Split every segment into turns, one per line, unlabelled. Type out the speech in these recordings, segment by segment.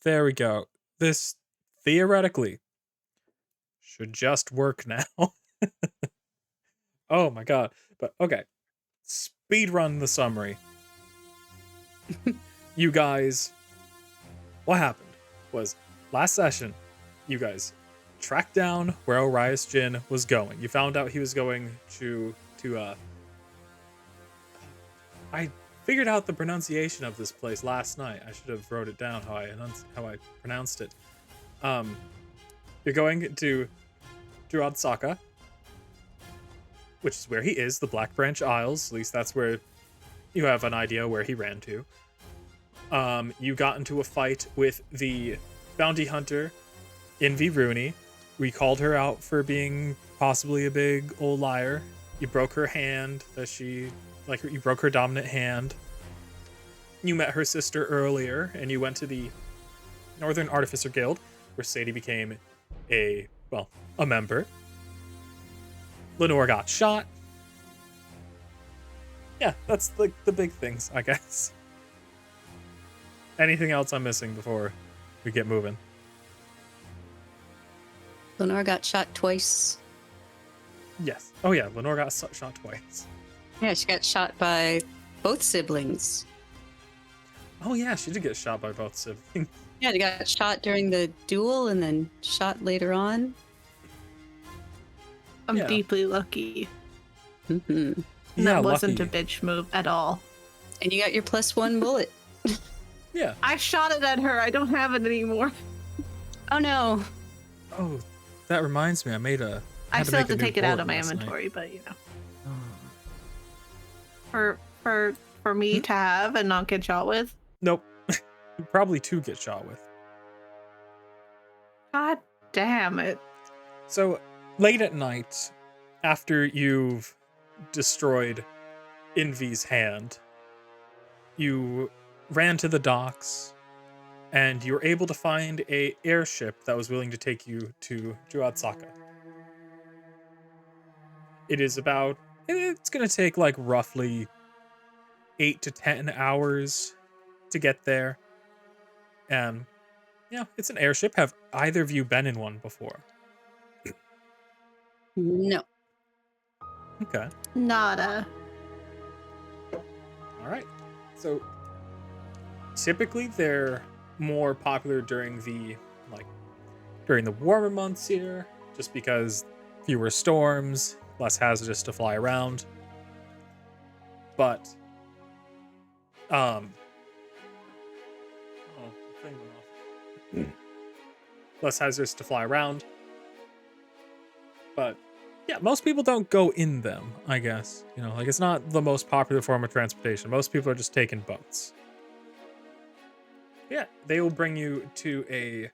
There we go. This theoretically should just work now. Oh my god. But okay. Speed run the summary. You guys, what happened was last session, you guys tracked down where Orius Jin was going. You found out he was going to I figured out the pronunciation of this place last night. I should have wrote it down how I pronounced it. Um you're going to Saka, which is where he is, the Black Branch Isles. At least that's where you have an idea where he ran to. You got into a fight with the bounty hunter, Envy Rooney. We called her out for being possibly a big old liar. You broke her hand, you broke her dominant hand. You met her sister earlier, and you went to the Northern Artificer Guild, where Sadie became a member. Lenore got shot. Yeah, that's like the big things, I guess. Anything else I'm missing before we get moving?
Lenore got shot twice.
Yes. Oh yeah, Lenore got shot twice.
Yeah, she got shot by both siblings.
Oh yeah, she did get shot by both siblings.
Yeah, they got shot during the duel and then shot later on.
I'm deeply lucky.
Mm-hmm.
That wasn't a bitch move at all.
And you got your +1 bullet.
Yeah.
I shot it at her. I don't have it anymore.
Oh no.
Oh, that reminds me.
I still have to take it out of my inventory, but you know. For me to have and not get shot with?
Nope. Probably to get shot with.
God damn it.
So, late at night, after you've destroyed Envy's hand, you ran to the docks, and you were able to find a airship that was willing to take you to Saka. It's going to take like roughly 8 to 10 hours to get there. And yeah, it's an airship. Have either of you been in one before?
No.
Okay.
Nada.
All right. So typically they're more popular during the warmer months here, just because fewer storms, less hazardous to fly around. But thing went off. Less hazardous to fly around. But yeah, most people don't go in them, I guess. It's not the most popular form of transportation. Most people are just taking boats. Yeah, they will bring you to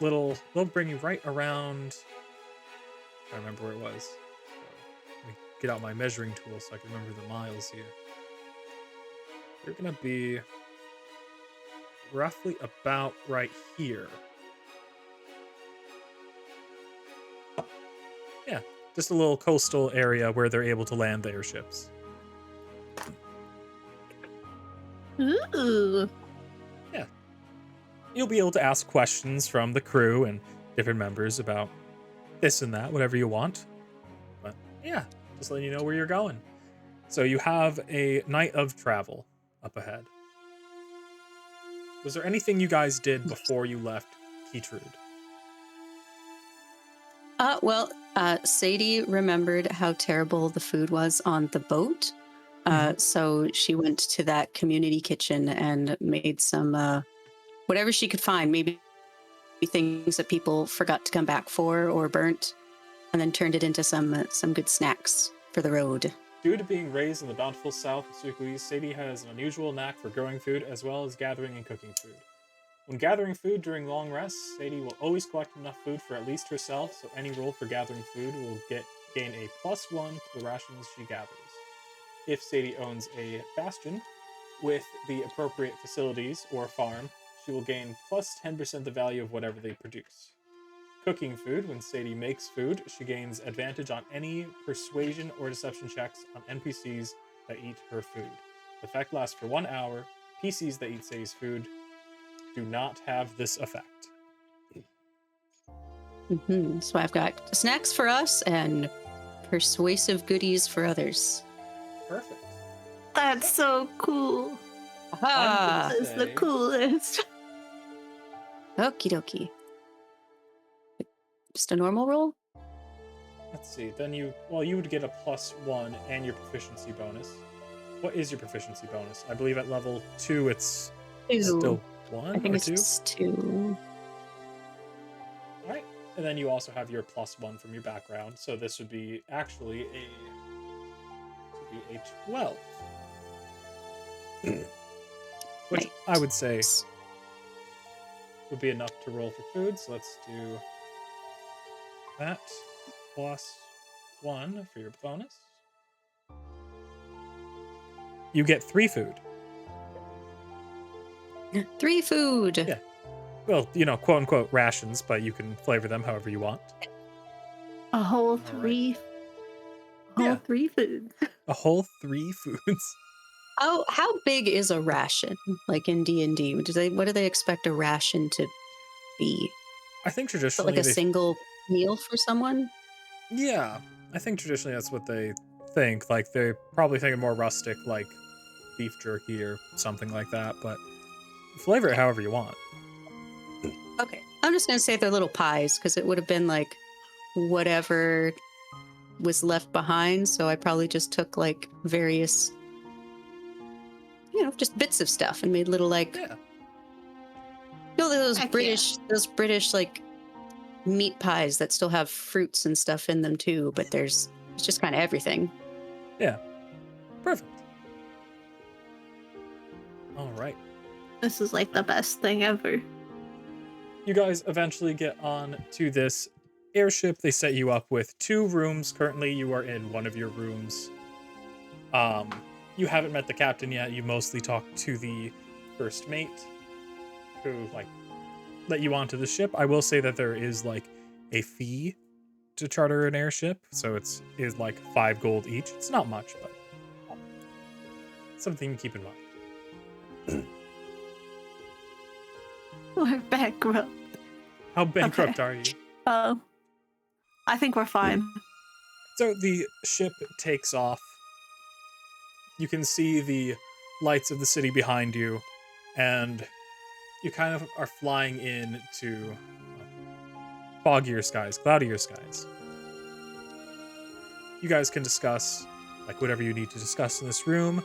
they'll bring you right around, I remember where it was. So, let me get out my measuring tool so I can remember the miles here. They're gonna be roughly about right here. Yeah, just a little coastal area where they're able to land the airships.
Ooh.
Yeah. You'll be able to ask questions from the crew and different members about this and that, whatever you want. But yeah, just letting you know where you're going. So you have a night of travel up ahead. Was there anything you guys did before you left Keytrude?
Sadie remembered how terrible the food was on the boat. So she went to that community kitchen and made some, whatever she could find, maybe things that people forgot to come back for or burnt, and then turned it into some good snacks for the road.
Due to being raised in the bountiful south of Sukuis, Sadie has an unusual knack for growing food as well as gathering and cooking food. When gathering food during long rests, Sadie will always collect enough food for at least herself, so any roll for gathering food will gain a +1 to the rations she gathers. If Sadie owns a bastion with the appropriate facilities or farm, she will gain +10% the value of whatever they produce. Cooking food, when Sadie makes food, she gains advantage on any persuasion or deception checks on NPCs that eat her food. The effect lasts for 1 hour. PCs that eat Sadie's food do not have this effect.
So I've got snacks for us and persuasive goodies for others.
Perfect.
That's so cool.
Aha!
This is the coolest.
Okie dokie. Just a normal roll?
Let's see. Then you would get a +1 and your proficiency bonus. What is your proficiency bonus? I believe at level 2 it's
2.
still 1
I think
or
it's
2.
just 2.
All right. And then you also have your +1 from your background. So this would be actually a 12. Which I would say would be enough to roll for food. So let's do that +1 for your bonus. You get 3 food.
3 food.
Yeah. Well, quote unquote rations, but you can flavor them however you want.
A whole
All
3.
Yeah.
Whole 3 foods.
A whole 3 foods.
How big is a ration? Like in D&D, what do they expect a ration to be?
I think
Is it
traditionally
like a single meal for someone?
Yeah, I think traditionally that's what they think. Like they probably think of more rustic, like beef jerky or something like that. But flavor it however you want.
Okay. I'm just going to say they're little pies because it would have been like whatever was left behind. So I probably just took like various, just bits of stuff and made little like,
Yeah.
those
Heck
British like meat pies that still have fruits and stuff in them too. But it's just kind of everything.
Yeah. Perfect. All right.
This is like the best thing ever.
You guys eventually get on to this airship. They set you up with 2 rooms. Currently, you are in one of your rooms. You haven't met the captain yet. You mostly talked to the first mate, who let you onto the ship. I will say that there is like a fee to charter an airship, so is like 5 gold each. It's not much, but something to keep in mind.
We're bankrupt.
How bankrupt are you?
I think we're fine.
So the ship takes off. You can see the lights of the city behind you, and you kind of are flying into foggier skies, cloudier skies. You guys can discuss whatever you need to discuss in this room,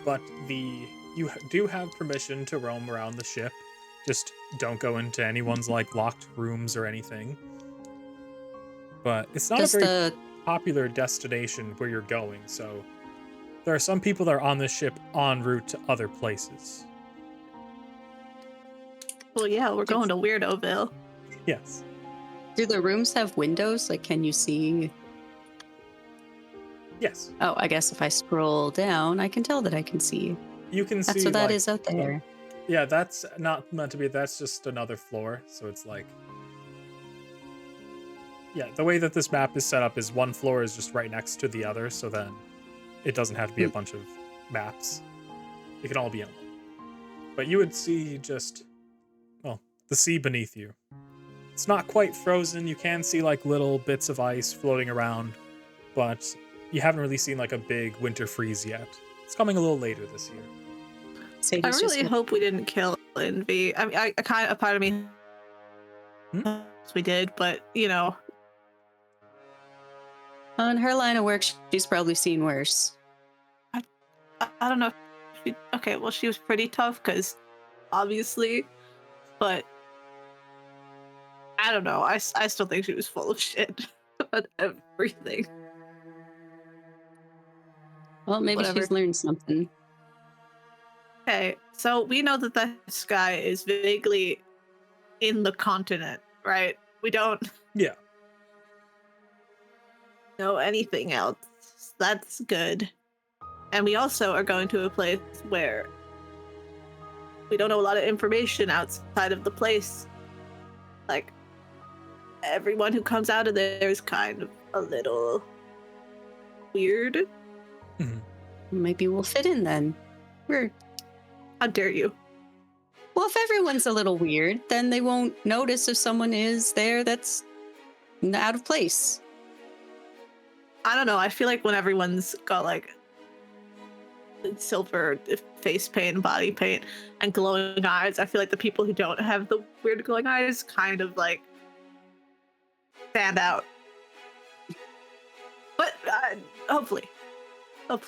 but you do have permission to roam around the ship. Just don't go into anyone's locked rooms or anything. But it's not a very popular destination where you're going, so there are some people that are on this ship en route to other places.
Well, yeah, we're going to Weirdoville.
Yes.
Do the rooms have windows? Like, can you see?
Yes.
Oh, I guess if I scroll down, I can tell that I can see.
You can see.
That's what that is out there.
Yeah, that's not meant to be. That's just another floor. So it's yeah, the way that this map is set up is one floor is just right next to the other. So then it doesn't have to be a bunch of maps. It can all be on one. But you would see just, the sea beneath you. It's not quite frozen. You can see little bits of ice floating around, but you haven't really seen a big winter freeze yet. It's coming a little later this year.
I really hope we didn't kill Envy. I mean, a part of me we did, but
on her line of work, she's probably seen worse.
I don't know. Okay, well, she was pretty tough because obviously, but I don't know. I still think she was full of shit about everything.
Well, maybe she's learned something.
Okay, so we know that this guy is vaguely in the continent, right? We don't know anything else. That's good. And we also are going to a place where we don't know a lot of information outside of the place. Everyone who comes out of there is kind of a little weird.
Mm-hmm. Maybe we'll fit in then.
How dare you?
Well, if everyone's a little weird, then they won't notice if someone is there that's out of place.
I don't know. I feel like when everyone's got like silver face paint, body paint, and glowing eyes, I feel like the people who don't have the weird glowing eyes kind of like stand out. But hopefully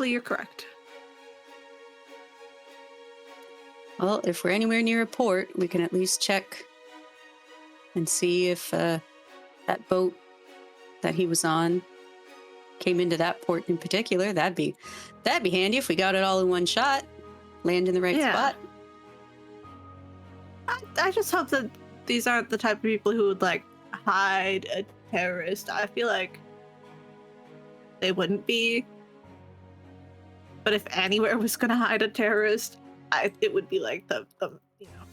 you're correct.
Well, if we're anywhere near a port, we can at least check and see if that boat that he was on came into that port in particular. That'd be handy if we got it all in one shot. Land in the right spot.
I just hope that these aren't the type of people who would like hide a terrorist. I feel like they wouldn't be. But if anywhere was gonna hide a terrorist, it would be like the you know.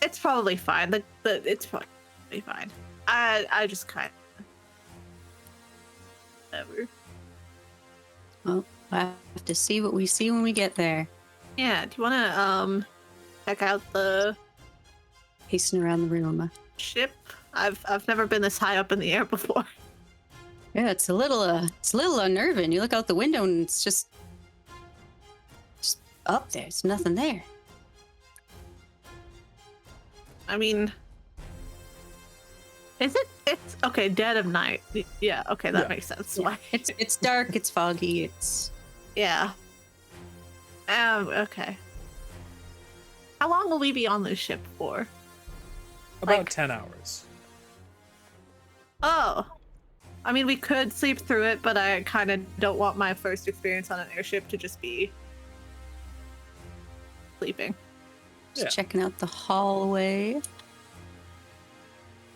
It's probably fine. It's probably fine. I just kind of whatever.
Well, I have to see what we see when we get there.
Yeah. Do you want to check out the
Hasten around the room.
ship? I've never been this high up in the air before.
Yeah, it's a little unnerving. You look out the window and it's just up there. It's nothing there.
I mean, is it? It's okay. Dead of night. Yeah. Okay, that makes sense.
Yeah. It's dark. It's foggy. It's
yeah. Okay. How long will we be on this ship for?
About 10 hours.
Oh. I mean, we could sleep through it, but I kind of don't want my first experience on an airship to just be sleeping.
just checking out the hallway.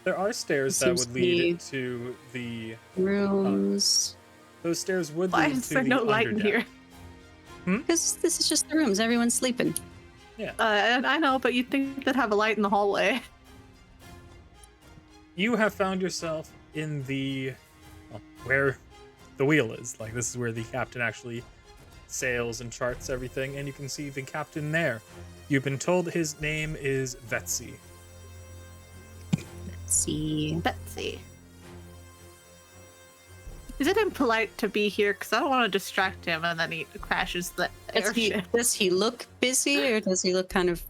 There are stairs that
Seems
would
to
lead
be
to the
rooms.
those stairs would
Why
lead
is
to
there
the
no light in
underdeck.
here?
Because this is just the rooms. Everyone's sleeping.
Yeah.
And I know, but you'd think they'd have a light in the hallway.
You have found yourself in the where the wheel is. Like, this is where the captain actually sails and charts everything, and you can see the captain there. You've been told his name is Vetsy.
See.
Betsy. Is it impolite to be here? Because I don't want to distract him and then he crashes the airship.
Does he look busy or does he look kind of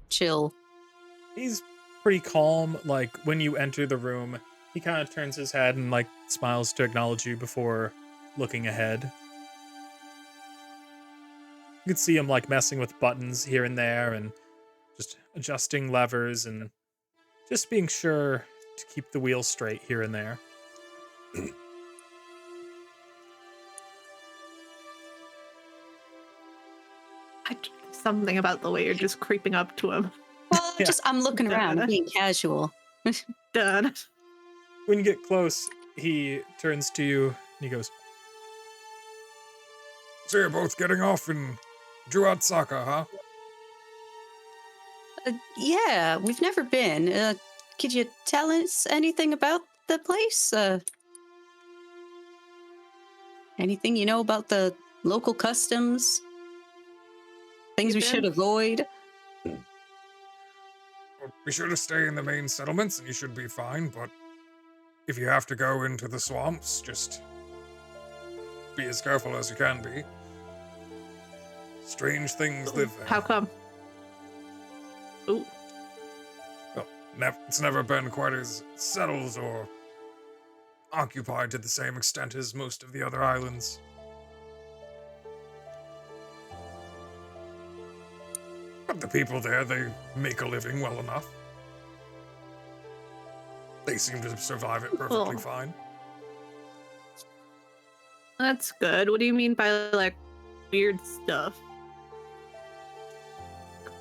chill?
He's pretty calm. Like, when you enter the room, he kind of turns his head and like smiles to acknowledge you before looking ahead. You can see him like messing with buttons here and there and just adjusting levers and just being sure to keep the wheel straight here and there.
Something about the way you're just creeping up to him.
Well, I'm looking around, I'm being casual.
Done.
When you get close, he turns to you and he goes, "So you're both getting off in Juatsaka, huh?"
Yeah, we've never been. Could you tell us anything about the place? Anything you know about the local customs? Things we should avoid?
Be sure to stay in the main settlements and you should be fine, but if you have to go into the swamps, just be as careful as you can be. Strange things live there.
How come? Ooh.
Well, it's never been quite as settled or occupied to the same extent as most of the other islands. But the people there, they make a living well enough. They seem to survive it perfectly
Cool.
fine.
That's good. What do you mean by like weird stuff?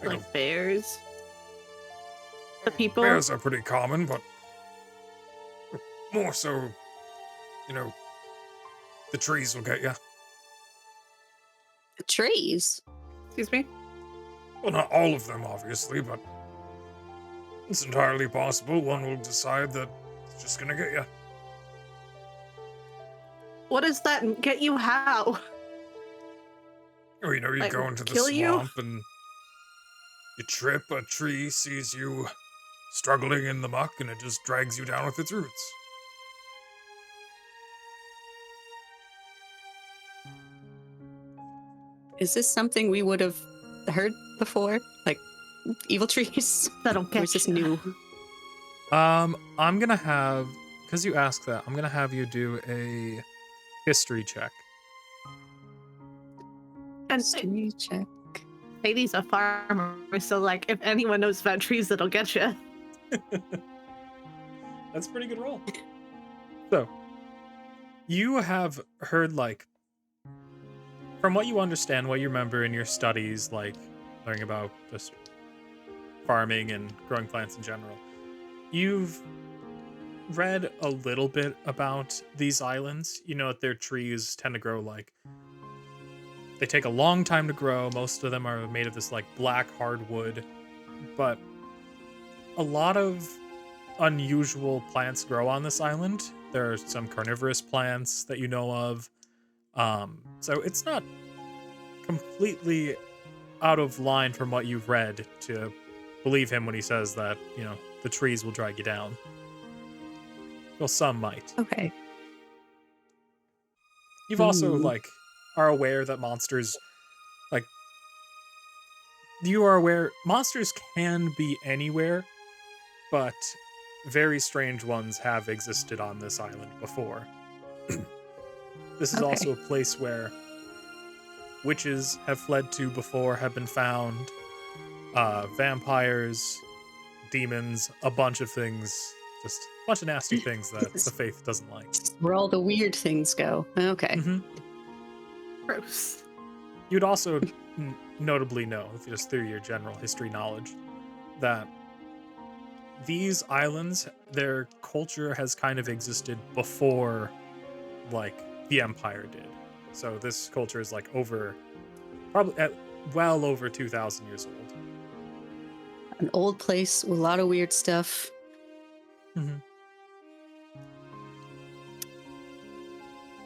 Like,
Like bears? The people?
bears are pretty common, but more so, the trees will get you.
The trees?
Excuse me?
Well, not all of them, obviously, but it's entirely possible one will decide that it's just gonna get you.
What does that get you? How?
Or, you
Like,
go into the
kill you?
swamp and you trip, a tree sees you struggling in the muck, and it just drags you down with its roots.
Is this something we would have heard before? Like evil trees?
That'll
Or is
get
this
you.
new?
I'm gonna have, because you asked that, I'm gonna have you do a history check.
And
History check.
Sadie's a farmer, so like if anyone knows about trees, that'll get you.
That's a pretty good roll. So, you have heard, like, from what you understand, what you remember in your studies, like learning about just farming and growing plants in general, you've read a little bit about these islands. You know that their trees tend to grow like, they take a long time to grow. Most of them are made of this like black hardwood, but a lot of unusual plants grow on this island. There are some carnivorous plants that you know of. So it's not completely out of line from what you've read to believe him when he says that, the trees will drag you down. Well, some might.
Okay.
You've also,
Hmm.
like, are aware that monsters, like, you are aware monsters can be anywhere, but very strange ones have existed on this island before. This is
Okay.
also a place where witches have fled to before, have been found, vampires, demons, a bunch of things, just a bunch of nasty things that the faith doesn't like.
Where all the weird things go. Okay.
Mm-hmm.
Gross.
You'd also notably know, just through your general history knowledge, that these islands, their culture has kind of existed before, like, the Empire did. So this culture is, like, well over 2,000 years old.
An old place with a lot of weird stuff.
Mm-hmm.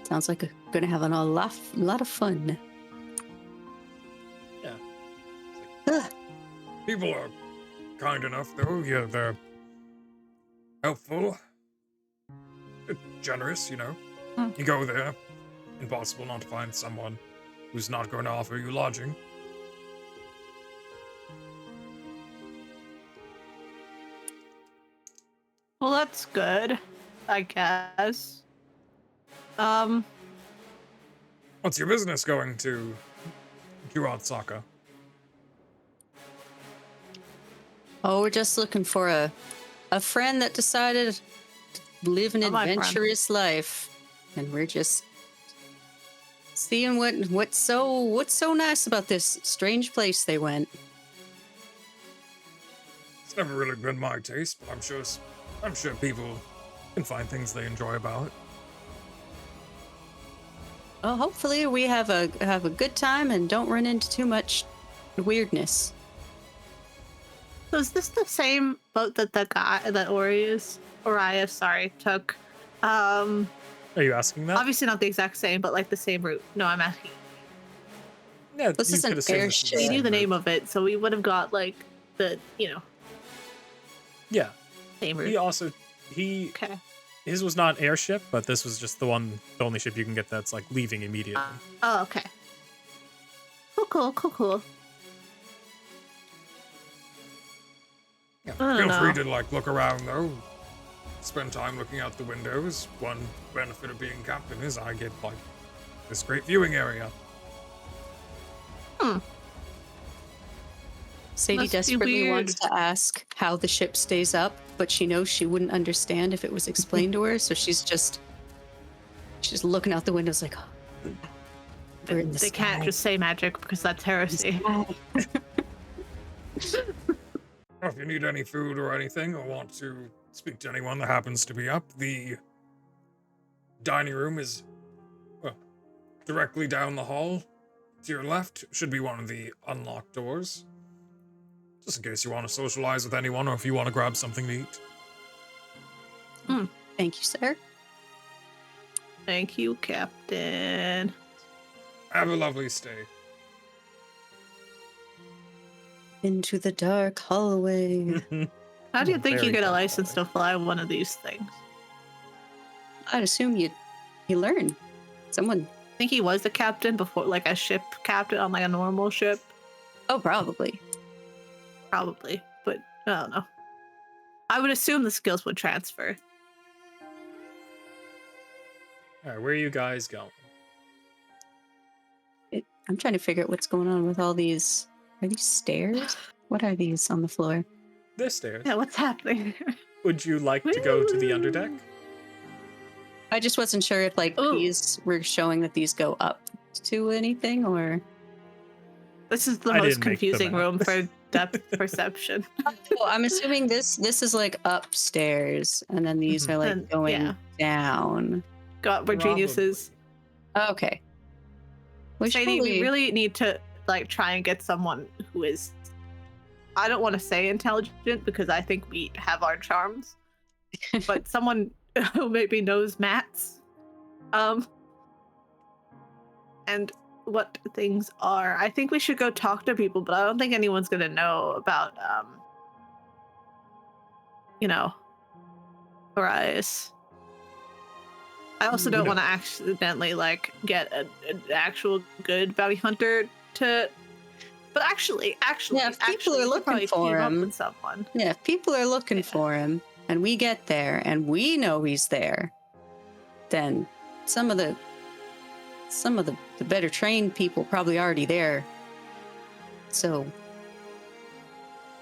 Sounds like gonna have a lot of fun.
Yeah.
Ugh.
People are kind enough, though. Yeah, they're helpful, generous,
Hmm.
You go there, impossible not to find someone who's not going to offer you lodging.
Well, that's good, I guess.
What's your business going to Saka?
Oh, we're just looking for a friend that decided to live an
Oh, my friend.
adventurous life, and we're just seeing what's so nice about this strange place they went.
It's never really been my taste, but I'm sure people can find things they enjoy about it.
Well, hopefully we have a good time and don't run into too much weirdness.
So is this the same boat that the guy that Orius took?
Are you asking that?
Obviously not the exact same, but like the same route. No, I'm asking.
Yeah,
This
you
is an
could assume this is
airship.
the
We
same
knew the
route.
name of it, so we would have got like the
Yeah.
same route.
He
Okay.
his was not an airship, but this was just the only ship you can get that's like leaving immediately.
Oh, okay. Cool.
Yeah,
I don't
feel
know.
free to look around though. Spend time looking out the windows. One benefit of being captain is I get this great viewing area.
Sadie
Must be
desperately wants
weird.
to ask how the ship stays up, but she knows she wouldn't understand if it was explained to her, so she's just looking out the windows like, oh, we're in the
They
sky.
can't just say magic because that's heresy.
If you need any food or anything, or want to speak to anyone that happens to be up, the dining room is directly down the hall. To your left should be one of the unlocked doors. Just in case you want to socialize with anyone or if you want to grab something to eat.
Thank you, sir.
Thank you, Captain.
Have a lovely stay.
into the dark hallway.
How do you think you
Very
get a
dark
license
hallway.
to fly one of these things?
I'd assume you learn. Someone.
I think he was the captain before, like a ship captain on like a normal ship,
Oh, probably.
probably. But I don't know. I would assume the skills would transfer.
All right, where are you guys going?
I'm trying to figure out what's going on with all these. Are these stairs? What are these on the floor?
There's stairs.
Yeah, what's happening?
Would you like to go to the underdeck?
I just wasn't sure if like
Ooh.
these were showing that these go up to anything or.
This is the
I
most
didn't make the
confusing
map.
room for depth perception.
Well, I'm assuming this is like upstairs, and then these are like
And-
going
yeah.
down.
Got where geniuses.
Okay. We should
Sadie, we
probably-
really need to like try and get someone who is, I don't want to say intelligent because I think we have our charms, but someone who maybe knows maths, and what things are. I think we should go talk to people, but I don't think anyone's gonna know about Orius. I also don't
No.
want to accidentally like get an actual good bounty hunter to. But actually,
Yeah, if people are
we should
looking
probably
for
team up
him-
with someone.
Yeah, if people are looking
Yeah.
for him, and we get there, and we know he's there, then some of the better trained people probably already there. So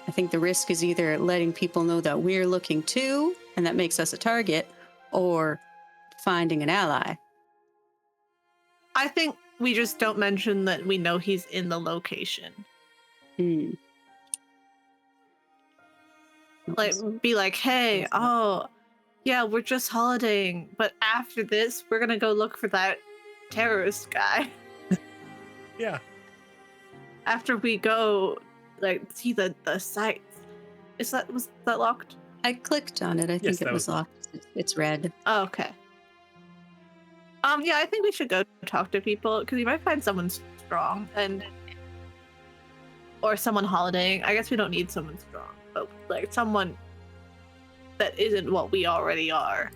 I think the risk is either letting people know that we're looking too, and that makes us a target, or finding an ally.
I think we just don't mention that we know he's in the location.
Hmm.
Like, be like, hey,
What's that?
oh, yeah, we're just holidaying, but after this, we're gonna go look for that terrorist guy.
Yeah.
After we go, like, see the sights. Was that locked?
I clicked on it. I
Yes,
think it
that
was
was
locked. It's red.
Oh, okay. Yeah, I think we should go talk to people because you might find someone strong or someone holidaying. I guess we don't need someone strong, but like someone that isn't what we already are.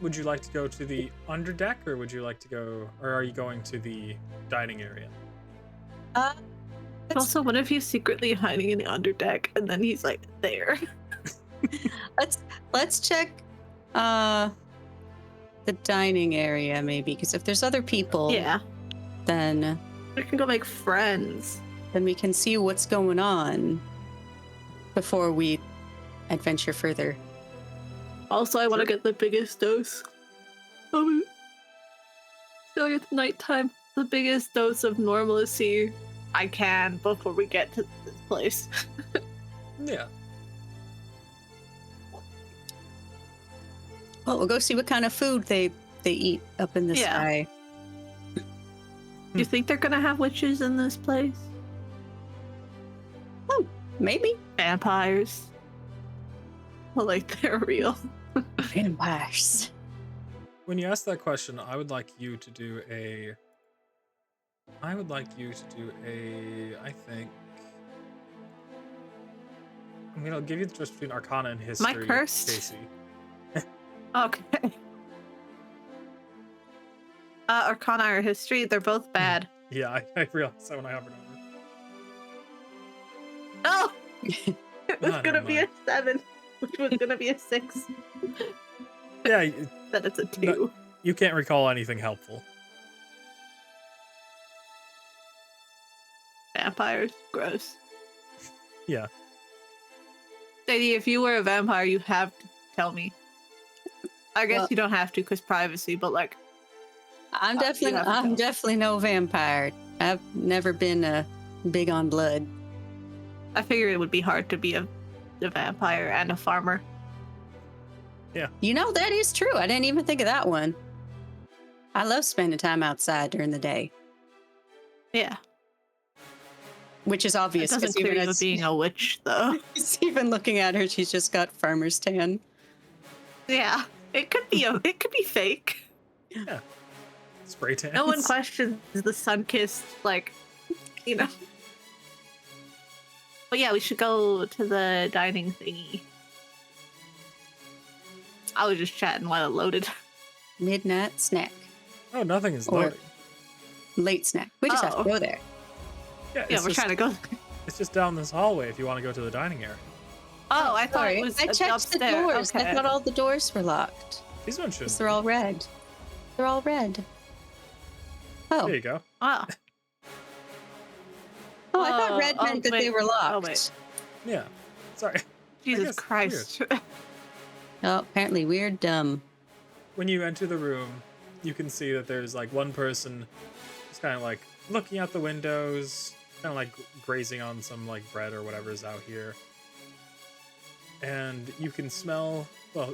Would you like to go to the underdeck, or would you like to go, or are you going to the dining area?
Uh,
And also, what if he's secretly hiding in the underdeck and then he's like there?
let's check the dining area maybe, because if there's other people,
Yeah,
then
we can go make friends.
we can see what's going on before we adventure further.
Also, I want to get the biggest dose. So it's nighttime. The biggest dose of normalcy I can before we get to this place.
Yeah.
Well, we'll go see what kind of food they eat up in the
Yeah.
sky.
Do you think they're gonna have witches in this place?
Maybe
Vampires? Well, like they're real.
vampires.
When you ask that question, I would like you to do a. I think. I'm gonna give you the choice between Arcana and History.
cursed?
Casey.
Okay. Arcana or history, they're both bad.
Yeah, I realized that when I hovered over.
No! It was
Ah,
gonna
never
be a 7, which was gonna be a 6.
Yeah,
Then it's a 2.
No. you can't recall anything helpful.
Vampires, gross.
Yeah.
Sadie, if you were a vampire, you have to tell me. I guess
Well-
you don't have to because privacy, but like,
I'm
you
definitely
have to
I'm
tell.
definitely no vampire. I've never been big on blood.
I figured it would be hard to be a vampire and a farmer.
You know, that is true. I didn't even think of that one. I love spending time outside during the day,
Yeah.
which is
It
obvious
doesn't
because
clear
even
you of being a witch, though.
even looking at her, she's just got farmer's tan.
Yeah. It could be fake.
Yeah. Spray tan.
No one questions the sun-kissed, like, you know. But yeah, we should go to the dining thingy. I was just chatting while it loaded.
Midnight snack.
Oh, nothing is
Or-
loading.
Late snack. We just have to
Oh.
go there.
Yeah,
Yeah,
it's
we're
just,
trying to go.
it's just down this hallway if you want to go to the dining area.
Oh, I thought
Sorry.
it was
I checked
upstairs.
the doors.
Okay.
I thought all the doors were locked.
These ones should.
Because they're all red. They're all red. Oh.
There you go.
Ah.
Oh, I thought red
Oh,
meant that they
wait.
were locked.
Oh, wait.
Yeah. Sorry.
Jesus
guess
Christ.
Oh, apparently we're dumb.
When you enter the room, you can see that there's like one person just kind of like looking out the windows, kind of like grazing on some like bread or whatever is out here. And you can smell, well,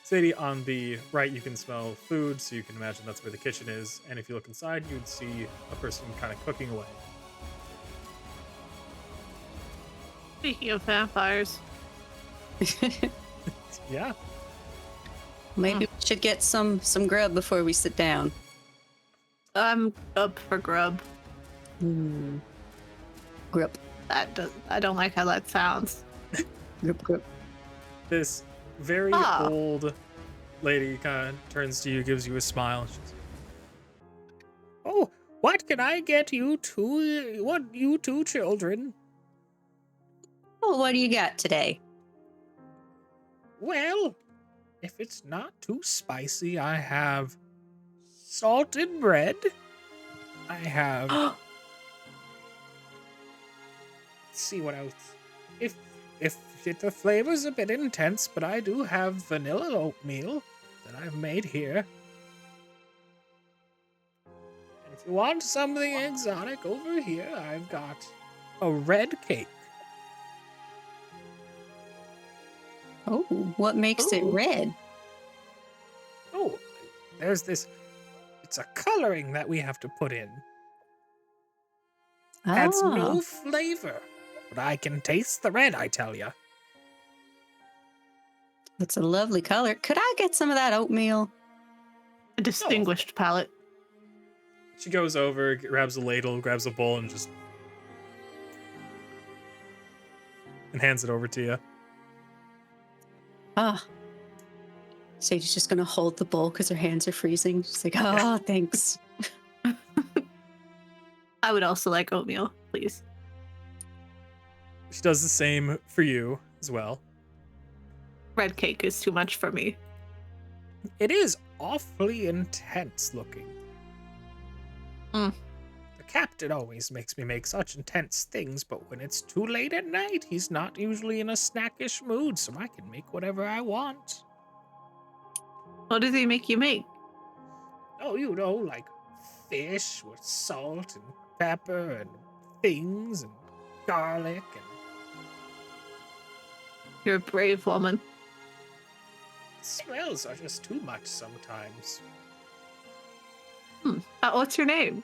Sadie, on the right, you can smell food, so you can imagine that's where the kitchen is. And if you look inside, you'd see a person kind of cooking away.
Speaking of vampires.
Yeah.
Maybe we should get some grub before we sit down.
I'm up for grub.
Grub.
I don't like how that sounds.
Grub.
This very
Ah.
old lady kind of turns to you, gives you a smile. She's, "Oh, what can I get you two? What you two children?"
Oh, what do you got today?
Well, if it's not too spicy, I have salted bread. I have. Let's see what else. If the flavor's a bit intense, but I do have vanilla oatmeal that I've made here. And if you want something exotic over here, I've got a red cake.
Oh, what makes it
Ooh.
red?
Oh, there's this. It's a coloring that we have to put in. Adds no flavor, but I can taste the red, I tell ya.
That's a lovely color. Could I get some of that oatmeal?
A distinguished palate.
She goes over, grabs a ladle, grabs a bowl, and just and hands it over to you.
Ah. Sadie's just gonna hold the bowl because her hands are freezing. She's like, oh, thanks.
I would also like oatmeal, please.
She does the same for you as well.
Red cake is too much for me.
It is awfully intense looking.
Mm.
The captain always makes me make such intense things, but when it's too late at night, he's not usually in a snackish mood, so I can make whatever I want.
What does he make you make?
Oh, you know, like fish with salt and pepper and things and garlic and
You're a brave woman.
smells are just too much sometimes.
What's your name?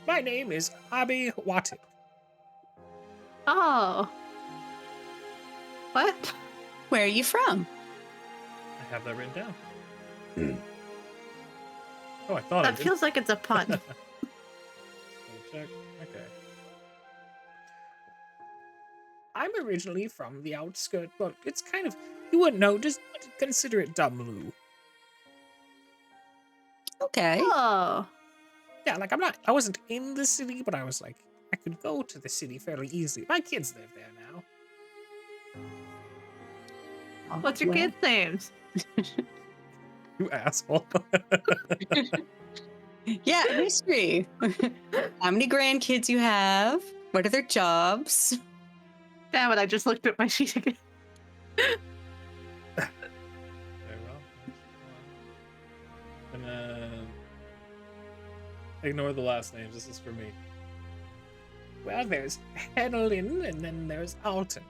My name is Abi Watip.
Oh. What?
Where are you from?
I have that written down. Oh, I thought I
That
did.
feels like it's a pun.
Double check. Okay. I'm originally from the outskirt, but it's kind of, you wouldn't know, just consider it Dumloo.
Okay.
Oh.
Yeah, like I wasn't in the city, but I was like, I could go to the city fairly easily. My kids live there now.
What's your
Well,
kids' names?
You asshole.
Yeah, history. How many grandkids you have? What are their jobs?
Damn it, I just looked at my sheet again.
Very well. And ignore the last names. This is for me. Well, there's Henelin, and then there's Alton.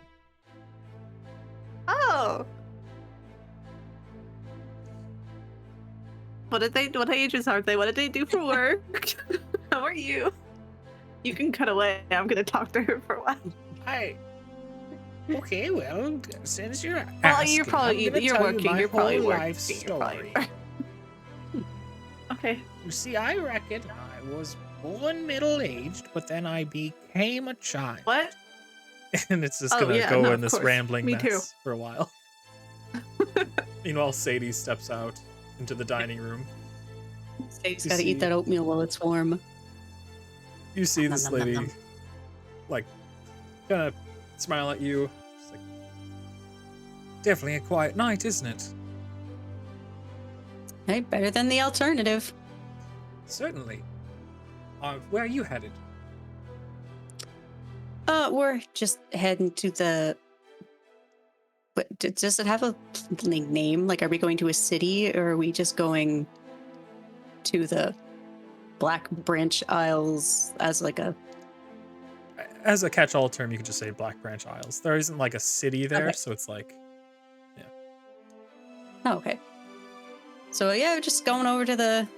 Oh. What ages are they? What did they do for work? How are you? You can cut away. I'm gonna talk to her for a while.
Okay, well, since you're
Well,
asking,
you're probably
I'm gonna
you're
tell
working.
you my
You're probably
whole
working.
life
You're probably
story.
Okay.
You see, I reckon I was born middle-aged, but then I became a child.
What?
And it's just
Oh,
gonna
yeah,
go
no,
in
of
this
course.
rambling
Me
mess
too.
for a while. Meanwhile, Sadie steps out into the dining room.
Sadie's
You
got to eat
see-
that oatmeal while it's warm.
You see
Nom,
this
nom, nom,
lady,
nom.
like, kind of smile at you. She's like, definitely a quiet night, isn't it?
Hey, better than the alternative.
Certainly. Where are you headed?
We're just heading to the. But does it have a name? Like, are we going to a city, or are we just going to the Black Branch Isles as like a?
As a catch-all term, you could just say Black Branch Isles. There isn't like a city there,
Okay.
so it's like,
Oh, okay. So yeah, we're just going over to the.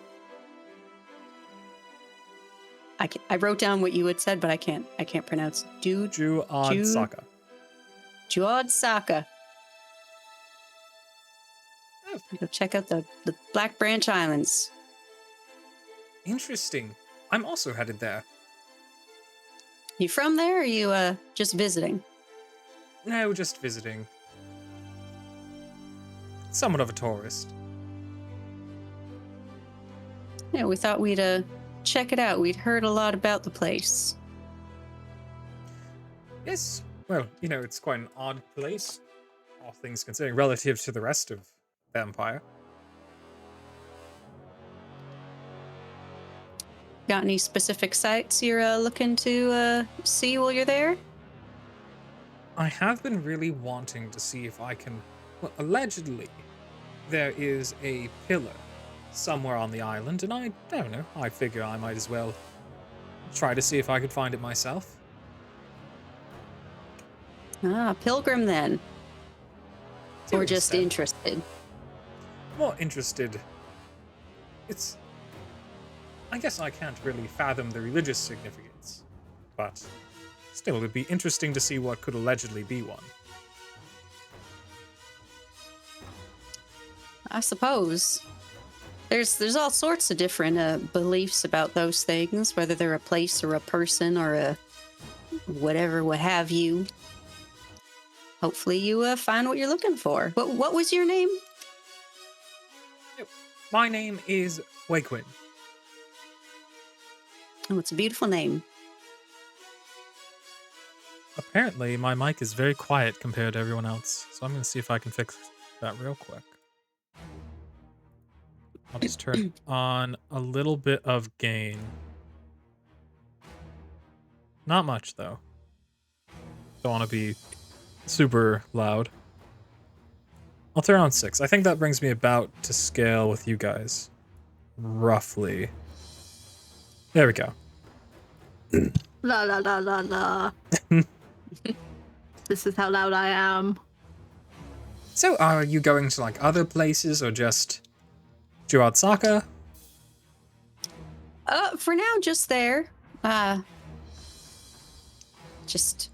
I wrote down what you had said, but I can't pronounce.
Ju on Saka.
Juad Saka. Go check out the Black Branch Islands.
Interesting. I'm also headed there.
You from there, or are you just visiting?
No, just visiting. Somewhat of a tourist.
Yeah, we thought we'd check it out. We'd heard a lot about the place.
Yes. Well, it's quite an odd place, all things considering, relative to the rest of the Empire.
Got any specific sites you're looking to see while you're there?
I have been really wanting to see if I can. Well, allegedly, there is a pillar somewhere on the island, and I don't know. I figure I might as well try to see if I could find it myself.
Ah, pilgrim then.
To
Or
an
just
extent.
interested?
More interested. It's. I guess I can't really fathom the religious significance, but still, it would be interesting to see what could allegedly be one.
I suppose. There's all sorts of different beliefs about those things, whether they're a place or a person or a whatever, what have you. Hopefully you find what you're looking for. What was your name?
My name is Wakewind.
Oh, it's a beautiful name.
Apparently, my mic is very quiet compared to everyone else, so I'm going to see if I can fix that real quick. I'll just turn on a little bit of gain. Not much, though. Don't want to be super loud. I'll turn on 6. I think that brings me about to scale with you guys. Roughly. There we go.
La la la la la. This is how loud I am.
So, are you going to, like, other places or just Juadsaka?
For now, just there. Just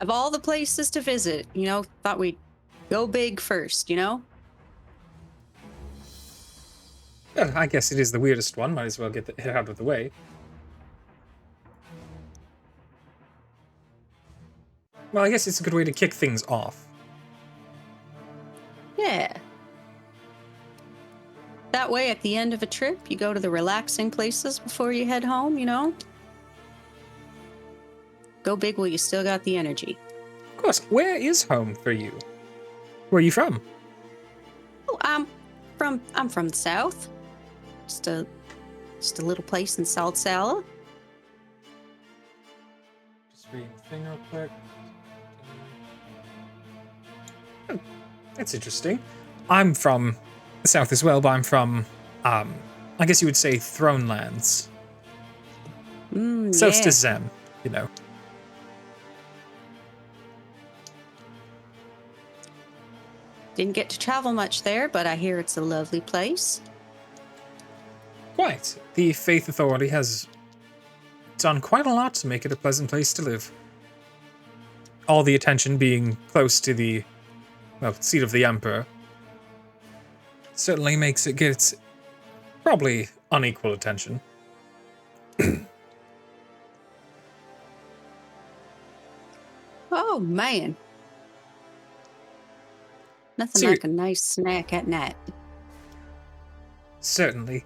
of all the places to visit, thought we'd go big first,
Well, I guess it is the weirdest one. Might as well get it out of the way. Well, I guess it's a good way to kick things off.
Yeah. That way, at the end of a trip, you go to the relaxing places before you head home, Go big while you still got the energy.
Of course, where is home for you? Where are you from?
Oh, I'm from the south. Just a little place in Salt Sala.
Just reading the thing real quick. That's interesting. I'm from the south as well, but I'm from, I guess you would say Throne Lands. South
Yeah.
to Zem,
Didn't get to travel much there, but I hear it's a lovely place.
Quite. The Faith Authority has done quite a lot to make it a pleasant place to live. All the attention being close to the, seat of the Emperor. Certainly makes it get probably unequal attention.
Oh, man. Nothing
So
like a nice snack at night.
certainly.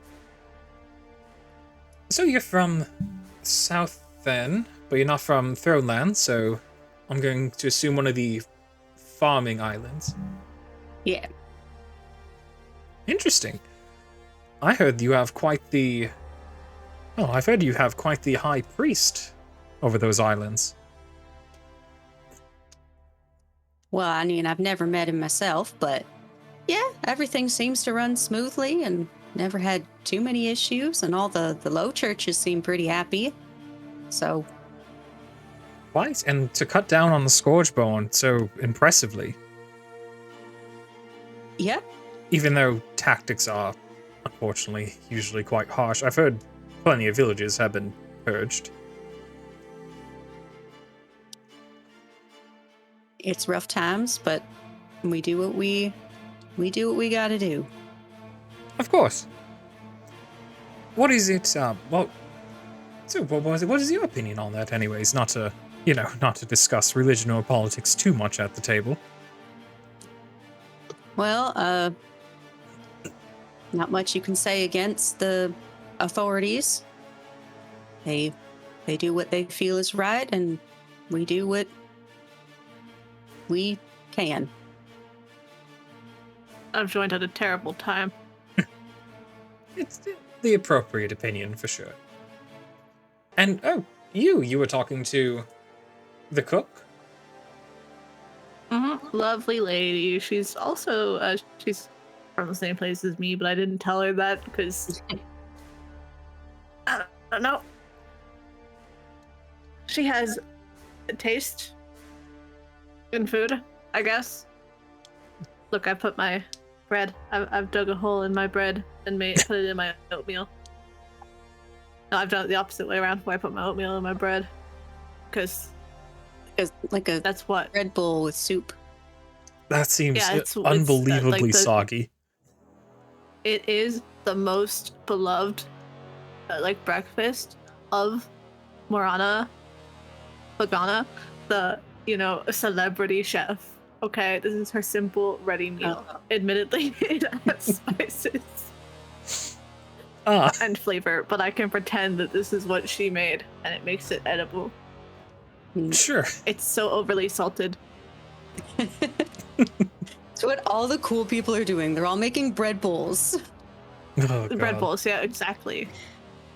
So you're from South then, but you're not from Throneland, so I'm going to assume one of the farming islands.
Yeah.
Interesting. I heard you have quite the... Oh, I've heard you have quite the high priest over those islands.
Well, I mean, I've never met him myself, but yeah, everything seems to run smoothly and never had too many issues, and all the low churches seem pretty happy. So,
Right, and to cut down on the Scourgeborn so impressively,
yeah,
even though tactics are, unfortunately, usually quite harsh. I've heard plenty of villages have been purged.
it's rough times, but we do what we gotta do.
Of course. What is it, so what was it? What is your opinion on that anyways? Not to, not to discuss religion or politics too much at the table.
Well, not much you can say against the authorities. They do what they feel is right, and we do what we can.
I've joined at a terrible time.
It's the appropriate opinion for sure. And you were talking to the cook?
Lovely lady. She's also she's from the same place as me, but I didn't tell her that because I don't know. She has a taste in food, I guess. Look, I put my bread. I've dug a hole in my bread and put it in my oatmeal. No, I've done it the opposite way around, where I put my oatmeal in my bread, because
Like a
that's what.
Red Bull with soup.
That seems
it's
unbelievably soggy.
It is the most beloved, breakfast of Morana Pagana, the celebrity chef. Okay, this is her simple, ready meal. Admittedly, it has spices and flavor, but I can pretend that this is what she made, and it makes it edible.
Sure.
It's so overly salted.
It's what all the cool people are doing. They're all making bread bowls.
Oh,
Bread
God.
bowls, yeah, exactly.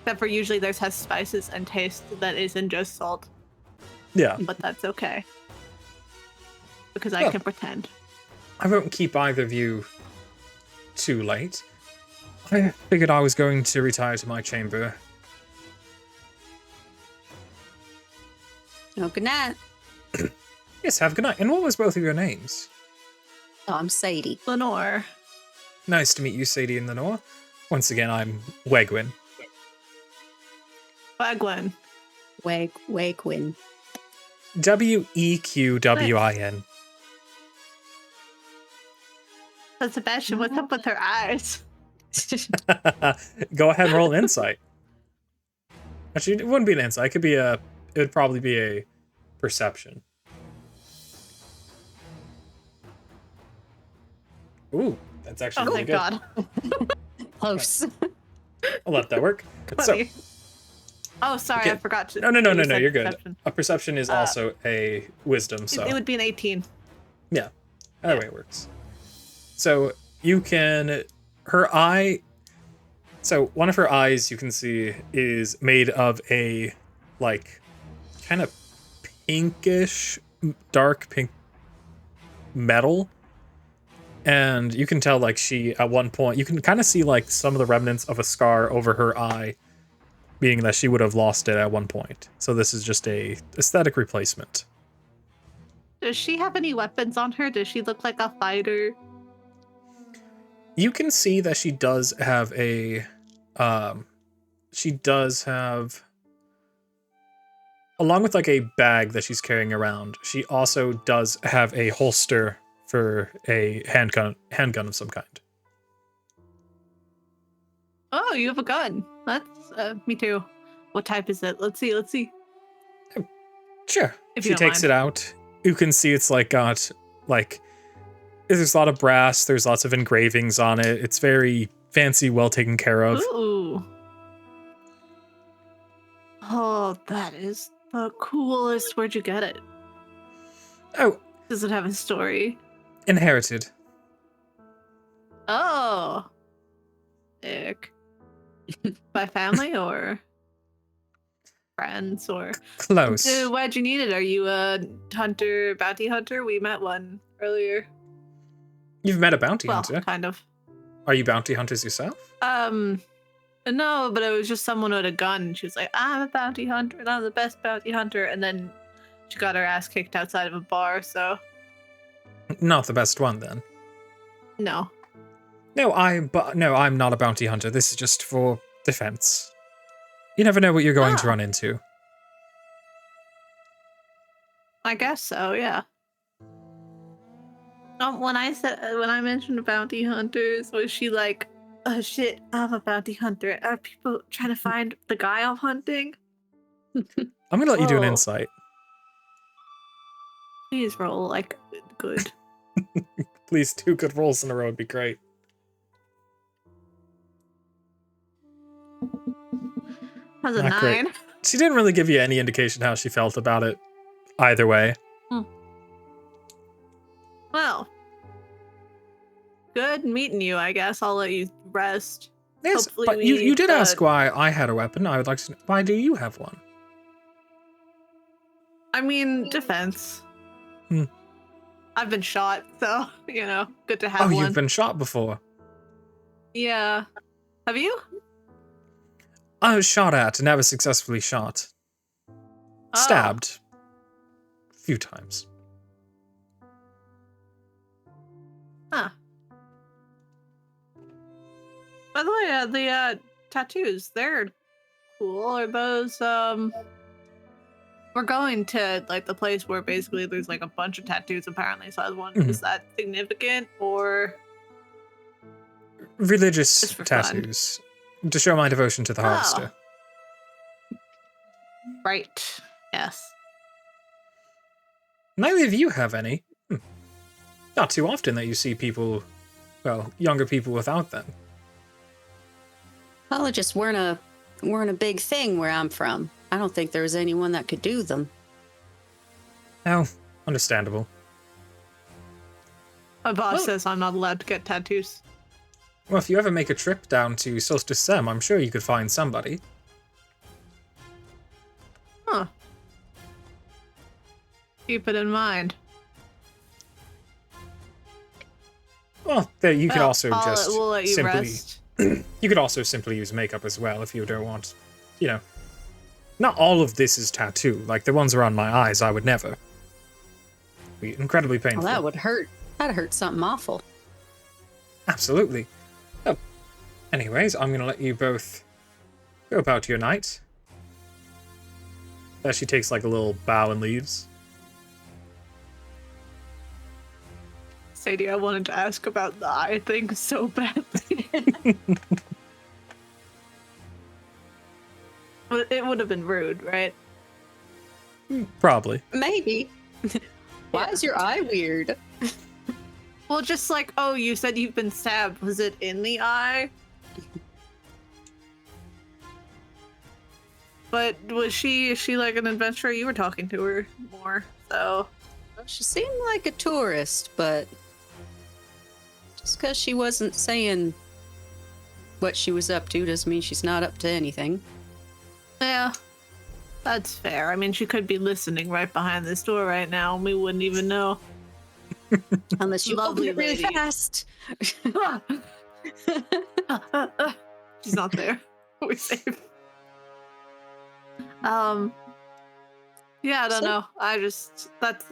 Except for usually theirs has spices and taste that isn't just salt.
Yeah.
But that's okay. Because I can pretend.
I won't keep either of you too late. I figured I was going to retire to my chamber.
Oh, good night.
Yes, have a good night. And what was both of your names?
Oh, I'm Sadie.
Lenore.
Nice to meet you, Sadie and Lenore. Once again, I'm Wegwin.
Wagwin.
Wegwin.
Weqwin.
But Sebastian, what's up with her eyes?
Go ahead and roll an insight. Actually, it wouldn't be an insight. It would probably be a perception. Ooh, that's actually
Oh,
really
thank
good.
God.
Close.
I'll let that work. So,
Funny. Oh, sorry,
okay.
I forgot to.
No,
you said
you're good.
perception.
A perception is also a wisdom, so
It would be an 18.
yeah, that way it works. So you can, her eye. So one of her eyes you can see is made of a kind of pinkish, dark pink metal. And you can tell she at one point you can kind of see some of the remnants of a scar over her eye, meaning that she would have lost it at one point. So this is just a aesthetic replacement.
Does she have any weapons on her? Does she look like a fighter?
You can see that she does have along with a bag that she's carrying around, she also does have a holster for a handgun of some kind.
Oh, you have a gun. That's me too. What type is it? Let's see.
Sure.
If
She
you don't
takes
mind.
it out. You can see it's like got like there's a lot of brass, there's lots of engravings on it. It's very fancy, well taken care of.
Ooh. Oh, that is the coolest. Where'd you get it?
Oh,
Does it have a story?
inherited.
Oh. Sick. By family or friends or
Close.
why'd you need it? Are you a hunter, bounty hunter? We met one earlier.
You've met a bounty
Well,
hunter.
kind of.
Are you bounty hunters yourself?
No, but it was just someone with a gun. She was like, I'm a bounty hunter and I'm the best bounty hunter. And then she got her ass kicked outside of a bar, so
Not the best one then.
no.
No, I'm not a bounty hunter. This is just for defense. You never know what you're going to
Ah.
run into.
I guess so, yeah. When I mentioned bounty hunters, was she like, oh shit, I'm a bounty hunter. Are people trying to find the guy I'm hunting?
I'm gonna let you do an
Whoa.
insight.
Please roll like good.
Please, 2 good rolls in a row would be great.
How's a
Not great.
9?
She didn't really give you any indication how she felt about it either way.
Well, good meeting you, I guess. I'll let you rest.
Yes,
Hopefully
but you
we,
did ask why I had a weapon. I would like to know, why do you have one?
I mean, defense.
Hmm.
I've been shot, so, good to have
Oh,
one.
you've been shot before.
Yeah. Have you?
I was shot at, never successfully shot.
Oh.
Stabbed. A few times.
Huh. By the way, the tattoos, they're cool. Are those, we're going to, like, the place where basically there's, like, a bunch of tattoos, apparently, so I was wondering, is that significant, or...
Religious
Just for fun.
tattoos. To show my devotion to the harvester.
Right. Yes.
Neither of you have any. Not too often that you see people, well, younger people without them.
Well, it just weren't a big thing where I'm from. I don't think there was anyone that could do them.
Oh, understandable.
My boss
Well-
says I'm not allowed to get tattoos.
Well, if you ever make a trip down to Solstice Sem, I'm sure you could find somebody.
Huh. Keep it in mind.
Well, you could
Well,
also just
we'll let you
simply...
rest.
You could also simply use makeup as well if you don't want, not all of this is tattoo. Like the ones around my eyes, I would never. Be incredibly painful.
Well, that would hurt. That'd hurt something awful.
Absolutely. Oh, anyways, I'm gonna let you both go about your night. She takes like a little bow and leaves.
Sadie, I wanted to ask about the eye thing so badly. But it would have been rude, right?
Probably.
Maybe. Why is your eye weird?
Well, just like, oh, you said you've been stabbed. Was it in the eye? But is she like an adventurer? You were talking to her more, so.
Well, she seemed like a tourist, but just because she wasn't saying what she was up to doesn't mean she's not up to anything.
Yeah, that's fair. I mean, she could be listening right behind this door right now, and we wouldn't even know.
Unless you open
Lovely
it really
lady.
fast.
She's not there. We're safe. Yeah, I don't know. That's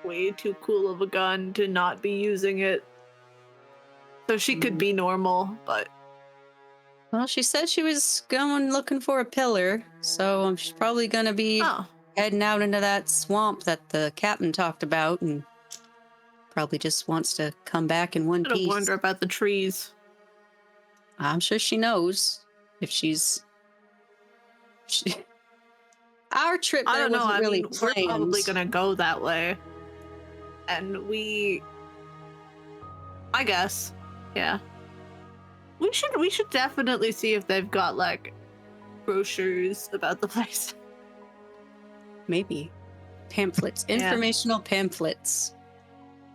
way too cool of a gun to not be using it. So she could be normal, but
Well, she said she was going looking for a pillar, so she's probably going to be heading out into that swamp that the captain talked about, and probably just wants to come back in one
I
piece.
wonder about the trees.
I'm sure she knows if our trip
I
there
don't know.
wasn't
I
really
mean, we're
planned.
probably gonna go that way. and I guess, yeah. We should definitely see if they've got like brochures about the place.
Maybe. Pamphlets.
Yeah.
Informational pamphlets.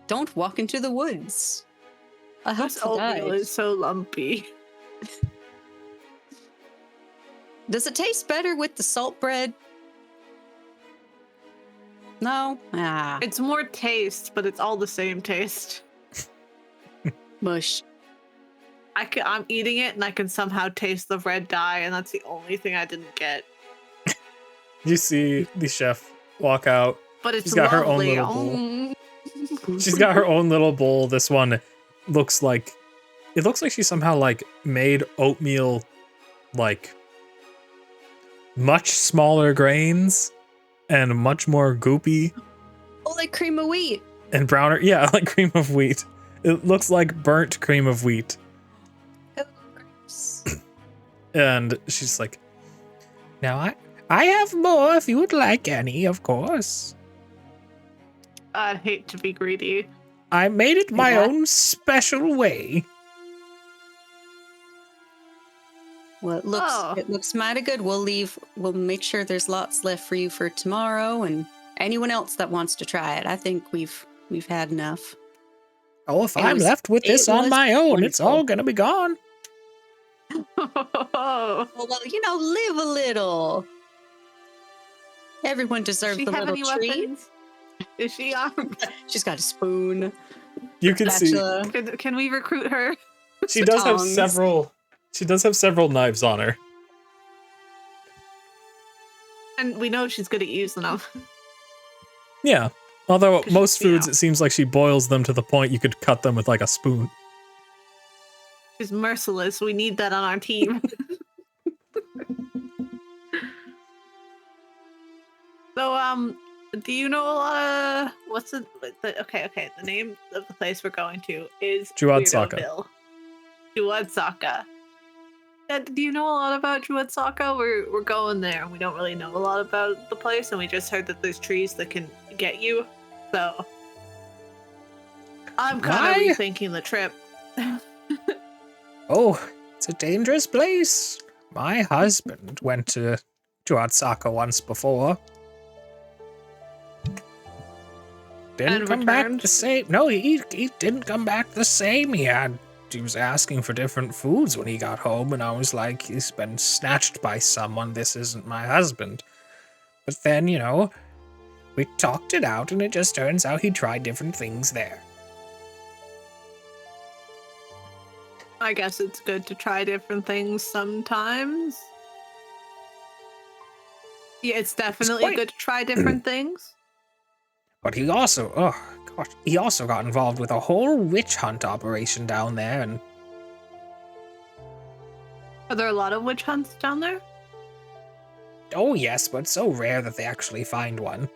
Don't walk into the woods. A
This
helpful
oatmeal
guide.
is so lumpy.
Does it taste better with the salt bread? No? Ah,
It's more taste, but it's all the same taste.
mush.
I'm eating it and I can somehow taste the red dye, and that's the only thing I didn't get.
You see the chef walk out.
But it's
She's got her own
lovely.
little bowl. She's got her own little bowl. This one looks like she somehow like made oatmeal like much smaller grains and much more goopy
Oh, like cream of wheat.
and browner. Yeah, like cream of wheat. It looks like burnt cream of wheat.
Oh, gross.
And she's like, now I have more if you would like any, of course.
I'd hate to be greedy.
I made it my
Yeah.
own special way.
Well,
Oh.
it looks mighty good. We'll make sure there's lots left for you for tomorrow and anyone else that wants to try it. I think we've had enough.
Oh, if
It
I'm
was-
left with this
it
on
was
my own, it's all
wonderful.
gonna be gone.
Well, live a little. Everyone
Does
deserves
she
a
have
little
any
treat.
weapons? Is she armed?
She's got a spoon.
You can see
spatula.
Can we recruit her?
she does have
tongs.
several. She does have several knives on her.
And we know she's good at using them.
Yeah. Although
'Cause
most
she- you
foods,
know.
it seems like she boils them to the point you could cut them with like a spoon.
She's merciless. We need that on our team. So, do you know a lot of what's the okay? The name of the place we're going to is
Juadsaka.
Weirdoville. Juadsaka. Do you know a lot about Juadsaka? We're going there, and we don't really know a lot about the place, and we just heard that there's trees that can get you. So, I'm kind
Why?
of rethinking the trip.
Oh, it's a dangerous place. My husband went to Juadsaka once before. Didn't
And
come back
returned?
the same. No, he didn't come back the same. He was asking for different foods when he got home, and I was like, he's been snatched by someone. This isn't my husband. But then, we talked it out, and it just turns out he tried different things there.
I guess it's good to try different things sometimes. Yeah, it's definitely
quite-
good to try different things.
But he also, he also got involved with a whole witch hunt operation down there, and
Are there a lot of witch hunts down there?
oh yes, but so rare that they actually find one.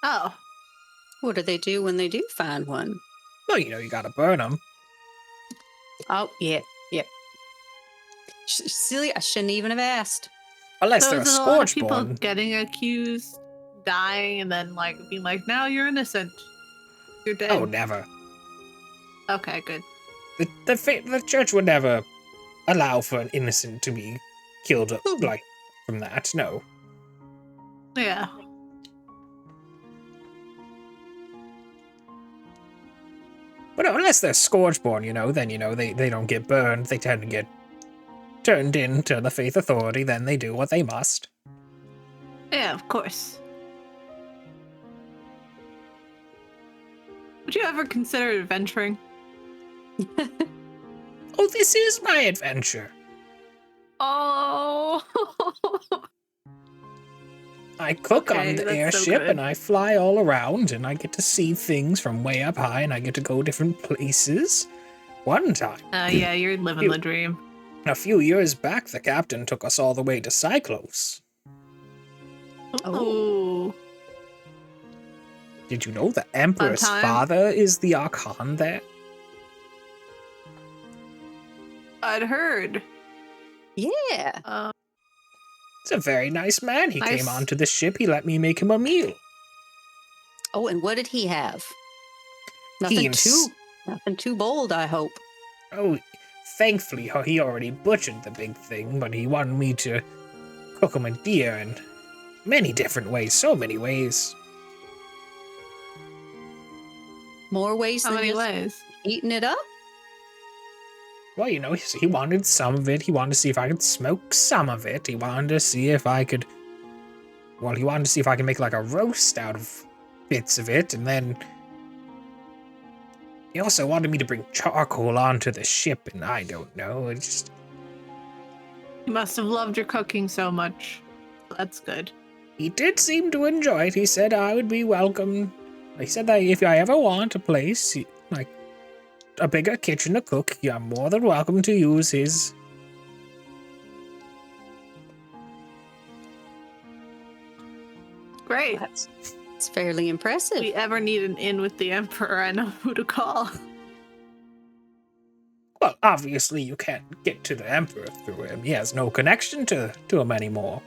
Oh,
What do they do when they do find one?
Well, you gotta burn them.
Oh, yeah. Silly, I shouldn't even have asked.
Unless
so
they're a
is it a lot of
scourge
people
born.
getting accused, dying, and then like being like, "Now you're innocent, you're dead."
Oh, never.
Okay, good.
The church would never allow for an innocent to be killed,
Hmm.
like, from that, no.
Yeah.
But no, unless they're scourge-born, then, they don't get burned. They tend to get turned in to the Faith Authority, then they do what they must.
Yeah, of course. Would you ever consider adventuring?
Oh, this is my adventure.
Oh.
I cook
Okay,
on the
that's so
airship
good.
and I fly all around and I get to see things from way up high and I get to go different places. One time,
Yeah, you're living the dream.
a few years back, the captain took us all the way to Cyclos.
Oh.
Did you know the Emperor's
time.
father is the Archon there?
I'd heard.
Yeah.
He's a very nice man. He
Nice.
came onto the ship, he let me make him a meal.
Oh, and what did he have?
He
Nothing too bold, I hope.
Oh, thankfully, he already butchered the big thing, but he wanted me to cook him a deer in many different ways, so many ways.
More ways
How
than
many
just
ways?
eating it up?
Well, he wanted some of it. He wanted to see if I could smoke some of it. He wanted to see if I could... Well, he wanted to see if I could make like a roast out of bits of it, and then... He also wanted me to bring charcoal onto the ship, and I don't know, it just...
He must have loved your cooking so much. That's good.
He did seem to enjoy it. He said I would be welcome. He said that if I ever want a place, like a bigger kitchen to cook, I'm more than welcome to use his.
Great.
It's fairly impressive.
If we ever need an inn with the Emperor, I know who to call.
Well, obviously you can't get to the Emperor through him. He has no connection to him anymore.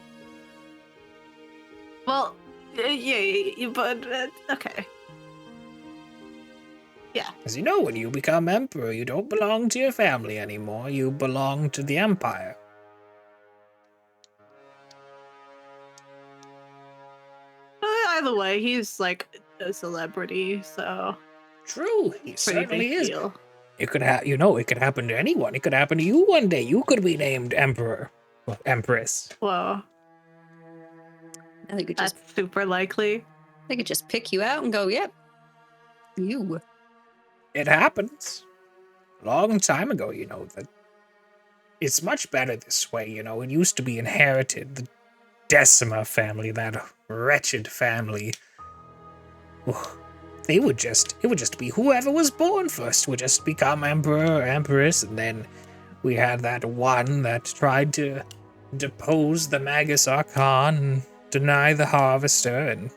Well, yeah, but okay. Yeah.
As you know, when you become Emperor, you don't belong to your family anymore. You belong to the Empire.
Either way, he's like a celebrity, so
True, he
pretty
certainly
big
is.
deal.
It could it could happen to anyone. It could happen to you one day. You could be named Emperor. Well, Empress.
Whoa,
They could
that's
just
super likely.
pick you out and go, yep, you.
It happens. A long time ago, that it's much better this way, It used to be inherited. The Decima family, that wretched family. It would just be whoever was born first would just become emperor or empress, and then we had that one that tried to depose the Magus Archon and deny the Harvester, and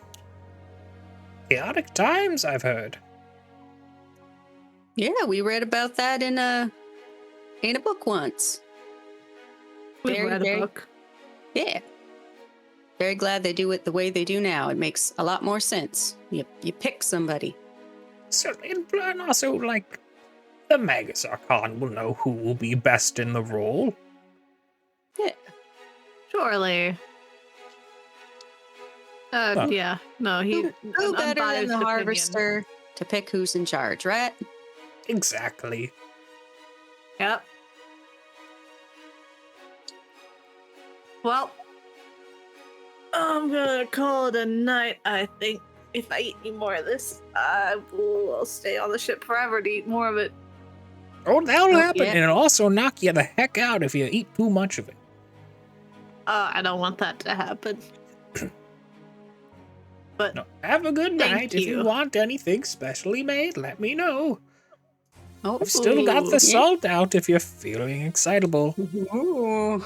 chaotic times, I've heard.
Yeah, we read about that in a book once.
We've read a book.
Yeah. Very glad they do it the way they do now. It makes a lot more sense. You pick somebody.
Certainly, and also, like, the Magus Archon will know who will be best in the role.
Yeah.
Surely. Yeah. No, he.
Who better than
unbiased
the
opinion.
harvester to pick who's in charge, right?
Exactly.
Yep. Well, I'm gonna call it a night, I think. If I eat any more of this, I will stay on the ship forever to eat more of it.
Oh, that'll happen,
yeah.
and it'll also knock you the heck out if you eat too much of it.
I don't want that to happen. But
No, have a good
Thank
night. If you
you.
want anything specially made, let me know.
Oh,
I've still got the
yeah.
salt out if you're feeling excitable.
Ooh.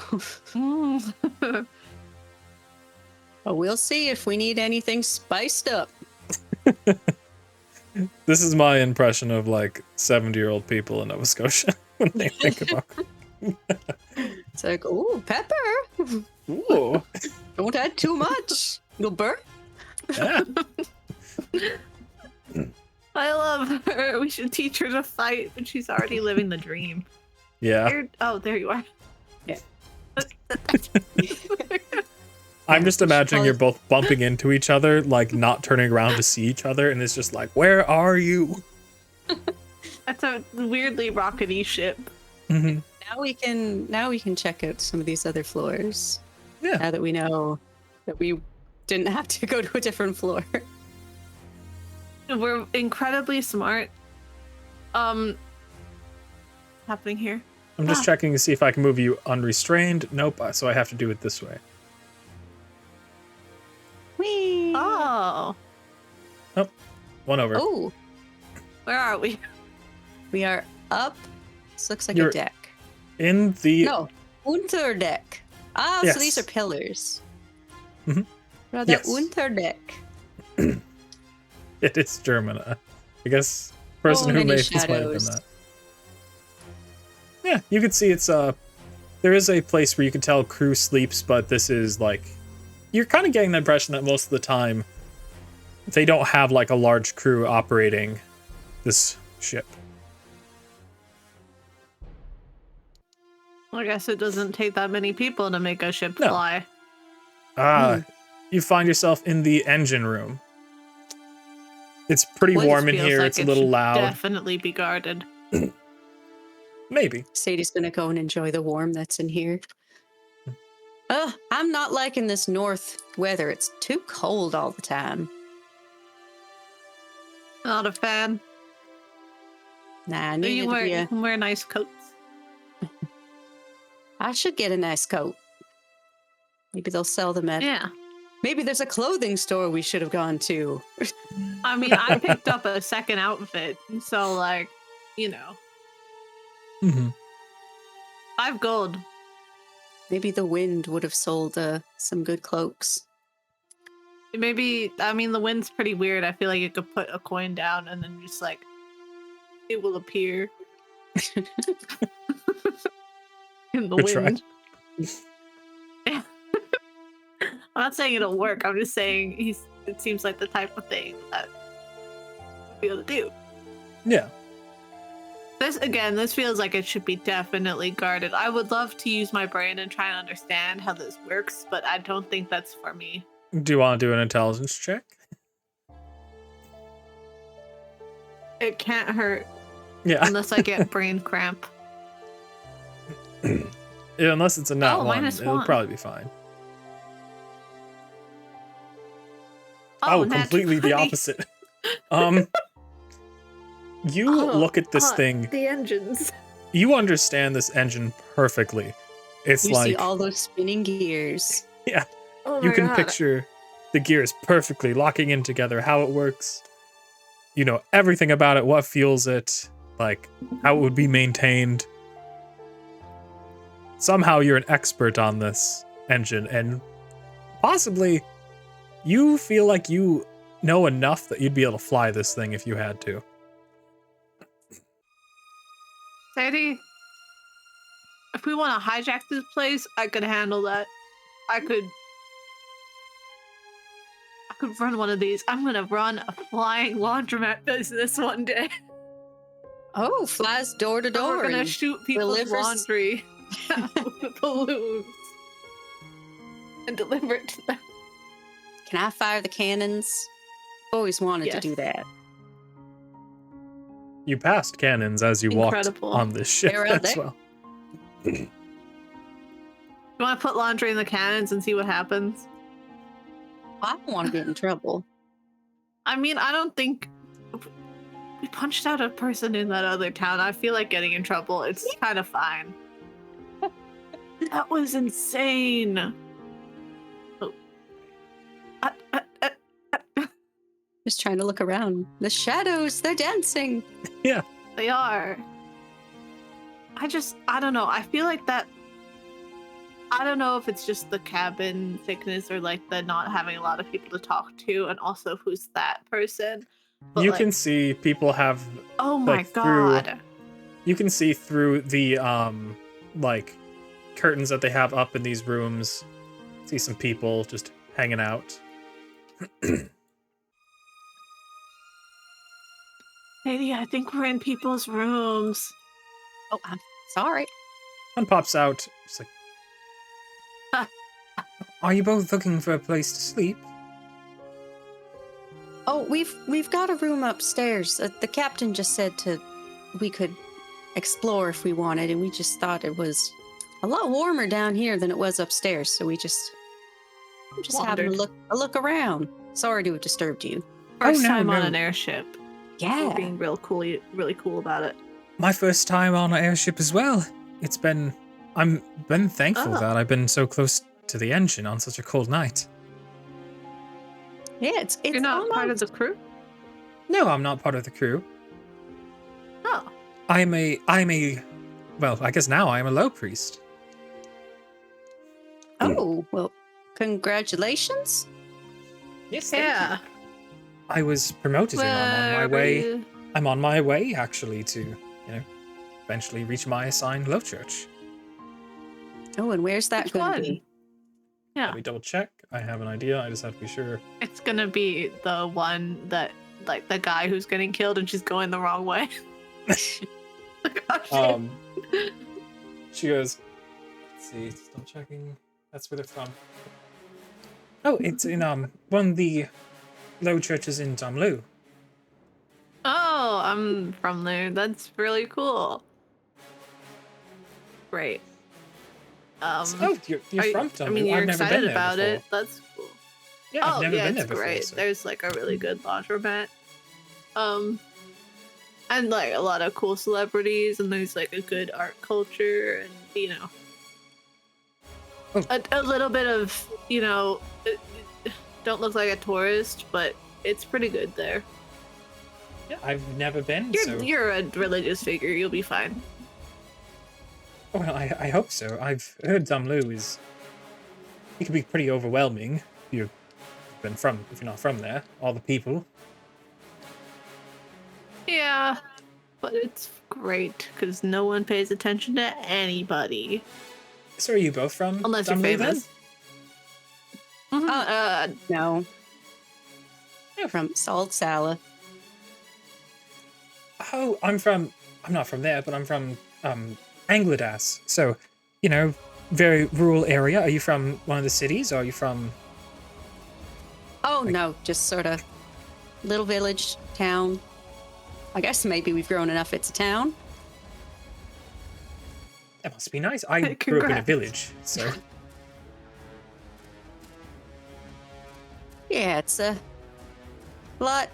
Well, we'll see if we need anything spiced up.
This is my impression of like 70-year-old people in Nova Scotia when they think about
It's like, ooh, pepper.
Ooh.
Don't add too much. You'll burn.
Yeah.
I love her. We should teach her to fight, but she's already living the dream.
Yeah.
Oh, there you are.
Yeah.
I'm just imagining you're both bumping into each other, like not turning around to see each other, and it's just like, where are you?
That's a weirdly rockety ship.
Mm-hmm.
Now we can check out some of these other floors.
Yeah.
Now that we know that we didn't have to go to a different floor.
We're incredibly smart. Happening here.
I'm just checking to see if I can move you unrestrained. Nope, so I have to do it this way.
Whee!
Oh,
One over.
Oh,
where are we?
we are up. This looks like
You're-
a deck.
In the
No, Unterdeck. Ah,
Yes.
so these are pillars.
Mhm.
Rather
Yes.
Unterdeck.
It is German. I guess person who
many
made this might have been
shadows.
that. Yeah, you can see it's there is a place where you can tell crew sleeps, but this is like you're kind of getting the impression that most of the time they don't have like a large crew operating this ship.
I guess it doesn't take that many people to make a ship
No.
fly.
You find yourself in the engine room. It's pretty
Place
warm in
feels
here.
like
It's a
it
little
should
loud.
Definitely be guarded.
Maybe.
Sadie's gonna go and enjoy the warm that's in here. I'm not liking this north weather. It's too cold all the time.
Not a fan.
Nah,
But you
neither do ya.
can wear nice coats.
I should get a nice coat. Maybe they'll sell them at.
Yeah.
Maybe there's a clothing store we should have gone to.
I mean, I picked up a second outfit, so like, you know,
Mm-hmm.
I have gold.
Maybe the wind would have sold some good cloaks.
Maybe, I mean, the wind's pretty weird. I feel like you could put a coin down and then just like, it will appear in the
Good try.
wind. I'm not saying it'll work. I'm just saying it seems like the type of thing that we'll be able to do.
Yeah.
This feels like it should be definitely guarded. I would love to use my brain and try and understand how this works, but I don't think that's for me.
Do you want to do an intelligence check?
It can't hurt
Yeah.
unless I get brain cramp.
Yeah, unless it's a nat
Oh,
one,
-1.
it'll probably be fine. Oh,
nat
completely the
20.
opposite. You look at this thing.
The engines.
You understand this engine perfectly. It's
You
like
see all those spinning gears.
yeah.
Oh
You
my
can
God.
picture the gears perfectly locking in together, how it works. You know everything about it, what fuels it, like how it would be maintained. Somehow you're an expert on this engine, and possibly you feel like you know enough that you'd be able to fly this thing if you had to.
Sadie, if we want to hijack this place, I could handle that. I could run one of these. I'm gonna run a flying laundromat business one day.
Oh, flies door to door.
We're gonna
and
shoot people's
delivers-
laundry with balloons and deliver it to them.
Can I fire the cannons? Always wanted to
Yes.
do that.
You passed cannons as you
Incredible.
walked on this ship
They're out
as
there.
well.
You want to put laundry in the cannons and see what happens?
I don't want to get in trouble.
I mean, I don't think we punched out a person in that other town. I feel like getting in trouble. It's kind of fine. That was insane. Oh.
Just trying to look around. The shadows, they're dancing.
They are. I don't know. I feel like that. I don't know if it's just the cabin sickness or like the not having a lot of people to talk to, and also who's that person. But,
You
like,
can see people have
Oh my
like, through-
God.
you can see through the like curtains that they have up in these rooms. See some people just hanging out.
Lady, I think we're in people's rooms.
Oh, I'm sorry.
One pops out. She's like,
Are you both looking for a place to sleep?
Oh, we've got a room upstairs. The captain just said we could explore if we wanted, and we just thought it was a lot warmer down here than it was upstairs. So we just having
Wandered.
a look around. Sorry to have disturbed you.
First
no,
time on
no.
an airship. We're
Yeah.
being really cool about it.
My first time on an airship as well.
I'm been thankful
Oh.
that I've been so close to the engine on such a cold night.
Yeah, it's
You're not
almost,
part of the crew?
No, I'm not part of the crew.
Oh.
I'm a well, I guess now I'm a low priest.
Oh, well, congratulations.
Yes,
Yeah.
I was promoted and I'm on my
Where
way.
were you?
I'm on my way actually to, eventually reach my assigned low church.
Oh, and where's that
Which
going
one?
to be?
Yeah.
Let me double check. I have an idea. I just have to be sure.
It's gonna be the one that, like, the guy who's getting killed and she's going the wrong way. Like, oh, shit.
She goes, let's see, still checking. That's where they're from. Oh, it's in one of the low churches in Damlu.
Oh, I'm from there. That's really cool. Great.
Oh, you're from Damlu.
I mean, you're
I've never
excited
been there
about
before.
it. That's cool.
Yeah, I've never been there
it's
before.
great.
So.
There's like a really good laundromat. And like a lot of cool celebrities, and there's like a good art culture, and a little bit of, don't look like a tourist, but it's pretty good there.
Yeah, I've never been.
You're a religious figure. You'll be fine.
Well, I hope so. I've heard Damlu it can be pretty overwhelming if you're not from there. All the people.
Yeah, but it's great because no one pays attention to anybody.
So are you both from
Unless
Damlu,
you're famous.
then?
No. They're from Salt Salad.
Oh, I'm not from there, but I'm from Angladas. So, very rural area. Are you from one of the cities, or are you from...
Oh, no, just sort of little village, town. I guess maybe we've grown enough it's a town.
That must be nice. I grew up in a village, so...
Yeah, it's a lot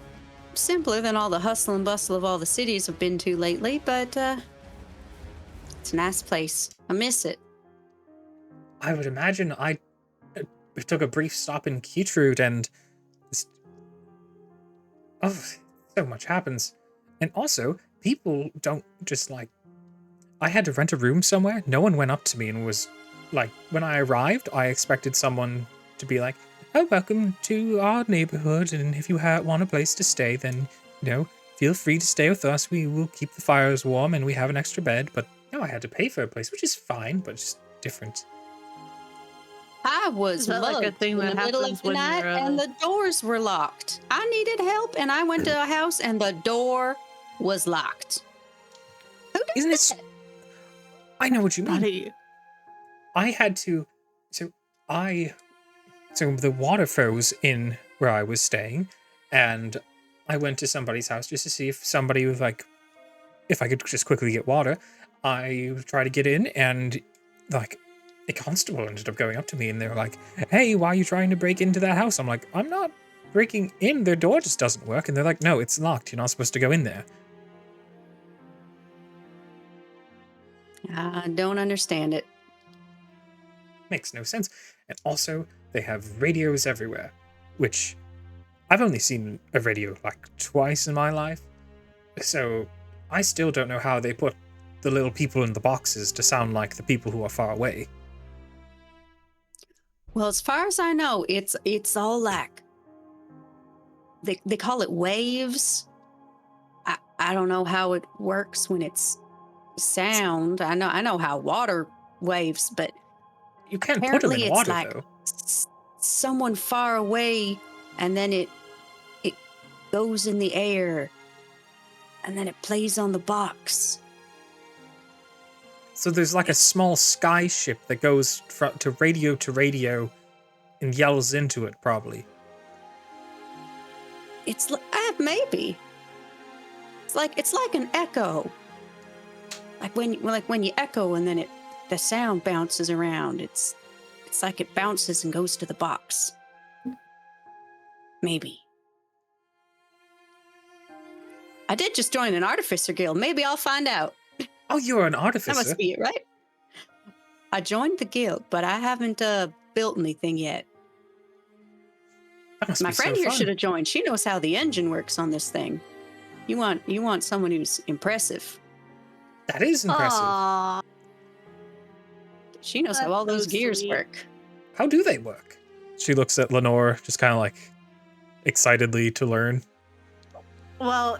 simpler than all the hustle and bustle of all the cities I've been to lately, but it's a nice place. I miss it.
I would imagine we took a brief stop in Keytrude and so much happens. And also, people don't just I had to rent a room somewhere. No one went up to me and was like, when I arrived, I expected someone to be like, oh, welcome to our neighborhood, and if you want a place to stay, then, feel free to stay with us. We will keep the fires warm and we have an extra bed. But no, I had to pay for a place, which is fine, but just different.
I was
like a
mugged
thing
in
that
the middle
happens
of the
when
night
you're,
and the doors were locked. I needed help and I went to a house and the door was locked. Who does
Isn't it?
that?
I know what you mean.
Buddy.
I had to. So the water froze in where I was staying, and I went to somebody's house just to see if somebody was if I could just quickly get water. I tried to get in, and a constable ended up going up to me, and they were like, "Hey, why are you trying to break into that house?" I'm like, "I'm not breaking in. Their door just doesn't work." And they're like, "No, it's locked. You're not supposed to go in there."
I don't understand it.
Makes no sense. And also, they have radios everywhere, which I've only seen a radio twice in my life. So I still don't know how they put the little people in the boxes to sound like the people who are far away.
Well, as far as I know, it's all they call it waves. I don't know how it works when it's sound. I know how water waves, but
You can't put them
apparently
in
it's
water,
like
though.
someone far away, and then it goes in the air, and then it plays on the box.
So there's a small sky ship that goes to radio and yells into it, probably.
It's maybe. It's like an echo. Like when you echo and then the sound bounces around. It's like it bounces and goes to the box. Maybe. I did just join an artificer guild. Maybe I'll find out.
Oh, you're an artificer?
That must be it, right? I joined the guild, but I haven't built anything yet.
That must
My
be
friend
so
here
fun.
should have joined. She knows how the engine works on this thing. You want someone who's impressive.
That is impressive.
Aww.
She knows how all
That's
those
so
gears
sweet.
work.
How do they work? She looks at Lenore, just kind of excitedly to learn.
Well,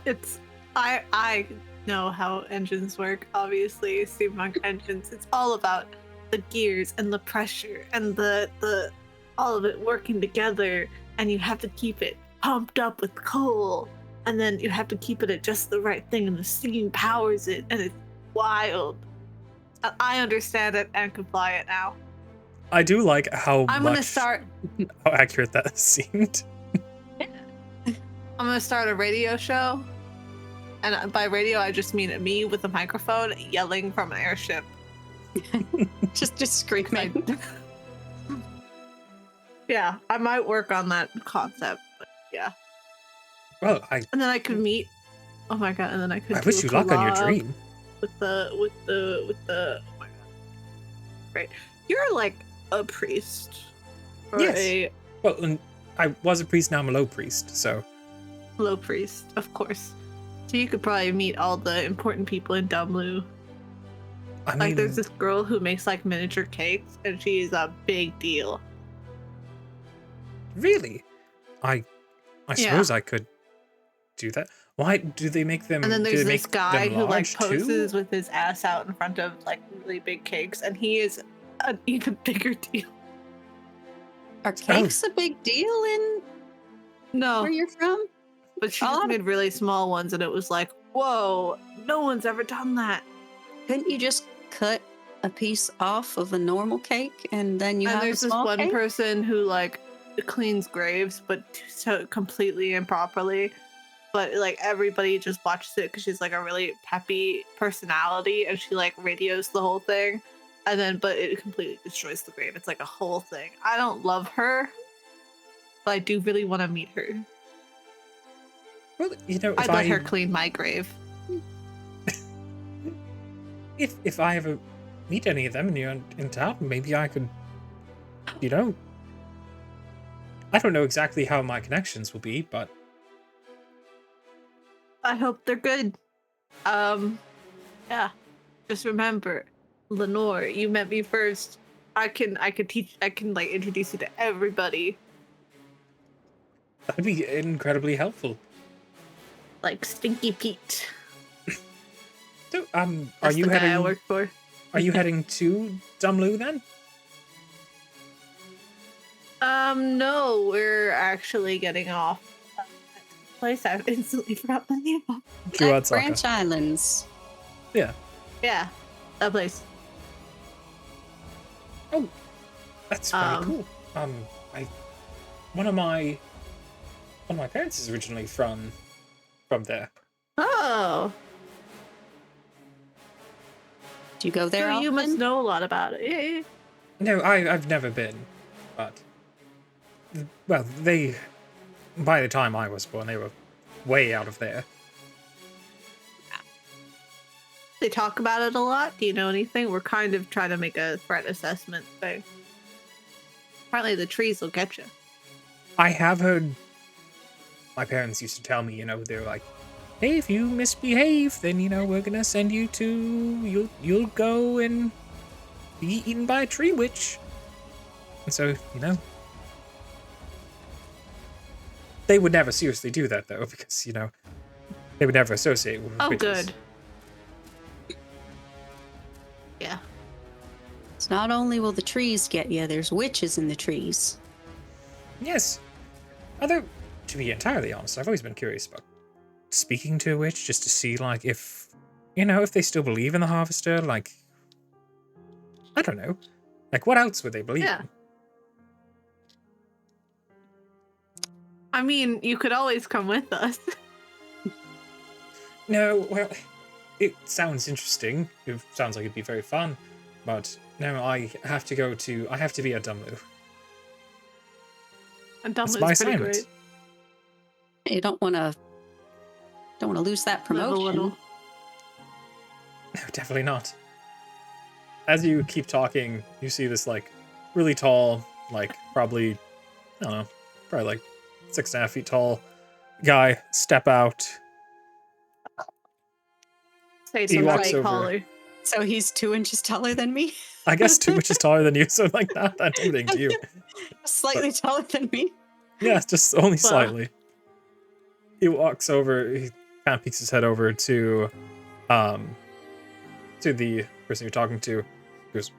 I know how engines work, obviously. Steampunk engines. It's all about the gears and the pressure and the all of it working together, and you have to keep it pumped up with coal, and then you have to keep it at just the right thing, and the steam powers it, and it's wild. I understand it and can fly it now.
I do like how
I'm gonna start.
how accurate that seemed.
I'm gonna start a radio show, and by radio I just mean me with a microphone yelling from an airship.
just screaming.
Yeah, I might work on that concept. But yeah,
Well,
and then I could meet. Oh my god! And then I could.
I
do
wish
a
you luck on your
collab
dream.
with the. Oh my god! Great, you're like a priest. Or
Yes.
a
Well, and I was a priest, now I'm a low priest, so
low priest, of course. So you could probably meet all the important people in Dumlu.
I mean,
Like, there's this girl who makes like miniature cakes, and she's a big deal.
really, I
Yeah.
suppose I could do that. Why do they make them?
And then
do
there's
they
this
make
guy
them
who like
large,
poses
too?
with his ass out in front of like really big cakes, and he is an even bigger deal.
Are cakes a big deal in
No,
where you're from?
but she
a
just
lot of-
made really small ones, and it was like, whoa, no one's ever done that.
Couldn't you just cut a piece off of a normal cake and then you
And
have a
there's this
small
one
cake?
person who like cleans graves, but so completely improperly. But like everybody just watches it because she's like a really peppy personality, and she like radios the whole thing, and then but it completely destroys the grave. It's like a whole thing. I don't love her, but I do really want to meet her.
Well, you know,
I'd let her clean my grave.
if I ever meet any of them and you're in town, maybe I could, you know. I don't know exactly how my connections will be, but
I hope they're good. Yeah. Just remember, Lenore, you met me first. I can like introduce you to everybody.
that'd be incredibly helpful.
Like Stinky Pete.
So, are
That's
you
the guy I
heading?
work for.
Are you heading to Dumlu then?
No, we're actually getting off at a place I instantly forgot the name of.
Druid
Black Branch Islands.
Yeah.
Yeah, that place.
Oh, that's really cool. One of my parents is originally from there.
Oh,
Do you go there
so you must
often?
know a lot about it. Yeah.
No, I've never been, but well, by the time I was born, they were way out of there.
They talk about it a lot. Do you know anything? We're kind of trying to make a threat assessment thing. Apparently the trees will get you.
I have heard my parents used to tell me, you know, they're like, hey, if you misbehave, then, you know, we're gonna send you to, you'll go and be eaten by a tree witch. And so, you know, they would never seriously do that, though, because, you know, they would never associate with
Oh,
witches.
good. Yeah.
So not only will the trees get you, there's witches in the trees.
Yes. Although, to be entirely honest, I've always been curious about speaking to a witch just to see, like, if, you know, if they still believe in the harvester, like, I don't know. Like, what else would they believe
Yeah.
in?
I mean, you could always come with us.
No, well, it sounds interesting. It sounds like it'd be very fun. But, no, I have to be at Dumlu.
And
That's
Dumbledore's
my
pretty
assignment.
great.
You don't want to lose that
Live a
promotion.
little.
No, definitely not. As you keep talking, you see this, like, really tall, like, probably, I don't know, probably like 6.5 feet tall guy step out.
Say
He
something
walks over.
taller.
So he's 2 inches taller than me?
I guess 2 inches taller than you, so, like, not that intimidating to you.
Slightly taller than me.
Yeah, just only slightly. He walks over, he kind of peeks his head over to the person you're talking to. He goes,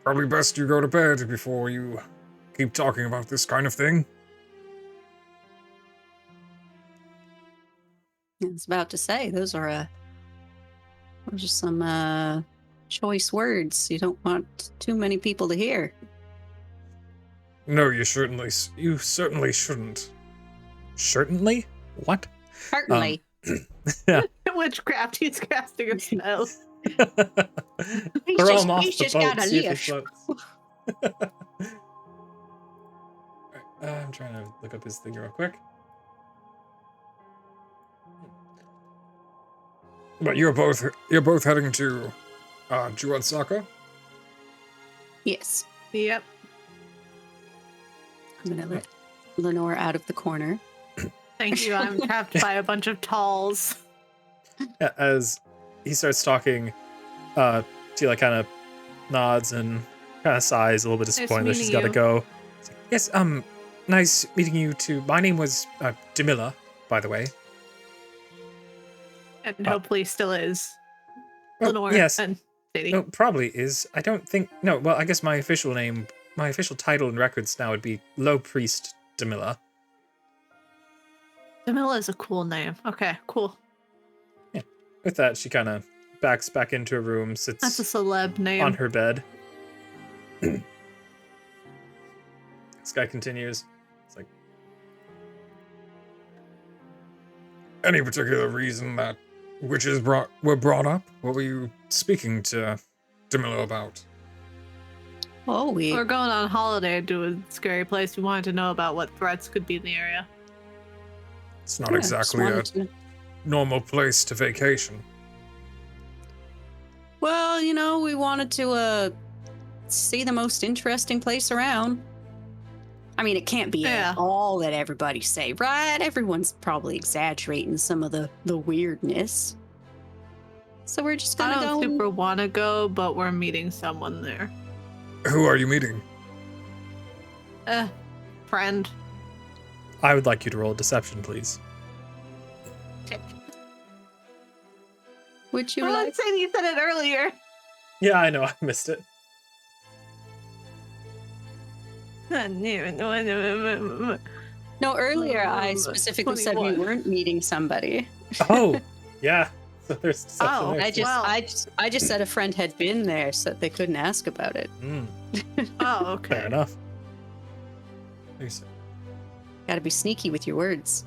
Probably best you go to bed before you keep talking about this kind of thing.
I was about to say, those are some choice words you don't want too many people to hear.
No, you certainly shouldn't.
Certainly? What?
Certainly.
Yeah.
Witchcraft, he's casting a spell.
Throw him off
He's
the
just
boat,
got a
see if he
leash.
floats. I'm trying to look up his thing real quick.
But you're both heading to Juansaka?
Yes.
Yep.
I'm going to let Lenore out of the corner.
Thank you. I'm trapped by a bunch of talls.
Yeah, as he starts talking, she like kind of nods and kind of sighs a little bit disappointed that she's got to
meeting
go. It's like, yes, nice meeting you too. My name was Jamila, by the way.
And hopefully still is.
Oh,
Lenore
yes.
and Sadie.
No, probably is. I don't think. No, well, I guess my official title and records now would be Low Priest Jamila.
Jamila is a cool name. Okay, cool.
With that, she kind of backs back into her room,
That's a
sits
celeb name.
on her bed. This guy continues. It's like,
Any particular reason that witches were brought up? What were you speaking to Jamila about?
Oh,
We're going on holiday to a scary place. We wanted to know about what threats could be in the area.
It's not
yeah,
exactly a
just wanted to-
normal place to vacation.
Well, we wanted to see the most interesting place around. I mean, it can't be
Yeah.
all that everybody say, right? Everyone's probably exaggerating some of the weirdness. So we're just
I
gonna
don't
go.
super want to go, but we're meeting someone there.
Who are you meeting?
Friend.
I would like you to roll a deception, please.
Would you
I'm
like?
not saying you said it earlier.
Yeah, I know. I missed it.
No, earlier I specifically said we
21.
weren't meeting somebody.
Oh, yeah. So there's deception
Oh,
there.
I
too.
just,
Well-
I just said a friend had been there, so they couldn't ask about it.
Oh, okay.
Fair enough. You said-
Got to be sneaky with your words.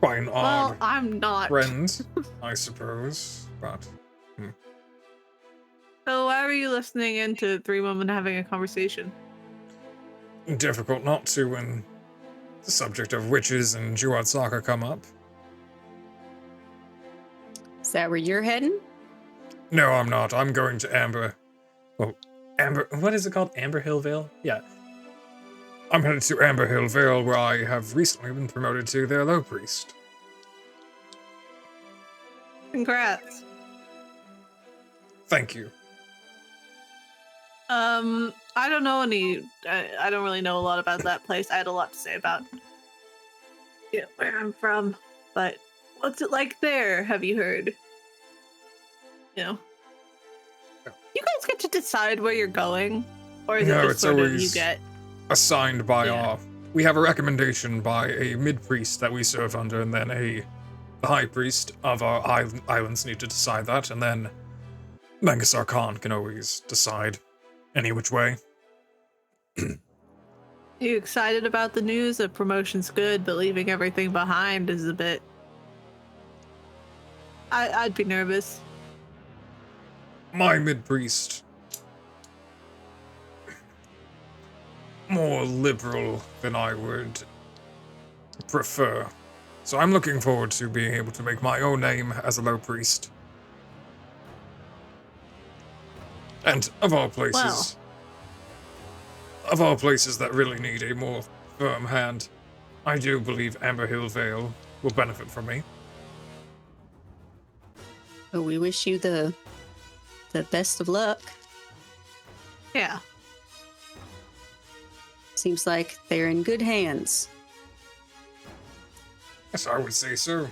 Quite an
Well,
odd
I'm not.
friend, I suppose. But
So why were you listening into three women having a conversation?
difficult not to when the subject of witches and Juansaka come up.
Is that where you're heading?
No, I'm not. I'm going to Amber.
Amber, what is it called? Amber Hill Vale? Yeah.
I'm headed to Amber Hill Vale, where I have recently been promoted to their low priest.
Congrats.
Thank you.
I don't know I don't really know a lot about that place. I had a lot to say about where I'm from, but what's it like there? Have you heard? You guys get to decide where you're going, or is
No,
it just
it's
sort of you
always-
get?
Assigned by
Yeah.
we have a recommendation by a mid-priest that we serve under, and then the high priest of our islands need to decide that, and then Mangasar Khan can always decide any which way.
You excited about the news? The promotion's good, but leaving everything behind is a bit. I'd be nervous.
My mid-priest, more liberal than I would prefer. So I'm looking forward to being able to make my own name as a low priest. And of all places, that really need a more firm hand, I do believe Amber Hill Vale will benefit from me.
Well, we wish you the best of luck.
Yeah.
Seems like they're in good hands.
Yes, I would say so.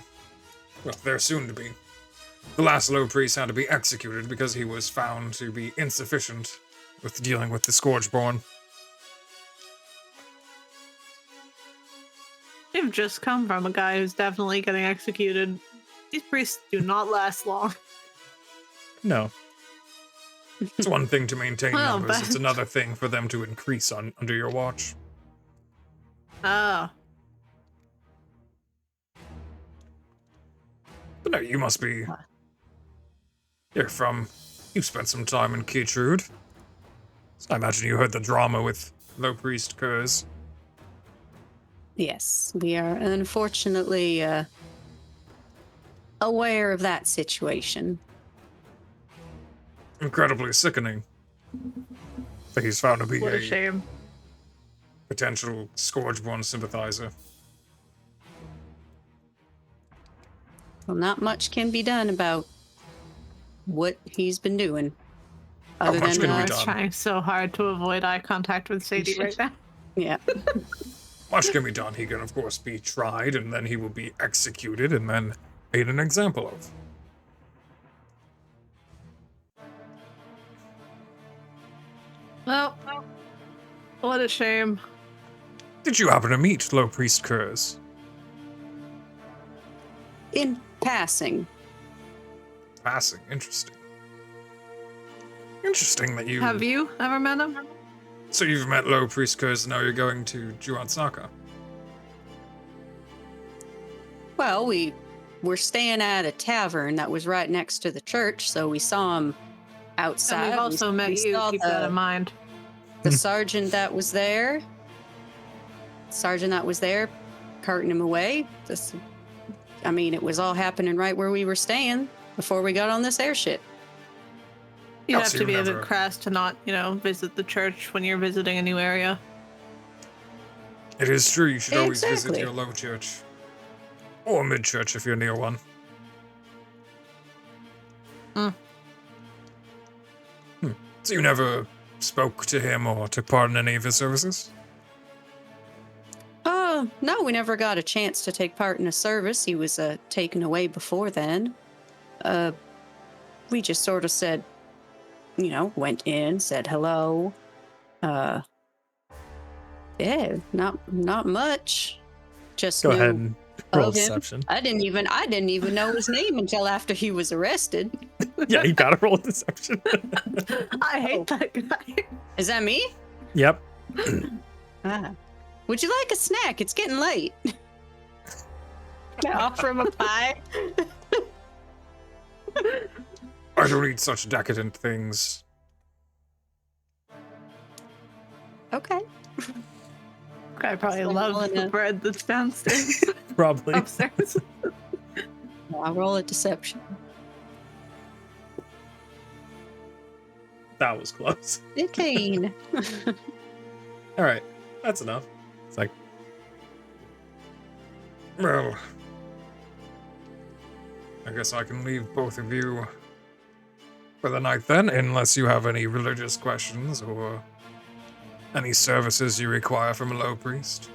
Well, they're soon to be. The last low priest had to be executed because he was found to be insufficient with dealing with the Scourgeborn.
You've just come from a guy who's definitely getting executed. These priests do not last long.
No.
It's one thing to maintain
Well,
numbers,
but-
it's another thing for them to increase under your watch.
Oh.
But no, you must be... You're from... You spent some time in Keytrude. So I imagine you heard the drama with Low Priest Kurz.
Yes, we are unfortunately aware of that situation.
Incredibly sickening. That he's found to be
What a
a
shame.
potential Scourgeborn sympathizer.
Well, not much can be done about what he's been doing. Other
much
than
can we
I'm
done?
trying so hard to avoid eye contact with Sadie right now.
yeah.
Much can be done. He can, of course, be tried, and then he will be executed, and then made an example of.
Well, what a shame.
Did you happen to meet Low Priest Kurz?
In passing.
Passing. Interesting. Interesting that you...
Have you ever met him?
So you've met Low Priest Kurz, and now you're going to Juansaka.
Well, we were staying at a tavern that was right next to the church, so we saw him outside.
And we've also met you.
saw
Keep that in mind.
the sergeant that was there. Carting him away. It was all happening right where we were staying before we got on this airship.
You
Oh,
have
so
to
you
be a
never-
bit crass to not, visit the church when you're visiting a new area.
It is true, you should always visit
Exactly.
your low church. Or mid-church if you're near one. So you never spoke to him or took part in any of his services?
No, we never got a chance to take part in a service. He was taken away before then. We just sort of said, went in, said hello. Yeah, not much. Just
Go
knew
ahead and roll
of him.
deception.
I didn't even know his name until after he was arrested.
Yeah, you gotta roll deception.
I hate that guy.
Is that me?
Yep.
Ah. Would you like a snack? It's getting late. Can I offer him a pie?
I don't eat such decadent things.
Okay.
Guy probably
So
loves
rolling
the
a-
bread that's downstairs,
Probably.
upstairs.
I'll roll a deception.
That was close.
15.
All right. That's enough. It's like,
Well, I guess I can leave both of you for the night then, unless you have any religious questions or any services you require from a low priest.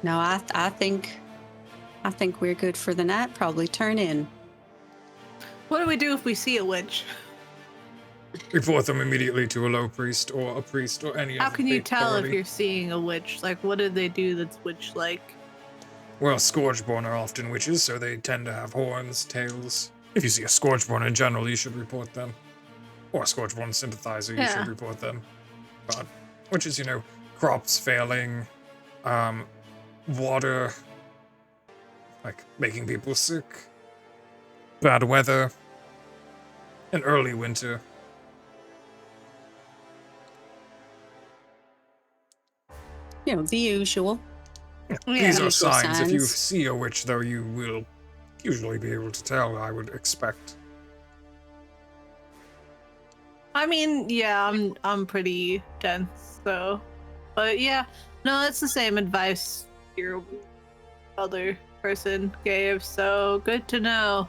No, I think we're good for the night. Probably turn in.
What do we do if we see a witch?
Report them immediately to a low priest or a priest or any
How
other
can you tell if
authority.
you're seeing a witch? Like, what did they do that's witch-like?
Well, Scourgeborn are often witches, so they tend to have horns, tails. If you see a Scourgeborn in general, you should report them. Or a Scourgeborn sympathizer, you
Yeah.
should report them. But witches, crops failing, water, like making people sick, bad weather, and early winter.
The usual.
These are
usual
signs. If you
signs.
see a witch, though, you will usually be able to tell, I would expect.
I mean, yeah, I'm pretty dense, so. But yeah, no, it's the same advice your other person gave, so good to know.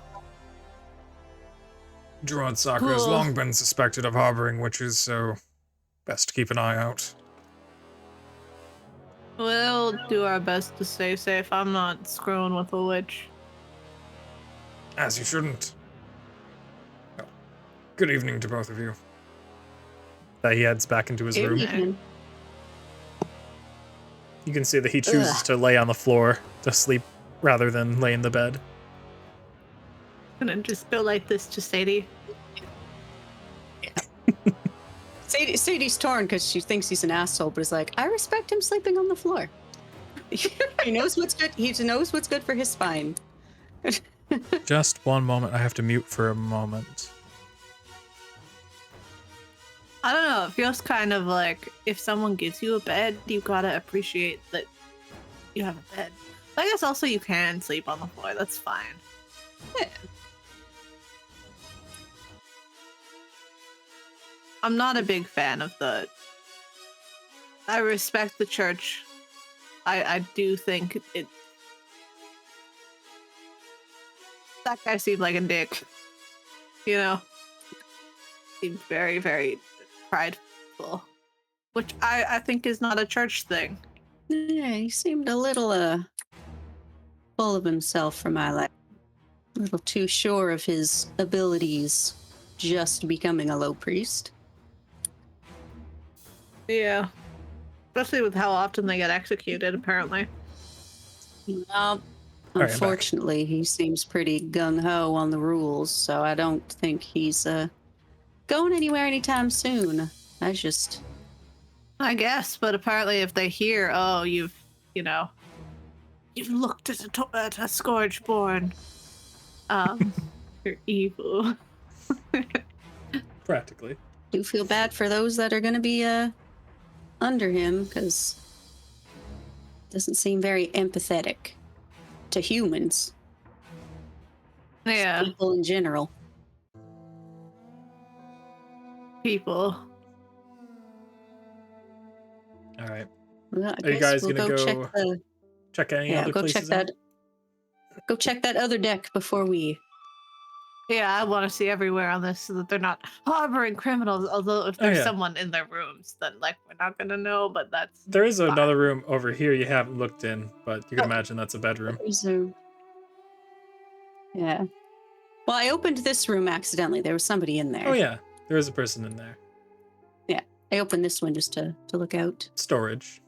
Gerard Saka has
Cool.
long been suspected of harboring witches, so best to keep an eye out.
We'll do our best to stay safe. I'm not screwing with a witch.
As you shouldn't. No. Good evening to both of you.
He heads back into his
Good
room.
evening.
You can see that he chooses to lay on the floor to sleep rather than lay in the bed.
I'm gonna just go like this to Sadie.
Sadie's torn because she thinks he's an asshole, but is like, I respect him sleeping on the floor. He knows what's good. He knows what's good for his spine.
Just one moment. I have to mute for a moment.
I don't know. It feels kind of like if someone gives you a bed, you gotta appreciate that you have a bed. I guess also you can sleep on the floor. That's fine.
Yeah.
I'm not a big fan of the. I respect the church. I do think it. That guy seemed like a dick. You know? Seemed very, very prideful. Which I think is not a church thing.
Yeah, he seemed a little full of himself for my life. A little too sure of his abilities, just becoming a low priest.
Yeah. Especially with how often they get executed, apparently.
Um,
I'm back.
unfortunately, he seems pretty gung-ho on the rules, so I don't think he's going anywhere anytime soon.
I guess, but apparently if they hear, oh, you've looked at a Scourgeborn, you're evil.
Practically.
do feel bad for those that are going to be under him, because doesn't seem very empathetic to humans,
Yeah,
people in general.
people.
All right.
Well, I
Are you
guess
guys
we'll
gonna
go
go
check the
check any other
go check
places out?
that. Go check that other deck before we.
Yeah, I want to see everywhere on this so that they're not harboring criminals. Although if there's
yeah.
someone in their rooms, then like we're not gonna know. But that's
There is
fine.
another room over here you haven't looked in, but you can imagine that's a bedroom.
So, yeah. Well, I opened this room accidentally. There was somebody in there.
Oh yeah, there is a person in there.
Yeah. I opened this one just to look out.
Storage.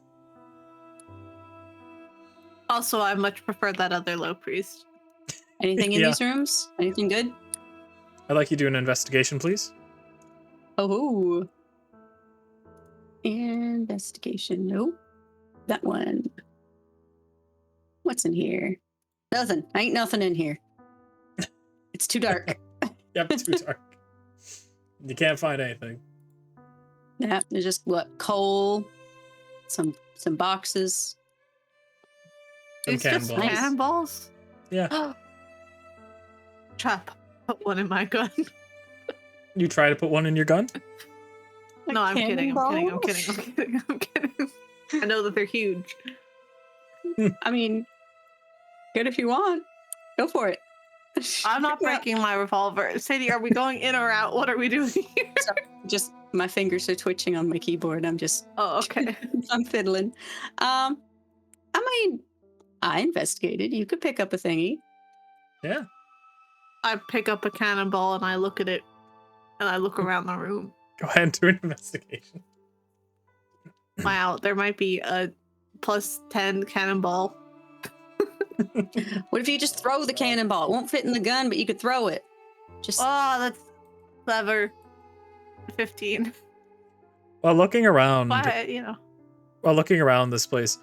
Also, I much prefer that other low priest.
Anything in
Yeah.
these rooms? Anything good?
I'd like you to do an investigation, please.
Oh. Investigation. Nope. That one. What's in here? Nothing. Ain't nothing in here. It's too dark.
Yep, too dark. You can't find anything.
Yeah, there's just coal, some boxes.
Some
It's just
cannonballs.
cannonballs.
Yeah.
Trap. Put one in my gun.
You try to put one in your gun?
No, I'm kidding. I'm kidding. I know that they're huge.
I mean, good if you want. Go for it.
I'm not breaking my revolver. Sadie, are we going in or out? What are we doing here?
Just my fingers are twitching on my keyboard. I'm just
Oh, okay.
I'm fiddling. I mean, I investigated. You could pick up a thingy.
Yeah.
I pick up a cannonball and I look at it and I look around the room.
Go ahead and do an investigation.
Wow, there might be a plus 10 cannonball.
What if you just throw the cannonball? It won't fit in the gun, but you could throw it. Just
Oh, that's clever. 15.
While looking around,
But,
while looking around this place,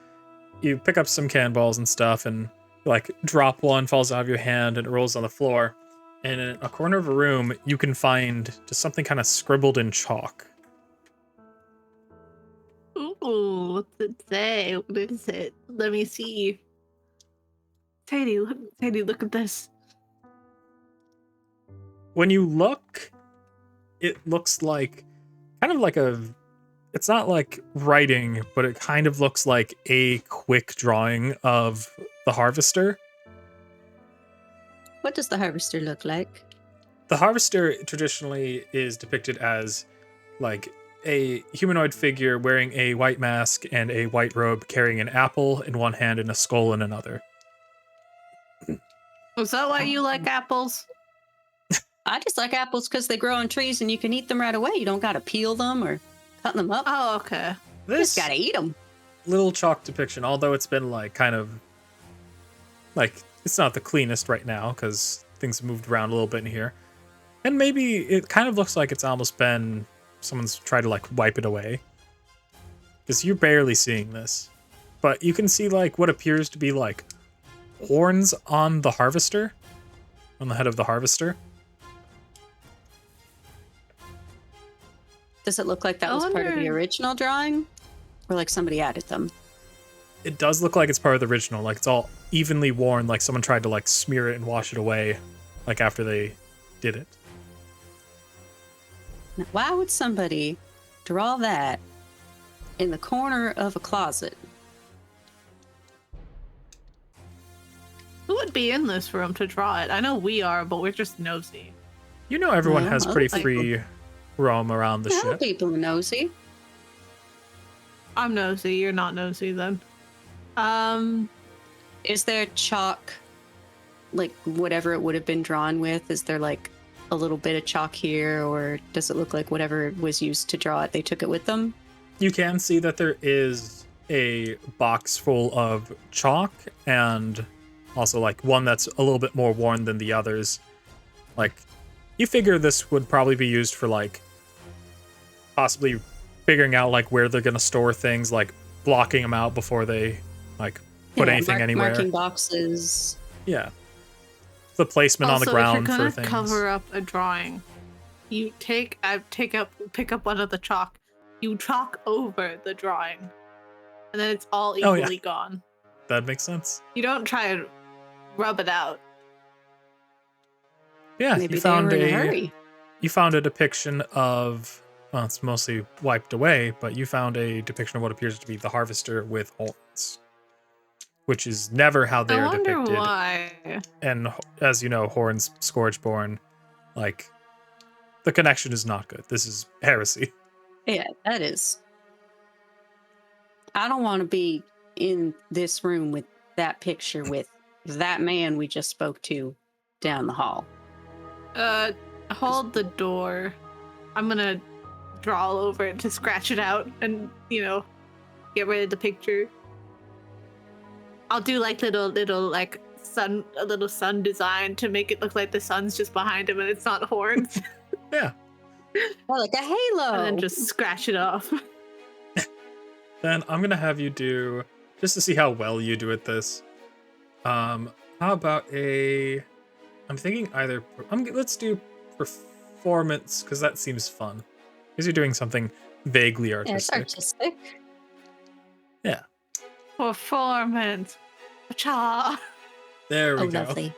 you pick up some cannonballs and stuff, and like drop one, falls out of your hand, and it rolls on the floor. And in a corner of a room, you can find just something kind of scribbled in chalk.
Ooh, what's it say? What is it? Let me see. Sadie, look at this.
When you look, it looks like kind of like it's not like writing, but it kind of looks like a quick drawing of the harvester.
what does the harvester look like?
The harvester traditionally is depicted as like a humanoid figure wearing a white mask and a white robe, carrying an apple in one hand and a skull in another.
Is that why you like apples?
I just like apples because they grow on trees and you can eat them right away. You don't got to peel them or cut them up.
Oh, okay.
You just
This
got to eat them.
little chalk depiction, although it's been like kind of like it's not the cleanest right now because things have moved around a little bit in here, and maybe it kind of looks like it's almost been someone's tried to like wipe it away because you're barely seeing this, but you can see like what appears to be like horns on the harvester, on the head of the harvester.
Does it look like that
I
was part of the
wonder-
original drawing? Or like somebody added them?
It does look like it's part of the original, like it's all evenly worn, like someone tried to like smear it and wash it away, like after they did it.
Now, why would somebody draw that in the corner of a closet?
Who would be in this room to draw it? I know we are, but we're just nosy.
You know, everyone
Yeah,
has
I
pretty
like
free roam around the
Yeah,
ship.
people are nosy.
I'm nosy. You're not nosy then.
Is there chalk, like whatever it would have been drawn with? Is there like a little bit of chalk here, or does it look like whatever was used to draw it, they took it with them?
You can see that there is a box full of chalk and also like one that's a little bit more worn than the others. Like, you figure this would probably be used for like possibly figuring out like where they're gonna store things, like blocking them out before they like put
Yeah,
anything anywhere.
Marking boxes.
Yeah, the placement on the ground
if you're
for
gonna
things.
cover up a drawing, you pick up one of the chalk, you chalk over the drawing, and then it's all
Oh,
equally
yeah.
gone.
That makes sense.
You don't try and rub it out.
Yeah,
Maybe
you
they were
found
in a hurry.
you found a depiction of, well, it's mostly wiped away, but you found a depiction of what appears to be the harvester with horns, which is never how they
I
are
wonder
depicted.
why.
And as you know, horns, Scourgeborn, like, the connection is not good. This is heresy.
Yeah, that is. I don't want to be in this room with that picture with that man we just spoke to down the hall.
Hold the door. I'm gonna draw all over it to scratch it out and, get rid of the picture. I'll do like little like a little sun design to make it look like the sun's just behind him and it's not horns.
Yeah.
Oh, like a halo.
And then just scratch it off.
Then I'm gonna have you do, just to see how well you do at this. How about I'm thinking either. Let's do performance because that seems fun. Because you're doing something vaguely
Yeah, it's
artistic.
artistic.
Yeah.
Performance. Cha.
There we
Oh,
go.
lovely.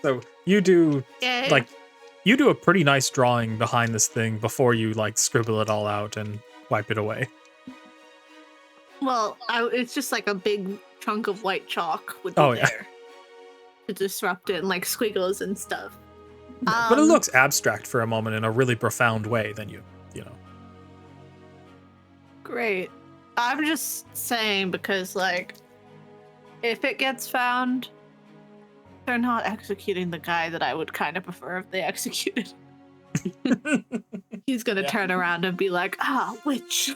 So you do
Yay.
like you do a pretty nice drawing behind this thing before you like scribble it all out and wipe it away.
Well, it's just like a big chunk of white chalk would be
Oh, yeah.
there to disrupt it and like squiggles and stuff.
But it looks abstract for a moment in a really profound way. Then you know.
Great. I'm just saying because, like, if it gets found, they're not executing the guy that I would kind of prefer if they executed. He's gonna
Yeah.
turn around and be like, witch.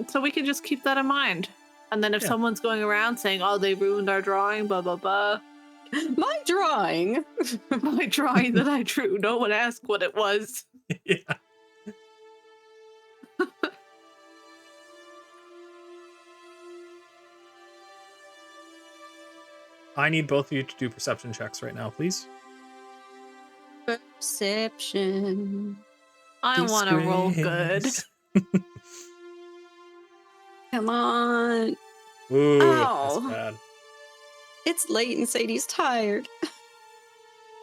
So we can just keep that in mind. And then if
Yeah.
someone's going around saying, oh, they ruined our drawing, blah, blah, blah.
My drawing.
My drawing that I drew, no one asked what it was.
Yeah. I need both of you to do perception checks right now, please.
Perception.
I want to roll good.
Disgrace.
Come on.
Ooh,
Ow.
that's bad.
It's late and Sadie's tired.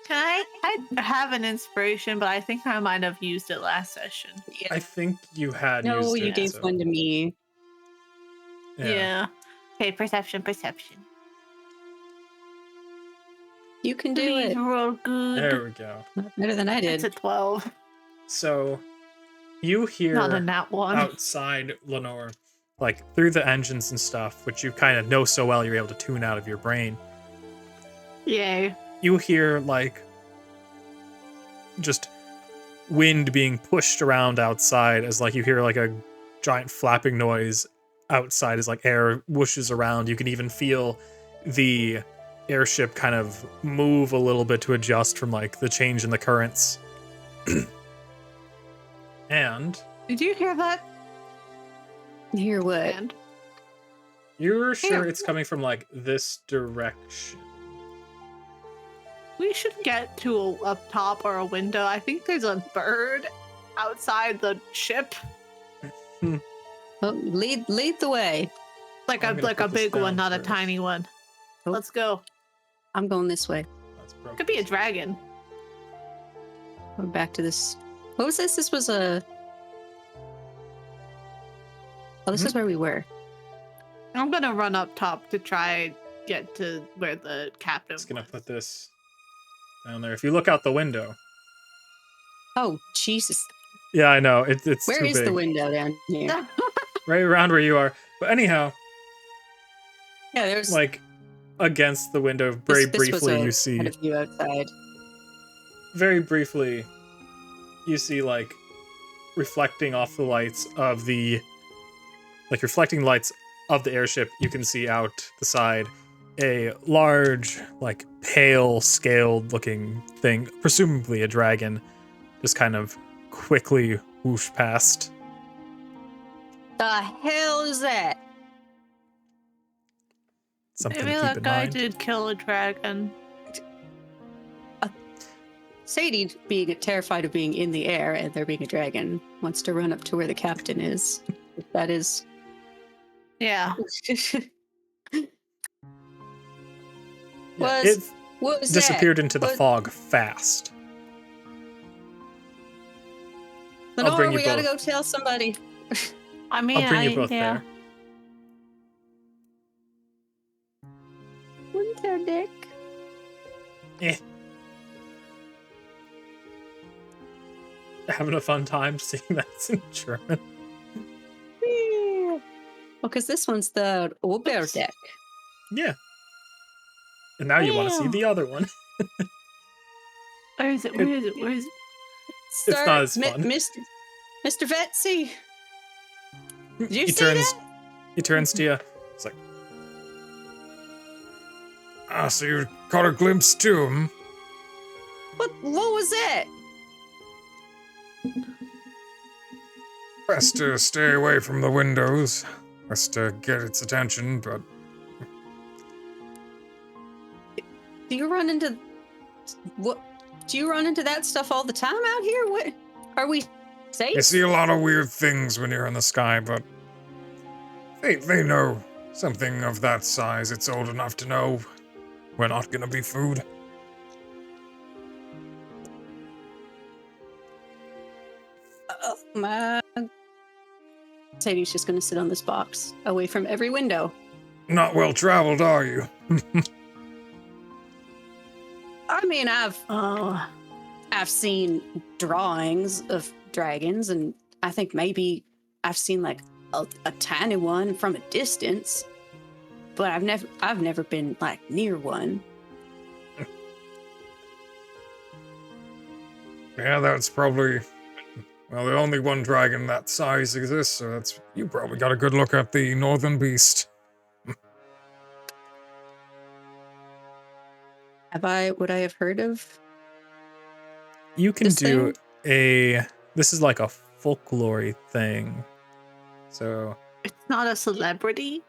Can I have an inspiration, but I think I might have used it last session.
I think you had
No,
used
you
it,
gave
so-
one to me.
Yeah. Okay, perception.
You can do
Please
it.
roll good.
There we go.
Not better than I
It's a
did.
12.
So you hear
Not a nat 1.
outside Lenore, like through the engines and stuff, which you kind of know so well you're able to tune out of your brain.
Yay.
you hear like just wind being pushed around outside as like you hear like a giant flapping noise outside as like air whooshes around. You can even feel the airship kind of move a little bit to adjust from like the change in the currents. And
Did you hear that?
Hear what?
And
you're sure
Ew.
it's coming from like this direction.
we should get to up top or a window. I think there's a bird outside the ship,
Well, lead the way.
like
I'm
a
gonna
like a
put this
big one,
down
not a
first.
tiny one.
Oh.
Let's go.
I'm going this way.
That's broken.
Could be a dragon.
Going back to this. What was this? This was a. Oh, this is where we were.
I'm gonna run up top to try get to where the captain
Just gonna
was.
put this down there. If you look out the window.
Oh, Jesus.
Yeah, I know. It's
Where
too
is
big.
the window down here?
Right around where you are. But anyhow,
Yeah, there's
like against the window, very
this was
briefly
a
you see
kind of view outside.
very briefly you see like reflecting off the lights of the reflecting lights of the airship. You can see out the side a large, like pale scaled looking thing, presumably a dragon, just kind of quickly whoosh past.
The hell is that?
Something
Maybe
to keep
that
in
guy
mind.
did kill a dragon.
Sadie, being terrified of being in the air and there being a dragon, wants to run up to where the captain is. That is.
Yeah.
Yeah,
Was-
it
What was
disappeared into the
What-
fog fast.
that?
I'll bring
Lenore,
you
we gotta
both.
go tell somebody.
I mean,
I'll bring you both
yeah.
there.
Winter Dick.
Eh. Having a fun time seeing that's in German.
Well, because this one's the Oberdeck.
Yeah. And now you want to see
Ew.
the other one.
Where is it? Where is it? Where is it?
It's not as fun.
Mr. Vetsy. Did you
He
see
turns
that?
he turns to you. It's like,
Ah, so you caught a glimpse too, hmm?
What was that?
Best to stay away from the windows. Best to get its attention, but
Do you run into what? Do you run into that stuff all the time out here? What? Are we safe?
you see a lot of weird things when you're in the sky, but they know something of that size. It's old enough to know we're not gonna be food.
Oh my. Sadie's just gonna sit on this box, away from every window.
Not well traveled, are you?
I mean, I've
Oh,
seen drawings of dragons, and I think maybe I've seen like a tiny one from a distance, but I've never been like near one.
Yeah, that's probably. Well, the only one dragon that size exists, so that's. You probably got a good look at the northern beast.
Would I have heard of?
you can
This
do this is like a folklore thing. So
it's not a celebrity.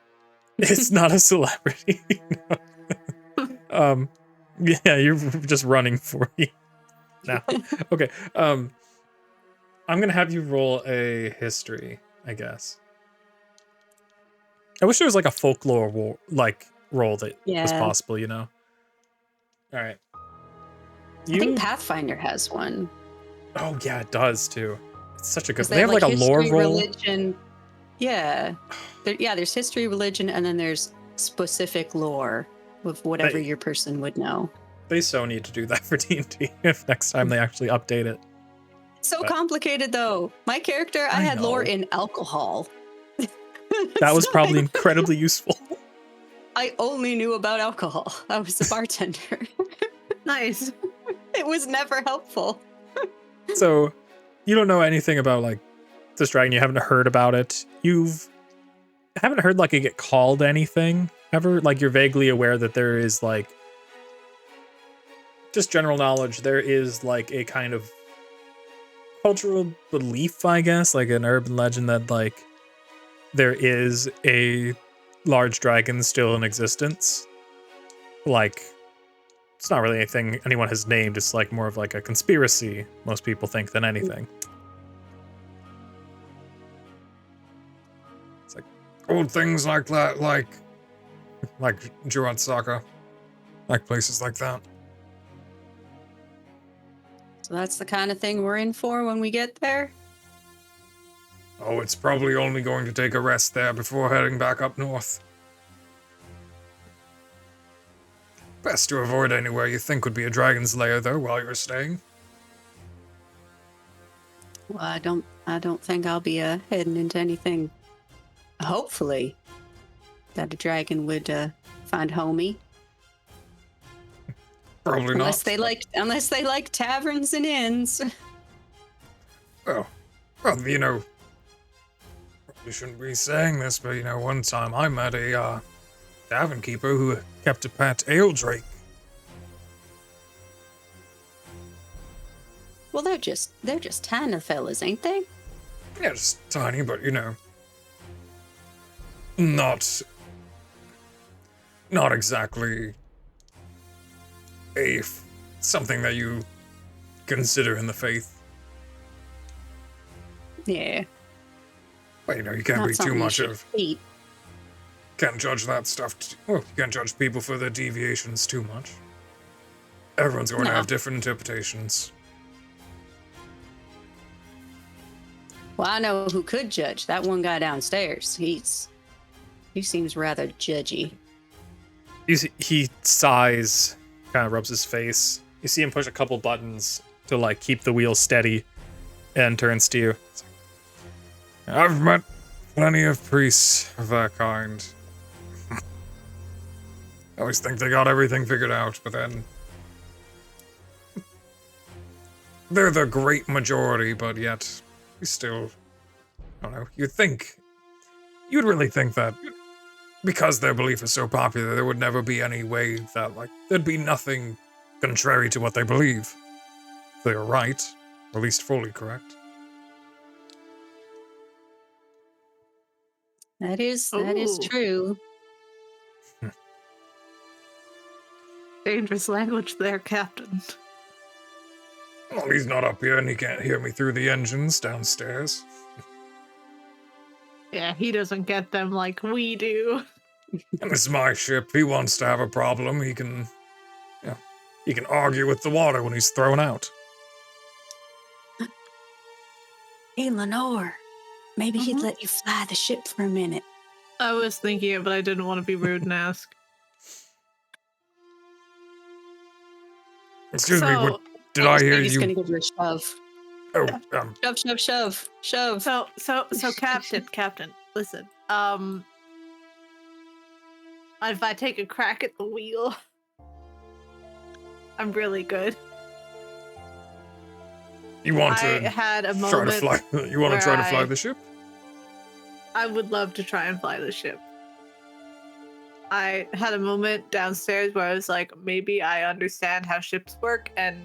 it's not a celebrity. No. Yeah, you're just running for you now. Okay. I'm gonna have you roll a history, I guess. I wish there was like a folklore roll that was
Yeah.
possible, you know. All right.
I think Pathfinder has one.
Oh yeah, it does too. It's such a good.
'Cause
They have like a lore
history,
roll.
religion. Yeah. There's history, religion, and then there's specific lore of whatever
They-
your person would know.
They so need to do that for D&D if next time they actually update it.
So
But-
complicated, though. My character, I
I
had lore
know.
in alcohol.
That was
So
probably incredibly useful.
I only knew about alcohol. I was a bartender.
Nice.
It was never helpful.
So, you don't know anything about like this dragon. You haven't heard about it. Haven't heard like it get called anything ever. Like you're vaguely aware that there is like just general knowledge. There is like a kind of cultural belief, I guess, like an urban legend that like there is a large dragon still in existence. Like it's not really anything anyone has named. It's like more of like a conspiracy, most people think, than anything.
It's like old things like that, like Juatsaka, like places like that.
So that's the kind of thing we're in for when we get there?
Oh, it's probably only going to take a rest there before heading back up north. Best to avoid anywhere you think would be a dragon's lair, though, while you're staying.
Well, I don't think I'll be heading into anything, hopefully, that a dragon would find homey.
Probably
Unless
not.
unless they like taverns and inns.
Well, you know, probably shouldn't be saying this, but you know, one time I met a tavern keeper who kept a pet ale drake.
Well, they're just tiny fellas, ain't they?
Yeah, just tiny, but you know, not exactly something that you consider in the faith.
Yeah.
But you know, you can't
Not
be too
something you
much
should
of.
eat.
Can't judge that stuff. Well, you can't judge people for their deviations too much. Everyone's going to
No.
have different interpretations.
Well, I know who could judge. That one guy downstairs. He seems rather judgy.
He sighs, kind of rubs his face. You see him push a couple buttons to like keep the wheel steady, and turns to you.
I've met plenty of priests of that kind. I always think they got everything figured out, but then they're the great majority, but yet we still, I don't know, you'd really think that because their belief is so popular, there would never be any way that, like, there'd be nothing contrary to what they believe. If they're right, or at least fully correct.
That is
Ooh.
true.
Dangerous language there, Captain.
Well, he's not up here and he can't hear me through the engines downstairs.
Yeah, he doesn't get them like we do.
And it's my ship. He wants to have a problem. He can argue with the water when he's thrown out.
Hey, Lenore. Maybe he'd
Mhm.
let you fly the ship for a minute.
I was thinking it, but I didn't want to be rude and ask.
Excuse me,
So-
what did I hear
He's
you?
gonna give you a shove.
Oh,
Shove, shove, shove, shove.
So, Captain, listen. If I take a crack at the wheel, I'm really good.
you want
I
to
had a
try to
moment.
fly? You want
where
to try to fly
I-
the ship?
I would love to try and fly the ship. I had a moment downstairs where I was like, maybe I understand how ships work, and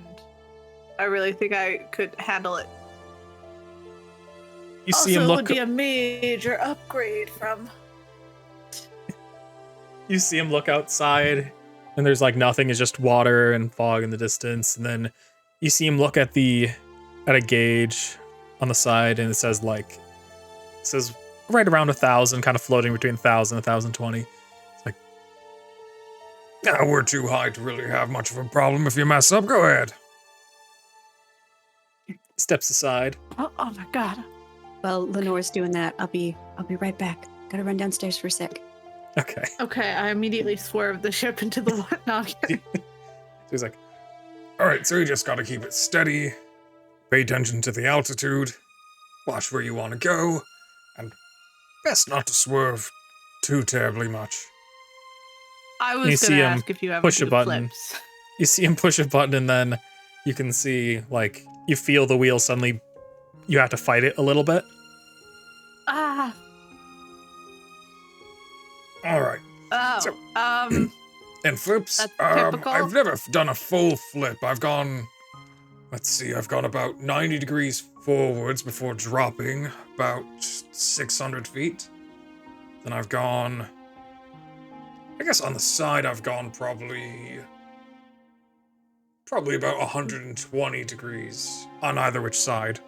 I really think I could handle it.
You
Also,
see him
it
look.
would be a major upgrade from.
You see him look outside, and there's like nothing. It's just water and fog in the distance. And then you see him look at a gauge on the side, and it says right around 1,000, kind of floating between 1,000 and 1,020. It's like,
Yeah, we're too high to really have much of a problem. If you mess up, go ahead.
he steps aside.
Oh my god.
Well, Lenore's doing that. I'll be right back. Gotta run downstairs for a sec.
Okay.
Okay, I immediately swerved the ship into the water. No, I'm kidding.
So he's like,
All right, so you just got to keep it steady. Pay attention to the altitude. Watch where you want to go, and best not to swerve too terribly much.
I
You
was
see
gonna
him
ask if you ever
push a
do
button.
flips.
You see him push a button, and then you can see, like, you feel the wheel suddenly, you have to fight it a little bit.
Ah.
All right.
Oh.
So- And flips,
That's typical.
I've never done a full flip. I've gone, let's see, I've gone about 90 degrees forwards before dropping about 600 feet. Then I've gone, I guess on the side I've gone probably about 120 degrees on either which side.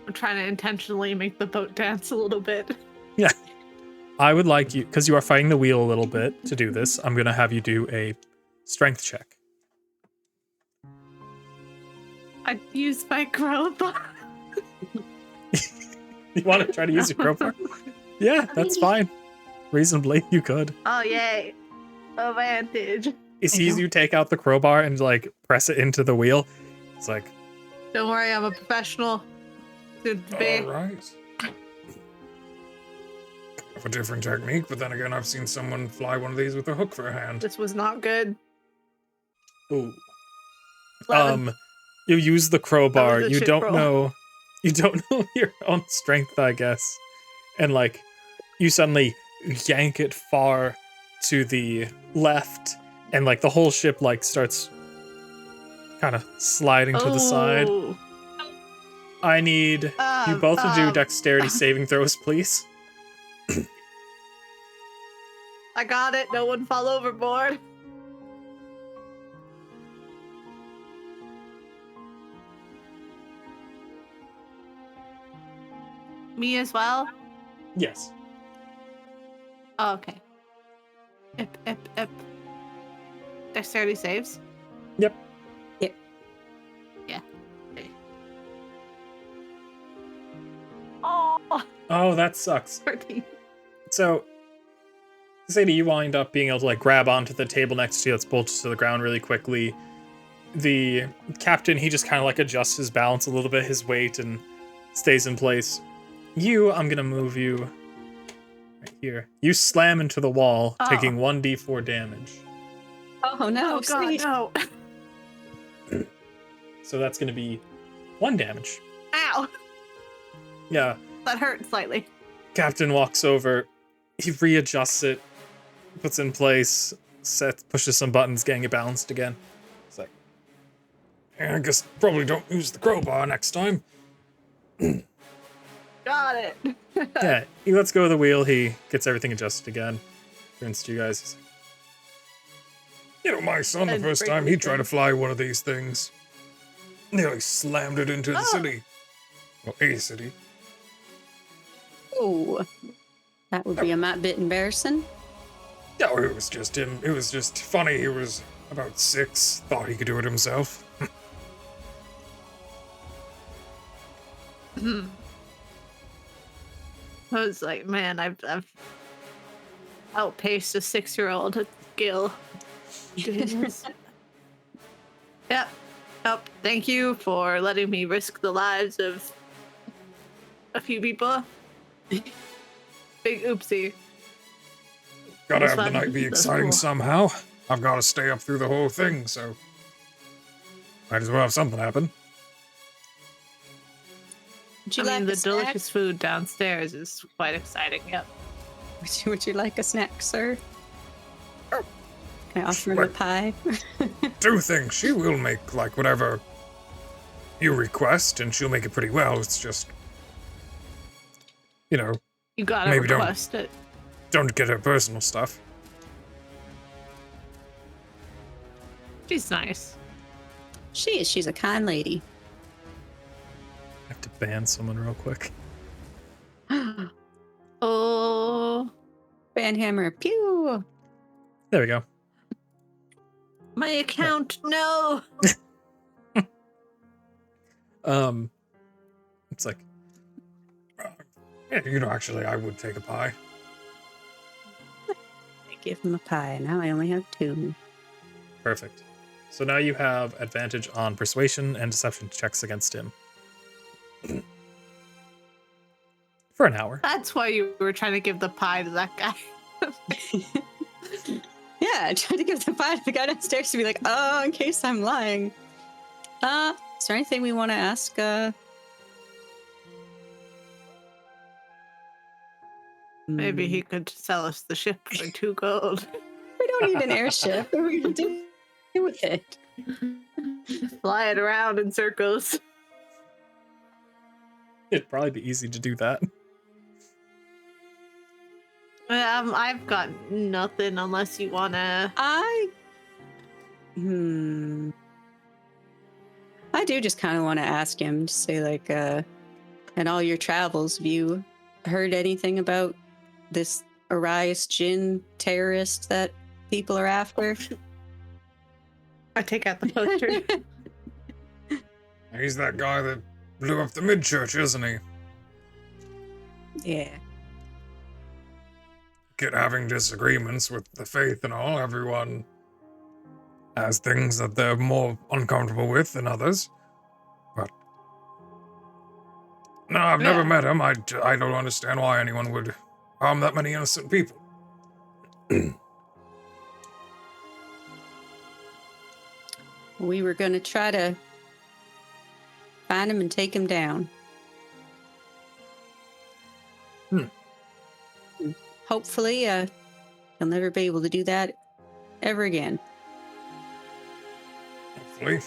I'm trying to intentionally make the boat dance a little bit.
Yeah. I would like you, because you are fighting the wheel a little bit to do this, I'm going to have you do a strength check.
I used my crowbar.
You want to try to use your crowbar? Yeah, that's fine. Reasonably, you could.
Oh, yay. Advantage.
He sees you take out the crowbar and, like, press it into the wheel. It's like,
Don't worry, I'm a professional. Soon to be.
All right. Have a different technique, but then again, I've seen someone fly one of these with a hook for a hand.
This was not good.
ooh.
11.
You use the crowbar.
That was a
You
shit
don't
roll.
know. You don't know your own strength, I guess. And like, you suddenly yank it far to the left, and like the whole ship like starts kind of sliding to the side.
Oh.
I need you both to do dexterity
um.
saving throws, please.
I got it. No one fall overboard. Me as well?
Yes.
Oh, okay. Ip. Dexterity saves?
Yep.
Yep.
Yeah. Okay. Oh,
Oh, that sucks.
13.
So, Sadie, you wind up being able to like grab onto the table next to you that's bolted to the ground really quickly. The captain, he just kind of like adjusts his balance a little bit, his weight, and stays in place. I'm gonna move you right here. You slam into the wall, taking 1d4 damage.
Oh no!
Oh, God,
Sweet.
no.
So that's gonna be 1 damage.
Ow.
Yeah.
That hurt slightly.
Captain walks over, he readjusts it, puts it in place, pushes some buttons, getting it balanced again. It's like,
Yeah, I guess probably don't use the crowbar next time.
Got it.
yeah, he lets go of the wheel, he gets everything adjusted again. Turns to you guys. He's like,
You know, my son, the
And
first
break
time he
everything.
tried to fly one of these things, nearly slammed it into the
Oh.
city. Well, a city.
Oh, that would be a bit embarrassing.
No, it was just him. It was just funny. He was about 6, thought he could do it himself.
I was like, man, I've outpaced a 6-year-old at skill. Goodness. Yep. Thank you for letting me risk the lives of a few people. Big oopsie.
Gotta
That's
have the
fun.
night be
That's
exciting
cool.
somehow. I've got to stay up through the whole thing, so might as well have something happen.
Would you
I mean,
like
the
a snack?
delicious food downstairs is quite exciting. Yep.
Would you like a snack, sir?
Oh,
Can I offer him a
what?
pie?
Do things. She will make like whatever you request, and she'll make it pretty well. It's just, you know,
You gotta
Maybe don't.
request it.
don't get her personal stuff.
She's nice.
She is. She's a kind lady.
I have to ban someone real quick.
Oh,
Bandhammer. Pew.
There we go.
my account. No.
It's like,
Yeah, you know, actually, I would take a pie.
I give him a pie. Now I only have 2.
perfect. So now you have advantage on persuasion and deception checks against him. For an hour.
That's why you were trying to give the pie to that guy.
Yeah, I tried to give the guy downstairs to be like, oh, in case I'm lying. Is there anything we want to ask?
Maybe he could sell us the ship for 2 gold.
We don't need an airship. What are we going to do with it?
Fly it around in circles.
It'd probably be easy to do that.
I've got nothing unless you wanna.
I do just kind of want to ask him to say, like, in all your travels, have you heard anything about this Orius Jin terrorist that people are after?
I take out the poster.
He's that guy that blew up the mid-church, isn't he?
Yeah.
Get having disagreements with the faith and all. Everyone has things that they're more uncomfortable with than others. But no, I've never met him. I don't understand why anyone would harm that many innocent people.
We were going to try to find him and take him down. Hopefully, he'll never be able to do that ever again.
Hopefully.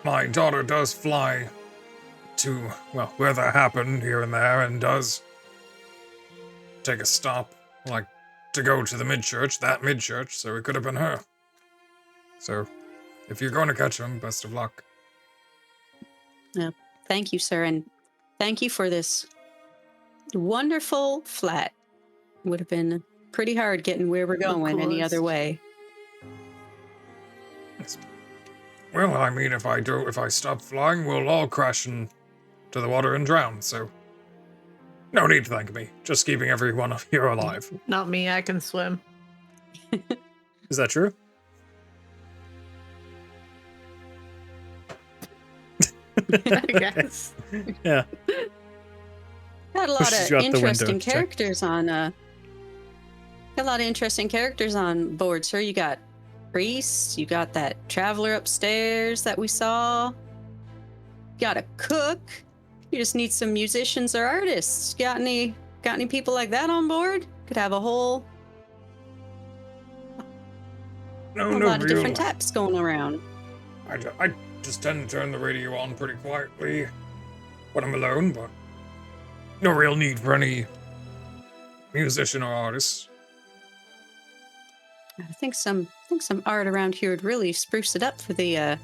My daughter does fly to, well, where that happened here and there, and does take a stop, like, to go to the mid-church, so it could have been her. So, if you're going to catch him, best of luck.
Thank you, sir, and thank you for this wonderful flat. Would have been pretty hard getting where we're going any other way.
Well, I mean, if I stop flying, we'll all crash into the water and drown, so no need to thank me. Just keeping everyone here alive.
Not me, I can swim.
Is that true?
I guess.
Yeah.
Got a lot
Pushes you
of
out the window
interesting
to check.
characters on got a lot of interesting characters on board, sir. You got priests, you got that traveler upstairs that we saw. You got a cook. You just need some musicians or artists. Got any people like that on board? Could have a whole lot of different taps going around.
I just tend to turn the radio on pretty quietly when I'm alone, but no real need for any musician or artist.
I think some art around here would really spruce it up for the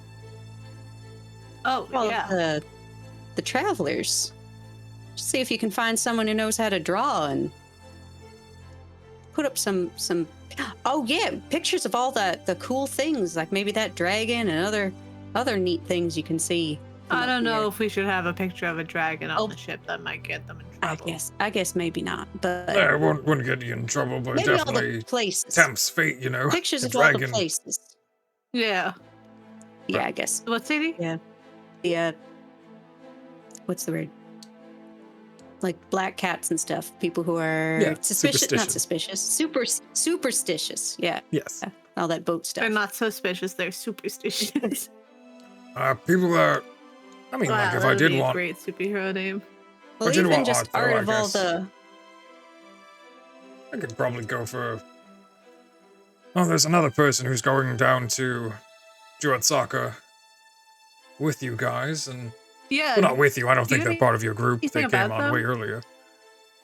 the travelers. Just see if you can find someone who knows how to draw and put up some oh yeah, pictures of all the cool things, like maybe that dragon and other neat things you can see.
I don't know if we should have a picture of a dragon on the ship. That might get them in trouble.
I guess maybe not, but
Yeah, it wouldn't get you in trouble, but
maybe all
definitely
the places.
tempts fate, you know.
Pictures
The
of all the
dragon.
places.
Yeah.
Yeah, I guess.
What city?
Yeah. The what's the word? Like black cats and stuff. People who are
Yeah,
suspicious, not
superstition.
suspicious, superstitious. Yeah,
Yes.
all that boat stuff.
They're not suspicious. They're superstitious.
People that, I mean, like, if I
that'd
did
be a
want,
great superhero name.
Well,
I did
even
want
just
art, though,
art
I
of all
guess.
the.
I could probably go for. Oh, there's another person who's going down to Juatsaka with you guys, and
Yeah.
well, not with you. I don't
do
think
you
they're part of your group. They
anything
came
about
on way
them?
earlier.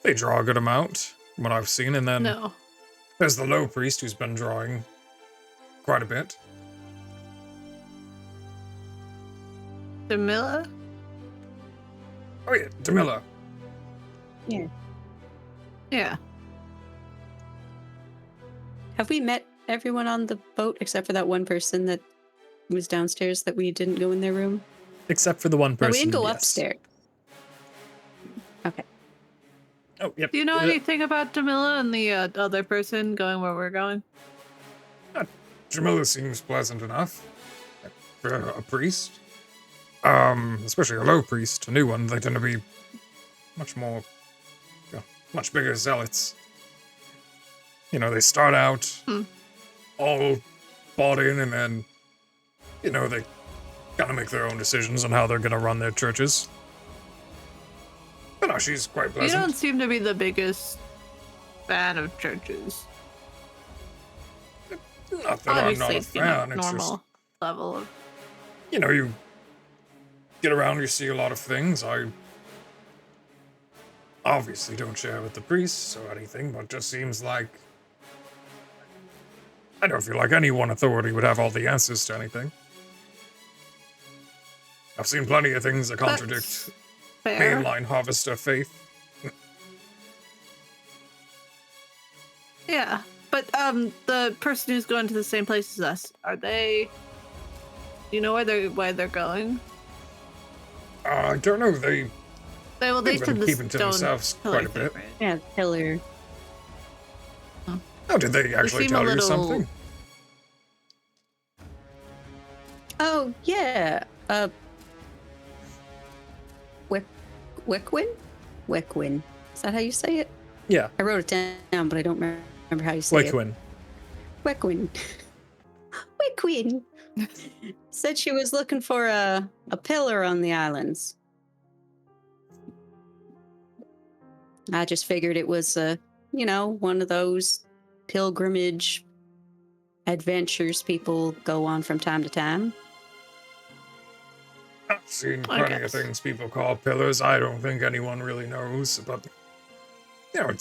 They draw a good amount, from what I've seen, and then
No.
there's the low priest who's been drawing quite a bit.
Jamila?
Oh yeah, Demilla.
Yeah.
Have we met everyone on the boat except for that one person that was downstairs that we didn't go in their room?
Except for the one
No,
person.
we didn't go
yes.
upstairs. Okay.
Oh, yep.
Do you know anything about Jamila and the other person going where we're going?
Jamila seems pleasant enough. For a priest. Especially a low priest, a new one, they tend to be much more, much bigger zealots. You know, they start out
Hmm.
all bought in, and then, you know, they kind of make their own decisions on how they're going to run their churches. But no, she's quite
You
pleasant.
don't seem to be the biggest fan of churches.
Not that I'm not
Obviously,
a
it's, you know,
fan. It's just,
normal level of.
you know, you get around, you see a lot of things. I obviously don't share with the priests or anything, but it just seems like I don't feel like any one authority would have all the answers to anything. I've seen plenty of things that contradict
That's fair.
mainline Harvester faith.
Yeah, but the person who's going to the same place as us, are they? Do you know where they're going?
I don't know.
They will. They
They've
to
been
the
keeping to
stone
themselves
pillar
quite a
thing,
bit.
right?
Yeah, pillar.
Oh, did they actually
seem a
tell you
little-
something?
Oh yeah. Wickwin? Wickwin. Is that how you say it?
Yeah,
I wrote it down, but I don't remember how you say it.
Wakewind.
Wickwin. Wickwin. Said she was looking for a pillar on the islands. I just figured it was one of those pilgrimage adventures people go on from time to time.
I've seen
I
plenty of
guess.
things people call pillars. I don't think anyone really knows, but you know,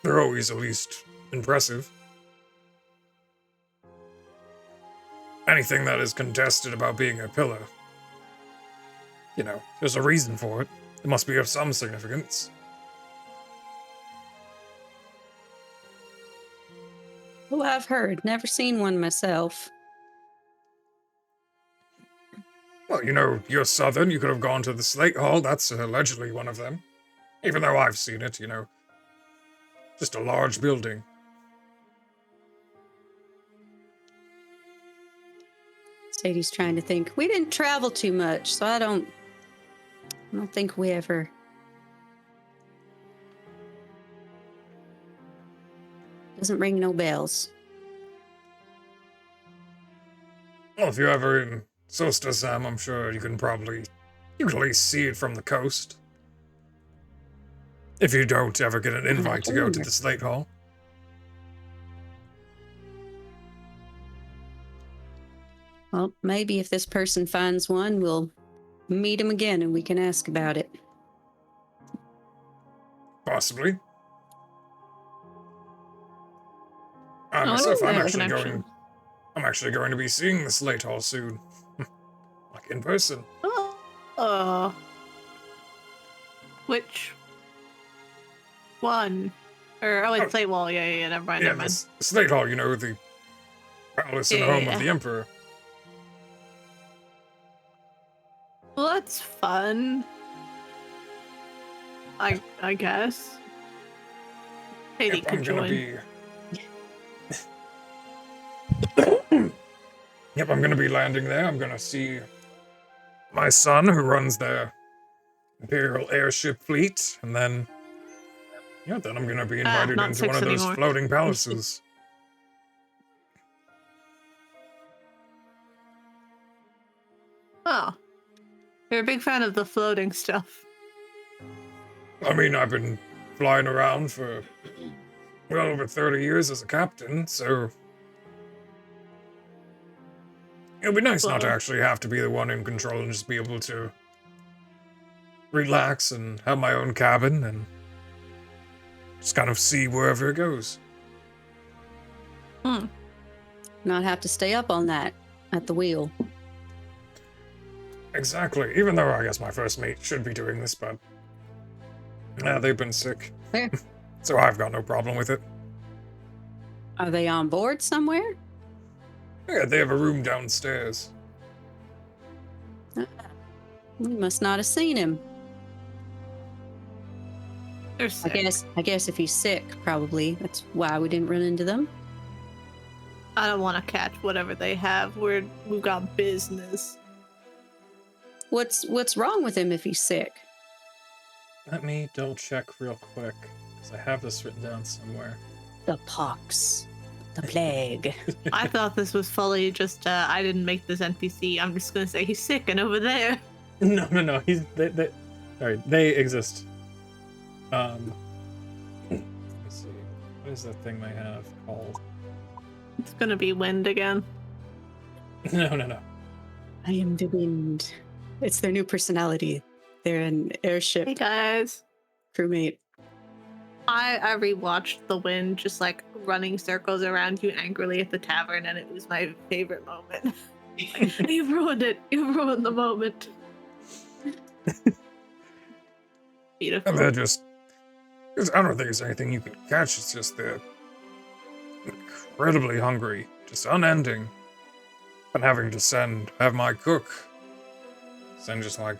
they're always at least impressive. Anything that is contested about being a pillar, you know, there's a reason for it. It must be of some significance.
Well, I've heard. Never seen one myself.
Well, you know, you're southern. You could have gone to the Slate Hall. That's allegedly one of them. Even though I've seen it, you know. Just a large building.
Sadie's trying to think. We didn't travel too much, so I don't think we ever. Doesn't ring no bells.
Well, if you're ever in Solstice, Sam, I'm sure you can at least see it from the coast. If you don't ever get an invite to go to the Slate Hall.
Well, maybe if this person finds one, we'll meet him again and we can ask about it.
Possibly.
I wonder
Myself,
if they
I'm
have a
actually
connection.
going to be seeing the Slate Hall soon. Like in person.
Oh. Which one? Or
Oh.
Slate Wall. Yeah. Never mind.
Yeah,
Never mind.
the Slate Hall, you know, the palace and
Yeah,
home
yeah.
of the Emperor.
Well, that's fun. I guess. Katie
Yep,
could
I'm gonna
join.
be. Yep, I'm gonna be landing there. I'm gonna see my son, who runs their Imperial Airship fleet, and then, yeah, then I'm gonna be invited
not
into one
6
of those
anymore.
floating palaces.
Oh. You're a big fan of the floating stuff.
I mean, I've been flying around for well over 30 years as a captain, so it'll be nice not to
Well-
actually have to be the one in control and just be able to relax and have my own cabin and just kind of see wherever it goes.
Not have to stay up all night at the wheel.
Exactly. Even though I guess my first mate should be doing this, but yeah, they've been sick.
Fair.
So I've got no problem with it.
Are they on board somewhere?
Yeah, they have a room downstairs.
We must not have seen him.
They're sick.
I guess if he's sick, probably that's why we didn't run into them.
I don't want to catch whatever they have. We've got business.
What's wrong with him if he's sick?
Let me double check real quick, because I have this written down somewhere.
The pox. The plague.
I thought this was fully just, I didn't make this NPC. I'm just gonna say he's sick and over there.
No. They exist. Let's see. What is that thing they have called?
It's gonna be wind again.
No.
I am the wind. It's their new personality. They're an airship
Hey guys.
crewmate.
I rewatched The Wind just like running circles around you angrily at the tavern, and it was my favorite moment. You ruined it. You ruined the moment. Beautiful.
And they're just. I don't think it's anything you can catch, it's just they're incredibly hungry, just unending. And having to have my cook send just like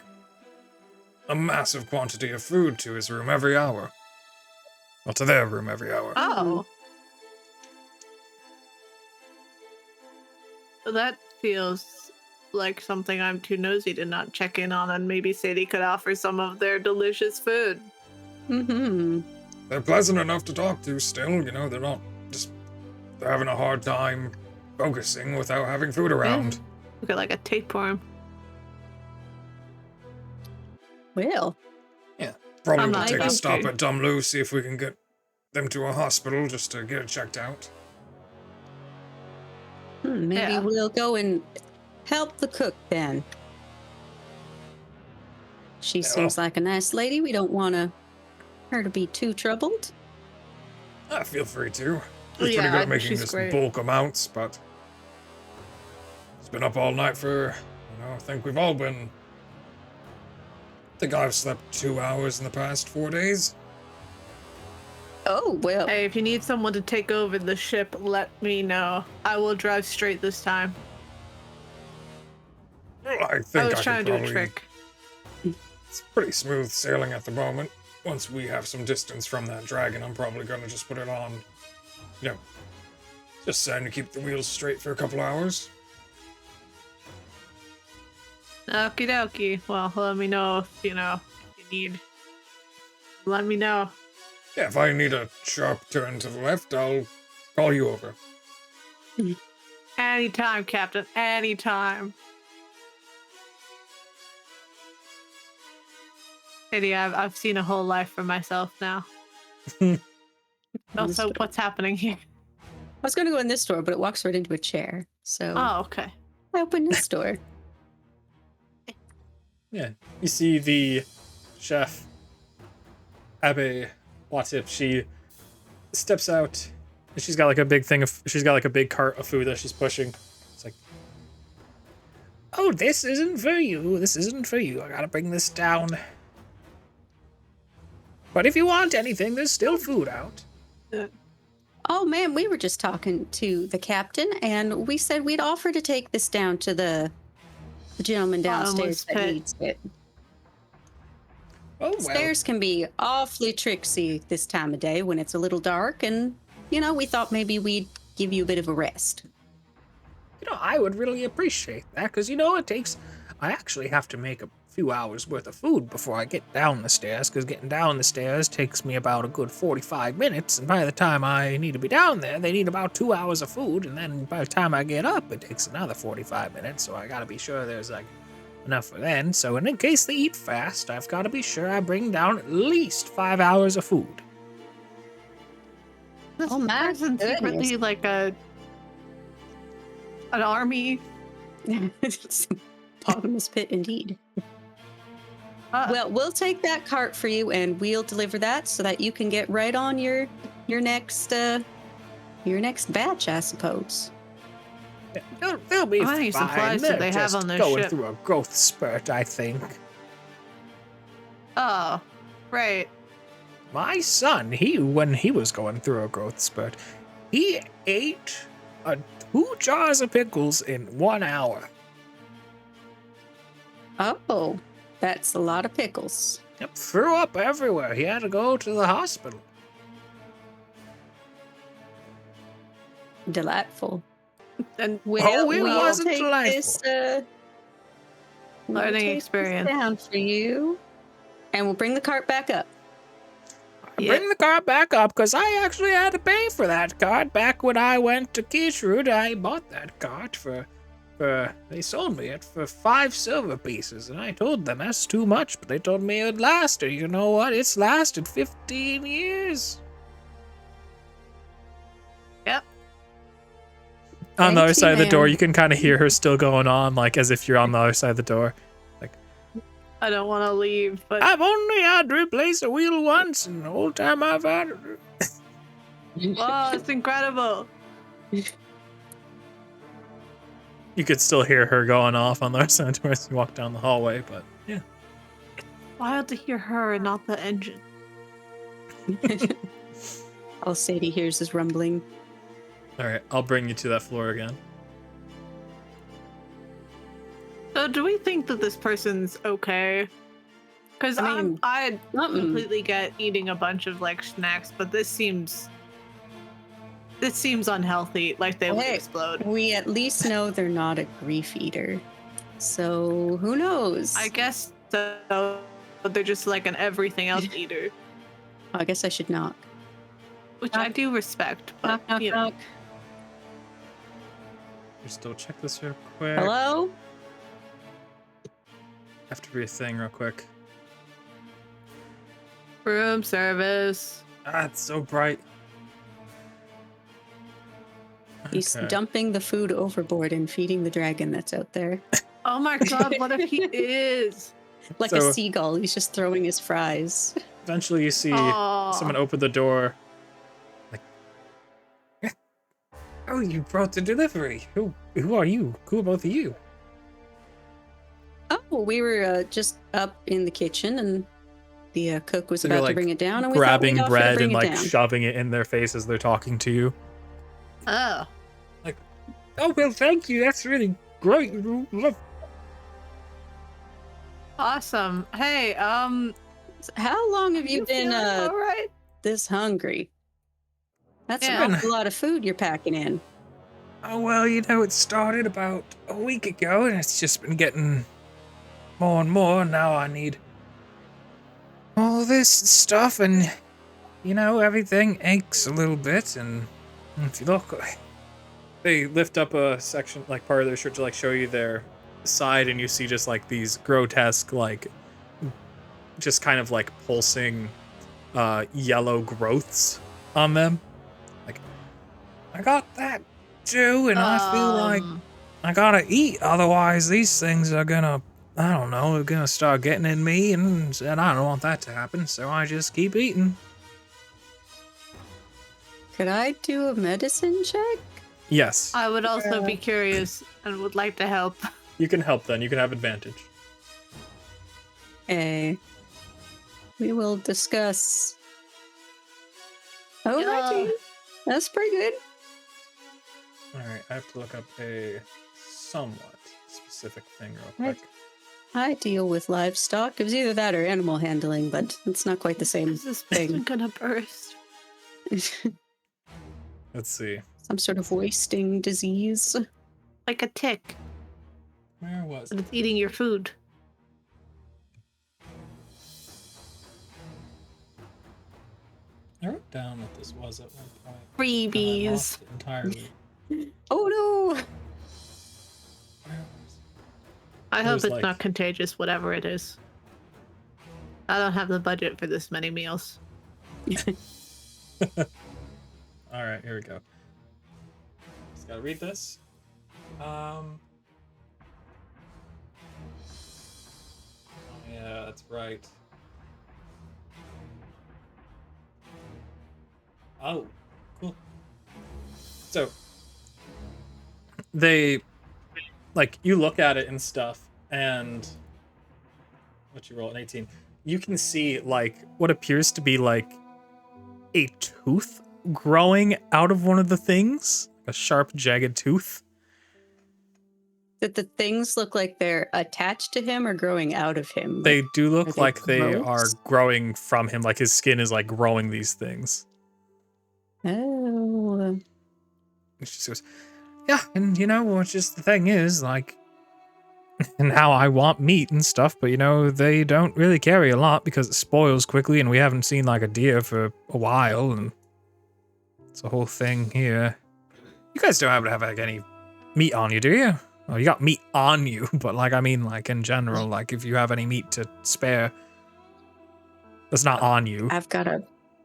a massive quantity of food to his room every hour. Well, to their room every hour.
Oh. That feels like something I'm too nosy to not check in on, and maybe Sadie could offer some of their delicious food.
Mm-hmm.
They're pleasant enough to talk to still, they're not just. They're having a hard time focusing without having food around.
Look at like a tapeworm.
Well,
Probably
I'm
will
not
take a
hungry.
stop at Dumloo, see if we can get them to a hospital just to get it checked out.
maybe
Yeah.
we'll go and help the cook then. She seems like a nice lady. We don't want her to be too troubled.
Feel free to. She's pretty
Yeah,
good at making
she's
this
great.
bulk amounts, but it's been up all night for, I think we've all been. I think I've slept 2 hours in the past 4 days.
Oh, well.
Hey, if you need someone to take over the ship, let me know. I will drive straight this time.
Well, I
I
think
was
I
trying
could
to do a
probably.
trick.
It's pretty smooth sailing at the moment. Once we have some distance from that dragon, I'm probably going to just put it on. Just to keep the wheels straight for a couple hours.
Okie dokie. Well, let me know if you need. Let me know.
Yeah, if I need a sharp turn to the left, I'll call you over.
Anytime, Captain. Anytime. Eddie, I've seen a whole life for myself now. Also, what's happening here?
I was going to go in this door, but it walks right into a chair. So
Oh, okay.
I open this door.
Yeah. You see the chef, Abbe Watip, she steps out and she's got like a big cart of food that she's pushing. It's like,
Oh, this isn't for you. This isn't for you. I gotta bring this down. But if you want anything, there's still food out.
Oh, man, we were just talking to the captain, and we said we'd offer to take this down to the gentleman downstairs
Bottomless
that
pit.
needs it.
Oh, well.
Stairs can be awfully tricksy this time of day when it's a little dark, and, we thought maybe we'd give you a bit of a rest.
I would really appreciate that, because, I actually have to make a few hours worth of food before I get down the stairs, because getting down the stairs takes me about a good 45 minutes, and by the time I need to be down there, they need about 2 hours of food, and then by the time I get up, it takes another 45 minutes, so I gotta be sure there's, enough for then. So in case they eat fast, I've gotta be sure I bring down at least 5 hours of food.
This
Oh, my
person secretly
goodness.
like an army.
It's a bottomless pit indeed.
Uh,
Well, we'll take that cart for you, and we'll deliver that so that you can get right on your next batch, I suppose.
They'll be
How many
fine.
supplies do
They're
they have
just
on their
going
ship?
through a growth spurt, I think.
oh, right.
My son, when he was going through a growth spurt, he ate 2 jars of pickles in 1 hour.
Oh, that's a lot of pickles.
Yep, threw up everywhere. He had to go to the hospital.
Delightful.
And
Well,
it
we'll
wasn't
take
delightful.
this, we'll
Learning
take this
experience.
down for you, and we'll bring the cart back up.
Bring the card back up, because I actually had to pay for that card back when I went to Kishrud. I bought that card for they sold me it for 5 silver pieces, and I told them that's too much, but they told me it would last, and you know what? It's lasted 15 years.
Yep.
On the other
Thank you,
side of the door,
ma'am.
you can kind of hear her still going on, like as if you're on the other side of the door.
I don't want to leave, but
I've only had to replace a wheel once, and the whole time I've had it.
oh, it's incredible.
You could still hear her going off on the other side of the door as you walk down the hallway, but yeah.
Wild to hear her and not the engine.
All Sadie hears is rumbling.
All right, I'll bring you to that floor again.
So, do we think that this person's okay? Because
I mean,
I
Mm-mm.
completely get eating a bunch of like snacks, but this seems unhealthy. Like they would
Hey.
explode.
We at least know they're not a grief eater. So who knows?
I guess so. But they're just like an everything else eater,
I guess I should knock.
which I do respect. But
Knock, knock,
you know.
knock.
Just double check this real quick.
Hello?
Have to read a thing real quick.
Room service.
Ah, it's so bright.
He's
Okay.
dumping the food overboard and feeding the dragon that's out there.
Oh my god, what if he is?
Like
So-
a seagull, he's just throwing his fries.
Eventually, you see
Aw.
someone open the door. Like, oh, you brought the delivery. Who are you? Who are both of you?
Oh, we were just up in the kitchen and the cook was
So you're,
about to
like,
bring it down and we
Grabbing
thought we'd offer to
bread
bring
and
it
like
down.
shoving it in their face as they're talking to you.
Oh.
Oh well, thank you. That's really great.
Awesome. Hey,
How long have you been
all right?
this hungry? That's
Yeah.
an awful lot of food you're packing in.
Oh, well, you know, it started about a week ago, and it's just been getting more and more. Now I need all this stuff, and, you know, everything aches a little bit, and if you look,
They lift up a section, like part of their shirt, to like show you their side, and you see just like these grotesque, like, just kind of like pulsing, yellow growths on them. Like,
I got that too, and I feel like
Um,
I gotta eat, otherwise these things are gonna, I don't know, they're gonna start getting in me, and I don't want that to happen, so I just keep eating.
Could I do a medicine check?
yes,
I would also be curious and would like to help.
you can help. Then you can have advantage.
Okay. We will discuss. Oh,
Yeah.
righty. That's pretty good.
All right, I have to look up a somewhat specific thing real
Right.
quick.
I deal with livestock. It was either that or animal handling, but it's not quite the same
Is this
thing.
person gonna burst?
Let's see.
Some sort of wasting disease.
Like a tick,
Where was
but
it?
it's eating your food.
I wrote down what this was at one point. and I
Freebies.
lost it entirely.
Oh no!
Where was
I
It
hope
was
it's
like-
not contagious, whatever it is. I don't have the budget for this many meals.
it? All right, here we go. Just gotta read this. Oh, yeah, that's right. Oh, cool. So, they, like, you look at it and stuff, and what you roll an 18, you can see, like, what appears to be, like, a tooth growing out of one of the things, a sharp, jagged tooth.
Did the things look like they're attached to him or growing out of him?
They do
Are
look
they
like they are
gross?
growing from him, like his skin is, like, growing these things.
Oh.
And she just goes, yeah, and you know, what just the thing is, like, and how I want meat and stuff, but they don't really carry a lot because it spoils quickly, and we haven't seen like a deer for a while, and it's a whole thing here. You guys don't happen to have like any meat on you, do you? Well, you got meat on you, but like I mean, like in general, like if you have any meat to spare, that's not on you.
I've got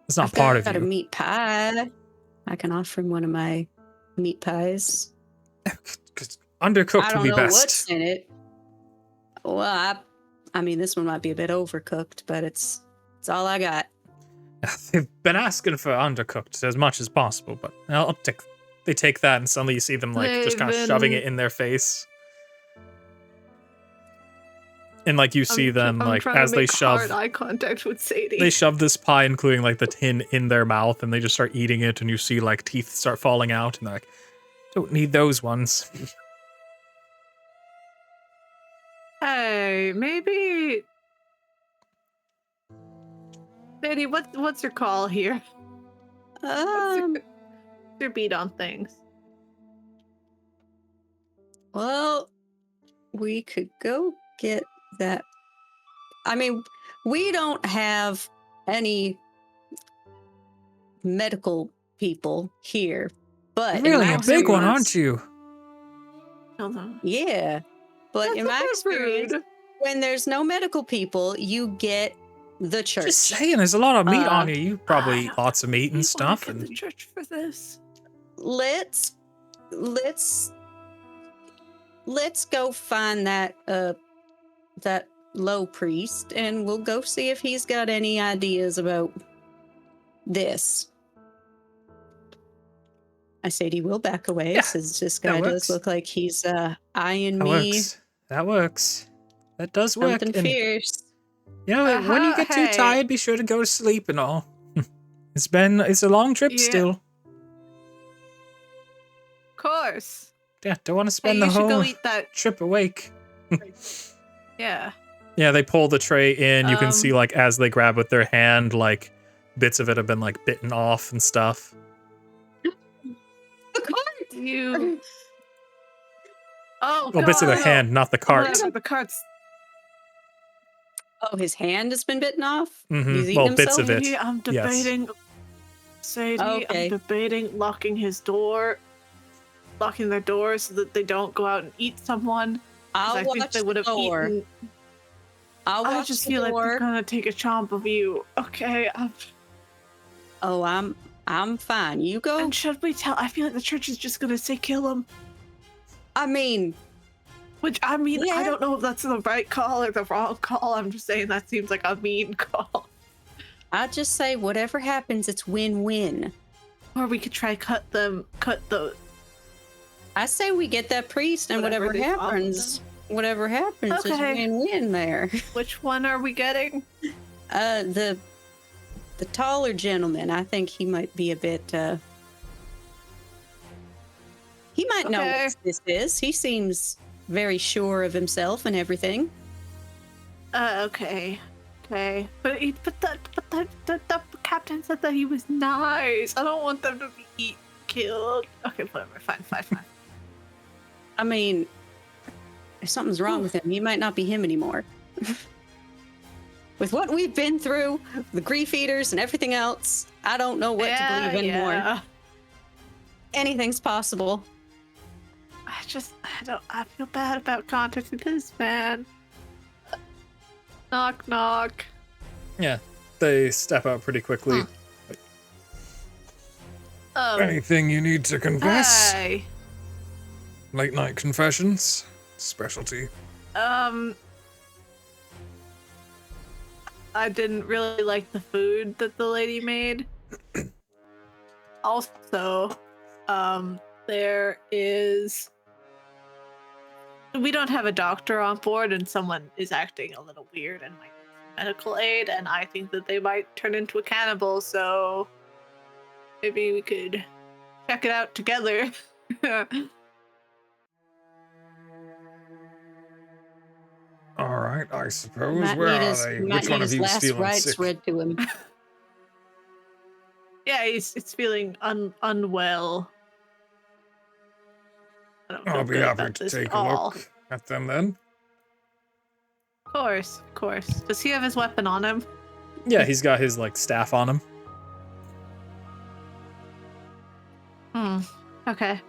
It's not part of
a
you.
meat pie. I can offer him one of my meat pies.
Undercooked
I don't
would be
know
best.
what's in it. Well, I mean, this one might be a bit overcooked, but it's all I got.
They've been asking for undercooked as much as possible, but they take that, and suddenly you see them like just kind of shoving it in their face. And like you see them like as they shove
hard eye contact with Sadie.
They shove this pie, including like the tin, in their mouth, and they just start eating it, and you see like teeth start falling out, and they're like, don't need those ones.
Hey, maybe Sadie, what's your call here? What's your beat on things?
Well, we could go get that. I mean, we don't have any medical people here, but
Really
in my
a big one,
experience-
aren't you?
Hold on.
Yeah, but in my experience, when there's no medical people, you get the church.
Just saying, there's a lot of meat on
Uh,
you. You probably eat lots of meat
We
and stuff.
wanna get
And
the church for this.
Let's go find that low priest, and we'll go see if he's got any ideas about this. I said he will back away,
Yeah,
since this
that
guy
works.
does look like he's eyeing
that
me
works. That works. That does work.
something
And
fierce.
when you get too
Hey.
tired, be sure to go to sleep and all. It's a long trip
Yeah.
still.
Of course.
Yeah, don't want to
Hey,
spend
you
the
should
whole
go eat that.
trip awake.
Yeah.
Yeah, they pull the tray in. You can
Um,
see, like, as they grab with their hand, like, bits of it have been, like, bitten off and stuff.
You. Oh,
Well, bits of their
God.
hand, not the cart.
Whatever, the cart's.
Oh, his hand has been bitten off?
Mhm,
He's eaten
well, bits
himself?
of it.
Sadie, I'm
yes.
debating. Sadie,
Okay.
I'm debating locking his door, locking their door so that they don't go out and eat someone. 'Cause
I'll
I think
watch
they would
the
have
door.
eaten.
I'll
I
watch
just
the
feel like
door.
they're gonna take a chomp of you. Okay.
Oh, I'm fine. You go.
And should we tell? I feel like the church is just gonna say kill him.
I mean,
Which I mean, I
Yeah.
don't know if that's the right call or the wrong call. I'm just saying that seems like a mean call.
I just say whatever happens, it's win-win.
Or we could try cut the.
I say we get that priest, and
Whatever
whatever
they call
happens is
Okay.
win-win there.
Which one are we getting?
The taller gentleman, I think he might be a bit. He might know
Okay.
what this is. He seems very sure of himself and everything.
Okay. Okay. But the captain said that he was nice. I don't want them to be killed. Okay, whatever. Fine.
I mean, if something's wrong with him, he might not be him anymore. With what we've been through, the grief eaters and everything else, I don't know what to believe anymore.
Yeah.
Anything's possible.
I feel bad about contacting this man. Knock, knock.
Yeah, they step out pretty quickly.
Oh,
Anything you need to confess?
hi.
Late night confessions? Specialty.
I didn't really like the food that the lady made. Also, we don't have a doctor on board, and someone is acting a little weird and might need medical aid, and I think that they might turn into a cannibal, so maybe we could check it out together.
All right, I suppose.
Might
Where
need
are
his,
they?
might
Which one
need
of
his
you is
last
feeling
rites
sick?
read to him.
Yeah, it's feeling unwell. I don't
I'll
feel
be
good
happy
about
to
this
take
at
a
all.
look at them then.
Of course. Does he have his weapon on him?
Yeah, he's got his like staff on him.
Okay.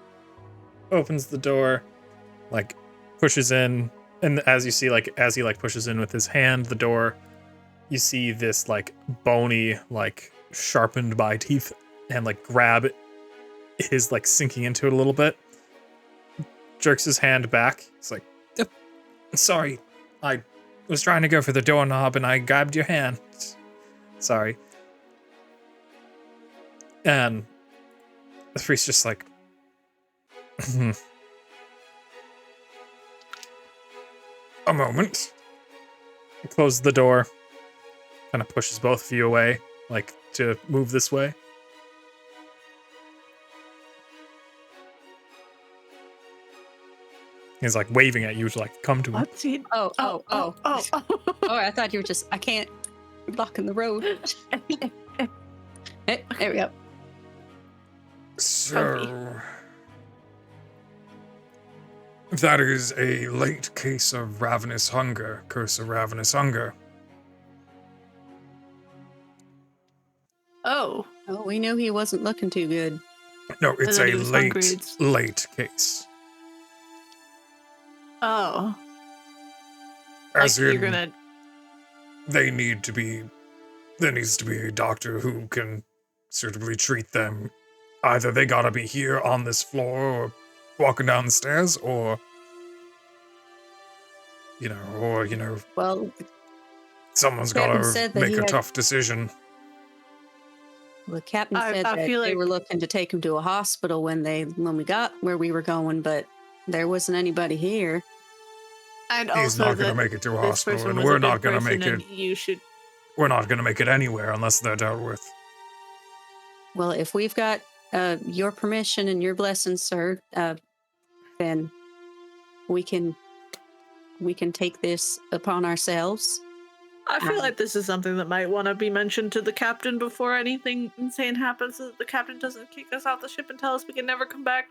Opens the door, like pushes in, and as you see, like as he like pushes in with his hand the door, you see this like bony, like sharpened by teeth, and like grab is like sinking into it a little bit. Jerks his hand back. He's like, sorry, I was trying to go for the doorknob and I grabbed your hand. Sorry. And the priest just like, a moment. He closes the door, kind of pushes both of you away, like to move this way. He's like waving at you to like come to him.
What's he?
Oh.
Oh.
Oh, I thought you were just, I can't, you're blocking the road. There we go.
So, that is a late case of ravenous hunger, curse of ravenous hunger.
Oh.
Oh, we knew he wasn't looking too good.
No, it's
thought
a
he was hungry.
late case.
Oh.
As
Like
in,
you're gonna.
there needs to be a doctor who can suitably treat them. Either they gotta be here on this floor or walking down the stairs, or
Well,
someone's
Captain
gotta
said that
make
he
a
had-
tough decision.
the captain
I
said that
feel
they
like-
were looking to take him to a hospital when we got where we were going, but there wasn't anybody here.
And
He's
also
not gonna
that
make it to a
this
hospital,
person
and
was
we're
a good
not gonna
person
make it.
and you should.
We're not gonna make it anywhere unless they're dealt with.
Well, if we've got your permission and your blessings, sir, then we can take this upon ourselves.
I feel like this is something that might want to be mentioned to the captain before anything insane happens, so that the captain doesn't kick us off the ship and tell us we can never come back.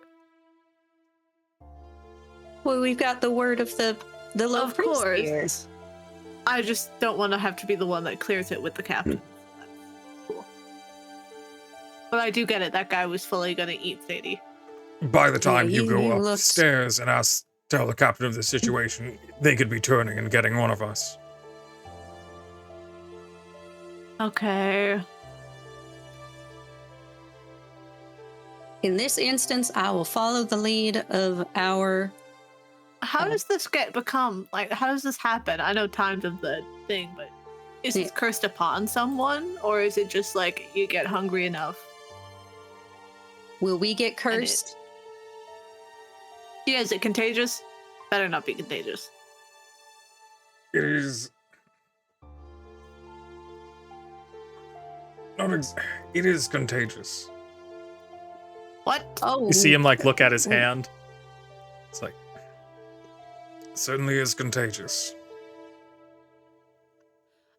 Well, we've got the word of the low
Of
priest
course.
here.
I just don't want to have to be the one that clears it with the captain. That's cool. But I do get it. That guy was fully gonna eat Sadie.
By the time
Yeah,
you
he
go
looked-
upstairs and tell the captain of the situation, they could be turning and getting one of us.
Okay.
In this instance, I will follow the lead of our.
How does this become like? How does this happen? I know times of the thing, but is
Yeah.
it cursed upon someone, or is it just like you get hungry enough?
Will we get cursed?
Yeah, is it contagious? Better not be contagious.
It is it is contagious.
What?
Oh,
You see him like look at his hand. It's like,
It certainly is contagious.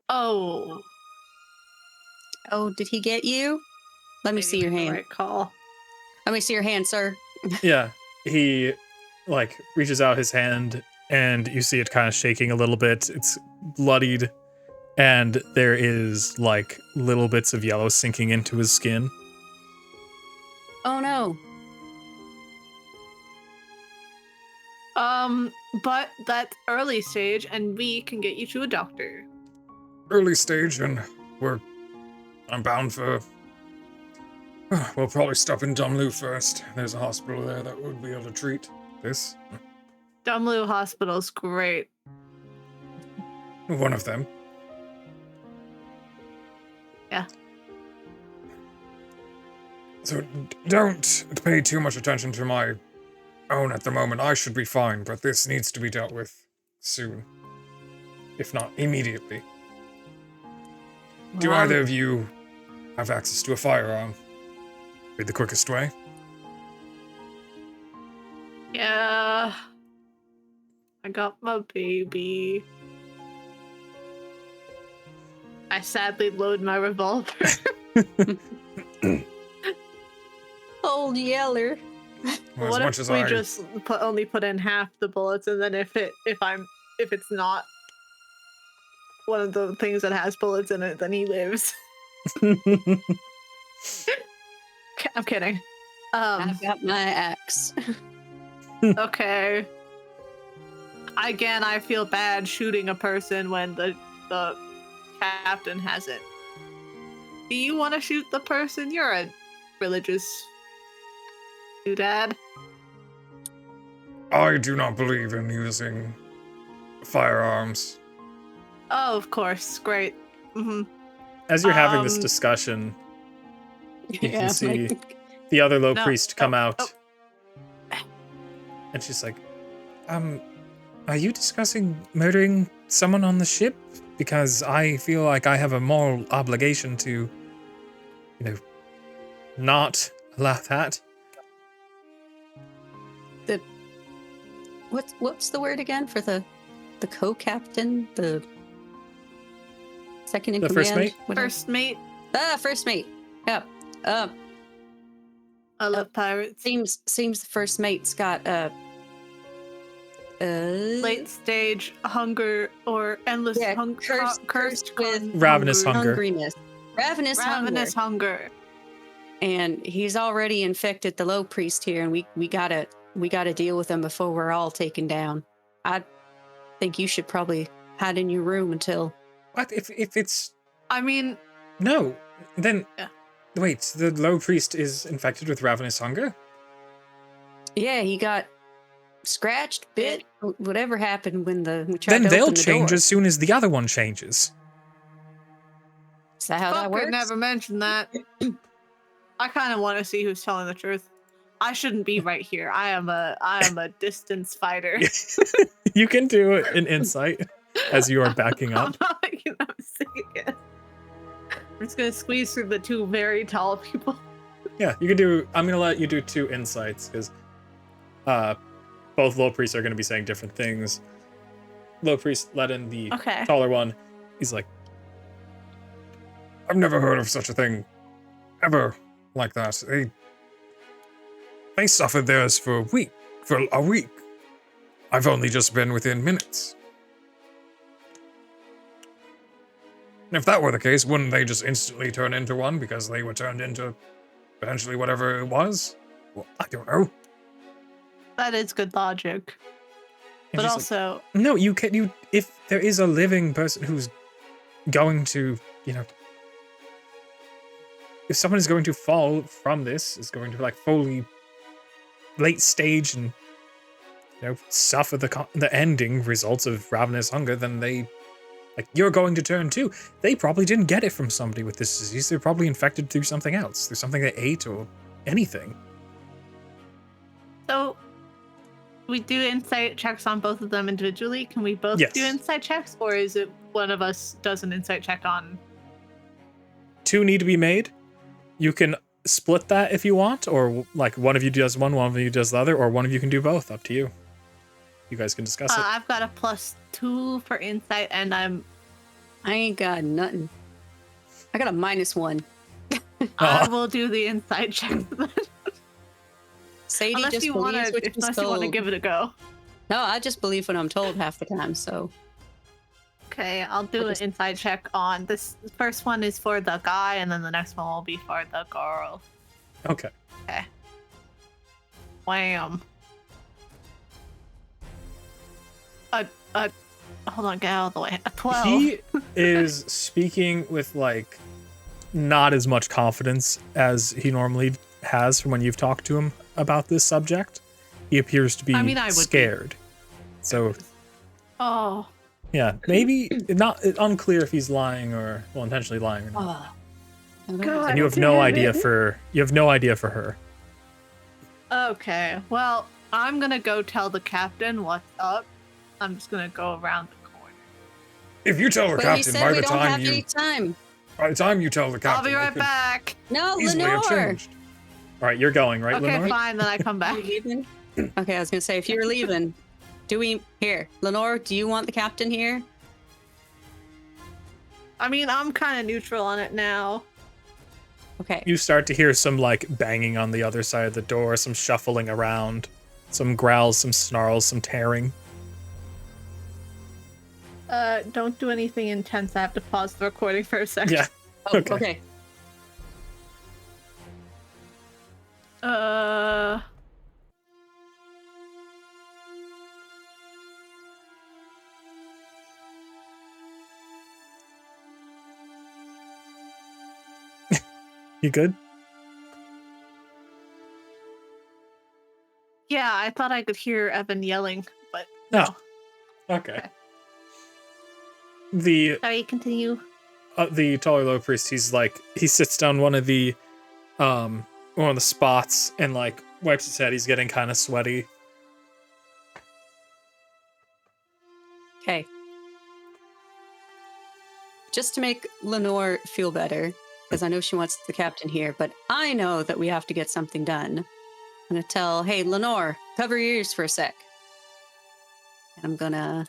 Oh.
Oh, did he get you? Let me see your hand.
Right call.
Let me see your hand, sir.
yeah, he like reaches out his hand and you see it kind of shaking a little bit. It's bloodied and there is like little bits of yellow sinking into his skin.
Oh no.
But that's early stage, and we can get you to a doctor.
Early stage, and I'm bound for. We'll probably stop in Dumlu first. There's a hospital there that would be able to treat this.
Dumlu Hospital's great.
One of them.
Yeah.
So don't pay too much attention to my own at the moment. I should be fine, but this needs to be dealt with soon. If not immediately. Do
Well,
either of you have access to a firearm? Be the quickest way.
Yeah. I got my baby. I sadly load my revolver.
Old Yeller.
Well,
What
as much
if
as
we
I
just only put in half the bullets, and then if it's not one of the things that has bullets in it, then he lives. I'm kidding.
I've got my axe.
Okay. Again, I feel bad shooting a person when the captain has it. Do you want to shoot the person? You're a religious doodad.
I do not believe in using firearms.
Oh, of course. Great.
As you're having this discussion, you can see the other low priest come out. And she's like, are you discussing murdering someone on the ship? Because I feel like I have a moral obligation to, not allow that.
What's the word again for the co-captain, the second in
The
command?
first mate?
First mate.
First mate. Yep.
I love pirates.
Seems the first mate's got
Late stage hunger or endless hunger.
cursed with
ravenous hunger.
hungriness. Ravenous
hunger.
And he's already infected the low priest here, and we gotta deal with him before we're all taken down. I think you should probably hide in your room until.
What if it's
I mean,
no? Then
Yeah.
wait, the low priest is infected with ravenous hunger?
Yeah, he got scratched, bit, whatever happened when we tried
Then
to
they'll
open the
change
door.
as soon as the other one changes.
Is that how that
fucker
works?
never mentioned that. I kind of want to see who's telling the truth. I shouldn't be right here. I am a distance fighter.
You can do an insight as you are backing
I'm
up.
not making that mistake again. I'm just gonna squeeze through the two very tall people.
Yeah, you can do. I'm gonna let you do 2 insights because both low priests are gonna be saying different things. Low priest let in the
Okay.
taller one. He's like,
I've never heard of such a thing ever like that. They suffered theirs for a week. I've only just been within minutes. And if that were the case, wouldn't they just instantly turn into one because they were turned into potentially whatever it was? Well, I don't know.
That is good logic.
and
But
she's
also,
like, no, you can. If there is a living person who's going to, if someone is going to fall from this, is going to like fully late stage and suffer the ending results of ravenous hunger, then you're going to turn too. They probably didn't get it from somebody with this disease. They're probably infected through something else, through something they ate or anything.
so we do insight checks on both of them individually. Can we both
Yes.
do insight checks, or is it one of us does an insight check on?
2 need to be made. You can split that if you want, or like one of you does one of you does the other, or one of you can do both. Up to you. You guys can discuss it.
I've got a +2 for insight, and I
ain't got nothing. I got a -1.
I will do the insight check.
Sadie
Unless
just
you
believes
want
what
to,
she's
unless you want to
told.
give it a go.
No, I just believe what I'm told half the time. So
Okay, I'll do an
just-
insight check on this. First one is for the guy, and then the next one will be for the girl.
Okay.
Wham. Hold on, get out of the way. A 12.
He is speaking with like not as much confidence as he normally has from when you've talked to him about this subject. He appears to be
I mean, I would be.
scared. So
Oh.
yeah, maybe not unclear if he's lying or intentionally lying or not.
God.
And you have no idea for her.
Okay, well, I'm gonna go tell the captain what's up. I'm just gonna go around the corner.
If you tell the
But we
captain
said
by
we
the
don't
time
have any time.
you tell the captain,
I'll be
they
right
could
back.
No,
easily have
Lenore.
changed.
All right, you're going, right,
Okay,
Lenore?
fine, then I come back.
Okay, I was gonna say if you're leaving, Lenore? Do you want the captain here?
I mean, I'm kind of neutral on it now.
Okay.
You start to hear some like banging on the other side of the door, some shuffling around, some growls, some snarls, some tearing.
Don't do anything intense. I have to pause the recording for a second.
Yeah.
Oh,
Okay.
okay.
You good?
Yeah, I thought I could hear Evan yelling, but
No.
no.
Okay.
Okay.
The
Sorry, continue.
taller low priest, he sits down one of the spots and like wipes his head. He's getting kind of sweaty.
Okay. Just to make Lenore feel better, because I know she wants the captain here, but I know that we have to get something done. I'm gonna tell, hey, Lenore, cover your ears for a sec. And I'm gonna,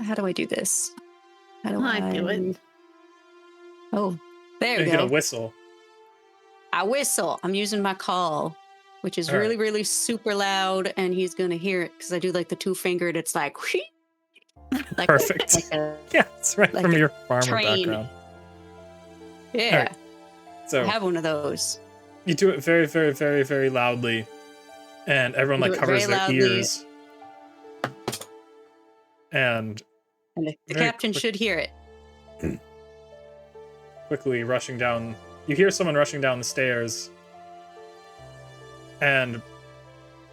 how do I do this? How do
I do it.
Oh, there
You're
we
gonna
go.
whistle.
I whistle. I'm using my call, which is
All
really,
right.
really super loud, and he's gonna hear it because I do like the 2-fingered. It's like, like
Perfect.
like a,
Yeah, it's right
like
from
a
your farmer
train.
background.
yeah.
Alright. So
I have one of those.
you do it very, very, very, very loudly, and everyone
Do
like
it
covers
very
their
loudly.
ears. And
And the
very
captain should hear it.
quickly rushing down, you hear someone rushing down the stairs, and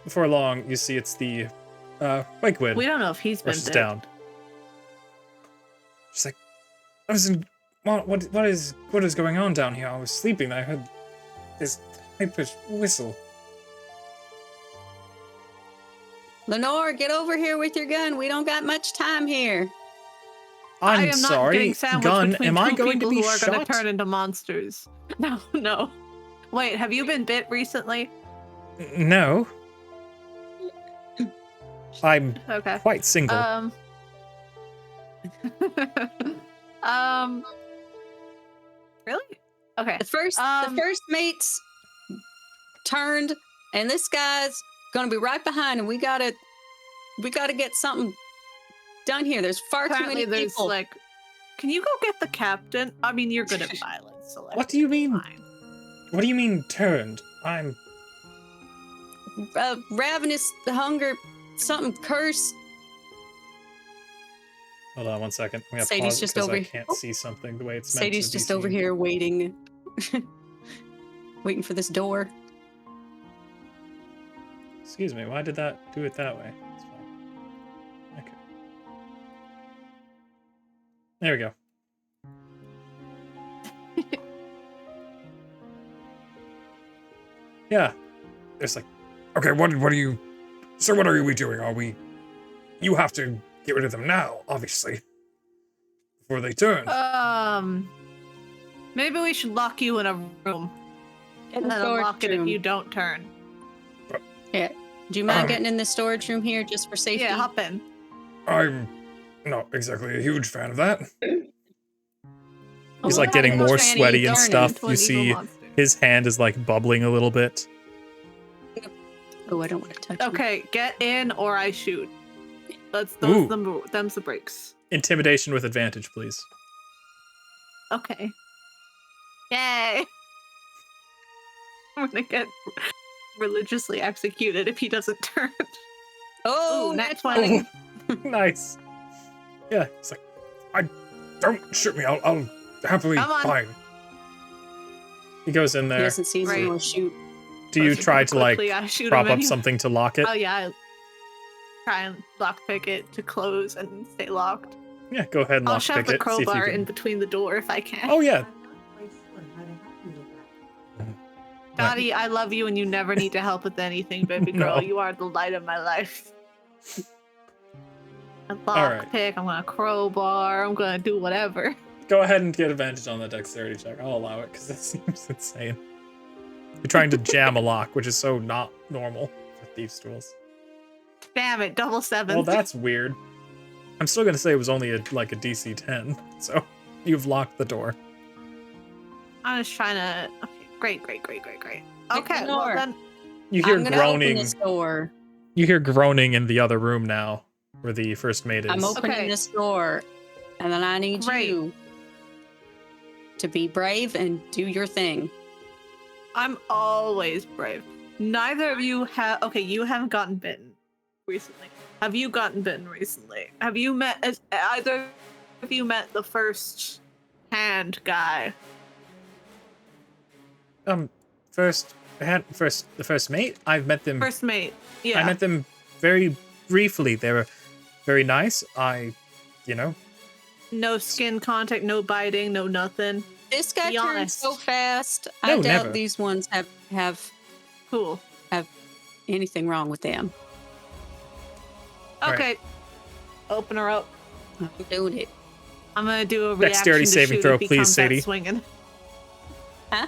before long you see it's the Wakewood
We don't know if he's been
rushes
bit.
down. She's like, I was in, what is going on down here? I was sleeping. I heard this high-pitched whistle.
Lenore, get over here with your gun. We don't got much time here.
I
I'm
am not
sorry,
getting sandwiched
gun.
between
Am
two
I going to
people
be
who are going
shot?
to turn into monsters. No. Wait, have you been bit recently?
No. I'm
Okay.
quite single.
Really? Okay.
The first mates turned, and this guy's gonna be right behind, and we gotta get something done here. There's far too
Apparently
many
there's
people.
like, can you go get the captain? I mean, you're good at violence, so like,
What do you mean?
fine.
What do you mean turned? I'm
Ravenous, hunger, something curse.
Hold on one second. I'm gonna
Sadie's
pause it
just
'cause
over
I
here.
can't see something the way it's meant
Sadie's
to be
just over
seen.
here waiting, waiting for this door.
Excuse me, why did that do it that way? It's fine. Okay. There we go. Yeah. It's like, okay, what are you... So what are we doing? Are we... You have to get rid of them now, obviously. Before they turn.
Maybe we should lock you in a room
Get in
and
the
then
storage
unlock it if
room.
you don't turn.
Yeah. Do you mind getting in the storage room here just for safety?
Yeah, hop in.
I'm not exactly a huge fan of that.
He's
Oh,
like getting
I'm
more
not fanny
sweaty and
darn it.
stuff.
Into
You
an
see
evil monster.
his hand is like bubbling a little bit.
Oh, I don't want to touch him.
Okay, get in or I shoot. That's
Ooh.
them's the breaks.
Intimidation with advantage, please.
Okay. Yay! I'm gonna get religiously executed if he doesn't turn.
Oh,
Ooh,
next
nat
one.
20.
Nice. Yeah, it's like,
Don't shoot me. I'll happily
Come on.
fine.
he goes in
He
there.
doesn't see
Right.
someone shoot.
Do you
Let's
try to like
quickly, I shoot
prop
him
up
anyway.
something to lock it?
Oh yeah, I try and lockpick it to close and stay locked.
Yeah, go ahead and
I'll
lockpick
shove the
it. See if you
crowbar
can...
in between the door if I can.
Oh yeah.
Dottie, I love you and you never need to help with anything, baby girl.
No.
You are the light of my life. A
right.
lockpick, I'm gonna crowbar, I'm gonna do whatever.
Go ahead and get advantage on the dexterity check. I'll allow it because that seems insane. You're trying to jam a lock, which is so not normal for thieves' tools.
Damn it, double seven.
Well, that's weird. I'm still gonna say it was only like a DC 10, so you've locked the door.
I'm just trying to. Okay, great.
Pick
Okay,
the
well
door.
then.
You hear
I'm gonna open
groaning.
this door.
You hear groaning in the other room now. where the first mate is.
I'm opening
Okay.
this door, and then I need
Great.
you to be brave and do your thing.
I'm always brave. Neither of you have. Okay, you haven't gotten bitten recently. Have you gotten bitten recently? Have you met? Has either of you met the first hand guy?
The first mate. I've met them.
First mate. Yeah.
I met them very briefly. They were very nice.
No skin contact, no biting, no nothing.
This guy
Be
turns
honest.
so fast.
No,
I doubt
never.
these ones have
Cool.
anything wrong with them.
All
Okay. Open her up.
I'm doing it.
I'm gonna do a reaction
Dexterity
to
saving
shoot
throw,
if he
please,
comes out
Sadie.
swinging.
Huh?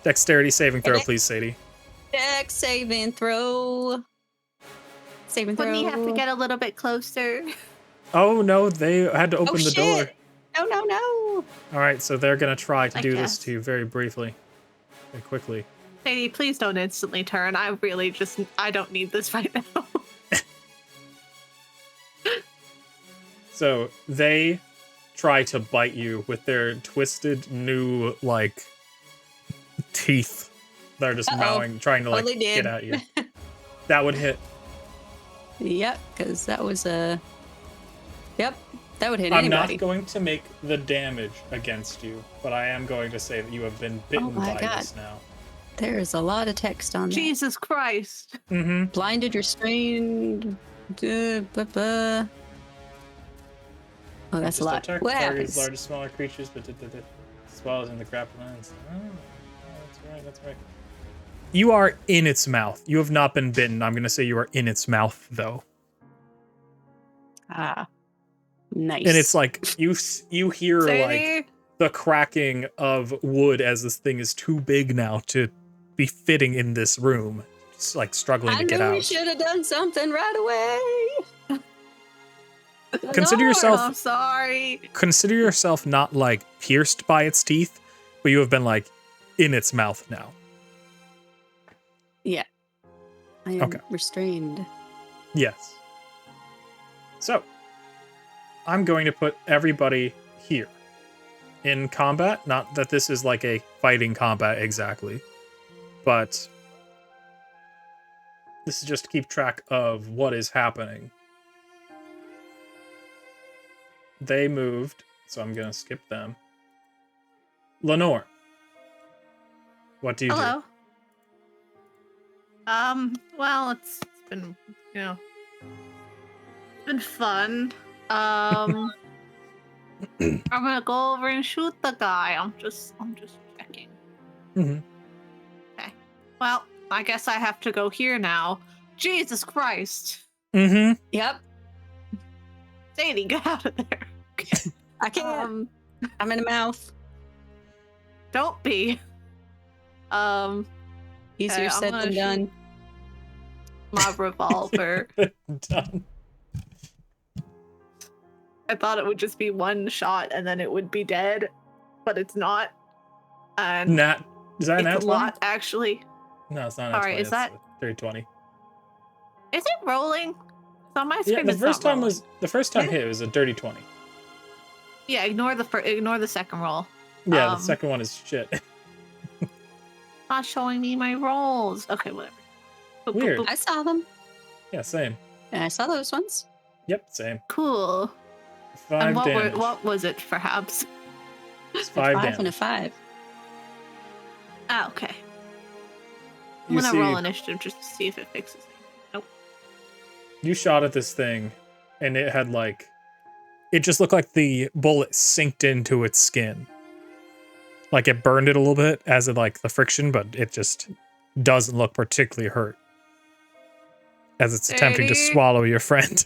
Dexterity saving throw,
Okay.
please, Sadie.
Dex saving throw. Saving throw.
Wouldn't he have to get a little bit closer?
Oh no, they had to
Oh
open the
shit!
door.
No.
All right, so they're gonna try to
I
do
guess.
this to you very briefly, very quickly.
Sadie, please don't instantly turn. I don't need this right now.
So they try to bite you with their twisted new teeth. They're just
Uh-oh.
trying to
Oh, they
get
did.
at you. That would hit.
Yep, because that was a. Yep, that would hit
I'm
anybody.
not going to make the damage against you, but I am going to say that you have been bitten
my
by
God.
this now.
There is a lot of text on that.
Jesus Christ.
Mm-hmm.
Blinded, restrained. Oh, that's a lot. What happens?
Large, smaller creatures, but as well as in the grappling lines. Oh, that's right. You are in its mouth. You have not been bitten. I'm going to say you are in its mouth, though.
Ah, nice.
And it's like you hear
Sadie?
the cracking of wood as this thing is too big now to be fitting in this room. It's struggling
I
to get
knew we
out.
should have done something right away.
Consider
Lord,
yourself
I'm sorry.
Consider yourself not pierced by its teeth, but you have been in its mouth now.
Yeah. I am
Okay.
restrained.
Yes. So, I'm going to put everybody here in combat. Not that this is a fighting combat exactly, but this is just to keep track of what is happening. They moved, so I'm going to skip them. Lenore, what do you do?
Hello. Well, it's been, it's been fun. I'm gonna go over and shoot the guy. I'm just checking.
Mhm.
Okay. Well, I guess I have to go here now. Jesus Christ.
Mm-hmm.
Yep.
Sadie, get out of there.
I can't. I'm in the mouth.
Don't be.
Easier
I'm
said
gonna
than
shoot-
done.
My revolver.
Done.
I thought it would just be one shot and then it would be dead, but it's not. And
Nat. Is that a nat
it's a
20?
lot, actually.
No, it's not a
All
nat
right,
20.
is that-
320?
Is it rolling? It's on my
Yeah,
screen.
the
it's
first
not
time
rolling.
the first time
Yeah.
hit was a dirty 20.
Yeah, ignore the second roll.
Yeah, the
Um,
second one is shit.
Not showing me my rolls. Okay, whatever. Boop, boop,
Weird.
boop.
I saw them.
Yeah, same.
And I saw those ones.
Yep, same.
Cool.
5
And
damage.
what was it, perhaps?
It's
A
5
5 and a
damage.
5.
Ah, okay. I'm
You
gonna
see,
roll initiative just to see if it fixes it. Nope.
you shot at this thing, and it had it just looked like the bullet sinked into its skin. It burned it a little bit as of the friction, but it just doesn't look particularly hurt. As it's attempting to
Sadie?
swallow your friend.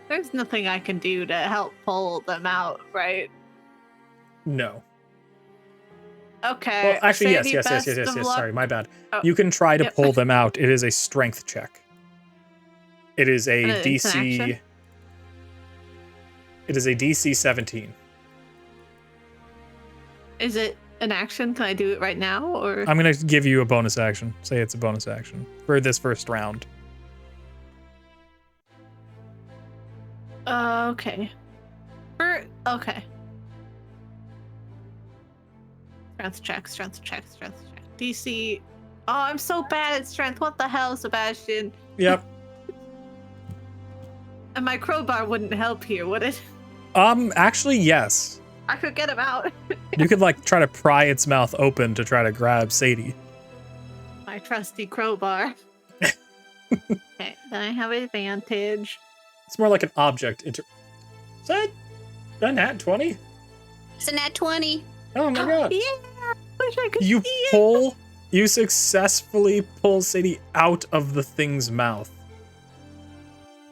There's nothing I can do to help pull them out, right?
No.
Okay.
Well, actually, yes.
Sadie, best of luck.
Sorry, my bad.
Oh,
You can try to
yep.
pull them out. It is a strength check. It is a
And it's an
DC.
action?
It is a DC 17.
Is it an action? Can I do it right now, or?
I'm gonna give you a bonus action. Say it's a bonus action for this first round.
Okay. Okay. Strength check. DC. Oh, I'm so bad at strength. What the hell, Sebastian?
Yep.
And my crowbar wouldn't help here, would it?
Actually, yes.
I could get him out.
You could like try to pry its mouth open to try to grab Sadie.
My trusty crowbar. Okay, then I have advantage.
It's more like an object. Is that a nat 20?
It's a nat 20.
Oh my god.
Yeah, wish I could
You
see it.
you successfully pull Sadie out of the thing's mouth.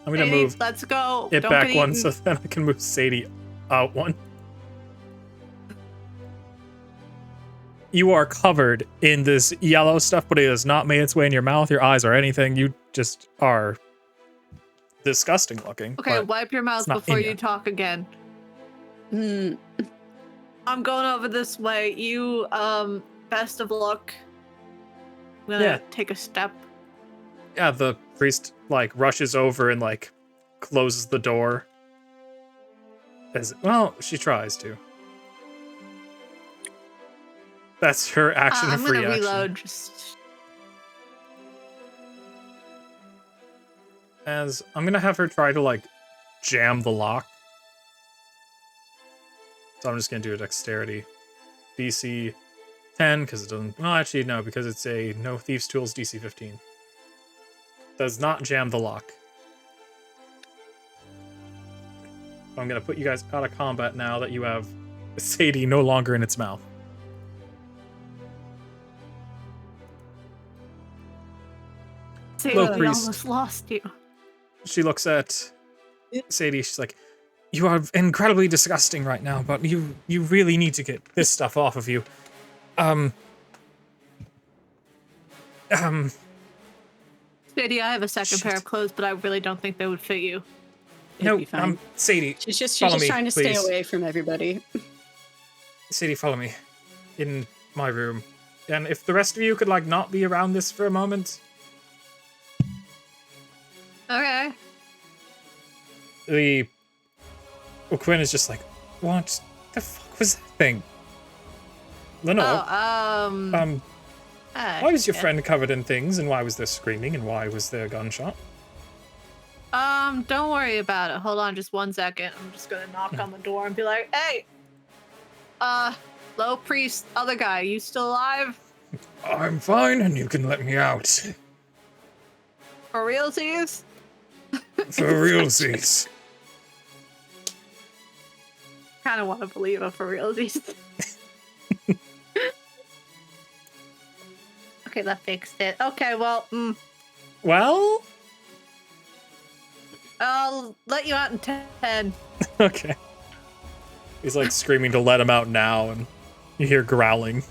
I'm gonna
Sadie,
move
let's go.
it
Don't
back
get
one
eaten.
so then I can move Sadie out one. You are covered in this yellow stuff, but it has not made its way in your mouth, your eyes, or anything. You just are disgusting looking.
Okay,
but
wipe your mouth
it's not
before
in
you
ya.
talk again.
Hmm.
I'm going over this way. You, best of luck. I'm gonna
Yeah.
take a step.
yeah, the priest like rushes over and like closes the door. Well, she tries to. That's her action
I'm
free
gonna
action.
reload. Just
As I'm gonna have her try to like jam the lock. So I'm just gonna do a dexterity. DC 10 because it doesn't. Well, actually no, because it's a no thieves tools DC 15. Does not jam the lock. I'm gonna put you guys out of combat now that you have Sadie no longer in its mouth.
say
Low
we
priest.
almost lost you.
She looks at Sadie. She's like, "You are incredibly disgusting right now, but you really need to get this stuff off of you."
Sadie, I have a second pair
Shit.
of clothes, but I really don't think they would fit you.
No,
be fine.
Sadie.
She's just
follow me,
trying to
please.
stay away from everybody.
Sadie, follow me in my room. And if the rest of you could like not be around this for a moment,
Okay.
Quinn is just like, "What the fuck was that thing?" Lenore,
Oh,
why was your friend covered in things, and why was there screaming, and why was there a gunshot?
Don't worry about it. Hold on just 1 second. I'm just gonna knock on the door and be like, hey! Low priest, other guy, you still alive?
I'm fine, and you can let me out.
For realsies?
For realsies.
Kinda wanna believe it for realsies. Okay, that fixed it. Okay, well,
Well,
I'll let you out in 10.
okay. He's like screaming to let him out now, and you hear growling.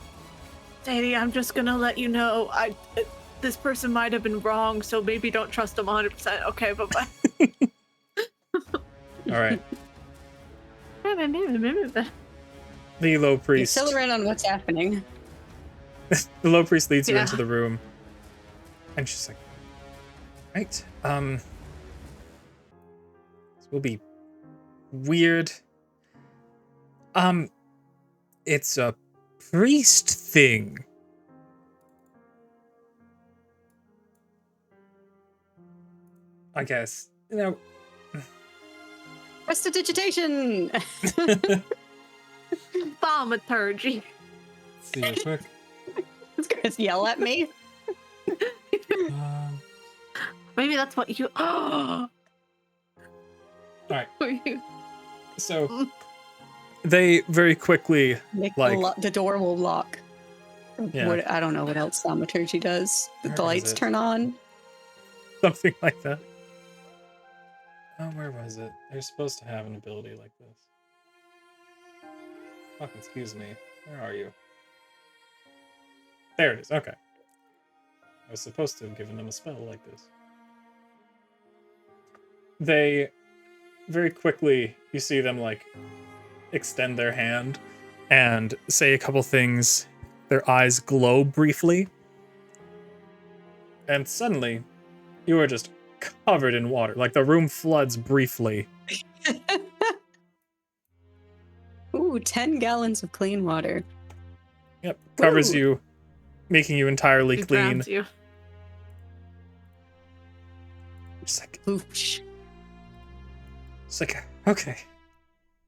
Sadie, I'm just gonna let you know, this person might have been wrong, so maybe don't trust them 100%. Okay, bye-bye.
All right. The low priest.
Fill her in on what's happening.
The low priest leads you
Yeah.
into the room, and she's like, "Right, this will be weird. It's a priest thing. I guess, you know."
Prestidigitation!
Thaumaturgy.
See real quick.
It's gonna yell at me.
Maybe that's what you. Oh.
Alright.
You...
So they very quickly, like,
The door will lock.
Yeah.
What, I don't know what else thaumaturgy does.
Where
The
is
lights
it?
turn on.
something like that. Oh, where was it? They're supposed to have an ability like this. Fuck, excuse me. Where are you? There it is. Okay. I was supposed to have given them a spell like this. They very quickly, you see them like extend their hand, and say a couple things. Their eyes glow briefly. And suddenly, you are just covered in water. Like the room floods briefly.
Ooh, 10 gallons of clean water.
Yep. Covers
Woo.
you, making you entirely
It
clean.
drowns you.
Just like,
Oosh.
it's like, okay.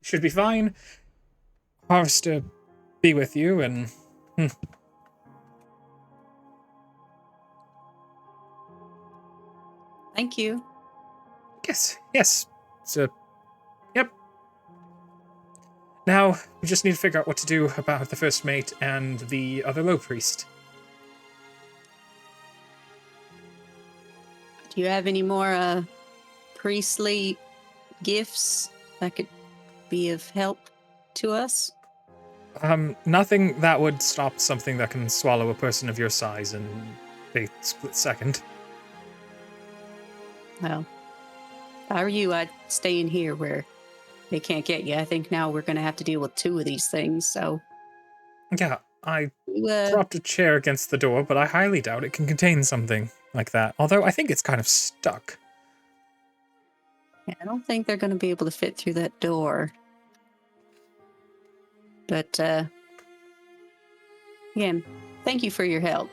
Should be fine. Harvester be with you, and
Thank you.
yes. So, yep. Now, we just need to figure out what to do about the first mate and the other low priest.
Do you have any more priestly gifts that could be of help to us?
Nothing that would stop something that can swallow a person of your size in a split second.
Well, if I were you, I'd stay in here where they can't get you. I think now we're going to have to deal with 2 of these things, so...
Yeah, I
You,
dropped a chair against the door, but I highly doubt it can contain something like that. Although I think it's kind of stuck.
yeah, I don't think they're going to be able to fit through that door. But, again, thank you for your help.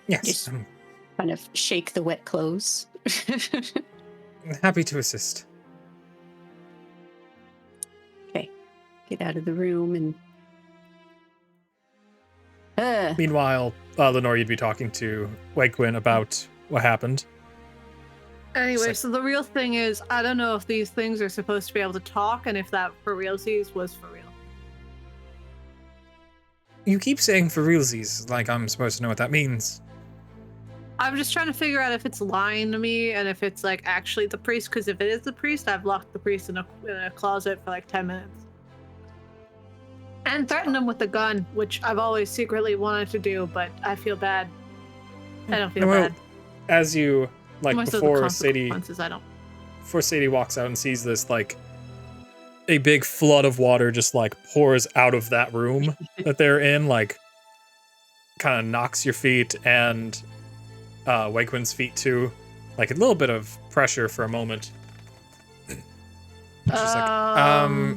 Yes,
Yes.
I'm
Kind of shake the wet clothes.
happy to assist.
Get out of the room and...
Meanwhile, Lenore, you'd be talking to Wegwin about what happened.
Anyway,
like-
so the real thing is, I don't know if these things are supposed to be able to talk, and if that for realsies was for real.
You keep saying for realsies, like I'm supposed to know what that means.
I'm just trying to figure out if it's lying to me and if it's like actually the priest. Because if it is the priest, I've locked the priest in a closet for like 10 minutes and threatened him with a gun, which I've always secretly wanted to do, but I feel bad. I don't feel
Well,
bad.
As you like
Most of the
before Sadie
consequences, I don't.
before Sadie walks out and sees this, like a big flood of water just like pours out of that room that they're in, like kind of knocks your feet and Wegwin's feet too. Like a little bit of pressure for a moment. She's like,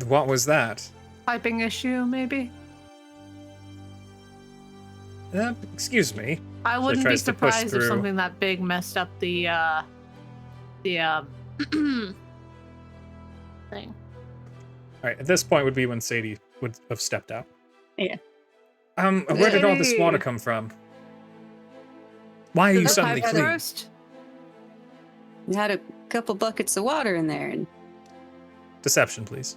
what was that?
Piping issue, maybe.
Excuse me.
I wouldn't be
tries to push
surprised if
through.
something that big messed up the thing.
All right, at this point would be when Sadie would have stepped out.
Yeah.
Where did all this water come from? Why are you
Did the
suddenly
pipe
clean?
burst?
We had a couple buckets of water in there, and
Deception, please.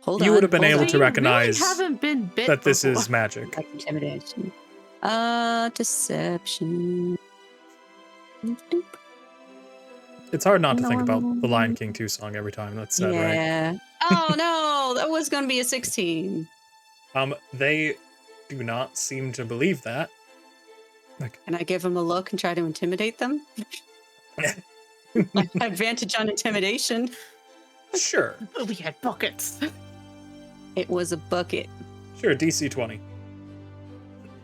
hold on.
You would have been
hold
able
on.
to recognize
Really haven't been bit
that this
before.
is magic.
Like intimidation. Deception. Doop.
It's hard not to think about the Lion King 2 song every time that's said, right?
Yeah. Oh no, that was gonna be a 16.
They do not seem to believe that.
Can I give them a look and try to intimidate them? Advantage on intimidation.
Sure.
We had buckets.
It was a bucket.
Sure, DC 20.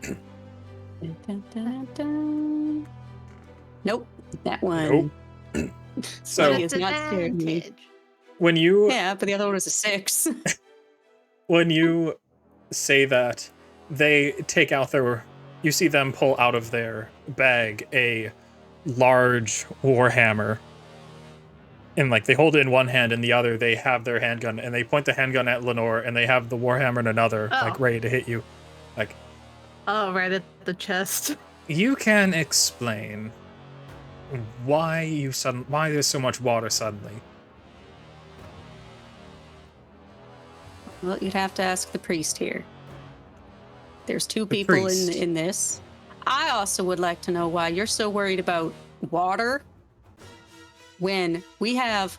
Dun, dun, dun. Nope, that one.
Nope.
So
So-
is not scared me.
When you
Yeah, but the other one was a 6.
when you say that, they take out their, you see them pull out of their bag a large warhammer, and like they hold it in one hand, and the other they have their handgun, and they point the handgun at Lenore, and they have the warhammer in another, like
Oh.
ready to hit you. Like,
Oh, right at the chest.
you can explain why there's so much water suddenly.
Well, you'd have to ask the priest here. There's 2 people
priest.
in this. I also would like to know why you're so worried about water when we have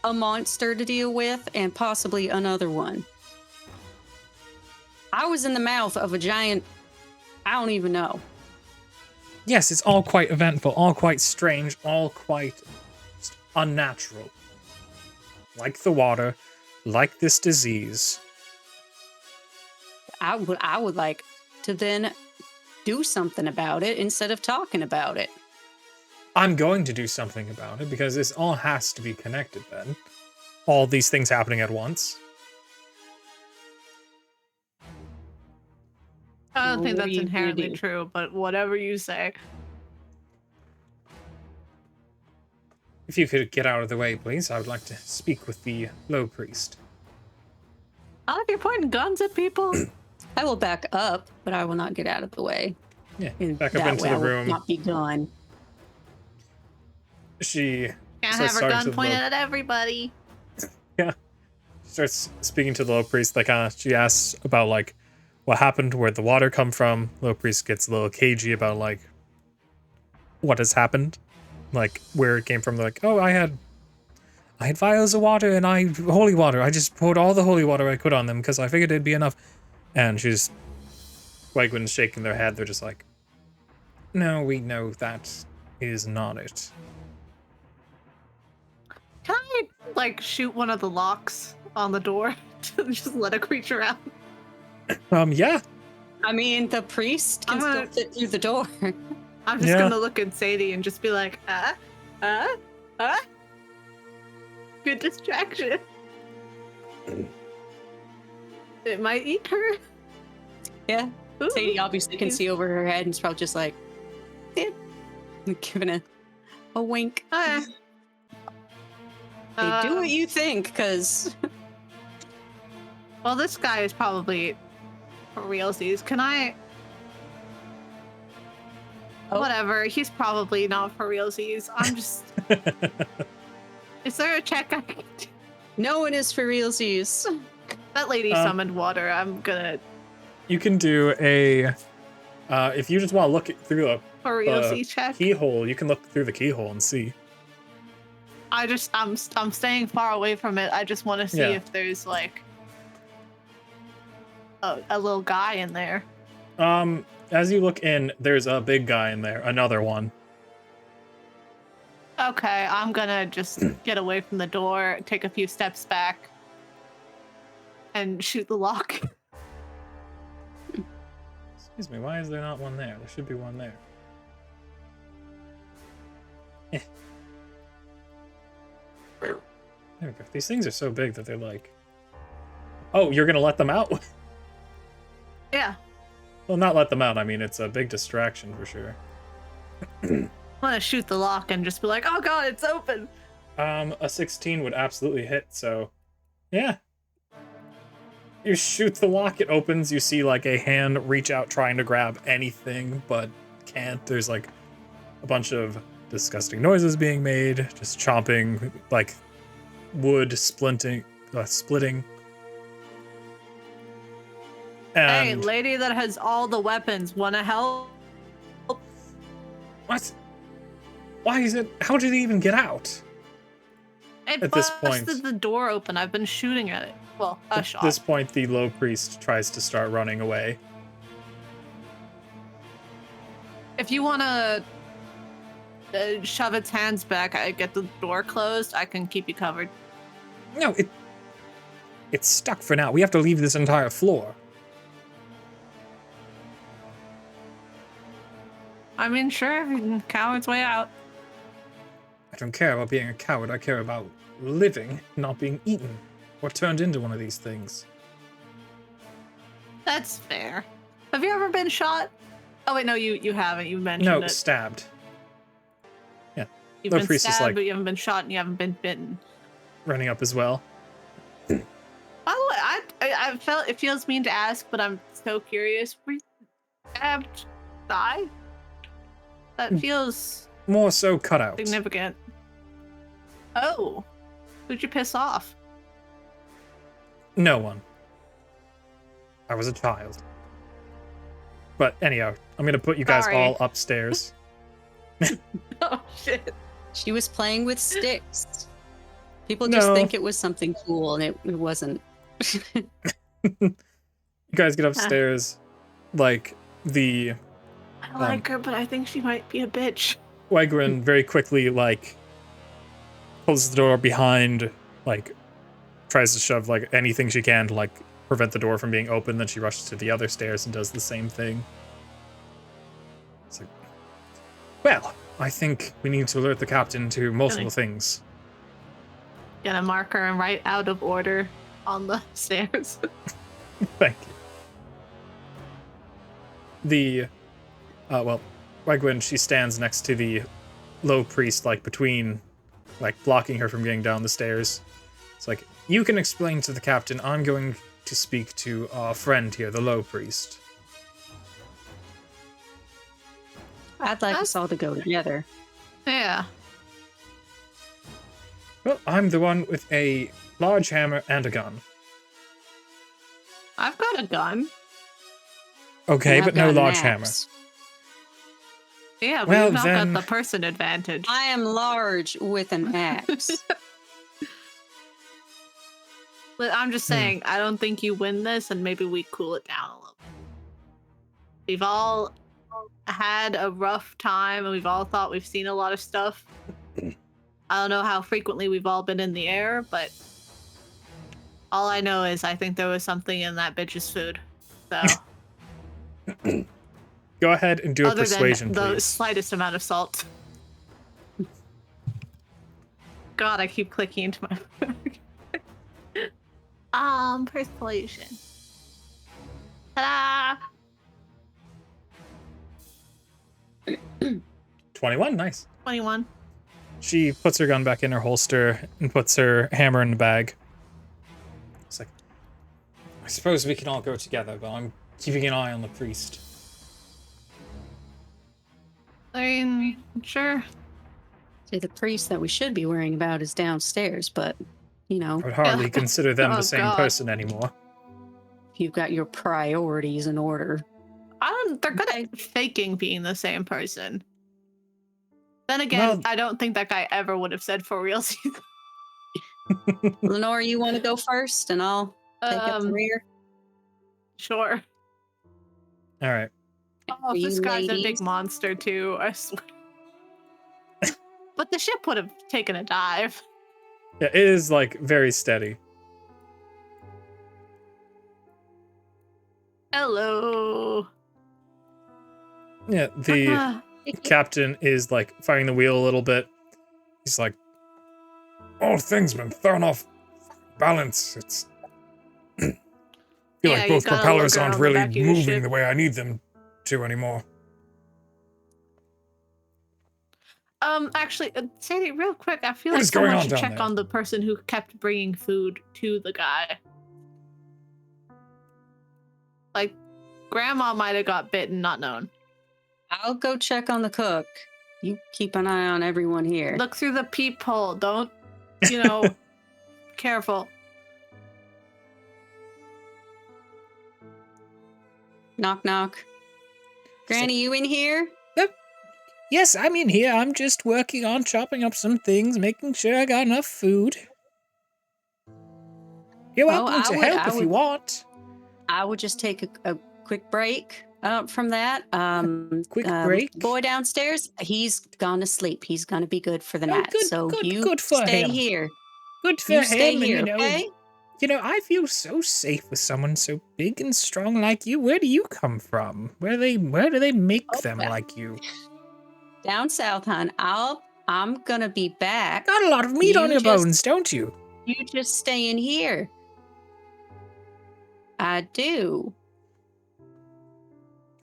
a monster to deal with and possibly another one. I was in the mouth of a giant, I don't even know.
Yes, it's all quite eventful, all quite strange, all quite unnatural. Like the water, like this disease.
I would like to then do something about it instead of talking about it.
I'm going to do something about it because this all has to be connected then. All these things happening at once.
I don't think
What are
that's
you gonna
inherently
do?
true, but whatever you say.
If you could get out of the way, please, I would like to speak with the low priest.
Not if you're pointing guns at people.
I will back up, but I will not get out of the way.
Yeah,
And
back up
that
into
way
the
I will
room.
not be gone.
She
Can't
starts
have her
talking
gun
to the
pointed
low-
at everybody.
starts speaking to the low priest. Like, she asks about like what happened, where the water come from. Low priest gets a little cagey about like what has happened, like where it came from. They're like, oh, I had vials of water and holy water. I just poured all the holy water I could on them because I figured it'd be enough. And she's Wegwin's shaking their head. They're just like, no, we know that is not it.
Can I like shoot one of the locks on the door to just let a creature out?
Yeah.
I mean, the priest can
I'm
still
gonna-
fit through the door.
I'm just
Yeah.
gonna look at Sadie and just be like, Good distraction. It might eat her.
Yeah.
Ooh.
Sadie obviously can see over her head and is probably just like, eh, giving a wink.
Okay.
Hey, do what you think, because
Well, this guy is probably for realsies. Can I?
Oh.
Whatever. He's probably not for realsies. I'm just. Is there a check I can do?
no one is for realsies.
That lady summoned water. I'm gonna
You can do a if you just want to look through a
for realsies check.
keyhole, you can look through the keyhole and see.
I'm staying far away from it. I just want to see
Yeah.
if there's like a little guy in there.
As you look in, there's a big guy in there, another one.
Okay, I'm gonna just get away from the door, take a few steps back, and shoot the lock.
Excuse me, why is there not one there? There should be one there. There we go. These things are so big that they're like... Oh, you're gonna let them out?
Yeah,
Well, not let them out. I mean, it's a big distraction for sure.
I'm gonna shoot the lock and just be like, "Oh God, it's open!"
A 16 would absolutely hit, so... Yeah. You shoot the lock, it opens, you see like a hand reach out trying to grab anything, but can't. There's like a bunch of disgusting noises being made, just chomping, like wood splitting.
Hey,
And
lady that has all the weapons, wanna help?
what? Why is it? How did he even get out?
It
At this
busted
point-
the door open. I've been shooting at it. Well, a
At
shot.
this point, the low priest tries to start running away.
If you wanna shove its hands back, I get the door closed. I can keep you covered.
No, it's stuck for now. We have to leave this entire floor.
I mean, sure, if you can cow its way out.
I don't care about being a coward. I care about living, not being eaten or turned into one of these things.
That's fair. Have you ever been shot? Oh wait, no, you haven't. You mentioned
No,
it.
stabbed.
You've
the
been
priest is
stabbed,
like-
but you haven't been shot and you haven't been bitten.
Running up as well.
By the way, I felt it feels mean to ask, but I'm so curious. Were you stabbed? Die? That feels
More so cut out.
significant. Oh, who'd you piss off?
No one. I was a child. But anyhow, I'm gonna put you guys
Sorry.
all upstairs.
Oh shit!
She was playing with sticks. People just
No.
think it was something cool, and it wasn't.
You guys get upstairs. Like, the
I like her, but I think she might be a bitch.
Wegrin very quickly, like, closes the door behind, like, tries to shove, like, anything she can to, like, prevent the door from being open. Then she rushes to the other stairs and does the same thing. It's like, well, I think we need to alert the captain to multiple things.
Gonna mark her and write out of order on the stairs.
Thank you. Wegwin, she stands next to the low priest, like, between, like, blocking her from getting down the stairs. It's like, you can explain to the captain, I'm going to speak to our friend here, the low priest.
I'd like us all to go together.
Yeah.
Well, I'm the one with a large hammer and a gun.
I've got a gun.
Okay,
And
but
I've
no
got an
large hammer.
axe.
Yeah, but
Well,
you've not
then-
got the person advantage.
I am large with an axe.
But I'm just saying, I don't think you win this, and maybe we cool it down a little. We've all had a rough time, and we've all thought we've seen a lot of stuff. I don't know how frequently we've all been in the air, but all I know is I think there was something in that bitch's food. So,
Go ahead and do a
other
persuasion,
than the
please.
slightest amount of salt. God, I keep clicking into my. Persuasion. Ta-da!
21, nice.
21.
She puts her gun back in her holster and puts her hammer in the bag. It's like, I suppose we can all go together, but I'm keeping an eye on the priest.
I mean, sure.
See, the priest that we should be worrying about is downstairs, but, you know,
I would hardly consider them
Oh,
the same
God.
person anymore.
if you've got your priorities in order.
They're good at faking being the same person. Then again,
Well-
I don't think that guy ever would have said for real.
Lenore, you want to go first, and I'll take up the rear?
Sure.
All right.
Oh,
For
this
you
guy's a
ladies.
big monster too, I swear. But the ship would have taken a dive.
Yeah, it is, like, very steady.
Hello.
Yeah, the captain is, like, firing the wheel a little bit. He's like,
All things been thrown off balance. It's feel
Yeah,
like
you
both
gotta
propellers
look
aren't
around the
really
back of your
moving
ship.
the way I need them to anymore.
Actually, Sadie, real quick, I feel
What
like
is going
someone
on
should
down
check
there?
on the person who kept bringing food to the guy. Like, Grandma might have got bitten, not known.
I'll go check on the cook. You keep an eye on everyone here.
Look through the peephole. Don't, careful.
Knock, knock. Granny, you in here?
Yes, I'm in here. I'm just working on chopping up some things, making sure I got enough food. You're welcome to help if you want.
I would just take a quick break from that.
Quick break?
Boy downstairs, he's gone to sleep. He's gonna be good for the
Oh,
night.
good,
so
good,
you
good for
stay
him.
here.
Good for
You
him,
stay
and
here, okay?
I feel so safe with someone so big and strong like you. Where do you come from? Where do they make them
Okay.
like you?
Down south, hon. I'm gonna be back.
Got a lot of meat
You
on your
just-
bones, don't you?
You just stay in here. I do.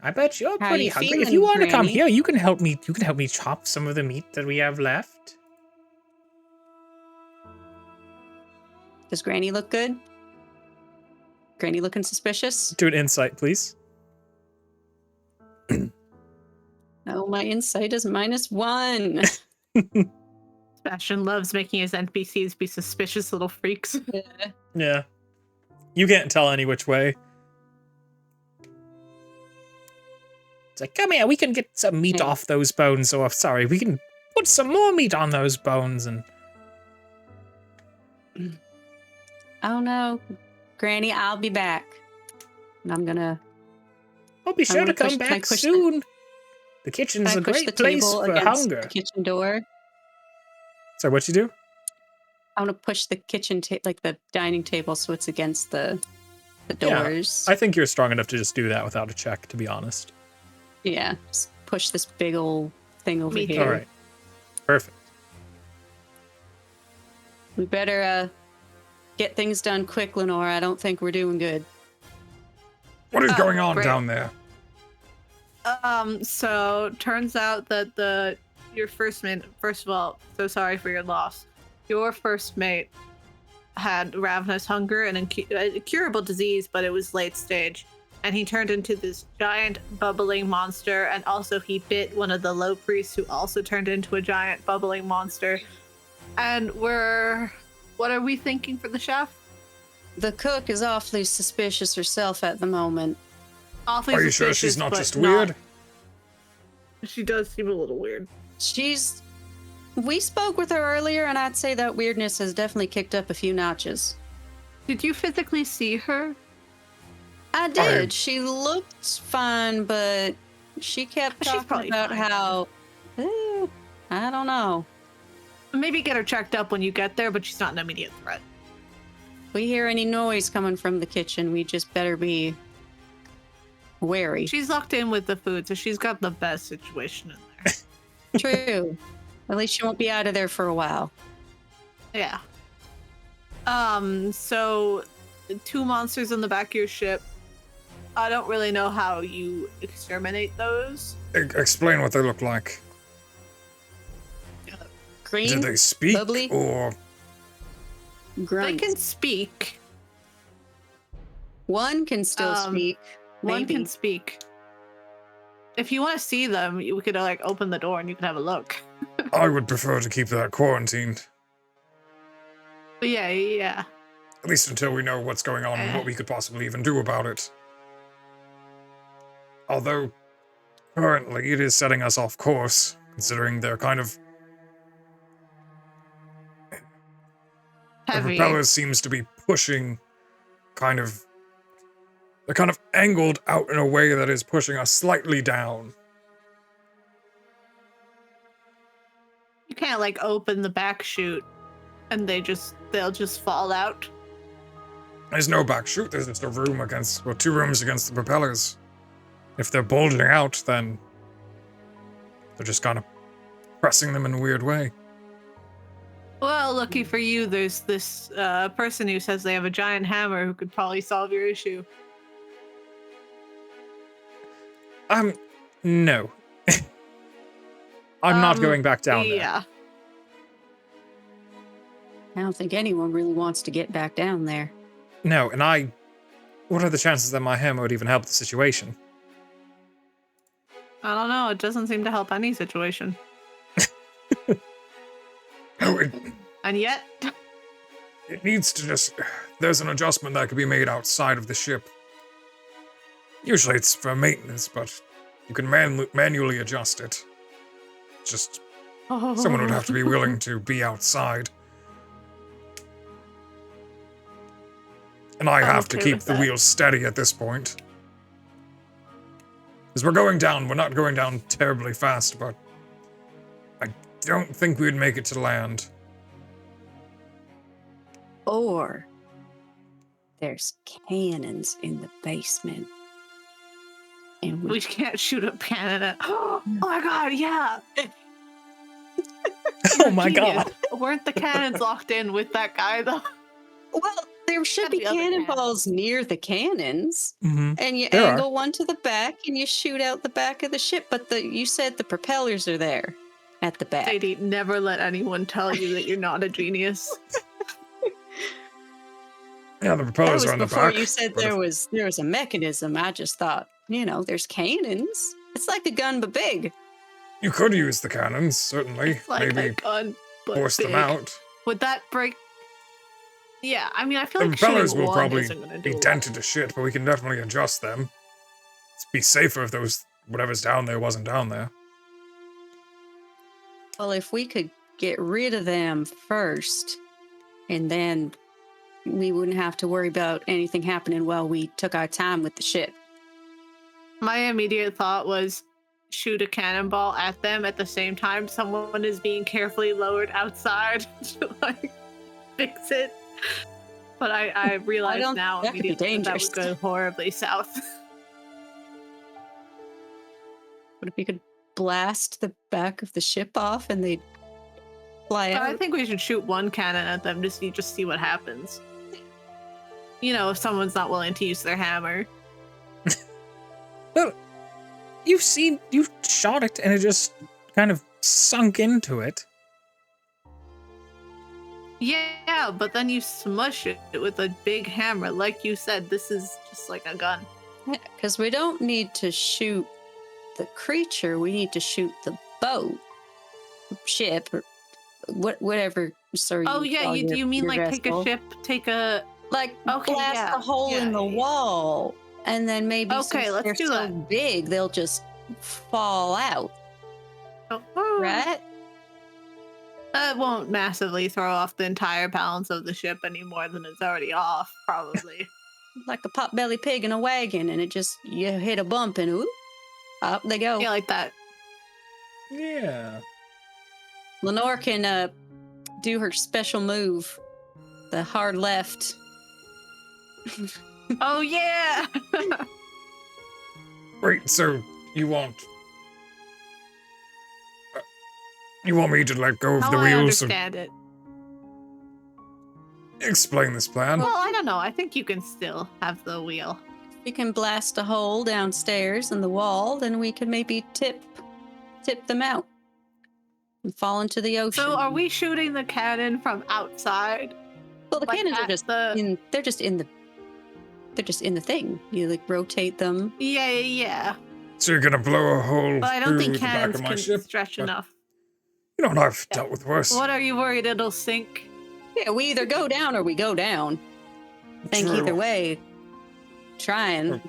I bet you're
How
pretty
you
hungry. If
feeling,
you want to come
Granny?
here, you can help me. You can help me chop some of the meat that we have left.
Does Granny look good? Granny looking suspicious?
do an insight, please.
Oh, my insight is -1.
Sebastian loves making his NPCs be suspicious little freaks.
Yeah. You can't tell any which way.
It's like, come here, we can get some meat
Hey.
off those bones. Or, sorry, we can put some more meat on those bones. And
Oh no, Granny, I'll be back. And I'm gonna
I'll be sure to
gonna
come
push- can I
back
push the-
soon. The kitchen's
I
a
push the
great place
table
for
against
hunger.
the kitchen door.
So what you do?
I want to push the like the dining table, so it's against the
Yeah,
doors.
I think you're strong enough to just do that without a check, to be honest.
Yeah, just push this big old thing over
Me too.
here.
All right. Perfect.
We better get things done quick, Lenore. I don't think we're doing good.
What is going on
great.
down there?
So turns out that your first mate, first of all, so sorry for your loss. Your first mate had ravenous hunger and a curable disease, but it was late stage. And he turned into this giant bubbling monster, and also he bit one of the low priests who also turned into a giant bubbling monster. And what are we thinking for the chef?
The cook is awfully suspicious herself at the moment.
Awfully
Are you sure she's
suspicious,
not
but
just weird?
She does seem a little weird.
We spoke with her earlier, and I'd say that weirdness has definitely kicked up a few notches.
Did you physically see her?
I did. She looked fine, but she kept
She's
talking
probably
about
fine.
how, I don't know.
Maybe get her checked up when you get there, but she's not an immediate threat.
If we hear any noise coming from the kitchen, we just better be wary.
She's locked in with the food, so she's got the best situation in there.
True. At least she won't be out of there for a while.
Yeah. So 2 monsters on the back of your ship. I don't really know how you exterminate those.
Explain what they look like.
Green,
Do they speak
bubbly,
or
grunts.
They can speak.
One can still speak.
One
Maybe.
can speak. If you want to see them, we could like open the door and you can have a look.
I would prefer to keep that quarantined.
But yeah.
At least until we know what's going on and what we could possibly even do about it. Although, currently it is setting us off course, considering they're kind of...
Heavy.
The propeller seems to be pushing they're kind of angled out in a way that is pushing us slightly down.
You can't like open the back chute and they'll just fall out.
There's no back chute, there's just a room two rooms against the propellers. If they're bulging out, then they're just kind of pressing them in a weird way.
Well, lucky for you, there's this person who says they have a giant hammer who could probably solve your issue.
No. I'm not going back down there.
Yeah.
I don't think anyone really wants to get back down there.
No, and what are the chances that my hammer would even help the situation?
I don't know. It doesn't seem to help any situation.
No,
And yet,
it needs to just... There's an adjustment that could be made outside of the ship. Usually it's for maintenance, but you can manually adjust it. Just someone would have to be willing to be outside. And I have to
okay
keep
with
the
that.
wheels steady at this point. Because we're going down. We're not going down terribly fast, but I don't think we'd make it to land.
Or there's cannons in the basement. And
we can't shoot a cannon at. Oh my god, yeah.
Oh my
Genius.
god.
Weren't the cannons locked in with that guy though?
well, there should
Gotta
be
be other
cannonballs near the cannons.
Mm-hmm.
And you
There
angle one to the back and you shoot out the back of the ship. But you said the propellers are there at the back.
Sadie, never let anyone tell you that you're not a genius.
Yeah, the
That
propellers
was
are on the
before
back.
you said
but
there was a mechanism. I just thought, there's cannons. It's like a gun but big.
You could use the cannons, certainly.
It's like a
Maybe
gun, but
force them
big.
out.
Would that break? Yeah, I mean, I feel
The
like
propellers
shooting
will
one
probably
isn't gonna do
be
a lot.
dented to shit, but we can definitely adjust them. It'd be safer if whatever's down there wasn't down there.
Well, if we could get rid of them first, and then we wouldn't have to worry about anything happening while we took our time with the ship.
My immediate thought was shoot a cannonball at them at the same time someone is being carefully lowered outside. Like, fix it. But I realize now
that could be
immediately that
dangerous.
would go horribly south.
What if we could blast the back of the ship off and they'd fly
But
out?
I think we should shoot one cannon at them just see what happens. You know, if someone's not willing to use their hammer.
Well, you shot it and it just kind of sunk into it.
Yeah, but then you smush it with a big hammer. Like you said, this is just like a gun.
Because we don't need to shoot the creature, we need to shoot the boat, ship, or whatever. Sorry.
Oh yeah, you mean like take a ship, take a
like
Okay,
blast
yeah,
a hole
yeah,
in the
yeah.
wall, and then maybe
Okay,
since
let's
they're
do
so
that.
big, they'll just fall out,
Oh,
right?
That won't massively throw off the entire balance of the ship any more than it's already off, probably.
Like a pot-belly pig in a wagon, and it just you hit a bump and oop, up they go.
Yeah, like that.
Yeah.
Lenore can do her special move, the hard left.
Oh yeah.
Wait, so you want me to let go of
How
the
I
wheels and
understand it.
explain this plan?
Well, I don't know. I think you can still have the wheel.
We can blast a hole downstairs in the wall, then we can maybe tip them out and fall into the ocean.
So, are we shooting the cannon from outside?
Well, the
like
cannons are
at
just
the-
they're just in the thing. You like rotate them.
Yeah.
So you're gonna blow a hole
But I don't
through
think
the back
cannons
of my
can
ship?
stretch enough.
You know, I've dealt with worse.
What are you worried it'll sink?
Yeah, we either go down or we go down. I think
True.
either way, trying.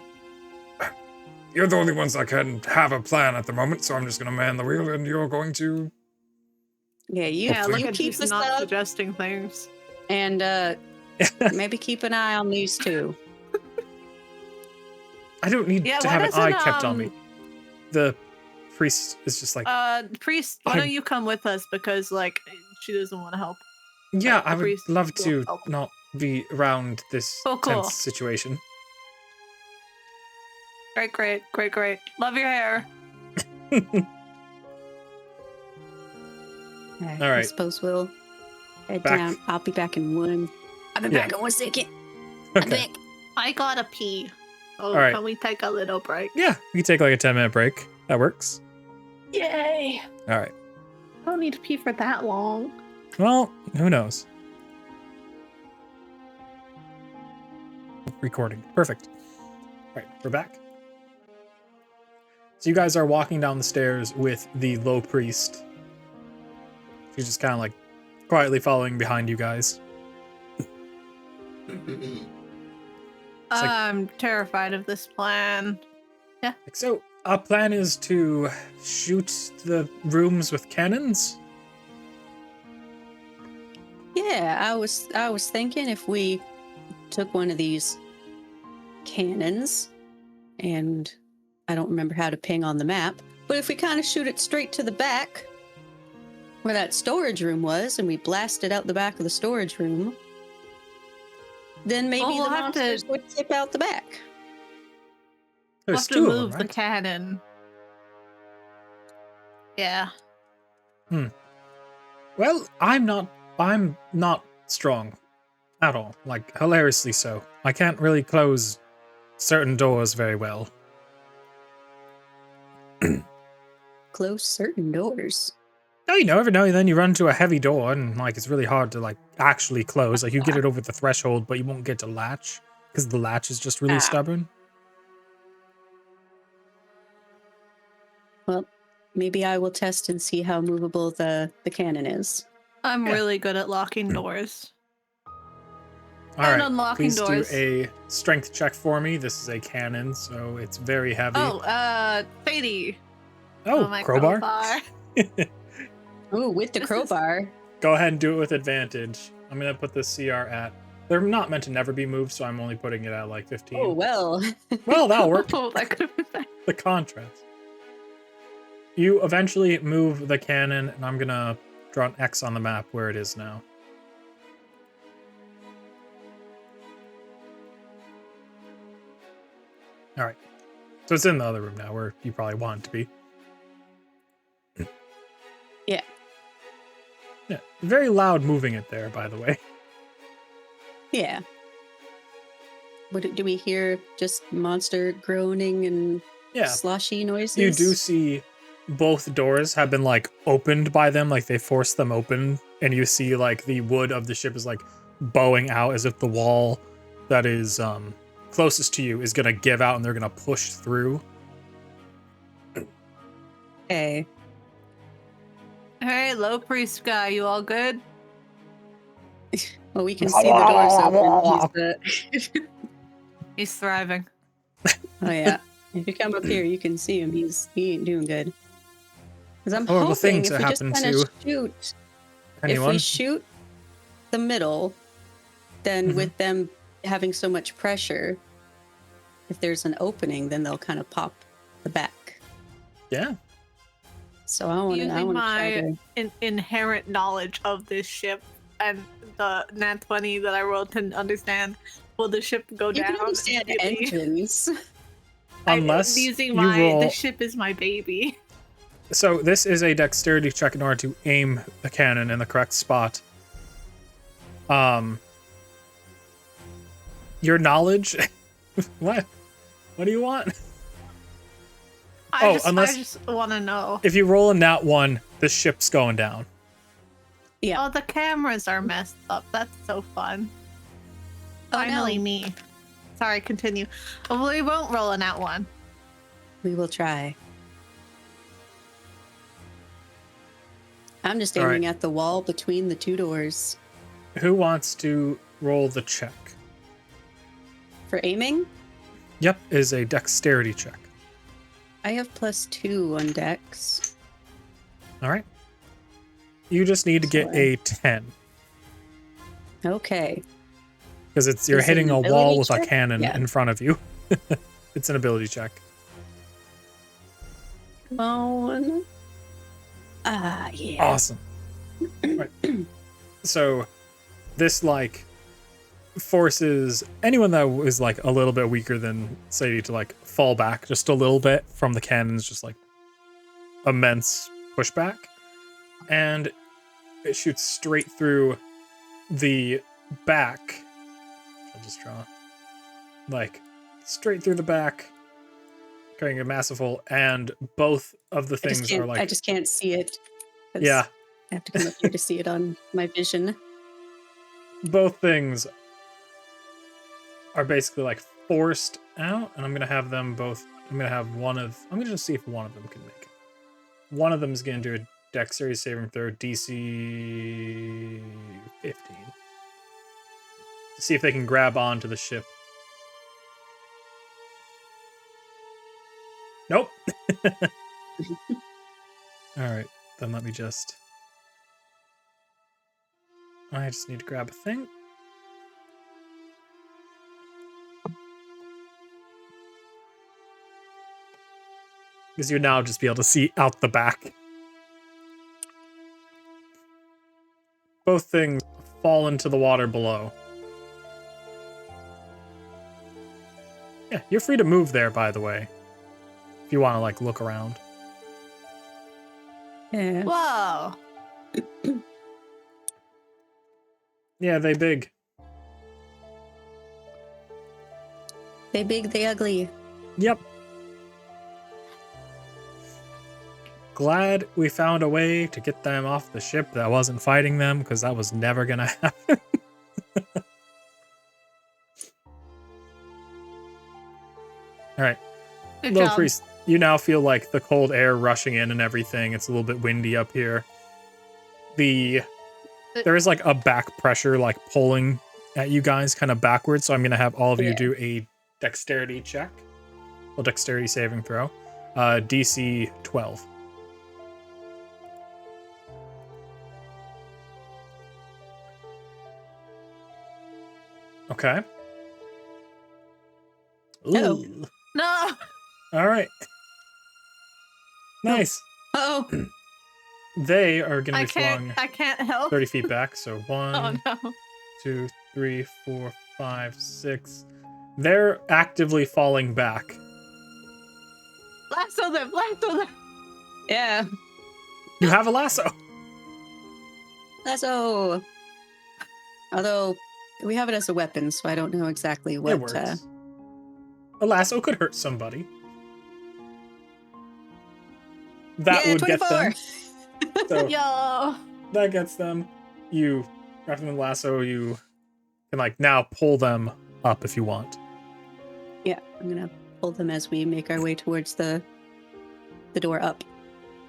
You're the only ones that can have a plan at the moment, so I'm just gonna man the wheel, and you're going to.
Yeah, you,
Yeah, look
you
at
keep
keep
us
not
up
suggesting things.
and maybe keep an eye on these two.
I don't need
Yeah,
to
why
have an eye
doesn't,
kept on me. The priest is just like,
Priest, why don't you come with us because like she doesn't want to help.
yeah,
the
I would
priest
love
will
to
help.
not be around this
Oh, cool.
tense situation.
Great. Love your hair.
All
All right.
I suppose we'll head
Back.
down. I'll be back in one. I'll be
Yeah.
back in 1 second.
Okay.
I gotta pee. Oh,
All right.
can we take a little break?
Yeah, we can take like a 10-minute break. That works.
Yay!
All right.
I don't need to pee for that long.
Well, who knows? Recording. Perfect. All right, we're back. So you guys are walking down the stairs with the low priest. She's just kind of like quietly following behind you guys. like-
I'm terrified of this plan.
Like, so our plan is to shoot the rooms with cannons?
Yeah, I was thinking if we took one of these cannons, and I don't remember how to ping on the map, but if we kind of shoot it straight to the back where that storage room was, and we blasted out the back of the storage room, then maybe
Well, we'll
the
have to-
monsters would tip out the back.
We'll
There's
have to
two of them,
move the
right?
cannon. Yeah.
Well, I'm not strong at all. Like, hilariously so. I can't really close certain doors very well.
Close certain doors.
Oh, you know, every now and then you run to a heavy door and like it's really hard to like actually close. Like you get it over the threshold, but you won't get to latch because the latch is just really
Ah.
stubborn.
Well, maybe I will test and see how movable the cannon is.
I'm
Yeah.
really good at locking doors.
All
And
right,
unlocking
please
doors.
do a strength check for me. This is a cannon, so it's very heavy.
Oh, Sadie.
Oh,
my
crowbar.
Ooh, with the
This is-
crowbar.
Go ahead and do it with advantage. I'm gonna put the CR at. They're not meant to never be moved, so I'm only putting it at like 15.
Oh, well.
Well, that'll work.
Oh, that could have been bad.
The contrast. You eventually move the cannon, and I'm gonna draw an X on the map where it is now. All right. So it's in the other room now, where you probably want it to be.
Yeah.
Yeah. Very loud moving it there, by the way.
Yeah. Do we hear just monster groaning and
Yeah.
sloshy noises?
You do see both doors have been like opened by them, like they forced them open, and you see like the wood of the ship is like bowing out as if the wall that is closest to you is gonna give out and they're gonna push through.
Okay.
Hey, low priest guy, you all good?
Well, we can see the doors open.
He's thriving.
Oh yeah. If you come up here, you can see him. He ain't doing good. Because I'm
Horrible
hoping
things
if we
that
just
happen
kind
to
of shoot, if
anyone.
we shoot the middle, then with them having so much pressure, if there's an opening, then they'll kind of pop the back.
Yeah.
So I want to
Using
try
my
to.
inherent knowledge of this ship and the nat 20 that I rolled to understand, will the ship go
You
down?
can understand
immediately?
engines.
Unless
using
you
my
roll.
the ship is my baby.
So this is a dexterity check in order to aim the cannon in the correct spot. Your knowledge. What? What do you want?
I
unless-
just want to know.
If you roll a nat 1, the ship's going down.
Yeah.
Oh, the cameras are messed up. That's so fun.
Oh,
Finally,
no.
me. Sorry, continue. Oh, we won't roll a nat 1.
We will try. I'm just
All right.
aiming at the wall between the two doors.
Who wants to roll the check?
For aiming,
Yep, is a dexterity check.
I have +2 on dex.
All right. You just need to get a 10
Okay.
because you're
Is it
hitting
an
a wall
ability
with a
check?
cannon
Yeah.
in front of you. It's an ability check.
Come on. Ah, yeah.
Awesome. Right. So this like forces anyone that is like a little bit weaker than Sadie to like fall back just a little bit from the cannons, just like immense pushback. And it shoots straight through the back. I'll just draw. Like straight through the back, creating a massive hole, and both of the things are like
I just can't see it. 'Cause
yeah.
I have to come up here to see it on my vision.
Both things are basically like forced out, and I'm gonna have them both. I'm gonna just see if one of them can make it. One of them is gonna do a dexterity saving throw, DC 15, to see if they can grab onto the ship. Nope. All right, then let me just. I just need to grab a thing. Because you now just be able to see out the back. Both things fall into the water below. Yeah, you're free to move there, by the way. If you want to, like, look around.
Yeah.
Whoa.
Yeah, they big.
They big, they ugly.
Yep. Glad we found a way to get them off the ship that wasn't fighting them, because that was never gonna happen. Alright.
Good
Little
job.
Priest, you now feel like the cold air rushing in and everything. It's a little bit windy up here. There is like a back pressure like pulling at you guys kind of backwards, so I'm gonna have all of you
Yeah.
do a dexterity check. Well, dexterity saving throw. DC 12. Okay.
Uh-oh.
Ooh.
No.
All right. Nice.
Oh,
They are going to be flung
I can't help.
30 feet back. So 1,
Oh no.
2, 3, 4, 5, 6. They're actively falling back
Lasso them, lasso them.
Yeah.
You have a lasso.
Lasso. Although we have it as a weapon, so I don't know exactly what.
It works. A lasso could hurt somebody. That
Yeah,
would get
24.
them. So
Yo.
that gets them. You, rather than lasso, you can like now pull them up if you want.
Yeah, I'm gonna pull them as we make our way towards the door up.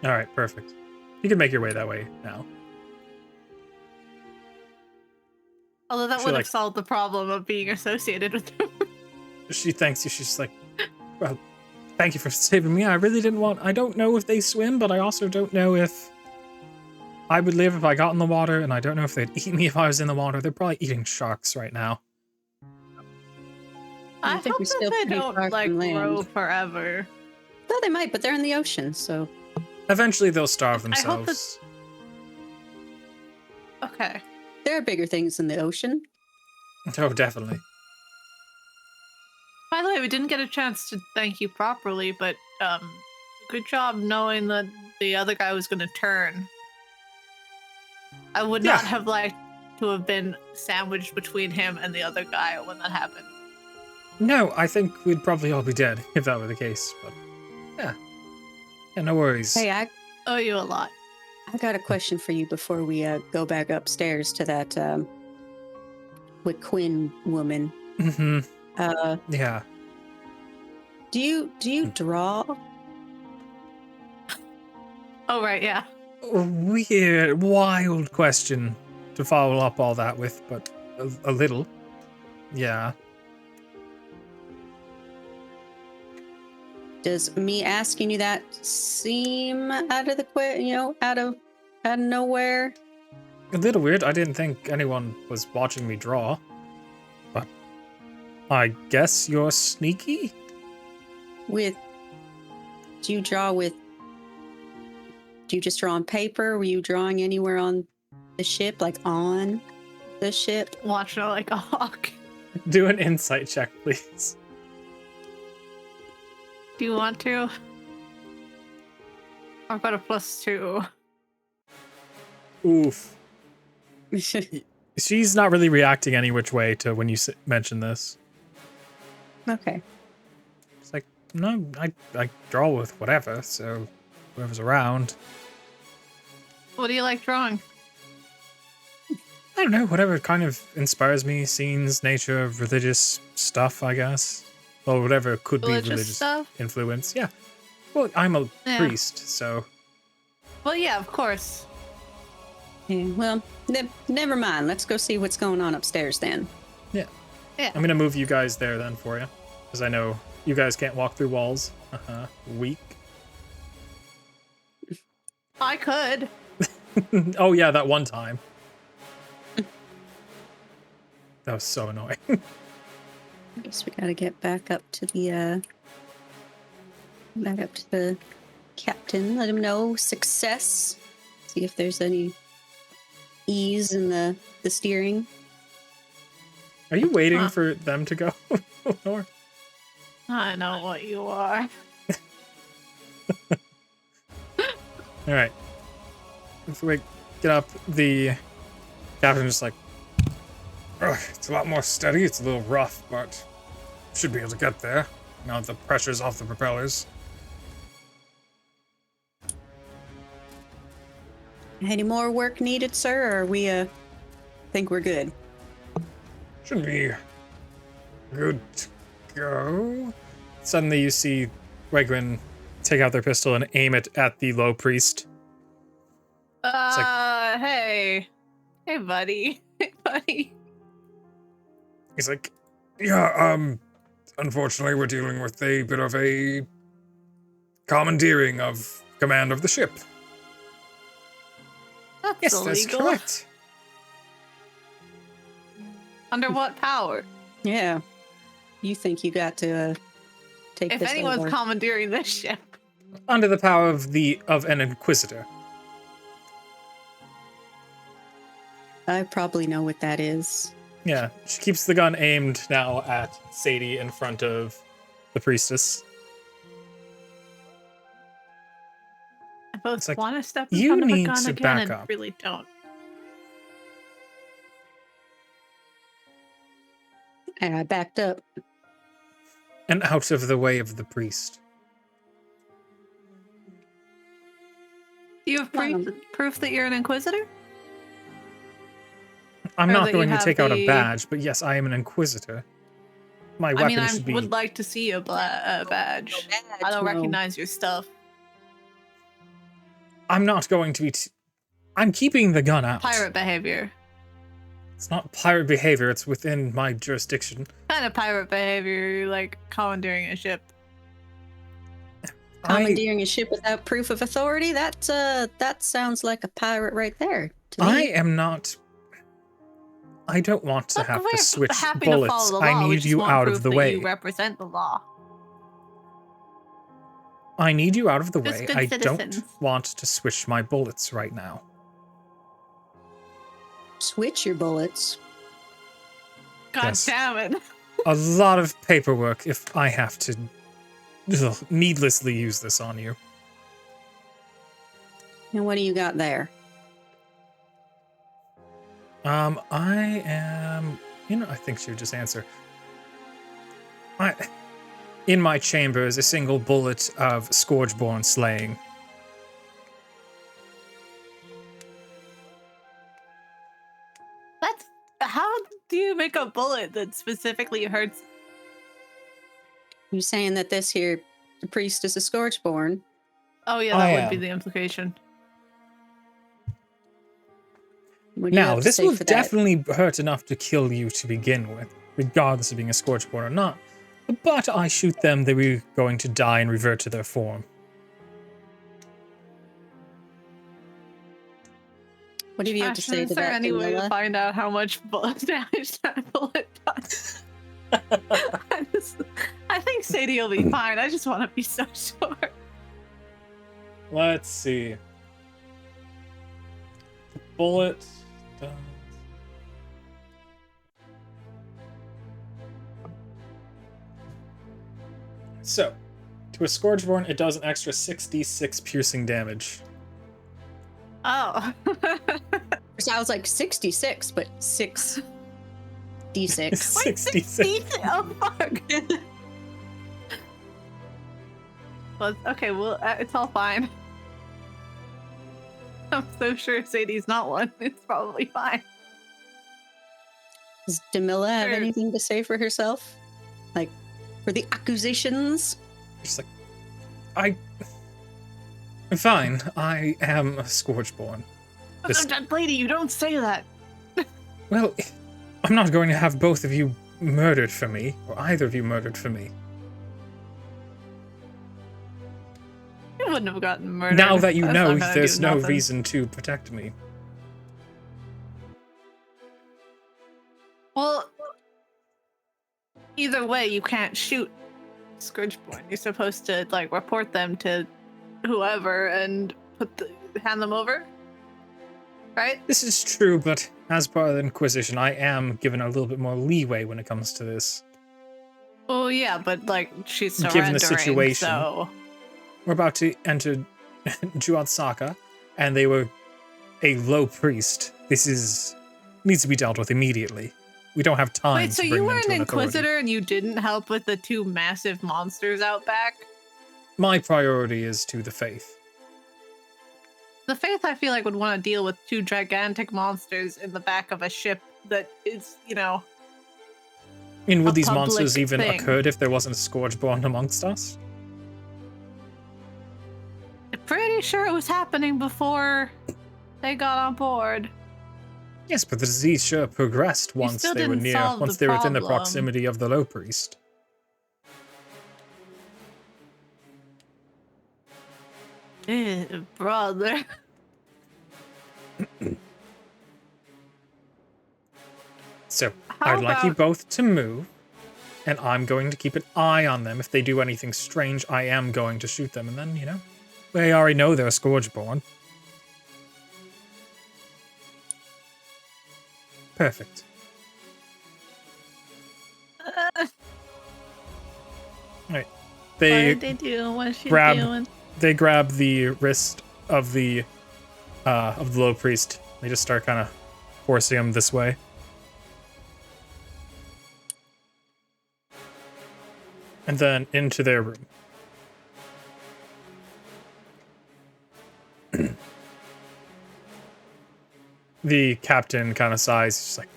All right, perfect. You can make your way that way now.
Although that
She,
would have
like-
solved the problem of being associated with them.
She thanks you. She's like, well, thank you for saving me. I really didn't want. I don't know if they swim, but I also don't know if I would live if I got in the water, and I don't know if they'd eat me if I was in the water. They're probably eating sharks right now.
I
think
hope
we're
that
still
they
pretty
don't
far
like
from land.
grow forever.
Though they might, but they're in the ocean, so
Eventually, they'll starve
I hope
themselves.
Okay.
there are bigger things in the ocean.
Oh, definitely.
By the way, we didn't get a chance to thank you properly, but good job knowing that the other guy was going to turn. I would
Yeah.
not have liked to have been sandwiched between him and the other guy when that happened.
No, I think we'd probably all be dead if that were the case. But yeah, no worries.
Hey, I
Owe you a lot.
got a question for you before we go back upstairs to that with Quinn woman.
Mm-hmm.
Uh,
Yeah.
do you draw?
Oh, right, yeah.
Weird, wild question to follow up all that with, but a little. Yeah.
Does me asking you that seem out of the out of nowhere?
A little weird. I didn't think anyone was watching me draw. But I guess you're sneaky?
Do you draw with? Do you just draw on paper? Were you drawing anywhere on the ship, like on the ship?
Watching her like a hawk.
Do an insight check, please.
Do you want to? I've got a +2.
Oof. She's not really reacting any which way to when you mention this.
Okay.
It's like, no, I draw with whatever, so whoever's around.
What do you like drawing?
I don't know, whatever kind of inspires me, scenes, nature, religious stuff, I guess. Or whatever could be religious
stuff?
influence. Yeah. Well, I'm a
Yeah.
priest, so
Well, yeah, of course.
Yeah, well, never mind. Let's go see what's going on upstairs then.
Yeah.
I'm gonna move you guys there then for you. Because I know you guys can't walk through walls. Weak.
I could.
Oh yeah, that one time. That was so annoying.
I guess we gotta get back up to the captain. Let him know success. See if there's any ease in the steering.
Are you waiting
Huh.
for them to go north?
I know what you are.
All right. If we get up, the captain's just like, "Ugh, it's a lot more steady. It's a little rough, but should be able to get there. Now that the pressure's off the propellers."
Any more work needed, sir? Or we think we're good?
Should be good to go. Suddenly you see Wegwin take out their pistol and aim it at the low priest.
Hey. Hey, buddy. Hey, buddy.
He's like, yeah, unfortunately we're dealing with a bit of a commandeering of command of the ship.
That's
Yes,
illegal.
that's correct.
Under what power?
Yeah. You think you got to take
If
this
anyone's
over?
commandeering this ship.
Under the power of an inquisitor.
I probably know what that is.
Yeah, she keeps the gun aimed now at Sadie in front of the priestess.
both
It's like,
want to step in
you
front of a
need
gun
to
again
back
and
up.
really don't.
And I backed up.
And out of the way of the priest.
Do you have proof that you're an inquisitor?
I'm
Or
not
that you
going to
have
take out a
the-
badge, but yes, I am an inquisitor. My
I
weapon
mean, I
should be...
would like to see a badge. I don't
No.
recognize your stuff.
I'm not going to be... I'm keeping the gun out.
Pirate behavior.
It's not pirate behavior, it's within my jurisdiction.
Kind of pirate behavior, like commandeering a ship.
Commandeering a ship without proof of authority? That sounds like a pirate right there to me.
I am not... I don't want to
Look,
have
we're
to switch
happy to
bullets.
follow the law.
I
We
need
just
you
want
out
proof
of the
that
way.
You represent the law.
I need you out of the
Just
way.
good
I
citizens.
don't want to switch my bullets right now.
Switch your bullets.
God
Yes.
damn it.
A lot of paperwork if I have to needlessly use this on you.
And what do you got there?
I am... I think she would just answer. In my chamber is a single bullet of Scourgeborn slaying.
That's how do you make a bullet that specifically hurts?
You saying that this here priest is a Scourgeborn?
Oh yeah,
I
that would be
am.
the implication.
What do you
Now,
have to
this
say
will
for that?
definitely hurt enough to kill you to begin with, regardless of being a Scourgeborn or not. But I shoot them, they were going to die and revert to their form.
What do you have to say
Is
to
there
that,
any way to
Camilla?
find out how much bullet damage that bullet does? I think Sadie will be fine. I just want to be so sure.
Let's see. The bullet does... So, to a Scourgeborn, it does an extra 6d6 piercing damage.
Oh.
So I was like 66, but 6 d6.
66.
Oh fuck. Well, okay, well, it's all fine. I'm so sure Sadie's not one. It's probably fine.
Does Demilla have
Sure.
anything to say for herself? Like, for the accusations?
Just like, I'm fine. I am a Scourgeborn. This-
Lady, you don't say that.
Well, I'm not going to have both of you murdered for me, or either of you murdered for me.
You wouldn't have gotten murdered.
Now that you
That's
know,
not gonna
there's
do
no
nothing.
reason to protect me.
Well, either way, you can't shoot Scourgeborn. You're supposed to like report them to whoever and hand them over, right?
This is true, but as part of the Inquisition, I am given a little bit more leeway when it comes to this.
Oh yeah, but like she's
Given
surrendering.
the situation.
So
We're about to enter Juatsaka, and they were a low priest. This needs to be dealt with immediately. We don't have time
wait,
to
so
bring
you
them
were
to
an
an authority.
Inquisitor and you didn't help with the two massive monsters out back?
My priority is to the faith.
The Faith, I feel like, would want to deal with two gigantic monsters in the back of a ship that is, you know.
I mean, would
A
these
public
monsters even
thing.
occurred if there wasn't a Scourgeborn amongst us?
I'm pretty sure it was happening before they got on board.
Yes, but the disease sure progressed once
still
they were
didn't
near,
solve
once
the
they were within the
problem.
proximity of the low priest.
Brother.
So,
How
I'd like you
about-
both to move, and I'm going to keep an eye on them. If they do anything strange, I am going to shoot them, and then, you know, they already know they're Scourgeborn. Perfect. Right.
What
They
did they do? What's she
grab-
doing?
they grab the wrist of the low priest. They just start kind of forcing him this way. And then into their room. The captain kind of sighs, just like,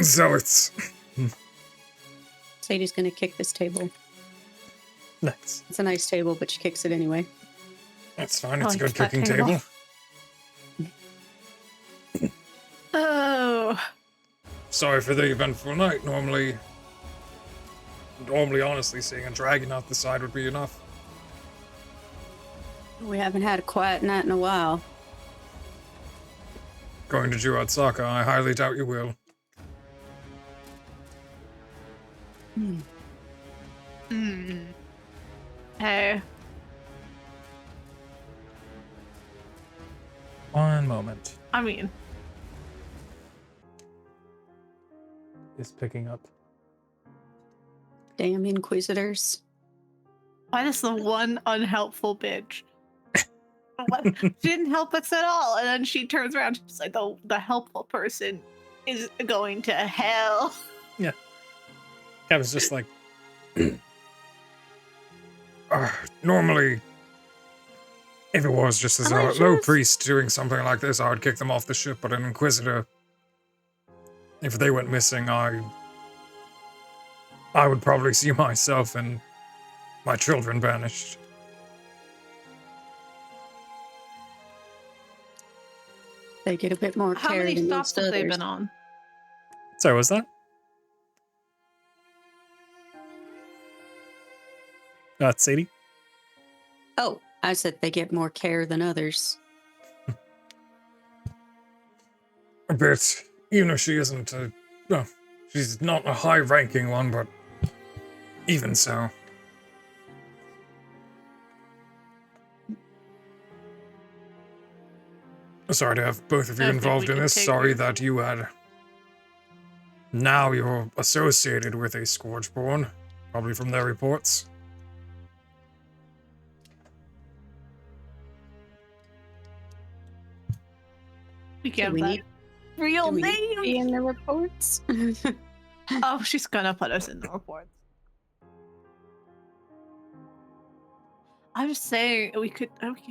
Zealots.
Sadie's gonna kick this table.
nice.
It's a nice table, but she kicks it anyway.
That's fine. It's a
like
good
that
kicking
table.
table.
Oh.
Sorry for the eventful night. Normally, honestly, seeing a dragon out the side would be enough.
We haven't had a quiet night in a while.
Going to Juatsaka, I highly doubt you will.
Hey.
One moment.
I mean,
Is picking up.
Damn inquisitors.
why is the one unhelpful bitch? What? She didn't help us at all, and then she turns around. She's like, the helpful person is going to hell.
I was just like,
Normally, if it was just as
Am I
a
sure
low
it's-
priest doing something like this, I would kick them off the ship. But an inquisitor, if they went missing, I would probably see myself and my children banished.
They get a bit more
How
care
many
than
stops
most
have they
others.
been on?
sorry, was that? Sadie?
Oh, I said they get more care than others.
A bit, even if she isn't no, she's not a high-ranking one, but even so. Sorry to have both of you
I think
involved
we
in
can
this.
take
Sorry
it.
that you had. Now you're associated with a Scourgeborn, probably from their reports.
We get
we
that
need-
real
Do we need to be
name.
in the reports?
Oh, she's gonna put us in the reports. I'm just saying we could just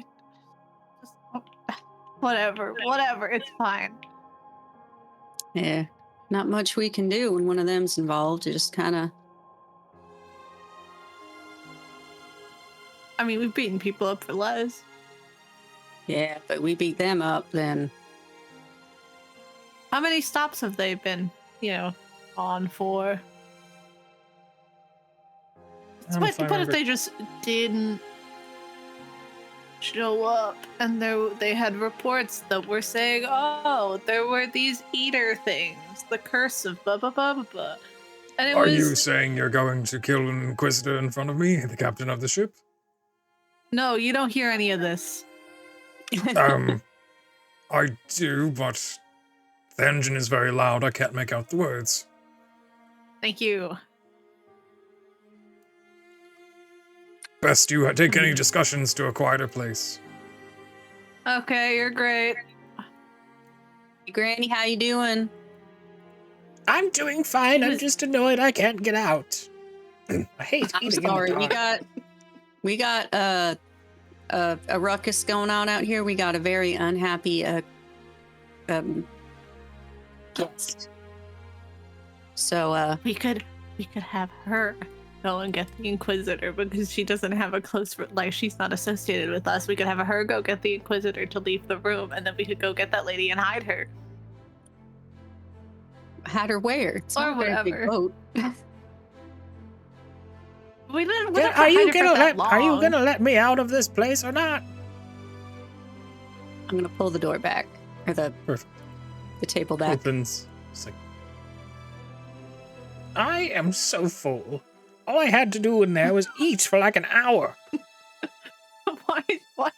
whatever, it's fine.
Yeah, not much we can do when one of them's involved. You just kind of.
I mean, we've beaten people up for less.
Yeah, but we beat them up, then
How many stops have they been, on for? But if they just didn't show up and they had reports that were saying, oh, there were these eater things, the curse of blah blah blah blah blah. And it
Are
was
you saying you're going to kill an Inquisitor in front of me, the captain of the ship?
no, you don't hear any of this.
I do, but the engine is very loud. I can't make out the words.
Thank you.
Best you take any discussions to a quieter place.
Okay, you're great.
Granny, how you doing?
I'm doing fine. I'm
Was-
just annoyed I can't get out. I hate
I'm
eating
sorry.
in the dark.
We got a ruckus going on out here. We got a very unhappy guest. So
We could have her go and get the Inquisitor because she doesn't have a close she's not associated with us. We could have her go get the Inquisitor to leave the room, and then we could go get that lady and hide her.
had her where? It's
Or
not a very big
whatever.
boat.
We didn't.
Yeah, are you gonna let me out of this place or not?
I'm gonna pull the door back, or the
Perfect.
table back.
Opens. Just like,
I am so full. All I had to do in there was eat for like an hour.
What?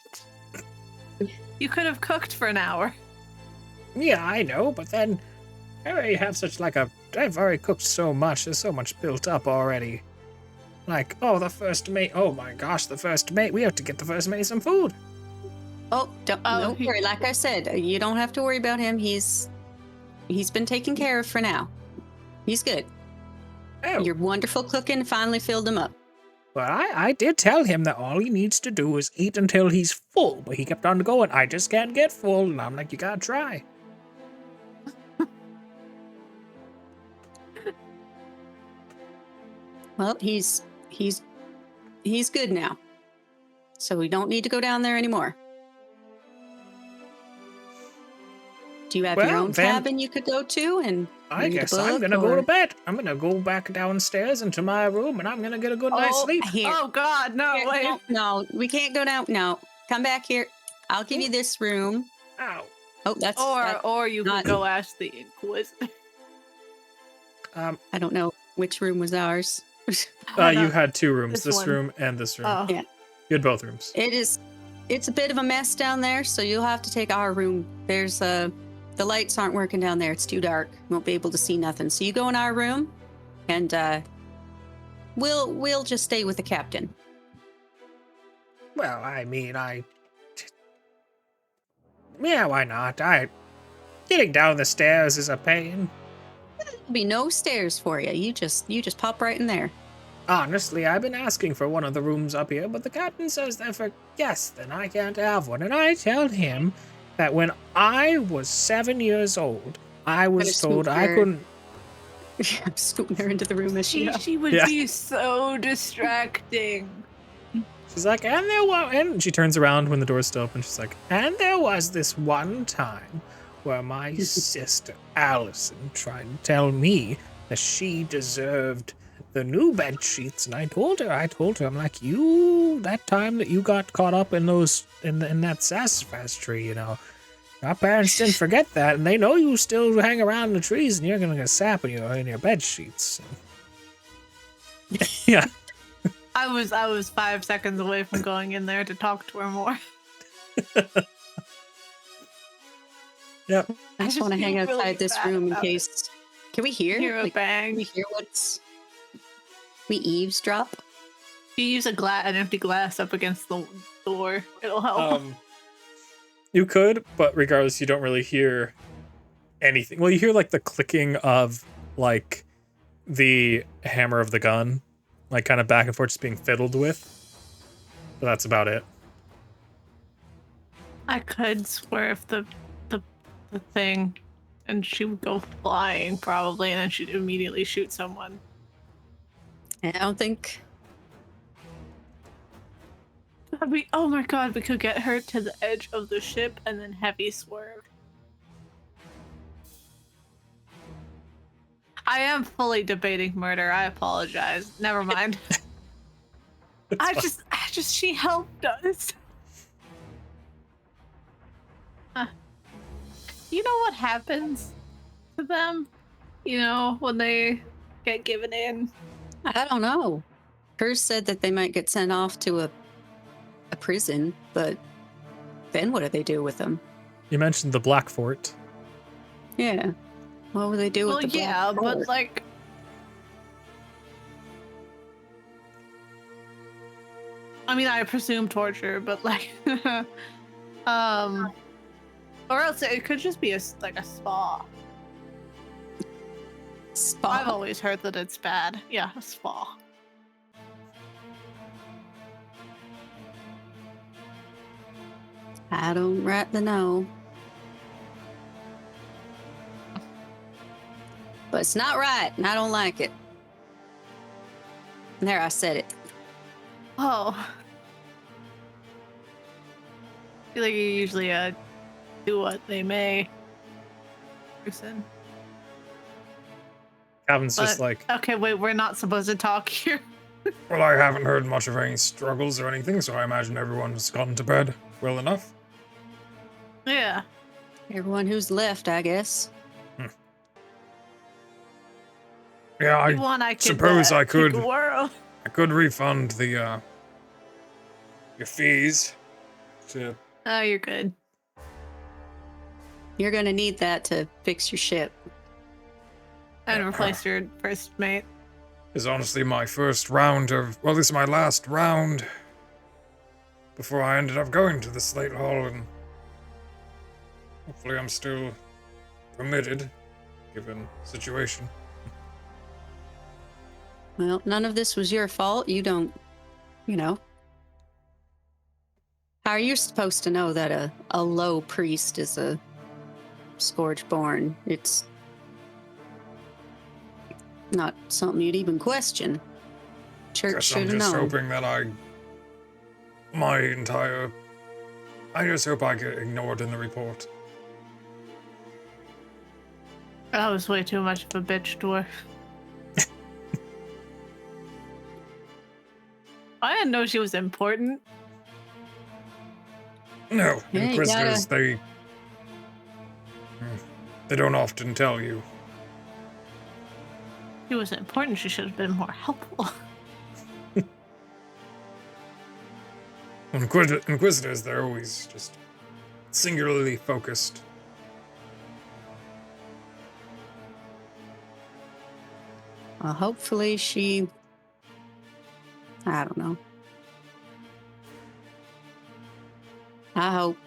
You could have cooked for an hour.
Yeah, I know, but then I already have such like a. I've already cooked so much. There's so much built up already. Like, oh, the first mate. Oh my gosh, the first mate. We have to get the first mate some food.
Oh, don't
he-
worry. Like I said, you don't have to worry about him. He's been taken care of for now. He's good.
Oh,
Your wonderful cooking finally filled him up.
well, I did tell him that all he needs to do is eat until he's full, but he kept on going, I just can't get full, and I'm like, you gotta try.
Well, he's good now. So we don't need to go down there anymore. Do you have your
Well,
own
then-
cabin you could go to and
I
read a
guess I'm
book,
gonna go
or-
to bed. I'm gonna go back downstairs into my room, and I'm gonna get a good night's sleep.
Here.
Oh God, no,
Here,
wait.
no, we can't go down. No, come back here. I'll give you this room.
Ow.
Oh, that's
Or you
not-
could go ask the Inquisitor.
I don't know which room was ours.
You had two rooms,
This
this
one.
room and this room.
Oh,
Yeah.
You had both rooms.
It's a bit of a mess down there, so you'll have to take our room. There's the lights aren't working down there. It's too dark. You won't be able to see nothing. So you go in our room, and we'll just stay with the captain.
Well, I mean, yeah, why not? Getting down the stairs is a pain.
There'll be no stairs for you. You just pop right in there.
Honestly, I've been asking for one of the rooms up here, but the captain says they're for guests, and I can't have one. And I tell him that when I was 7 years old, I was
Gonna
told
scoot
I
her-
couldn't.
I'm scooting her into the room as she.
she would
Yeah.
be so distracting.
She's like, and she turns around when the door's still open. She's like,
And there was this one time where my sister Allison tried to tell me that she deserved the new bed sheets, and I told her, I'm like, that time that you got caught up in that sassafras tree, our parents didn't forget that, and they know you still hang around the trees, and you're gonna get sap in your bed sheets.
yeah.
I was 5 seconds away from going in there to talk to her more.
Yep.
I just
just
want to hang
feel really
outside this
bad
room in
about it.
case. Can we hear?
Hear a
Can we
bang.
hear what's? We eavesdrop.
If you use an empty glass up against the door, it'll help.
You could, but regardless, you don't really hear anything. Well, you hear like the clicking of like the hammer of the gun, like kind of back and forth, just being fiddled with. But that's about it.
I could swear if the thing, and she would go flying probably, and then she'd immediately shoot someone.
I don't think.
Oh my god, we could get her to the edge of the ship and then heavy swerve. I am fully debating murder. I apologize. Never mind. I just she helped us. You know what happens to them? When they get given in.
I don't know. Hers said that they might get sent off to a prison, but then what do they do with them?
You mentioned the Black Fort.
Yeah. What would they do
Well,
with the
yeah,
Black
but
Fort?
like, I mean, I presume torture, but like, or else it could just be a spa.
Spa.
I've always heard that it's bad. Yeah, a spa.
I don't rightly know. But it's not right, and I don't like it. There, I said it.
Oh. I feel like you usually do what they may. Person.
Calvin's just
But-
like,
Okay, wait, we're not supposed to talk here.
Well, I haven't heard much of any struggles or anything, so I imagine everyone's gone to bed well enough.
Yeah.
Everyone who's left, I guess.
Yeah,
If you want, I could,
suppose I
take
could.
a whirl.
I could refund the your fees to
Oh, you're good.
You're gonna need that to fix your ship.
And replace your first mate.
is honestly my first round of, well, this is my last round before I ended up going to the Slate Hall, and hopefully I'm still permitted, given the situation.
Well, none of this was your fault. You don't, you know. How are you supposed to know that a low priest is a Scourgeborn? It's not something you'd even question. Church
Guess
should
I'm
have
just
known.
hoping that I just hope I get ignored in the report.
That was way too much of a bitch dwarf. I didn't know she was important.
No,
Yeah, you
Inquisitors, they don't often tell you.
She was important. She should have been more helpful.
Inquisitors, they're always just singularly focused.
Well, hopefully she... I don't know. I hope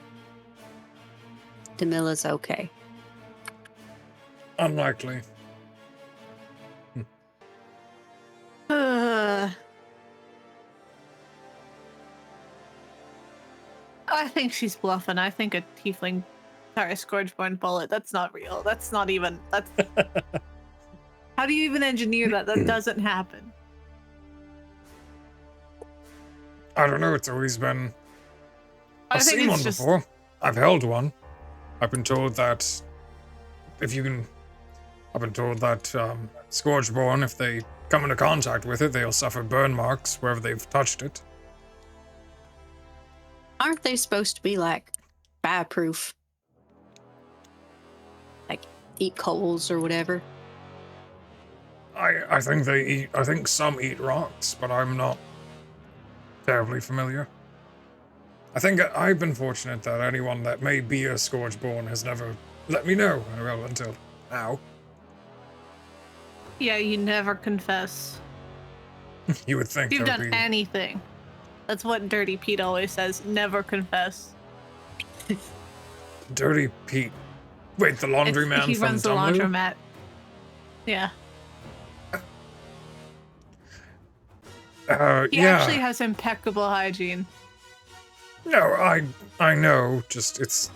Damila's okay.
Unlikely.
I think she's bluffing. I think a tiefling, sorry, a Scourgeborn bullet, that's not real. That's not even, that's... How do you even engineer that? That doesn't happen.
I don't know, it's always been...
I
I've
think
seen
it's
one
just...
before. I've held one. I've been told that Scourgeborn, if they come into contact with it, they'll suffer burn marks wherever they've touched it.
Aren't they supposed to be like fireproof? Like eat coals or whatever?
I think some eat rocks, but I'm not terribly familiar. I think I've been fortunate that anyone that may be a Scourgeborn has never let me know, well, until now.
Yeah, you never confess.
You would think
You've
there'd
done
be...
anything. That's what Dirty Pete always says. Never confess.
Dirty Pete. Wait, the laundryman
He
from
runs the
Tumlu?
laundromat. Yeah. He
yeah.
actually has impeccable hygiene.
No, I know. Just it's.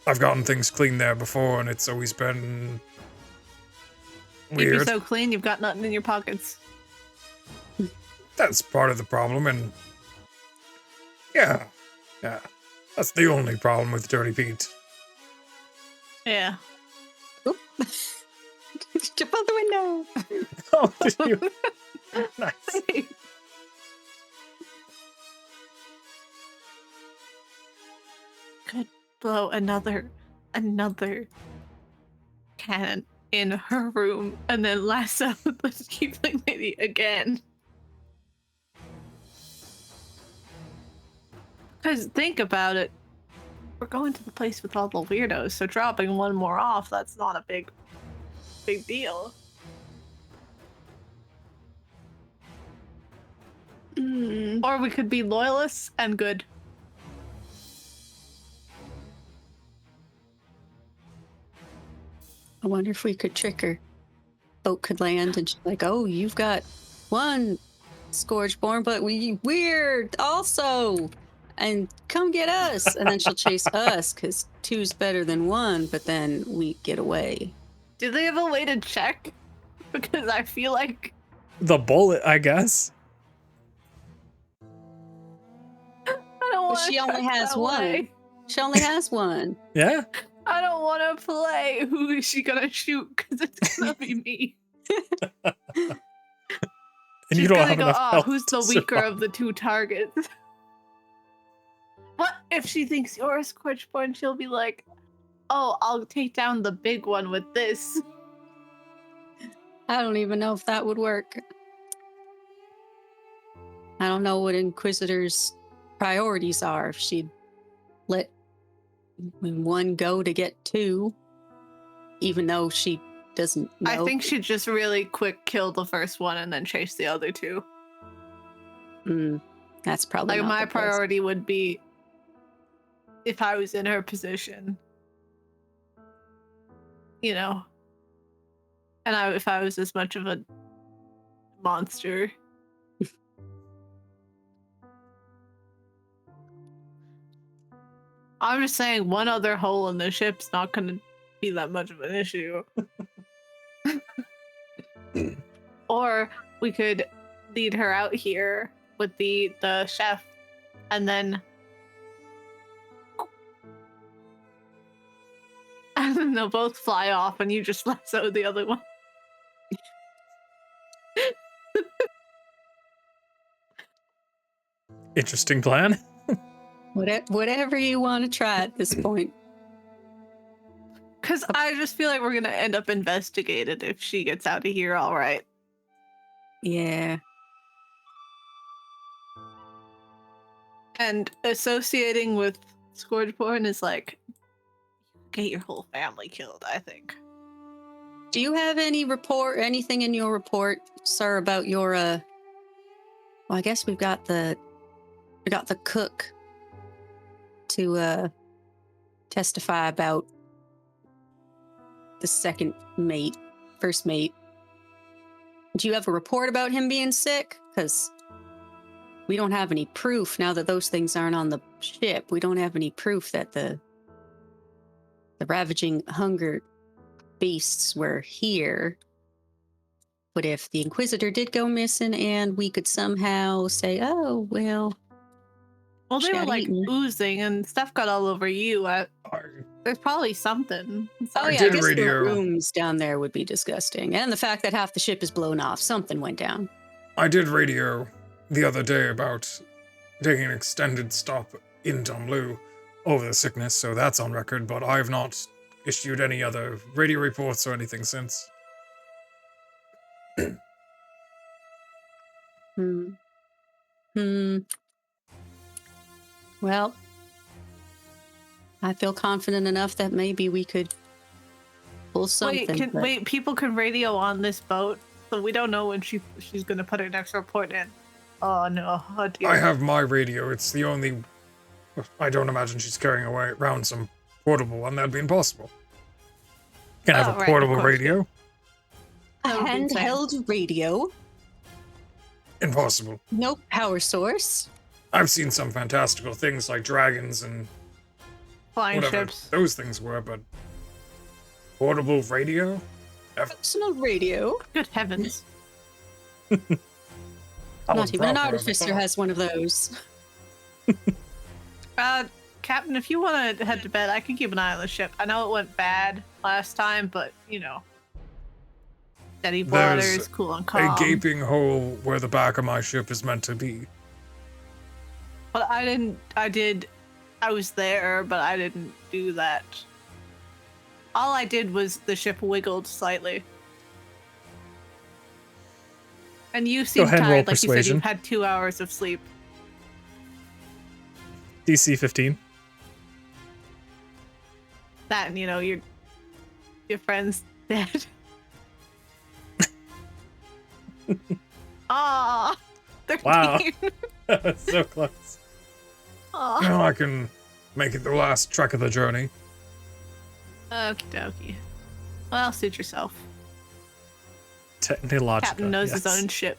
I've gotten things clean there before, and it's always been
Keep you
weird.
so clean, you've got nothing in your pockets.
That's part of the problem, and yeah, that's the only problem with Dirty Pete.
Yeah.
Oop. Jump out the window.
Oh, did you? Nice.
Could blow another cannon in her room and then lasso the tiefling lady again. Because think about it. We're going to the place with all the weirdos, so dropping one more off, that's not a big deal. Or we could be loyalists and good.
I wonder if we could trick her. Boat could land and she's like, oh, you've got one Scourgeborn, but we're also, and come get us. And then she'll chase us because two's better than one, but then we get away.
Do they have a way to check? Because I feel like
The bullet, I guess.
I don't want.
She only has one. She only has one.
Yeah.
I don't want to play. Who is she gonna shoot? Because it's gonna be me.
And
She's
you don't
gonna
have
go,
enough
oh,
health
who's
to
the weaker
survive."
of the two targets? What if she thinks you're a Scorchborn? She'll be like, oh, I'll take down the big one with this.
I don't even know if that would work. I don't know what Inquisitor's priorities are. If she'd let one go to get two, even though she doesn't know.
I think she'd just really quick kill the first one and then chase the other two.
That's probably
Like
not
my
the best.
priority would be if I was in her position, you know, and if I was as much of a monster. I'm just saying, one other hole in the ship's not going to be that much of an issue. Or we could lead her out here with the chef, and then they'll both fly off, and you just lasso the other one.
Interesting plan.
Whatever you want to try at this point.
Because I just feel like we're going to end up investigated if she gets out of here all right.
Yeah.
And associating with Scourgeborn is like, get your whole family killed, I think.
Do you have anything in your report, sir, about your well, I guess we got the cook to testify about the first mate. Do you have a report about him being sick? Because we don't have any proof now that those things aren't on the ship. We don't have any proof that the ravaging hunger beasts were here. But if the Inquisitor did go missing and we could somehow say, oh, well...
Well, they were
Chad
like
Eaton.
oozing and stuff got all over you. There's probably something.
Oh,
I
yeah, I
did
guess the
radio-
rooms down there would be disgusting. And the fact that half the ship is blown off. Something went down.
I did radio the other day about taking an extended stop in Domlu over the sickness, so that's on record, but I've not issued any other radio reports or anything since.
Well, I feel confident enough that maybe we could pull something.
Wait, people can radio on this boat, so we don't know when she's gonna put her next report in. Oh no, oh dear.
I have my radio, it's the only... I don't imagine she's carrying around some portable one, that'd be impossible. Can I have
Oh,
a
right,
portable
of course.
radio?
A
That would be insane.
handheld radio,
Impossible.
no power source.
I've seen some fantastical things like dragons and
Flying
whatever
ships.
those things were, but portable radio?
Personal radio.
Good heavens.
Not even an artificer has one of those.
Captain, if you want to head to bed, I can keep an eye on the ship. I know it went bad last time, but you know, steady waters,
There's
cool and calm.
A gaping hole where the back of my ship is meant to be.
But I was there, but I didn't do that. All I did was the ship wiggled slightly. And you seem
ahead, roll
tired, like you said,
persuasion.
you've had 2 hours of sleep.
DC 15.
That and, you know, your friend's dead. Ah, 13.
Wow. That's so close.
Aw.
Now I can make it the last trek of the journey.
Okie dokie. Well, suit yourself.
Technological.
Captain knows his
yes.
own ship.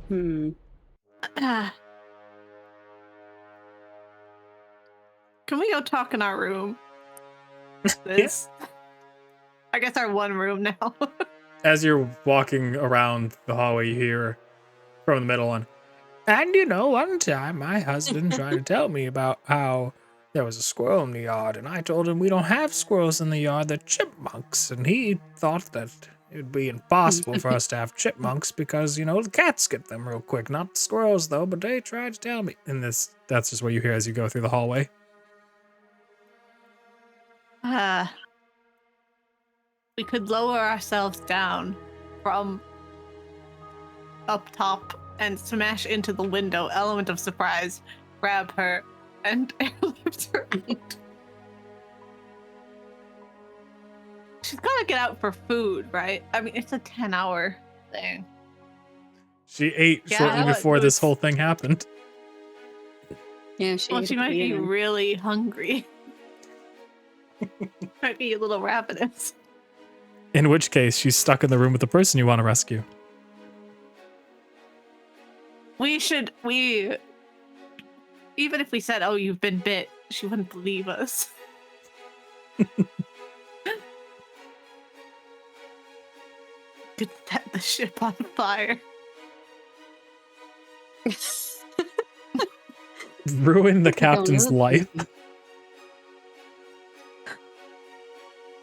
Hmm.
Can we go talk in our room? This. I guess our one room now.
As you're walking around the hallway, you hear from the middle one.
And you know, one time my husband tried to tell me about how there was a squirrel in the yard, and I told him we don't have squirrels in the yard, they're chipmunks. And he thought that it would be impossible for us to have chipmunks because, you know, the cats get them real quick. Not squirrels, though, but they tried to tell me.
And that's just what you hear as you go through the hallway.
We could lower ourselves down from up top and smash into the window, element of surprise, grab her, and airlift her out. she's gotta get out for food, right? I mean, it's a 10-hour thing.
She ate
Yeah,
shortly
I know it
before this
was-
whole thing happened.
Yeah, she.
Well,
ate
she
at the
might be
beginning.
really hungry. Might be a little ravenous.
In which case, she's stuck in the room with the person you want to rescue.
We even if we said, "Oh, you've been bit," she wouldn't believe us. Could set the ship on fire.
Ruin the
Don't
captain's
know.
life.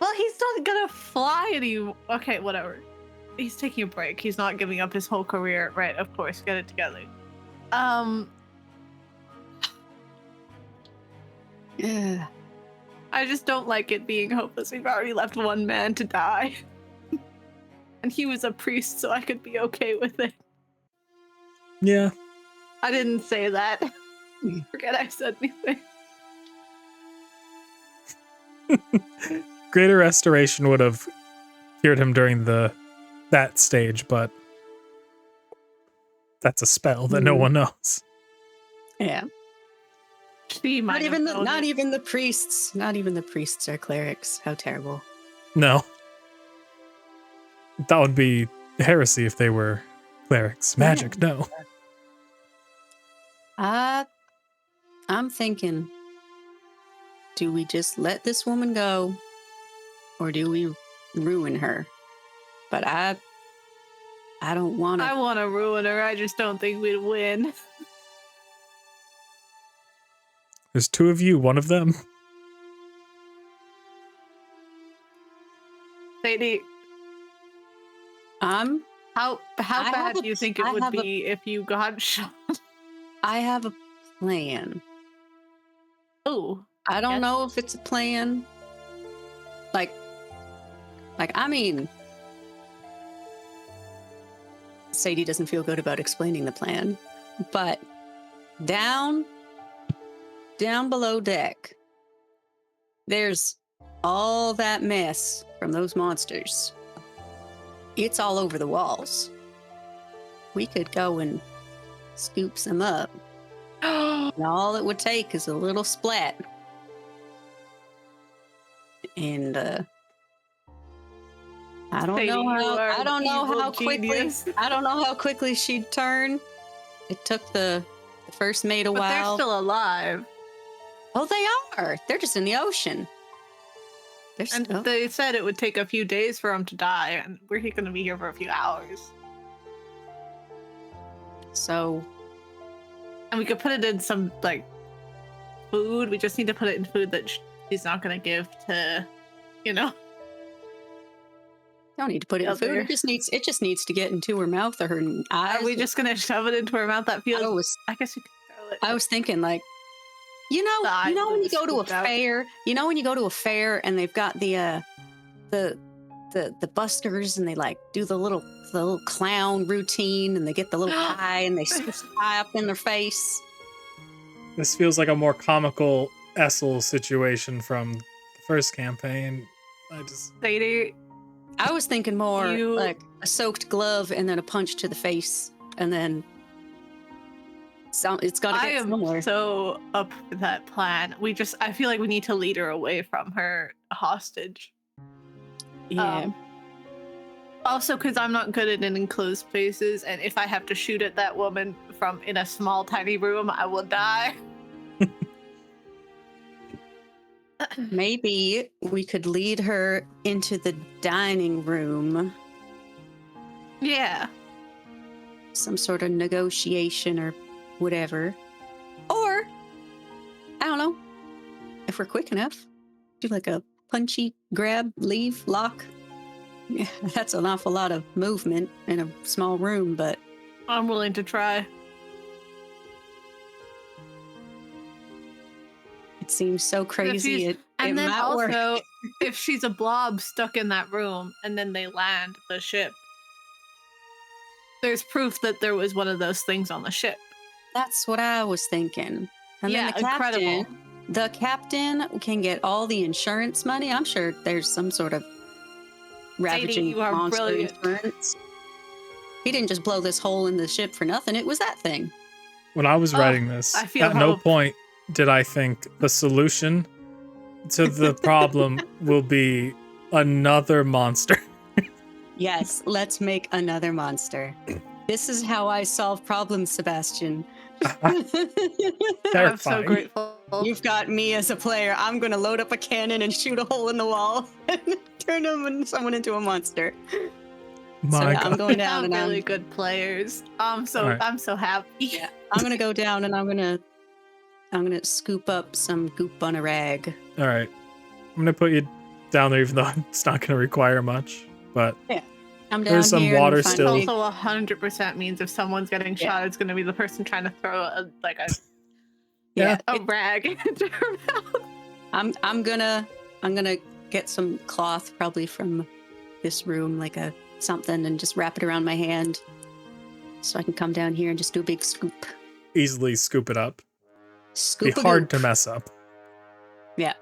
Well, he's not gonna fly anymore. Okay, whatever. He's taking a break. He's not giving up his whole career. Right, of course. Get it together.
Yeah.
I just don't like it being hopeless. We've already left one man to die. And he was a priest, so I could be okay with it.
Yeah.
I didn't say that. Forget I said anything.
Greater Restoration would have cured him during that stage, but that's a spell that no one knows.
Yeah.
She might have known
Not
it.
even the priests. Not even the priests are clerics. How terrible.
No. That would be heresy if they were clerics. Magic, no.
I'm thinking, do we just let this woman go, or do we ruin her? But I don't want
I
to.
want to ruin her. I just don't think we'd win.
There's two of you, one of them.
Sadie, how
I
bad
have
do you think it would be if you got shot?
I have a plan.
Oh,
I don't
Yes.
know if it's a plan. Like I mean, Sadie doesn't feel good about explaining the plan, but down below deck, there's all that mess from those monsters. It's all over the walls. We could go and scoop some up. And all it would take is a little splat. And I don't
Sadie,
know
you
how
are an evil
quickly
genius.
I don't know how quickly she'd turn. It took the first mate a
But they're
while.
still alive.
Oh, they are. They're just in the ocean. They're
And
still.
they said it would take a few days for them to die, and we're going to be here for a few hours.
So
And we could put it in some, like, food. We just need to put it in food that she's not going to give to, you know.
don't need to put it in
Out
food.
there.
It just needs to get into her mouth or her eyes.
Are we just going to shove it into her mouth? That feels.
I
I guess you could throw it.
I was thinking like, you
The
know
eyes
when
would
you go to a
scooped out.
fair, when you go to a fair and they've got the busters and they like do the little clown routine and they get the little pie and they squish the pie up in their face.
This feels like a more comical Essel situation from the first campaign.
Sadie,
I was thinking more
You-
like a soaked glove and then a punch to the face and then it's got to
I
get
am
somewhere.
so up for that plan. I feel like we need to lead her away from her hostage.
Yeah.
Also, because I'm not good at enclosed spaces, and if I have to shoot at that woman from in a small, tiny room, I will die.
Maybe we could lead her into the dining room,
Yeah.
some sort of negotiation or whatever. Or, I don't know, if we're quick enough, do like a punchy grab, leave, lock. Yeah, that's an awful lot of movement in a small room, but
I'm willing to try.
it seems so crazy.
she's-
It
And then
might work.
also, if she's a blob stuck in that room and then they land the ship, there's proof that there was one of those things on the ship.
That's what I was thinking. And
Yeah,
then
incredible.
the captain can get all the insurance money. I'm sure there's some sort of ravaging
you are
monster
brilliant.
insurance. He didn't just blow this hole in the ship for nothing. It was that thing.
When I was writing this,
I feel
at no
hope.
point did I think the solution to the problem will be another monster.
Yes, let's make another monster. This is how I solve problems, Sebastian.
I'm so
Terrifying.
grateful.
You've got me as a player. I'm gonna load up a cannon and shoot a hole in the wall and turn someone into a monster.
My
so
God.
I'm going down
Sound
and
really good players. I'm so happy.
Yeah, I'm gonna go down and I'm gonna scoop up some goop on a rag.
All right. I'm going to put you down there, even though it's not going to require much. But
I'm down
There's some
here and
water
find
still.
a
It's
big-
also 100% means if someone's getting
Yeah.
shot, it's going to be the person trying to throw a
Yeah,
rag into her mouth.
I'm gonna get some cloth probably from this room, like a something, and just wrap it around my hand, so I can come down here and just do a big scoop.
easily scoop it up.
Scoop.
Be
a
hard
goop.
to mess up.
Yeah.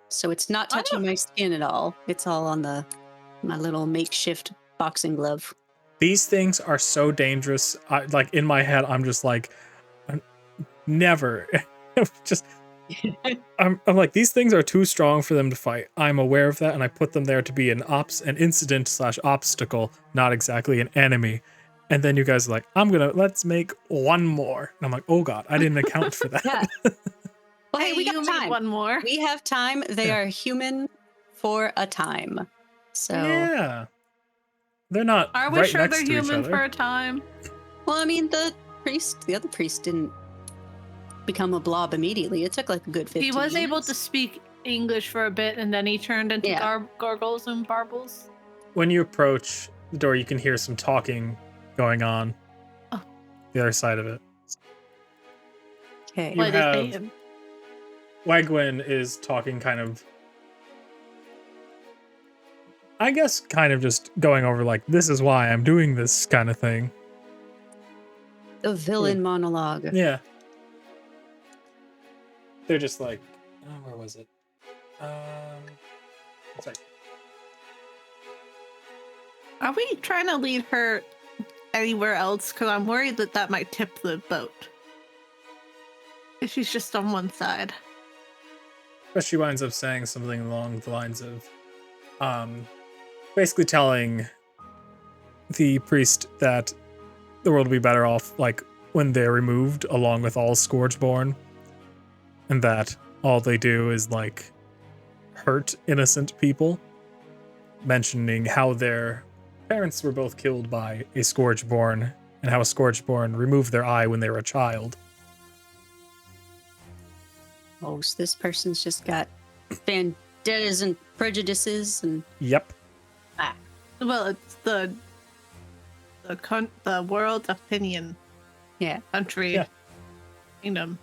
So it's not
I
touching
don't-
my skin at all. It's all on my little makeshift boxing glove.
These things are so dangerous. Like in my head, I'm just like, never. just, I'm like, these things are too strong for them to fight. I'm aware of that, and I put them there to be an incident/obstacle, not exactly an enemy. And then you guys are like, let's make one more. And I'm like, oh God, I didn't account for that.
Yeah. Well, hey, we
you
got
made
time.
one more.
We have time. They
Yeah.
are human for a time. So,
Yeah. They're not
Are we
right
sure
next
they're
to each
human
other.
for a time?
well, I mean, the other priest didn't become a blob immediately. It took like a good 15
He was able
minutes.
to speak English for a bit, and then he turned into
Yeah.
gargles and barbles.
When you approach the door, you can hear some talking going on.
Oh.
The other side of it.
Okay.
You
What is
have-
saying?
Wagwin is talking kind of, I guess, kind of just going over like, this is why I'm doing this kind of thing.
The villain monologue.
Yeah. They're just like, where was it? Sorry.
Are we trying to lead her anywhere else? Because I'm worried that might tip the boat. If she's just on one side.
But she winds up saying something along the lines of, basically telling the priest that the world will be better off, like, when they're removed, along with all Scourgeborn, and that all they do is, like, hurt innocent people, mentioning how their parents were both killed by a Scourgeborn, and how a Scourgeborn removed their eye when they were a child.
Oh, so this person's just got vendettas and prejudices and
Yep.
Well, it's the world's opinion.
Yeah.
Country.
Yeah.
Kingdom.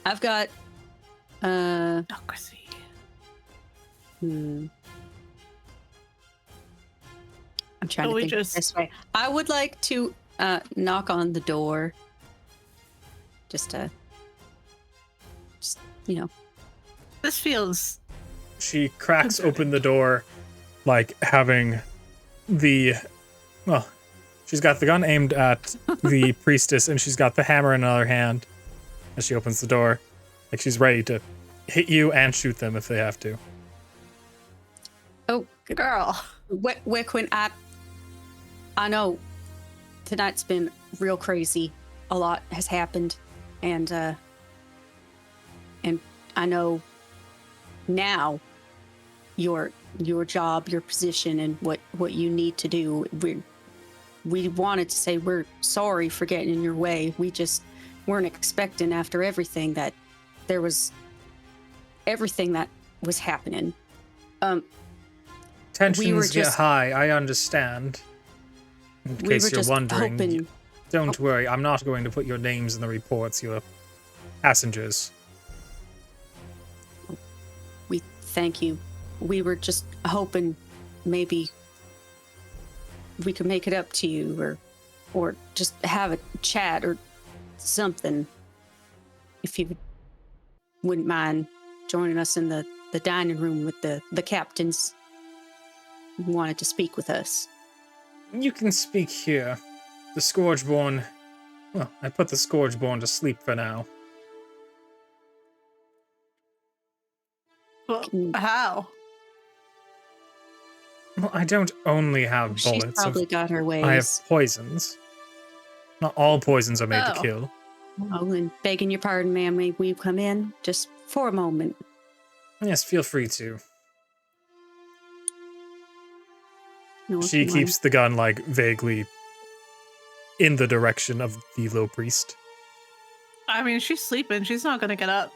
I've got
Democracy.
I'm trying
So
to
we
think of
just-
this way. I would like to knock on the door. Just you know.
This feels
She cracks open the door, like having she's got the gun aimed at the priestess, and she's got the hammer in another hand as she opens the door. Like she's ready to hit you and shoot them if they have to.
Oh,
girl.
Wickwin, I know tonight's been real crazy. A lot has happened, and I know now your job, your position, and what you need to do. We wanted to say we're sorry for getting in your way. We just weren't expecting after everything that there was everything that was happening.
Tensions get
just-
high, I understand. In
We
case
were
you're
just
wondering,
hoping.
don't worry, I'm not going to put your names in the reports, you're passengers.
We thank you. We were just hoping maybe we could make it up to you, or just have a chat or something. If you wouldn't mind joining us in the dining room with the captains. wanted to speak with us.
You can speak here. The Scourgeborn... Well, I put the Scourgeborn to sleep for now.
Well,
Can-
how?
Well, I don't only have
She's
bullets.
probably got her ways.
I have poisons. Not all poisons are made to
Oh.
kill.
Oh, and begging your pardon, ma'am, may we come in just for a moment?
Yes, feel free to.
No, if
She
you want.
keeps the gun, like, vaguely in the direction of the low priest.
I mean, she's sleeping. She's not gonna get up.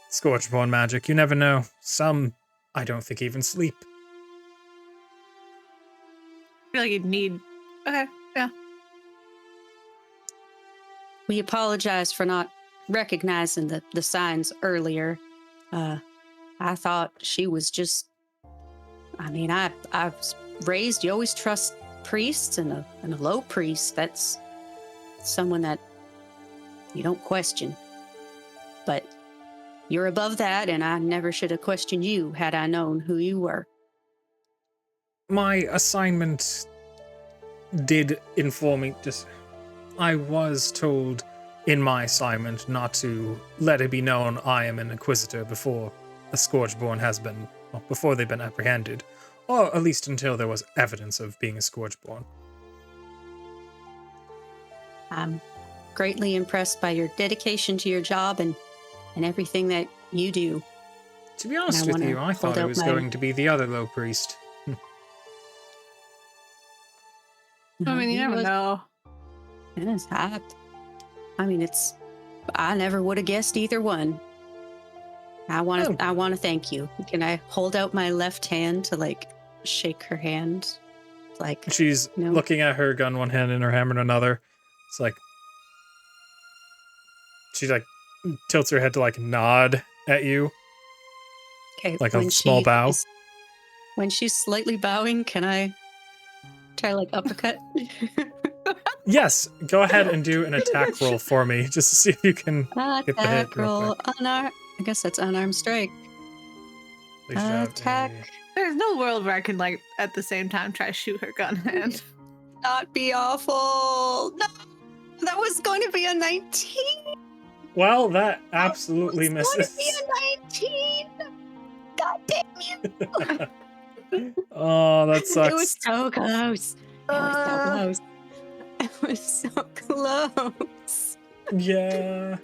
Scorchborn magic, you never know. Some, I don't think, even sleep.
I feel like you'd need. Okay, yeah.
We apologize for not recognizing the signs earlier. I thought she was just. I mean, I was raised. You always trust priests and a low priest. That's someone that you don't question. But you're above that, and I never should have questioned you had I known who you were.
My assignment did inform me. I was told in my assignment not to let it be known I am an inquisitor before a Scourgeborn has been, well, before they've been apprehended, or at least until there was evidence of being a Scourgeborn.
I'm greatly impressed by your dedication to your job and everything that you do.
To be honest
I
with
wanna
you, I
hold
thought it
out
was
my-
going to be the other low priest.
I mean, you never know.
Yes, I mean, it's. I never would have guessed either one. I want to thank you. Can I hold out my left hand to like shake her hand? Like
She's
No.
looking at her gun one hand and her hammer in another. It's like she like tilts her head to like nod at you.
okay,
Like a
when
small
she
bow?
when she's slightly bowing, can I try like uppercut?
Yes, go ahead and do an attack roll for me, just to see if you can get the hit
Attack
real
roll.
quick.
I guess that's unarmed strike.
We should have
Attack.
There's no world where I can like at the same time try to shoot her gun hand.
Not be awful. No, that was going to be a 19.
Well, that absolutely
It's going to
misses.
be a 19. God damn you.
Oh, that sucks.
It was so close. It was so close. It was so close.
Yeah.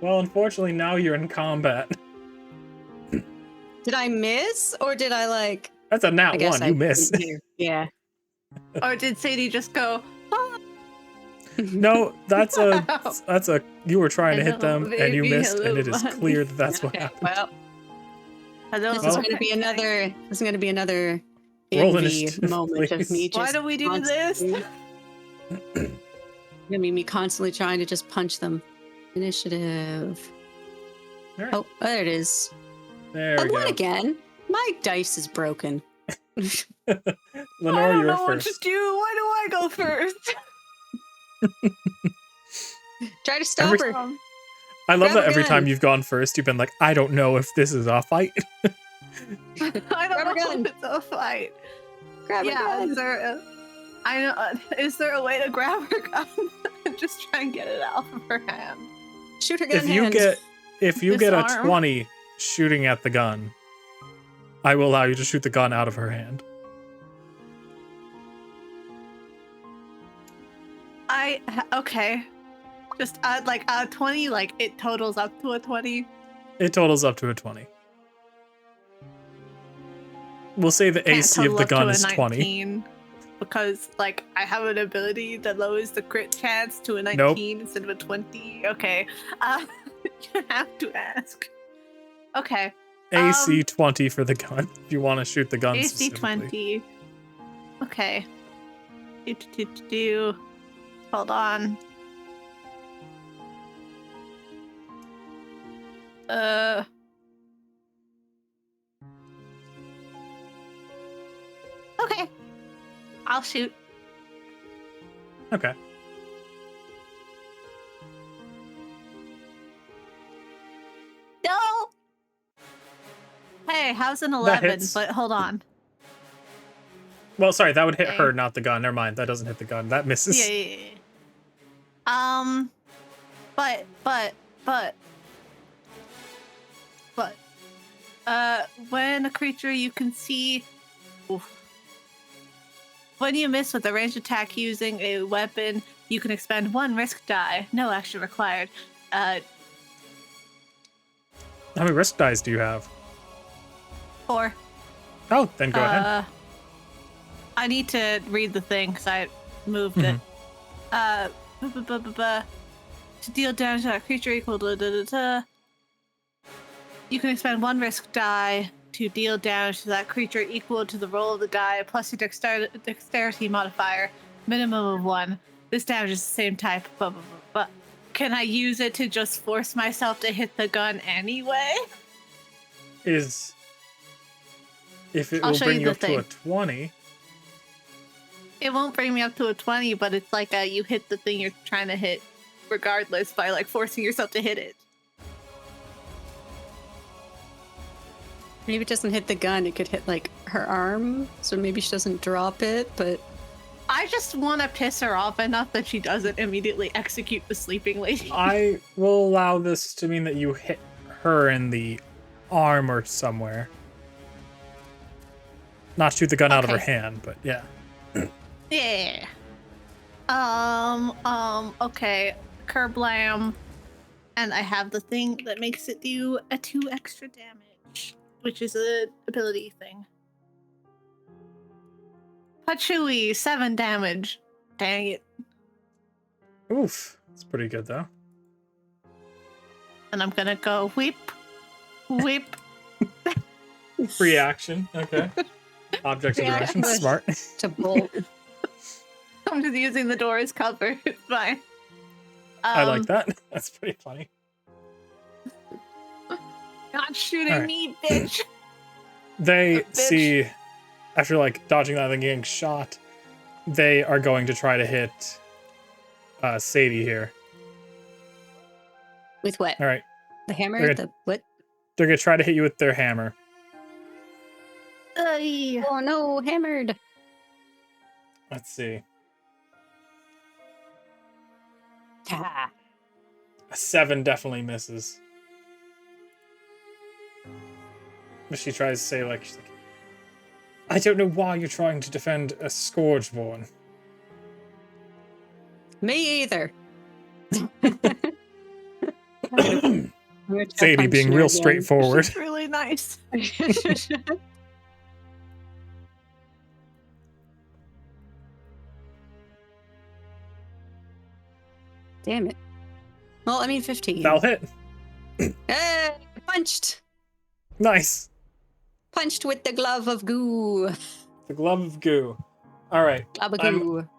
Well, unfortunately, now you're in combat.
Did I miss or did I like?
That's a nat
I guess
one.
I
You missed.
didn't hear. Yeah.
Or did Sadie just go? "Ah,
No, that's a. You were trying to hit
Hello,
them and you
baby.
missed, and
Hello,
it is
buddy.
clear that that's what
Okay,
happened.
well,
hello,
this is
Well-
going to be another. This is going to be another
Roll
envy
initiative,
moment of me.
please.
Why
Just
do we do this?
constantly- Gonna be me constantly trying to just punch them. Initiative.
All right.
Oh, there it is.
There
I
we
won
go.
again. My dice is broken.
I
Lenore,
don't
you're
know what to
first.
do. Why do I go first?
Try to stop
Every-
her.
I love
Grab
that
a
every
gun.
time you've gone first, you've been like, I don't know if this is a fight.
I
Grab a
don't know
gun.
if it's a fight.
Grab
Yeah,
a
is
gun.
there a, I know. Is there a way to grab her gun and just try and get it out of her hand?
Shoot her gun
if you
hand.
get a
Disarm.
20 shooting at the gun, I will allow you to shoot the gun out of her hand.
Okay. Just add like a 20, like it totals up to a 20.
It totals up to a 20. We'll say the
Can't
AC of
total
the
up to
gun
a
is 20.
19 because like I have an ability that lowers the crit chance to a 19 instead of a 20. Okay. You have to ask. Okay.
AC 20 for the gun, if you want to shoot the gun
AC
specifically.
20. Okay. Do. Hold on. Okay. I'll shoot.
Okay.
No. Hey, how's an
That
11?
hits.
But hold on.
Well, sorry, that would hit
Okay.
her, not the gun. Never mind. That doesn't hit the gun. That misses.
Yeah. But, when a creature you can see, when you miss with a ranged attack using a weapon, you can expend 1 risk die. No action required.
How many risk dice do you have?
4.
Oh, then go ahead.
I need to read the thing because I moved it. To deal damage to that creature equal to you can expend 1 risk die to deal damage to that creature equal to the roll of the die plus your dexterity modifier, minimum of 1. This damage is the same type. But can I use it to just force myself to hit the gun anyway?
If it
I'll
will
show
bring
you
you
the
up to a
thing.
20.
It won't bring me up to a 20, but it's like you hit the thing you're trying to hit regardless by like forcing yourself to hit it.
Maybe it doesn't hit the gun. It could hit like her arm, so maybe she doesn't drop it. But
I just want to piss her off enough that she doesn't immediately execute the sleeping lady.
I will allow this to mean that you hit her in the arm or somewhere. Not shoot the gun out of her
Okay.
hand, but yeah.
Yeah. Okay. Kerblam. And I have the thing that makes it do a 2 extra damage, which is a ability thing. Patchui, 7 damage. Dang it.
Oof. That's pretty good, though.
And I'm gonna go whip.
Free action. Okay. Object of
Yeah.
direction. Smart.
to bolt.
I'm just using the door as cover. It's fine.
I like that. That's pretty funny.
Not shooting
Alright.
me, bitch.
They
Bitch.
see, after like dodging that and getting shot, they are going to try to hit Sadie here.
With what?
All right.
The hammer?
They're
The what?
They're going to try to hit you with their hammer.
Oh no, hammered.
Let's see.
Ah.
A 7 definitely misses. But she tries to say, she's like, I don't know why you're trying to defend a Scourgeborn.
Me either. I'm gonna try
Sadie
punching
being
her
real
again.
straightforward.
She's really nice.
Damn it. Well, I mean 15.
That'll hit.
Hey, punched.
Nice.
Punched with the glove of goo.
The glove of goo. All right.
Glove of
I'm
goo.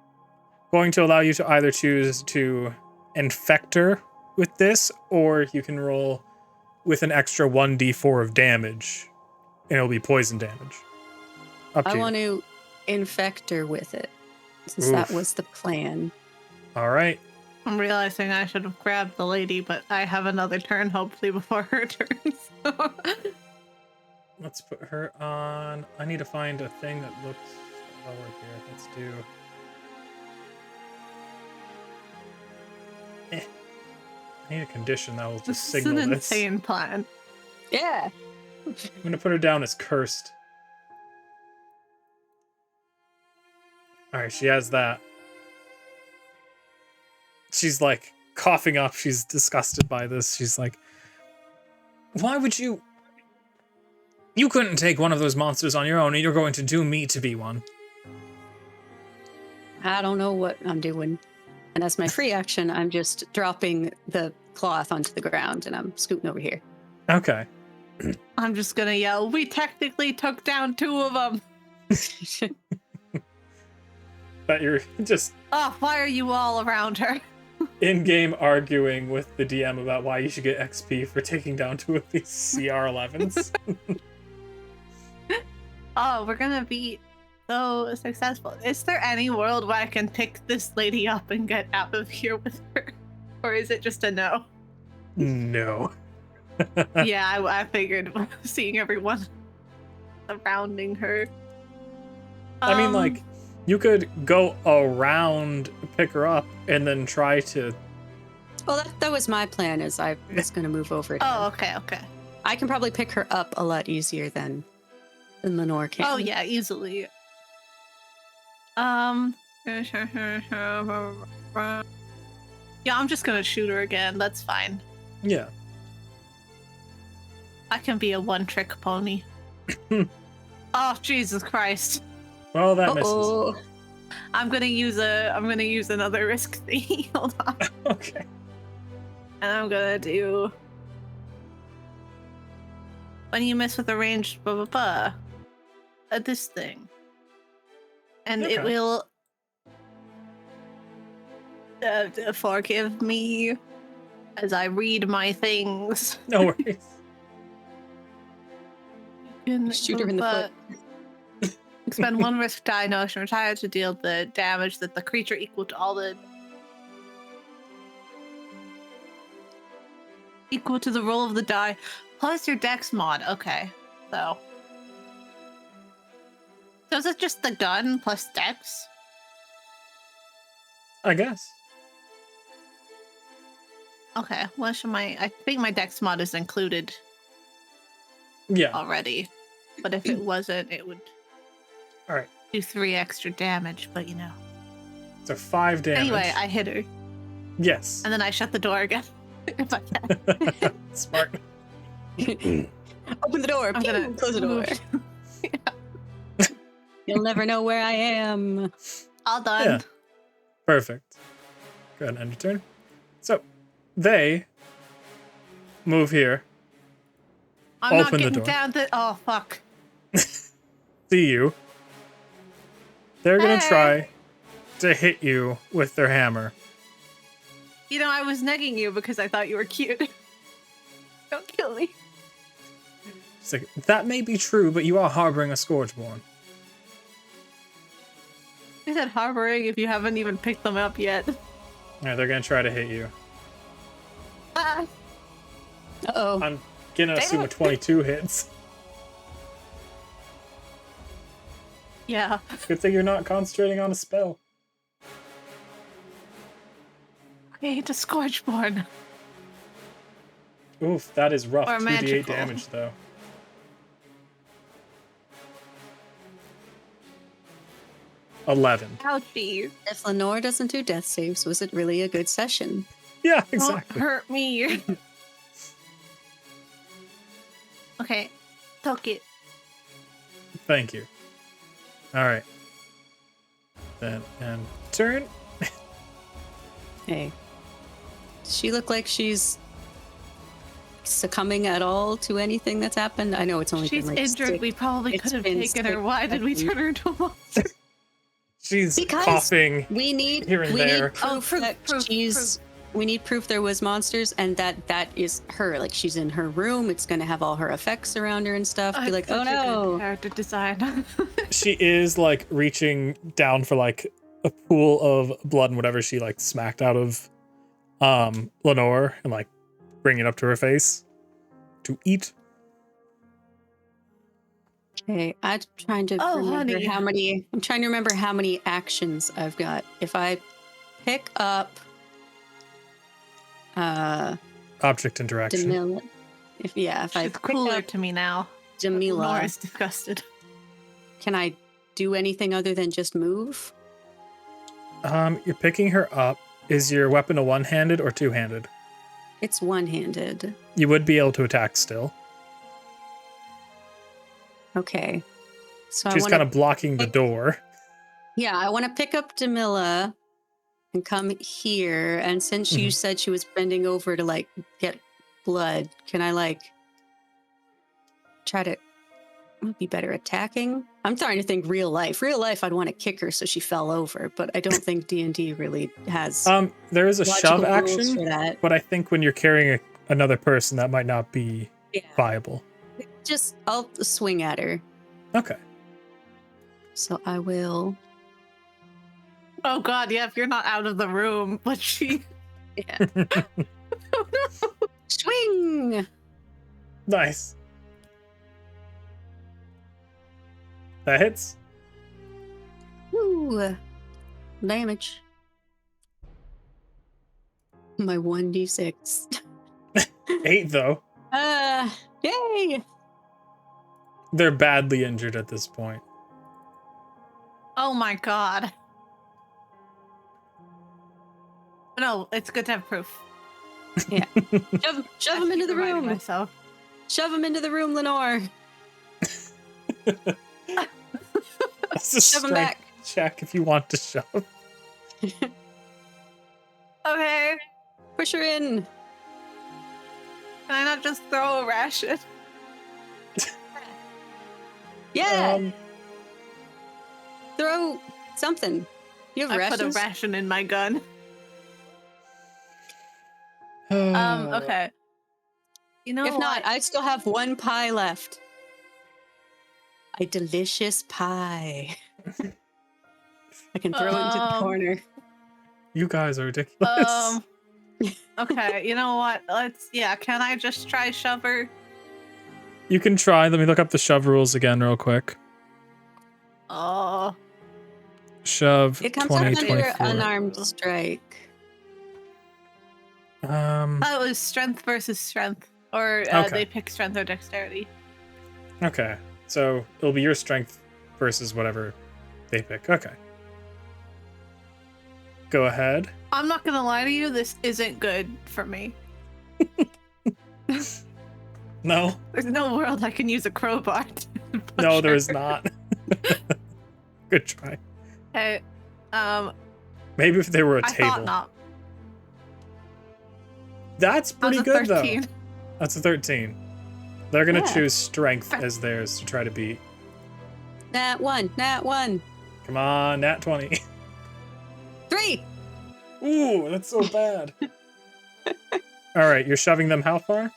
going to allow you to either choose to infect her with this, or you can roll with an extra 1d4 of damage, and it'll be poison damage. Up to
I
you.
want to infect her with it, since that
Oof.
was the plan.
All right.
I'm realizing I should have grabbed the lady, but I have another turn, hopefully, before her turn. So.
Let's put her on. I need to find a thing that looks lower here. Let's do. I need a condition that will just
This is
signal
an
this.
insane plan.
Yeah.
I'm gonna put her down as cursed. All right, she has that. She's like coughing up. She's disgusted by this. She's like, "Why would you? You couldn't take one of those monsters on your own, and you're going to do me to be one."
I don't know what I'm doing. And as my free action, I'm just dropping the cloth onto the ground and I'm scooting over here.
Okay.
I'm just gonna yell, we technically took down 2 of them.
But you're just
Oh, why are you all around her?
in-game arguing with the DM about why you should get XP for taking down 2 of these CR11s.
Oh, we're gonna be so successful. Is there any world where I can pick this lady up and get out of here with her? Or is it just a no?
No.
Yeah, I figured seeing everyone. surrounding her.
I mean, like, you could go around, pick her up, and then try to.
Well, that was my plan. Is I was going to move over. To
Oh, okay, okay.
I can probably pick her up a lot easier than Lenore can.
Oh yeah, easily. Yeah, I'm just gonna shoot her again. That's fine.
Yeah.
I can be a one-trick pony. Oh Jesus Christ!
Well, that
Uh-oh.
misses.
I'm gonna use another risk thingy. Hold on.
Okay.
And I'm gonna do. When you mess with a ranged this thing, and it
Okay.
will forgive me as I read my things.
No worries.
Shoot her in the
foot. Expend one risk die notion retire to deal the damage that the creature equal to the roll of the die plus your dex mod. Okay, so is it just the gun plus dex?
I guess.
Okay, what should I think my dex mod is included
Yeah.
already, but if it wasn't, it would
All right.
do 3 extra damage. But
So 5 damage.
Anyway, I hit her,
Yes.
and then I shut the door again. If I can.
Smart.
Open the door.
I'm gonna
Close the door. You'll never know where I am.
All done.
Yeah. Perfect. Go ahead and end your turn. So, they move here,
I'm not
Open the
getting
door.
down the. Oh fuck!
see you. They're gonna
Hey.
try to hit you with their hammer.
I was negging you because I thought you were cute. Don't kill me.
It's like, that may be true, but you are harboring a Scourgeborn.
I said harboring if you haven't even picked them up yet.
Yeah, they're gonna try to hit you.
Ah,
Uh-oh.
I'm gonna
Damn
assume a
it.
22 hits.
yeah.
Good thing you're not concentrating on a spell.
I hate a Scourgeborn.
Oof, that is rough.
Or
2d8
magical.
damage, though. $11.
Ouchie.
If Lenore doesn't do death saves, was it really a good session?
Yeah,
Don't
exactly.
hurt me. Okay. Took it.
Thank you. Alright. Then, and turn.
Hey. Does she look like she's succumbing at all to anything that's happened? I know it's only
She's
been like
injured.
six-
We probably
it's
could have
been
taken her.
6
Why did we
seconds.
turn her into a monster?
She's
Because-
coughing.
We need
Here and
we
there.
need proof
proof,
that
proof,
she's we need proof there was monsters and that is her. Like she's in her room. It's gonna have all her effects around her and stuff. Be like, oh
Such a good
no.
character design.
She is like reaching down for like a pool of blood and whatever she like smacked out of Lenore and like bring it up to her face to eat.
Okay, I'm trying to
Oh,
remember
honey.
how many. I'm trying to remember how many actions I've got. If I pick up,
Object interaction.
Jamila. If I
She's
pick
cooler
up
to me now.
Jamila,
Nora's disgusted.
can I do anything other than just move?
You're picking her up. Is your weapon a one-handed or two-handed?
It's one-handed.
You would be able to attack still.
Okay, so
She's
I want
kind
to.
of blocking the door.
Yeah, I want to pick up Jamila and come here. And since you
Mhm.
said she was bending over to like get blood, can I like try to would be better attacking? I'm trying to think real life. Real life, I'd want to kick her so she fell over, but I don't think D&D really has
There is a shove
logical rules
action,
for that.
but I think when you're carrying another person, that might not be
Yeah,
viable.
just I'll swing at her.
Okay.
So I will.
Oh god, yeah, if you're not out of the room, but she.
Yeah. Swing.
Nice. That hits.
Ooh, damage. My 1d6.
8 though.
Yay!
They're badly injured at this point.
Oh my god. No, it's good to have proof.
Yeah. Shove him into the room.
Myself.
Shove him into the room, Lenore.
That's a
Shove him
strength
back.
check if you want to shove.
Okay.
Push her in.
Can I not just throw a ration?
Yeah. Throw something. You have
I put a
rations?
ration in my gun. Okay. You know
If not,
what?
I still have 1 pie left. A delicious pie. I can throw it into the corner.
You guys are ridiculous.
Okay, you know what? Can I just try shove her?
You can try. Let me look up the shove rules again real quick.
Oh.
Shove
It comes up
20,
under
24.
unarmed strike.
That was strength versus strength. Or
Okay.
they pick strength or dexterity.
Okay. So it'll be your strength versus whatever they pick. Okay. Go ahead.
I'm not gonna lie to you, this isn't good for me.
No.
There's no world I can use a crowbar to
No,
push
there
her.
is not. Good try.
Okay.
Maybe if they were a
I
table.
thought not.
That's
That was
pretty
a
good
13.
though. That's a 13. They're gonna
Yeah.
choose strength as theirs to try to beat.
Nat 1.
Come on, nat 20.
3.
Ooh, that's so bad. All right, you're shoving them how far?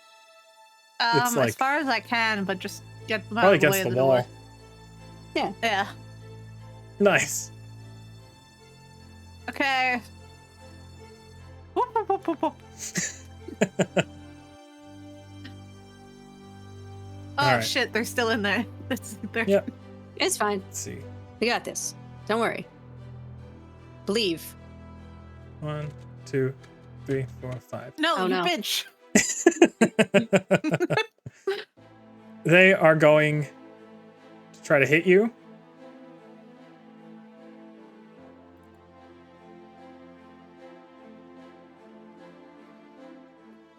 It's like-
As far as I can, but just get them out
Probably
of the way
against
of
the
the
wall.
door. Yeah.
Nice.
Okay. Whoop, whoop, whoop, whoop, whoop. Oh
Alright.
shit, they're still in there. They're...
Yep.
It's fine.
Let's see.
We got this. Don't worry. Believe.
1, 2, 3, 4, 5.
No,
Oh,
you
no.
bitch.
They are going to try to hit you.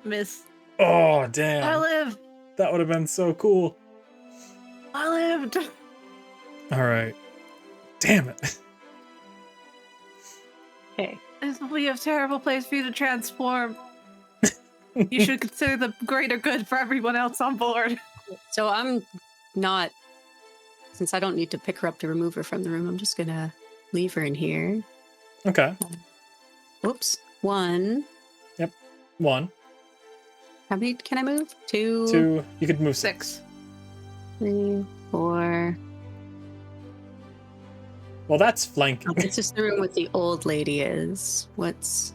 Miss.
Oh,
I
damn.
live.
That would have been so cool.
I lived.
All right. Damn it.
Okay.
This will be a terrible place for you to transform. You should consider the greater good for everyone else on board.
So I'm not, since I don't need to pick her up to remove her from the room, I'm just gonna leave her in here.
Okay.
Whoops. 1.
1,
How many can I move? 2.
2. You could move 6.
6.
3, 4.
Well, that's
Oh,
flanking.
this is the room with the old lady is. This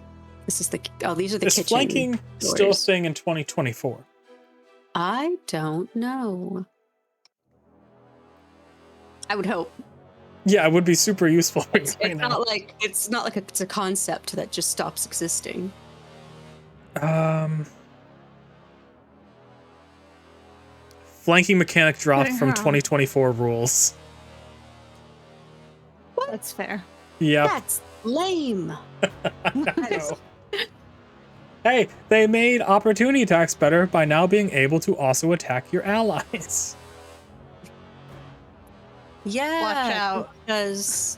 is the, these are the
Is
kitchen
flanking still a
doors.
thing in 2024?
I don't know. I would hope.
Yeah, it would be super useful for you
It's
right now.
not like it's a concept that just stops existing.
Flanking mechanic dropped
Getting
from
her.
2024 rules.
That's fair.
Yep.
That's lame. That is-
Hey, they made opportunity attacks better by now being able to also attack your allies.
yeah.
Watch out.
Because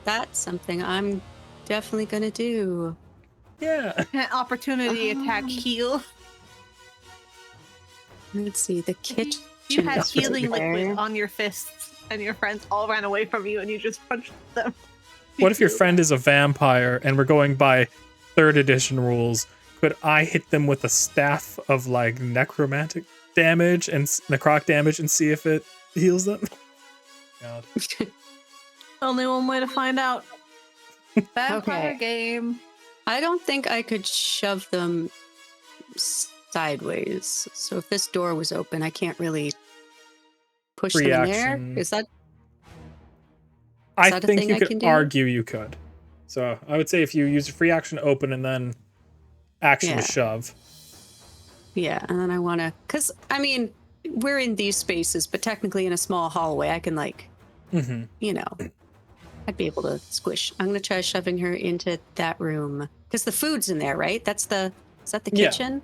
that's something I'm definitely gonna do.
Yeah.
Opportunity attack heal.
Let's see, the kitchen.
You had
is right
healing
there.
liquid on your fists, and your friends all ran away from you, and you just punched them.
What if your friend is a vampire and we're going by 3rd edition rules? Could I hit them with a staff of like necromantic damage and necrotic damage and see if it heals them? God.
Only one way to find out. Vampire
Okay.
game.
I don't think I could shove them sideways. So if this door was open, I can't really push them in there.
Reaction.
Is that
I
that a
think
thing
you
I
could
can do?
argue you could. So I would say if you use a free action to open and then action
Yeah.
to shove.
Yeah, and then I want to, because I mean, we're in these spaces, but technically in a small hallway, I can
Mm-hmm.
I'd be able to squish. I'm gonna try shoving her into that room because the food's in there, right? Is that the
Yeah.
kitchen?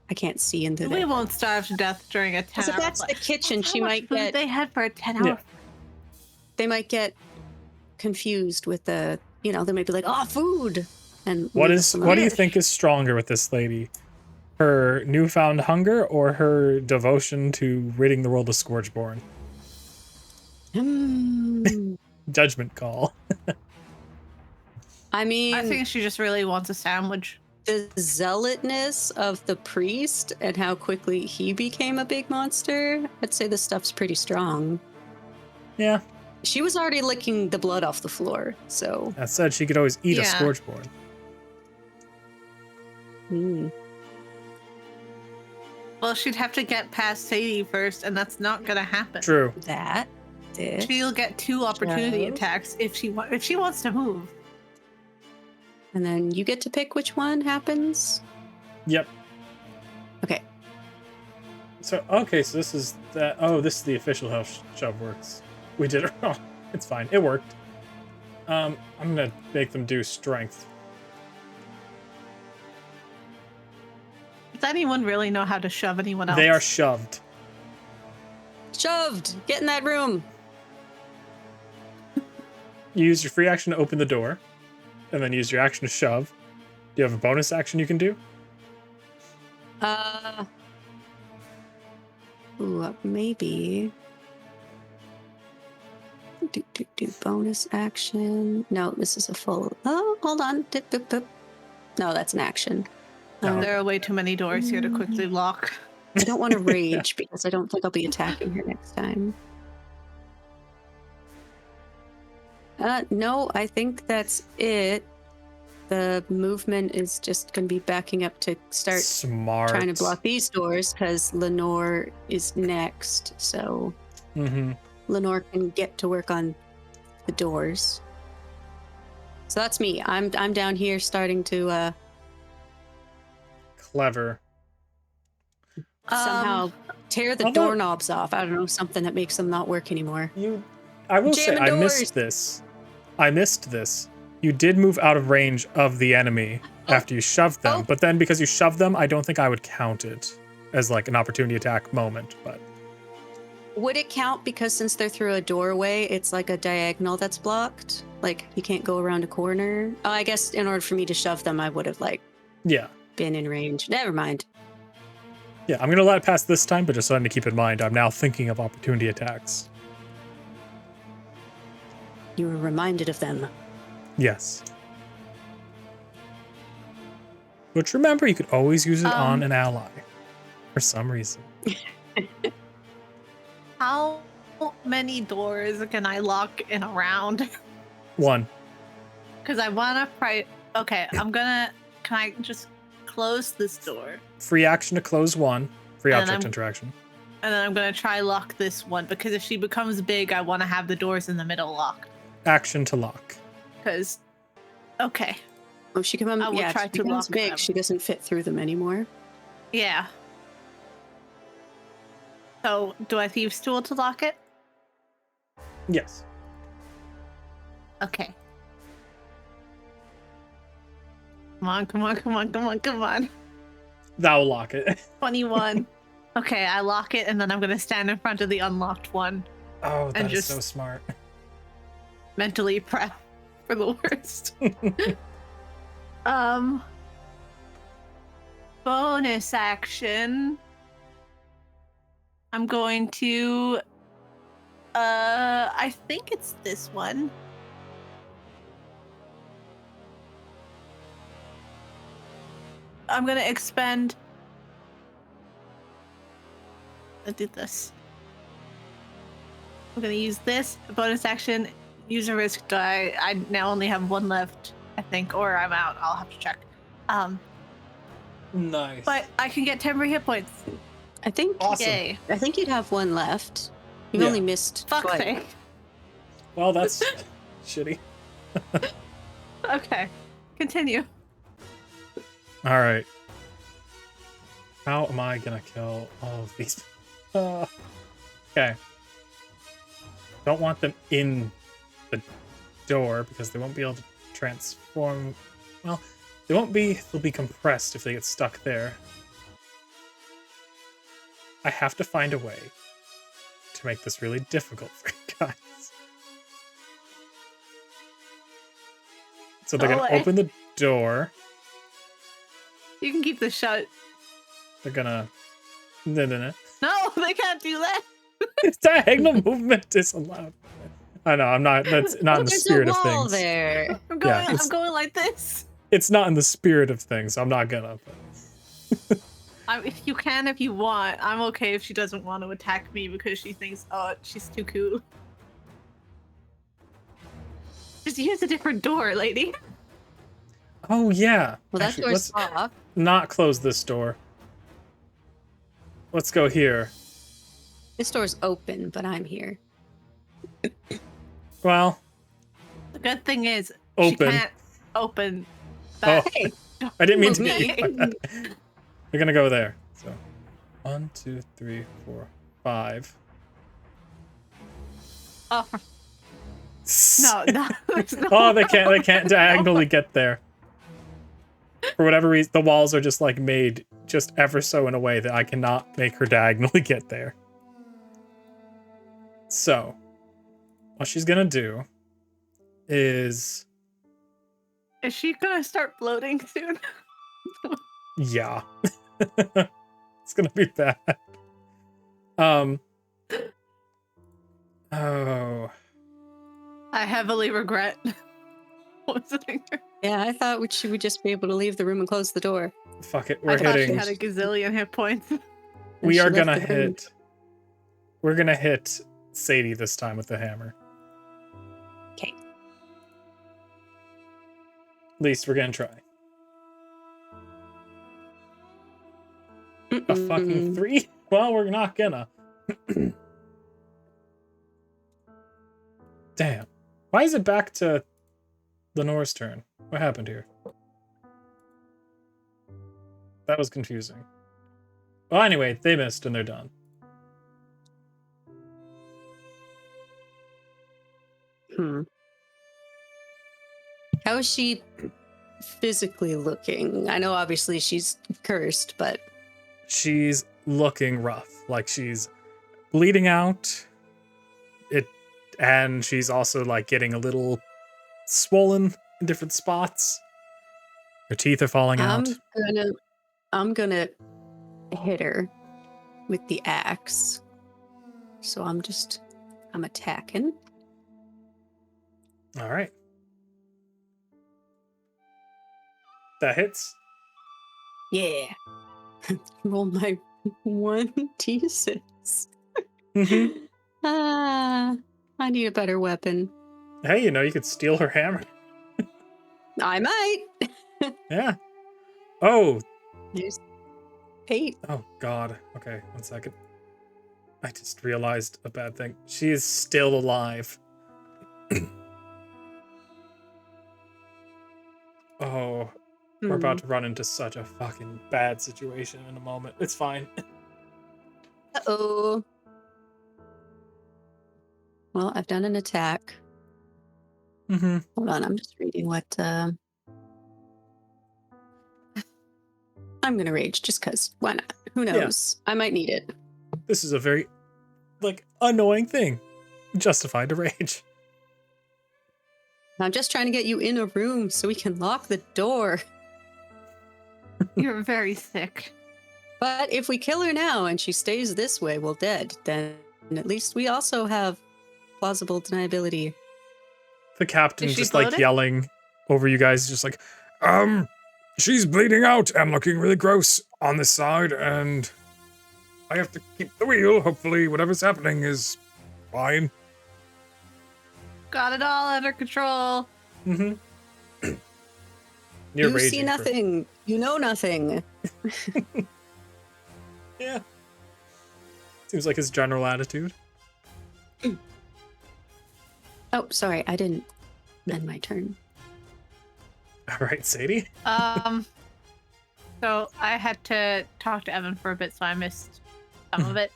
I can't see into
We
there.
won't starve to death during a 10
Because if
hour
that's the
flight.
kitchen,
That's how
she
much
might
food
get.
they had for a 10-hour
Yeah.
They might get confused with the. They might be like, "Oh, food," and
What
leave us
do you
alone.
think is stronger with this lady? Her newfound hunger or her devotion to ridding the world of Scourgeborn? Judgment call.
I mean,
I think she just really wants a sandwich.
the zealotness of the priest and how quickly he became a big monster, I'd say this stuff's pretty strong.
Yeah.
She was already licking the blood off the floor, so.
That said, she could always eat a
Yeah.
Scourgeborn.
Well, she'd have to get past Sadie first, and that's not gonna happen.
True.
That. This.
She'll get 2 opportunity
Joe.
attacks if she wants to move.
And then you get to pick which one happens.
Yep.
Okay.
So this is that. Oh, this is the official how shove works. We did it wrong. It's fine. It worked. I'm gonna make them do strength.
Does anyone really know how to shove anyone else?
They are shoved.
Shoved! Get in that room!
You use your free action to open the door, and then use your action to shove. Do you have a bonus action you can do?
Maybe. Do bonus action. No, this is a full. Oh, hold on. Dip, dip, dip. No, that's an action.
There are way too many doors here to quickly lock.
I don't want to rage because I don't think I'll be attacking her next time. No, I think that's it. The movement is just going to be backing up to start
Smart.
trying to block these doors because Lenore is next. So Lenore can get to work on the doors. So that's me. I'm down here starting to
Clever.
somehow tear the
although-
doorknobs off. I don't know, something that makes them not work anymore.
I will say,
Jamming
I
doors.
missed this. You did move out of range of the enemy after you shoved them, but then because you shoved them, I don't think I would count it as like an opportunity attack moment. But
Would it count because since they're through a doorway, it's like a diagonal that's blocked? Like you can't go around a corner? Oh, I guess in order for me to shove them, I would have
yeah,
been in range. Never mind.
yeah, I'm gonna let it pass this time, but just something to keep in mind. I'm now thinking of opportunity attacks.
You were reminded of them.
Yes. But remember, you could always use it on an ally for some reason.
How many doors can I lock in a round?
1.
Because I want to Okay, can I just close this door?
Free action to close 1. Free
And
object
I'm-
interaction.
And then I'm going to try lock this one, because if she becomes big, I want to have the doors in the middle locked.
Action to lock.
Because, okay,
Oh, she can.
I will
Yeah,
try
she
to
becomes
lock
big.
them.
She doesn't fit through them anymore.
yeah. So, do I Thieves' Tool to lock it?
Yes.
Okay. Come on, come on, come on, come on, come on.
That will lock it.
21. Okay, I lock it, and then I'm going to stand in front of the unlocked one.
Oh, that
And
is
just-
so smart.
Mentally prep for the worst. Bonus action. I'm going to I think it's this one. I'm gonna expend. I did this. I'm gonna use this bonus action. Use a risk die. I now only have 1 left, I think, or I'm out. I'll have to check.
Nice.
But I can get temporary hit points.
I think.
Awesome.
Yay!
I think you'd have 1 left. You've
Yeah.
only missed
Fuck's
twice.
sake.
Well, that's shitty.
Okay, continue.
All right. How am I gonna kill all of these? Okay. Don't want them in the door because they won't be able to transform. Well, they won't be. They'll be compressed if they get stuck there. I have to find a way to make this really difficult for you guys. So they're
Go
gonna
away.
open the door.
You can keep this shut.
They're gonna. No.
No, they can't do that.
Diagonal movement is allowed. I know. I'm not. That's not in the
There's
spirit
a
of
wall
things.
there.
I'm going.
Yeah, it's-
I'm going like this.
It's not in the spirit of things. So I'm not gonna.
If you can, if you want. I'm okay if she doesn't want to attack me because she thinks, oh, she's too cool. Just use a different door, lady.
Oh yeah.
Well, that
Actually,
door's
let's
locked.
not close this door. Let's go here.
This door's open, but I'm here.
Well,
The good thing is, she
Open.
can't open
oh,
that.
Hey,
I didn't mean to
move
be.
me.
We're gonna go there. So, 1, 2, 3, 4, 5.
Oh, no, there's no.
Oh, they can't diagonally get there. For whatever reason, the walls are just like made just ever so in a way that I cannot make her diagonally get there. So, what she's gonna do is,
Is she gonna start floating soon?
yeah, it's gonna be bad. Oh,
I heavily regret. What's the thing?
Yeah, I thought she would just be able to leave the room and close the door.
fuck it.
I
We're
thought she
hitting.
had a gazillion hit points.
And
We
she
are
left
gonna
the room.
hit. We're gonna hit Sadie this time with the hammer.
Okay.
At least we're gonna try. A fucking 3? Well, we're not gonna. Damn. Why is it back to Lenore's turn? What happened here? That was confusing. Well, anyway, they missed and they're done.
How is she physically looking? I know obviously she's cursed, but
She's looking rough. Like she's bleeding out. And she's also like getting a little swollen in different spots. Her teeth are falling out.
I'm gonna hit her with the axe. So I'm attacking.
All right. That hits.
Yeah. Roll my 1d6.
Mm-hmm.
I need a better weapon.
Hey, you could steal her hammer.
I might.
Yeah. Oh.
There's 8.
Oh, God. Okay, 1 second. I just realized a bad thing. She is still alive. Oh, we're about to run into such a fucking bad situation in a moment. It's fine.
Uh-oh. Well, I've done an attack.
Mm-hmm.
Hold on, I'm just reading what I'm gonna rage just cause. Why not? Who knows? I might need it.
This is a very, annoying thing. Justified to rage.
I'm just trying to get you in a room so we can lock the door.
You're very sick.
But if we kill her now and she stays this way, well dead, then at least we also have plausible deniability.
The captain
Is she
just
bloated?
yelling over you guys, just like,
She's bleeding out and looking really gross on this side, and I have to keep the wheel. Hopefully, whatever's happening is fine.
Got it all under control.
mm-hmm.
You see nothing. You know nothing.
Yeah. Seems like his general attitude.
Oh, sorry, I didn't end my turn.
All right, Sadie.
So I had to talk to Evan for a bit, so I missed some of it.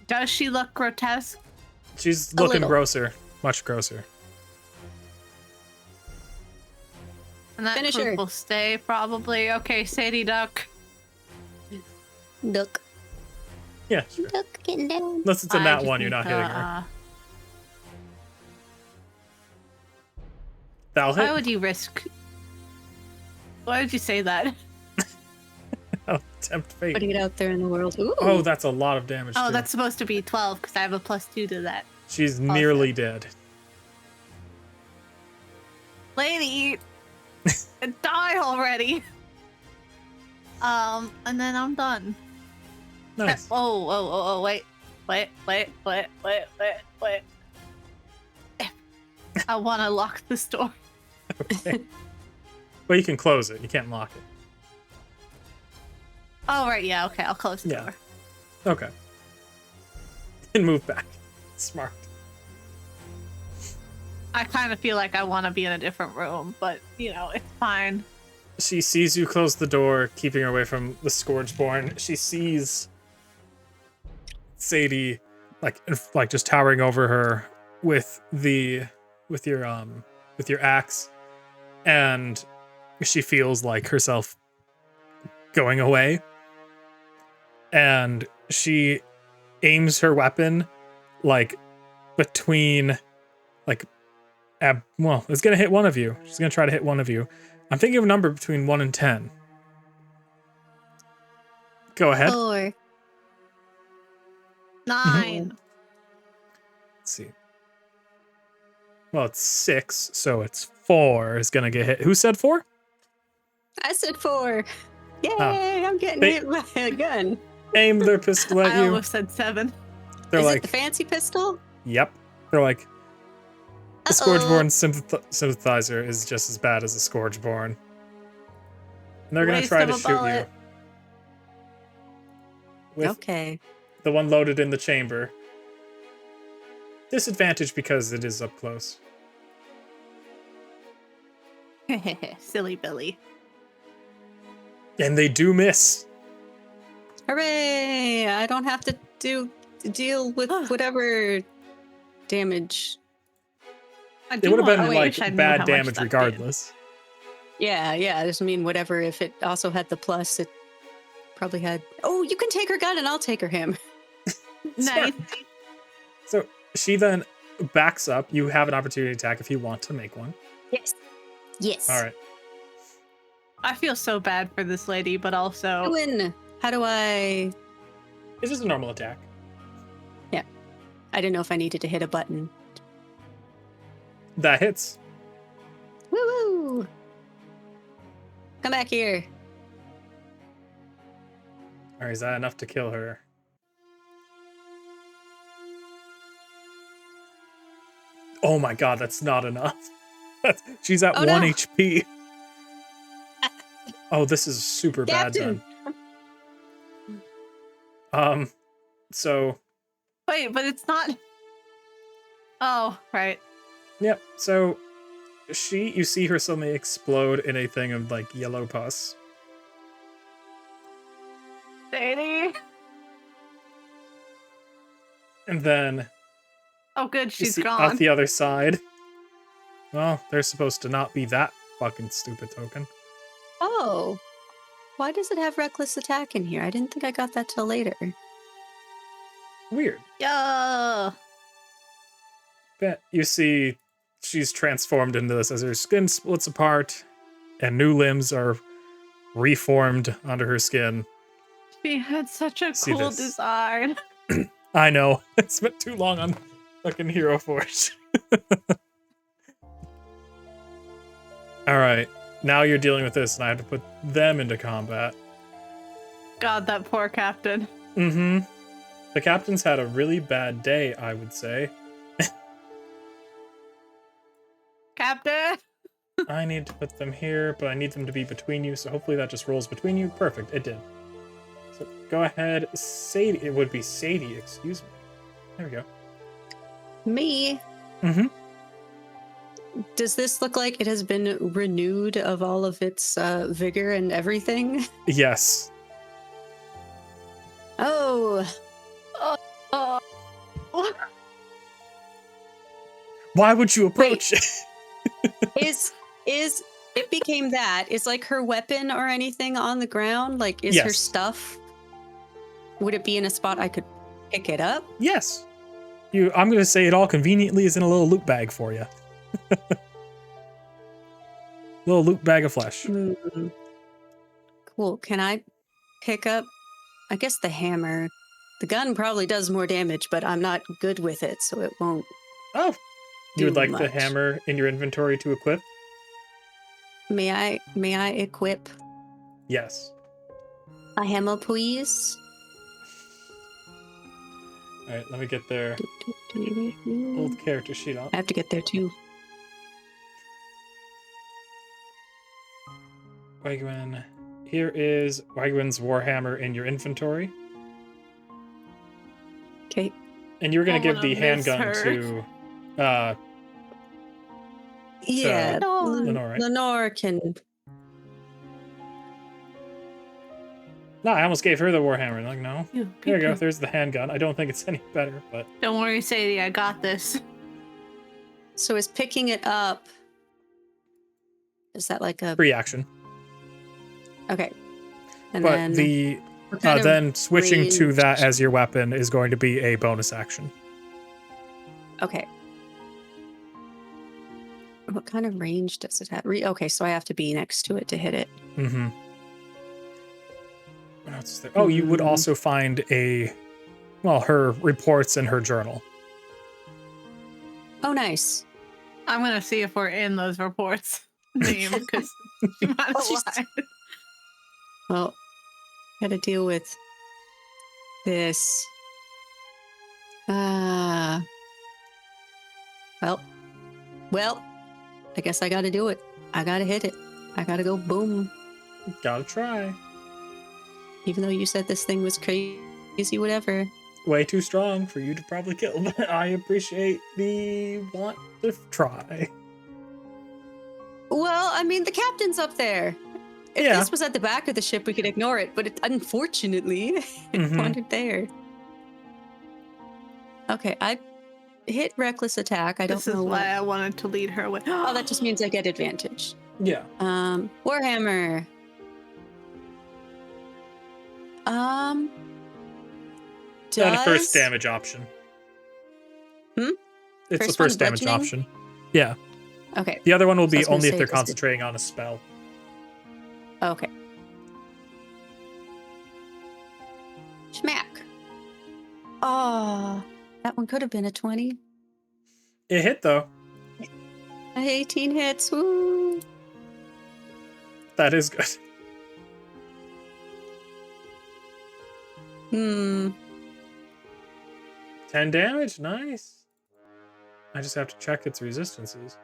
Does she look grotesque?
She's
A
looking
little.
grosser, much grosser.
And that
Finish
group
her.
will stay probably. Okay, Sadie Duck.
Duck.
Yeah, sure.
Duck getting down.
Unless it's a
I
nat
just
one, you're
need
not
to,
hitting her. That'll
Why
hit.
would you risk? Why would you say that?
I'll tempt fate.
Putting it out there in the world. Ooh.
Oh, that's a lot of damage.
Oh,
too.
that's supposed to be 12 because I have a +2 to that.
She's nearly dead.
Lady, die already. And then I'm done.
Nice.
Oh, wait. I want to lock this door.
Okay. Well, you can close it. You can't lock it.
Oh, right, yeah, okay, I'll close the
Yeah.
door.
Okay. And move back. Smart.
I kind of feel like I want to be in a different room, but, you know, it's fine.
She sees you close the door, keeping her away from the Scourgeborn. She sees Sadie, like just towering over her with your axe, and she feels like herself going away, and she aims her weapon like between well, it's gonna hit one of you. She's gonna try to hit one of you. I'm thinking of a number between 1 and 10. Go ahead.
4.
9.
Let's see. Well, it's 6, so it's 4 is gonna get hit. Who said 4?
I said 4. Yay!
Oh.
I'm getting
They-
hit by a gun.
Aim their pistol at
I
you.
almost said 7.
They're
Is it
like,
the fancy pistol?
yep. They're like, the
Uh-oh.
Scourgeborn sympathizer is just as bad as the Scourgeborn. And they're gonna
Waste
try
of
to
a
shoot you.
bullet.
With
Okay.
the one loaded in the chamber. Disadvantage because it is up close.
Silly Billy.
And they do miss.
Hooray! I don't have to deal with whatever damage.
I
It
do
would have
want-
been
oh, wait, wish I
like
knew
bad
how much
damage
that did.
regardless.
Yeah. I just mean whatever. If it also had the plus, it probably had. Oh, you can take her gun and I'll take her him.
Nice.
So she then backs up. You have an opportunity to attack if you want to make one.
Yes. Yes.
All right.
I feel so bad for this lady, but also
Win. How do I?
It's just a normal attack.
I didn't know if I needed to hit a button.
That hits.
Woo woo! Come back here.
All right, is that enough to kill her? Oh my god, that's not enough. She's at
Oh,
1
no.
HP. Oh, this is super bad
Captain.
then. So,
wait, but it's not. Oh, right.
yep. So you see her suddenly explode in a thing of like yellow pus.
Sadie.
And then
Oh, good,
you
she's
see
gone.
out the other side. Well, they're supposed to not be that fucking stupid token.
Oh. Why does it have reckless attack in here? I didn't think I got that till later.
Weird.
Yeah.
But you see she's transformed into this as her skin splits apart and new limbs are reformed under her skin.
She had such a
See
cool
this.
design.
I know. I spent too long on fucking Hero Forge. Alright. Now you're dealing with this and I have to put them into combat.
God, that poor captain.
Mm-hmm. The captain's had a really bad day, I would say.
Captain!
I need to put them here, but I need them to be between you, so hopefully that just rolls between you. Perfect, it did. So go ahead, Sadie. It would be Sadie, excuse me. There we go.
Me.
Mm-hmm.
Does this look like it has been renewed of all of its vigor and everything?
Yes.
Oh,
Oh,
Why would you approach?
is it became that? Is like her weapon or anything on the ground? Like, is her
Yes.
stuff? Would it be in a spot I could pick it up?
Yes. I'm going to say it all conveniently is in a little loot bag for you. Little loot bag of flesh.
Mm. Cool. Can I pick up, I guess, the hammer? The gun probably does more damage, but I'm not good with it, so it won't.
Oh. You would
do
like the
much.
hammer in your inventory to equip?
May I equip
Yes.
a hammer, please?
All right, let me get their old character sheet up.
I have to get there too.
Wagwin. Here is Wagwin's Warhammer in your inventory.
Okay.
And you were going
I
to give
wanna
the
miss
handgun
her.
to
Yeah,
Lenore, right?
Lenore can.
No, I almost gave her the Warhammer. Like, no.
you
There you go.
people.
There's the handgun. I don't think it's any better, but
Don't worry, Sadie. I got this.
So is picking it up? Is that like a
free action.
okay? And
But
then
the
what kind of
then switching to that
range?
as your weapon is going to be a bonus action.
Okay. What kind of range does it have? Okay, so I have to be next to it to hit it.
Mm-hmm. What else is there? Oh, you would also find her reports in her journal.
Oh, nice.
I'm gonna see if we're in those reports. Name because she might have
Oh,
lied.
Well, gotta deal with this. Well, I guess I gotta do it. I gotta hit it. I gotta go boom.
Gotta try.
Even though you said this thing was crazy, whatever.
Way too strong for you to probably kill, but I appreciate the want to try.
Well, I mean, the captain's up there. If
Yeah.
this was at the back of the ship, we could ignore it, but unfortunately, it
Mhm.
wandered there. Okay, I hit reckless attack. I don't
This is
know
why
what.
I wanted to lead her away.
Oh, that just means I get advantage.
Yeah.
Warhammer.
And a first
Does
damage option.
Hmm?
It's the
First one,
first damage
bludgeoning?
option. Yeah.
Okay.
The other one will
So I
be
was gonna
only if
say,
they're
does it-
concentrating on a spell.
Okay. Schmack. Oh, that one could have been a 20.
It hit though.
18 hits. Woo.
That is good.
Hmm.
10 damage, nice. I just have to check its resistances.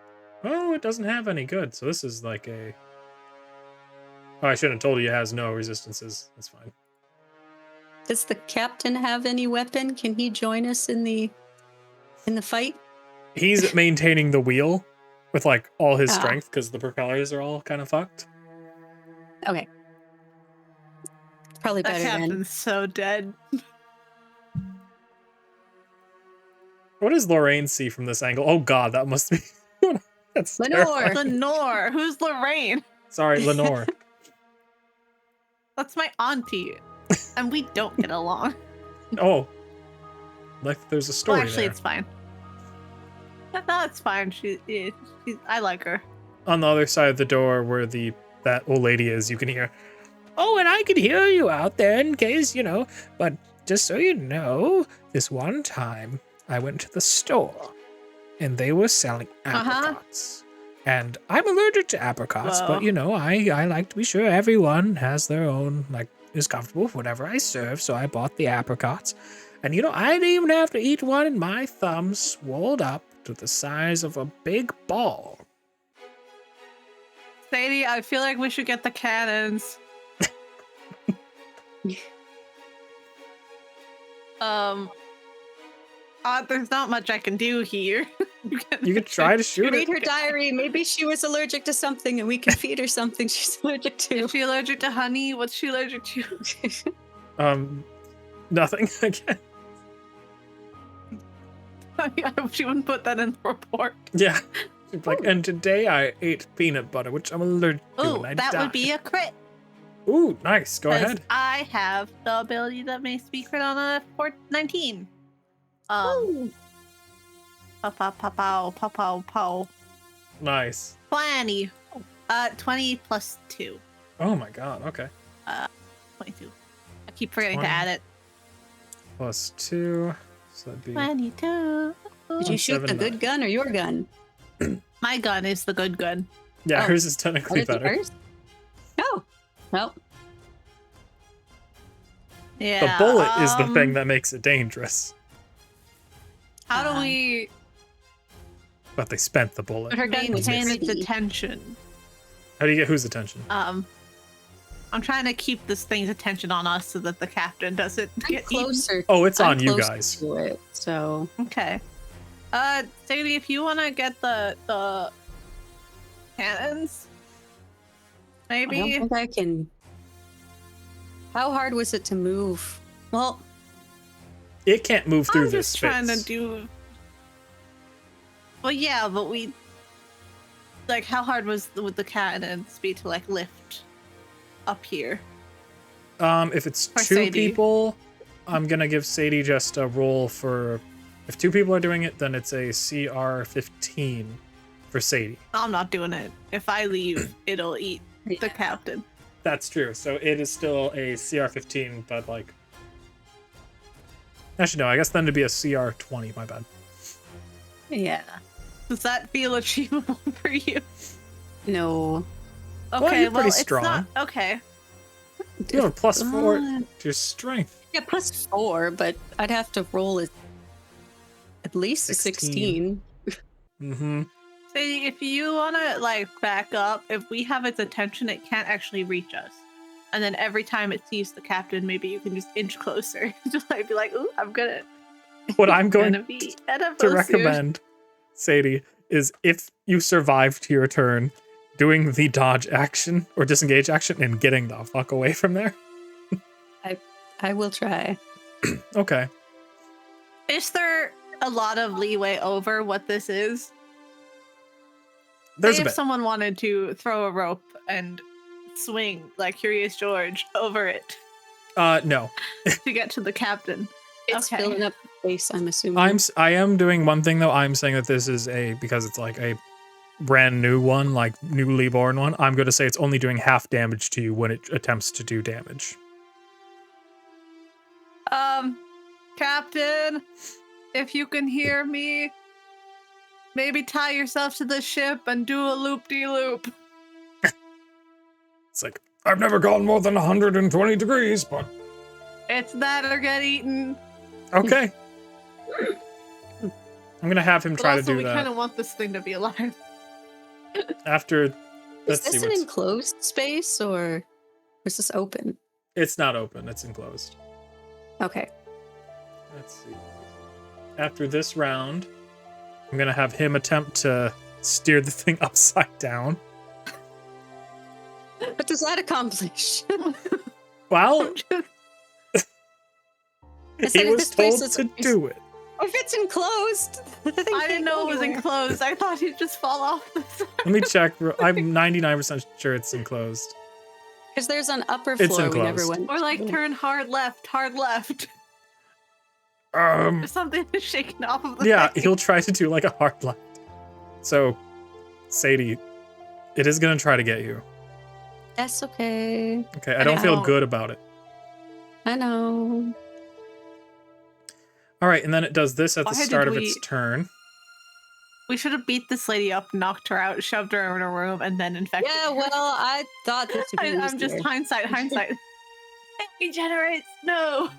Oh, it doesn't have any good. So this is like a. Oh, I shouldn't have told you it has no resistances. That's fine.
Does the captain have any weapon? Can he join us in the fight?
He's maintaining the wheel with like all his
Ah.
strength because the propellers are all kind of fucked.
Okay. Probably
That
better then.
captain's so dead.
What does Lorraine see from this angle? Oh god, that must be. That's
Lenore.
terrifying.
Lenore. Who's Lorraine?
Sorry, Lenore.
That's my auntie. And we don't get along.
Oh, like there's a story
Well, actually,
there.
it's fine. No, it's fine. I like her.
On the other side of the door where that old lady is, you can hear.
Oh, and I could hear you out there in case, but just so you know, this one time I went to the store and they were selling apricots. And I'm allergic to apricots,
Whoa.
but I like to be sure everyone has their own, is comfortable with whatever I serve, so I bought the apricots. And I didn't even have to eat one, and my thumb swelled up to the size of a big ball.
Sadie, I feel like we should get the cannons. There's not much I can do here.
You could try to shoot
Read
it.
her diary. Maybe she was allergic to something and we can feed her something she's allergic to.
Is she allergic to honey? What's she allergic to?
Nothing again.
I hope she wouldn't put that in the report.
Yeah. Like, and today I ate peanut butter, which I'm allergic to.
Ooh,
and I
that
died.
would be a crit.
Ooh, nice. Go
'cause
ahead.
I have the ability that makes me crit on a 19. Pow, pow, pow, pow, pow.
Nice.
20. 20 plus 2.
Oh my god. Okay.
22. I keep forgetting
20.
to add it.
Plus 2. So that'd be
22.
Did you shoot the
7,
good gun or your gun?
My gun is the good gun.
yeah.
Oh.
Hers is technically
Is it
better.
yours? Oh, well,
Yeah.
The bullet is the thing that makes it dangerous.
How do we
But they spent the bullet.
but her gun was
maintain its
pretty.
attention?
How do you get whose attention?
I'm trying to keep this thing's attention on us so that the captain doesn't
I'm
get eaten.
closer.
Oh, it's
I'm
on you
closer
guys.
to it, so
Okay. Sadie, if you want to get the cannons,
I don't
maybe.
think I can. How hard was it to move? Well,
It can't move through
I'm
this
just trying to
space.
do. Well, yeah, but we. Like, how hard would the cannons be to like lift up here?
If it's
For
2
Sadie.
people, I'm gonna give Sadie just a roll for. If 2 people are doing it, then it's a CR 15 for Sadie.
I'm not doing it. If I leave, it'll eat the
yeah.
captain.
That's true. So it is still a CR 15, but like. Actually, no. I guess then it'd be a CR 20. My bad.
yeah,
Does that feel achievable for you?
no.
Okay,
you're pretty
it's
strong.
not okay.
You have a +4
Uh,
to your strength.
Yeah, +4, but I'd have to roll it at least a 16.
Mm-hmm.
Sadie, if you wanna like back up, if we have its attention, it can't actually reach us. And then every time it sees the captain, maybe you can just inch closer. Just like be like, ooh, I'm gonna
What I'm going
be
to recommend, Sadie, is if you survive to your turn, doing the dodge action or disengage action and getting the fuck away from there.
I will try.
Okay.
Is there a lot of leeway over what this is?
There's
Say
a
if
bit.
someone wanted to throw a rope and swing like Curious George over it
No.
to get to the captain.
It's
Okay.
filling up space, I'm assuming.
I am doing one thing though. I'm saying that this is because it's like a brand new one, like newly born one. I'm going to say it's only doing half damage to you when it attempts to do damage.
Captain, if you can hear me, maybe tie yourself to the ship and do a loop-de-loop.
It's like, I've never gone more than 120 degrees, but
It's that or get eaten.
okay. I'm going to have him
But
try to
also,
do
we
that
kind of want this thing to be alive.
after.
Is
Let's see
this an
what's.
enclosed space or is this open?
It's not open. It's enclosed.
Okay.
Let's see. After this round, I'm gonna have him attempt to steer the thing upside down.
What does that accomplish?
Well,
I said
he
if
was
this place
told
is-
to do it.
If it's enclosed, the thing
I
can't
didn't know
go
it was
anywhere.
enclosed. I thought he'd just fall off the side.
Let me check. I'm 99% sure it's enclosed.
Because there's an upper
It's
floor we never
enclosed.
went
Or like
to.
turn hard left, hard left. Or something is shaking off of the
Yeah,
thing.
he'll try to do like a hard left. So, Sadie, it is gonna try to get you.
That's okay.
Okay, I don't feel
Ow.
good about it.
I know.
All right, and then it does this at the
Why did
start of
we-
its turn.
We should have beat this lady up, knocked her out, shoved her in a room, and then infected
Yeah,
her.
well, I thought this would be
I'm just
easier.
hindsight. It regenerates. No.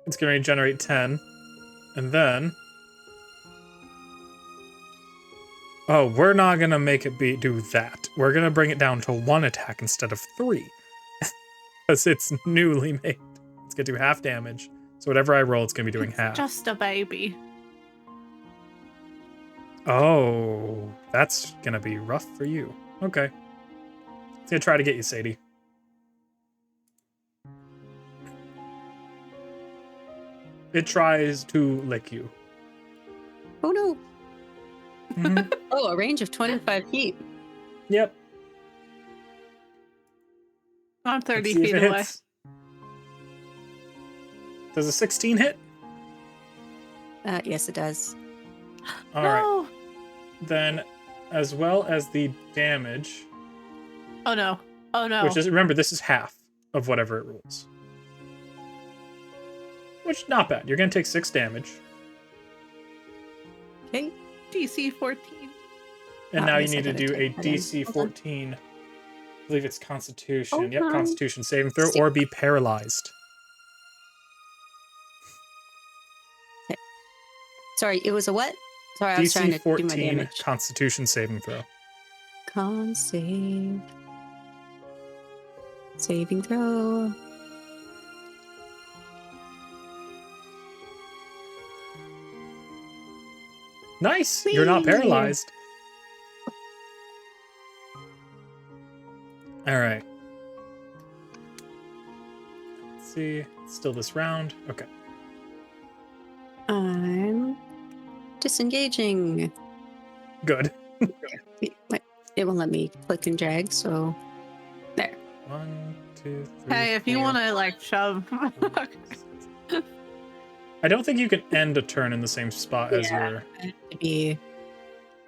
It's gonna regenerate 10. And then. Oh, we're not gonna make it do that. We're gonna bring it down to 1 attack instead of 3. Because it's newly made. It's gonna do half damage. So whatever I roll, it's going to be doing half.
Just a baby.
Oh, that's going to be rough for you. Okay. It's going to try to get you, Sadie. It tries to lick you.
Oh no.
Mhm.
Oh, a range of 25 feet.
Yep.
I'm
Let's
30
see if
feet
it
away.
hits. Does a 16 hit?
Yes, it does.
All right.
No.
Then, as well as the damage,
Oh no. Oh no.
which is, remember, this is half of whatever it rolls. Which, not bad. You're going to take 6 damage.
Okay.
DC 14.
And
Ah,
now you
yes, I
need to
gotta
do a
type that in.
DC
Hold on.
14. I believe it's Constitution.
Hold
Yep,
on.
Constitution saving throw or be paralyzed.
Sorry, it was a what? Sorry, I was trying
DC
to do my
14
damage.
Constitution saving throw.
Con save. Saving throw.
Nice. You're not
Whee!
paralyzed. All right. Let's see. It's still this round. Okay.
I'm disengaging.
Good.
Wait, it won't let me click and drag, so there.
1, 2, 3.
Hey, if you
4.
want to like shove.
I don't think you can end a turn in the same spot as
Yeah.
your.
Maybe.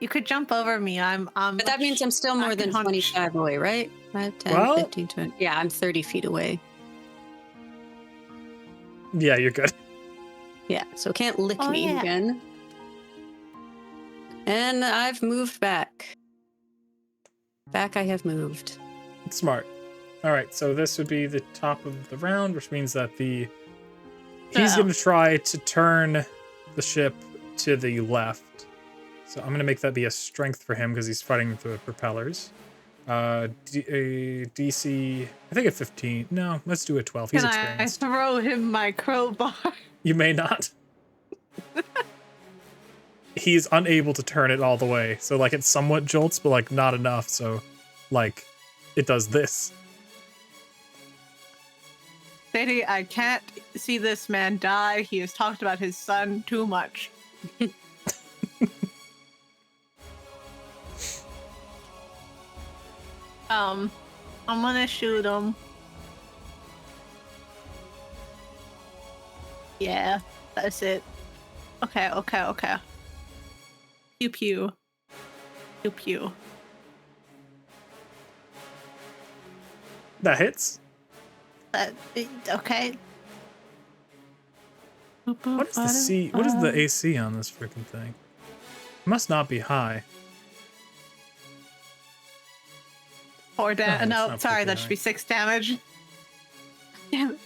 You could jump over me. I'm
But that means I'm still
I
more
can
than
hunch.
25 away, right? 5, 10,
Well-
15, 20. Yeah, I'm 30 feet away.
Yeah, you're good.
Yeah, so can't lick
Oh,
me
yeah.
again. And I've moved back. Back I have moved.
Smart. All right, so this would be the top of the round, which means that he's
Uh-oh.
going to try to turn the ship to the left. So I'm going to make that be a strength for him because he's fighting the propellers. A DC, I think a 15. No, let's do a 12. He's
Can I
experienced.
throw him my crowbar?
You may not. He's unable to turn it all the way. So, like, it somewhat jolts, but, like, not enough. So, like, it does this.
Sadie, I can't see this man die. He has talked about his son too much. I'm gonna shoot him. Yeah, that's it. Okay. Pew pew. Pew pew.
That hits.
Okay.
What is the C? What is the AC on this freaking thing? It must not be high.
Or
Oh, it's
no,
not
sorry,
particularly
that should be 6 damage. Damn it.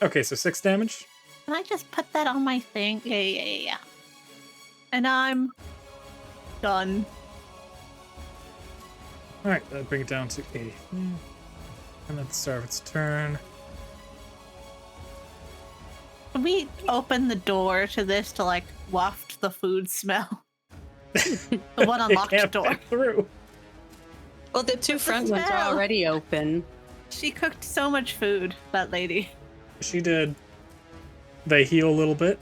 Okay, so 6 damage.
Can I just put that on my thing? Yeah. And I'm done.
All right, that'll bring it down to 8. And then start of its turn.
Can we open the door to this to like waft the food smell? The one
It
unlocked
can't
door.
fit through.
Well, the two front ones are
smell?
already open.
She cooked so much food, that lady.
She did. They heal a little bit.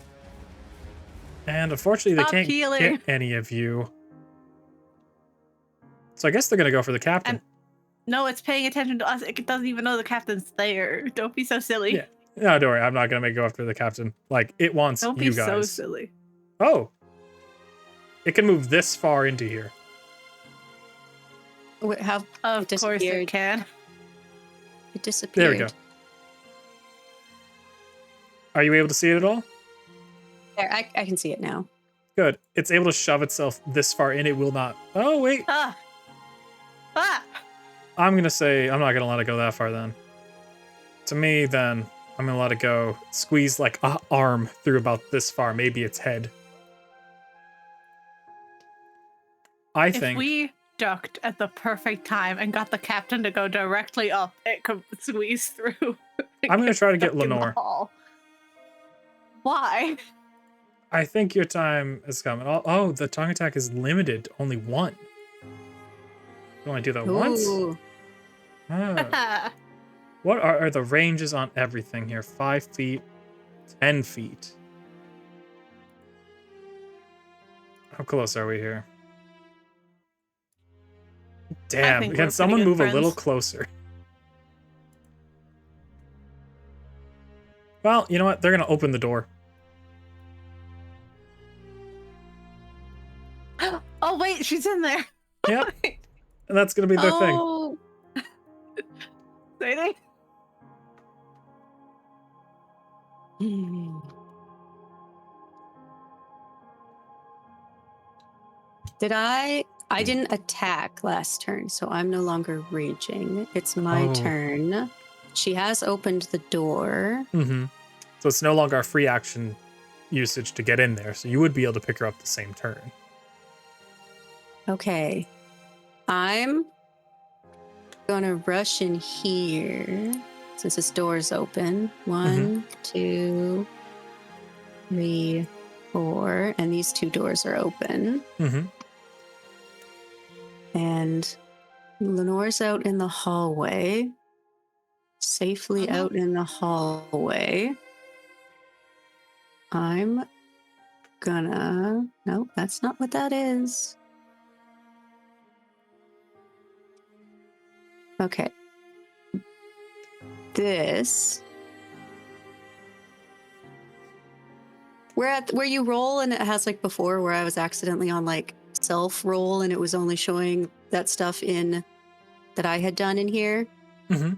And unfortunately,
Stop
they can't
healing.
get any of you. So I guess they're going to go for the captain.
No, it's paying attention to us. It doesn't even know the captain's there. Don't be so silly.
Yeah. No, don't worry. I'm not going to make go after the captain. Like, it wants
Don't be
you guys.
so silly.
Oh. It can move this far into here.
How
Of
It
course it
disappeared.
can.
it disappeared.
There we go. Are you able to see it at all?
There, I can see it now.
Good. It's able to shove itself this far in. It will not. Oh, wait.
Ah!
I'm going to say I'm not going to let it go that far then. To me, then, I'm going to let it go. Squeeze like a arm through about this far. Maybe its head. I
If
think.
we ducked at the perfect time and got the captain to go directly up, it could squeeze through.
I'm going to try to get
Stuck in the
Lenore.
hall. Why?
I think your time is coming. Oh, the tongue attack is limited to only one. You want to do that once?
Ooh.
Ah. What are the ranges on everything here? 5 feet, 10 feet. How close are we here? Damn,
think we're
can
pretty
someone
good
move a little
friends.
closer? Well, you know what? They're going to open the door.
Oh wait, she's in there.
Yep. And that's going to be their thing.
Oh.
Say
Hmm. I didn't attack last turn, so I'm no longer raging. It's my
Oh.
turn. She has opened the door.
Mm-hmm. So it's no longer a free action usage to get in there, so you would be able to pick her up the same turn.
Okay. I'm gonna rush in here since this door's open. 1, 2, 3, 4, and these 2 doors are open.
Mm-hmm.
And Lenore's out in the hallway. Safely out in the hallway. I'm gonna... Nope, that's not what that is. Okay. This... Where you roll and it has like before where I was accidentally on like self roll and it was only showing that stuff in that I had done in here.
Mm-hmm.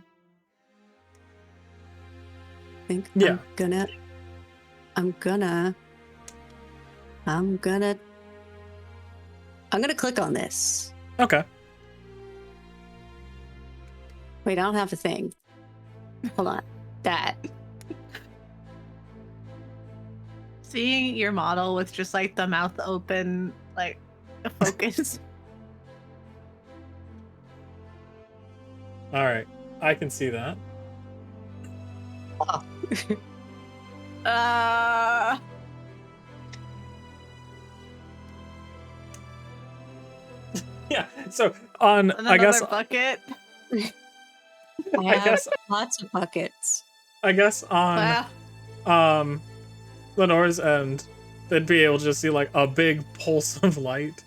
I think
Yeah.
I'm gonna click on this.
Okay.
Wait, I don't have a thing. Hold on. That.
Seeing your model with just like the mouth open, like a focus.
All right. I can see that. Yeah. So on,
And
I guess,
bucket.
I have lots of buckets.
I guess on,
Wow.
Lenore's end, they'd be able to just see like a big pulse of light,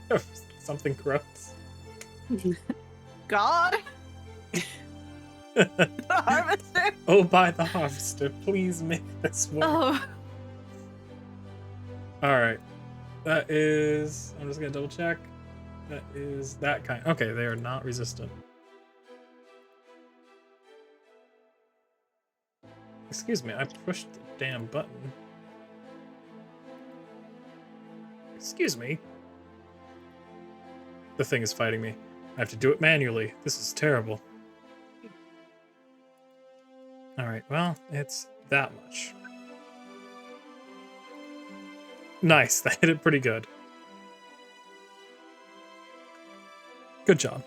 or something gross.
God. The harvester.
Oh, by the harvester, please make this work.
Oh.
All right. That is. I'm just gonna double check. That is that kind. Okay, they are not resistant. Excuse me, I pushed the damn button. Excuse me. The thing is fighting me. I have to do it manually. This is terrible. Alright, well, it's that much. Nice, that hit it pretty good. Good job.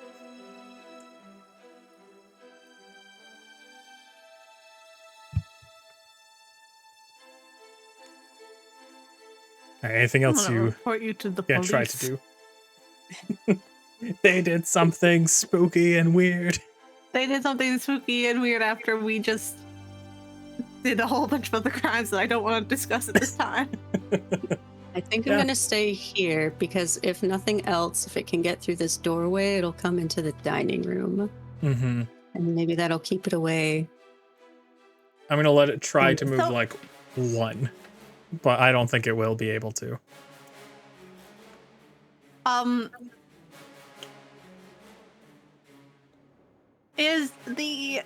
Alright, anything
I'm
else
gonna
you
report you to the
gonna
police.
try to do? They did something spooky and weird.
They did something spooky and weird after we just did a whole bunch of other crimes that I don't want to discuss at this time.
I think I'm gonna stay here because if nothing else, if it can get through this doorway, it'll come into the dining room.
Mm-hmm.
And maybe that'll keep it away.
I'm gonna let it try to move
So-
like one, but I don't think it will be able to.
Is the...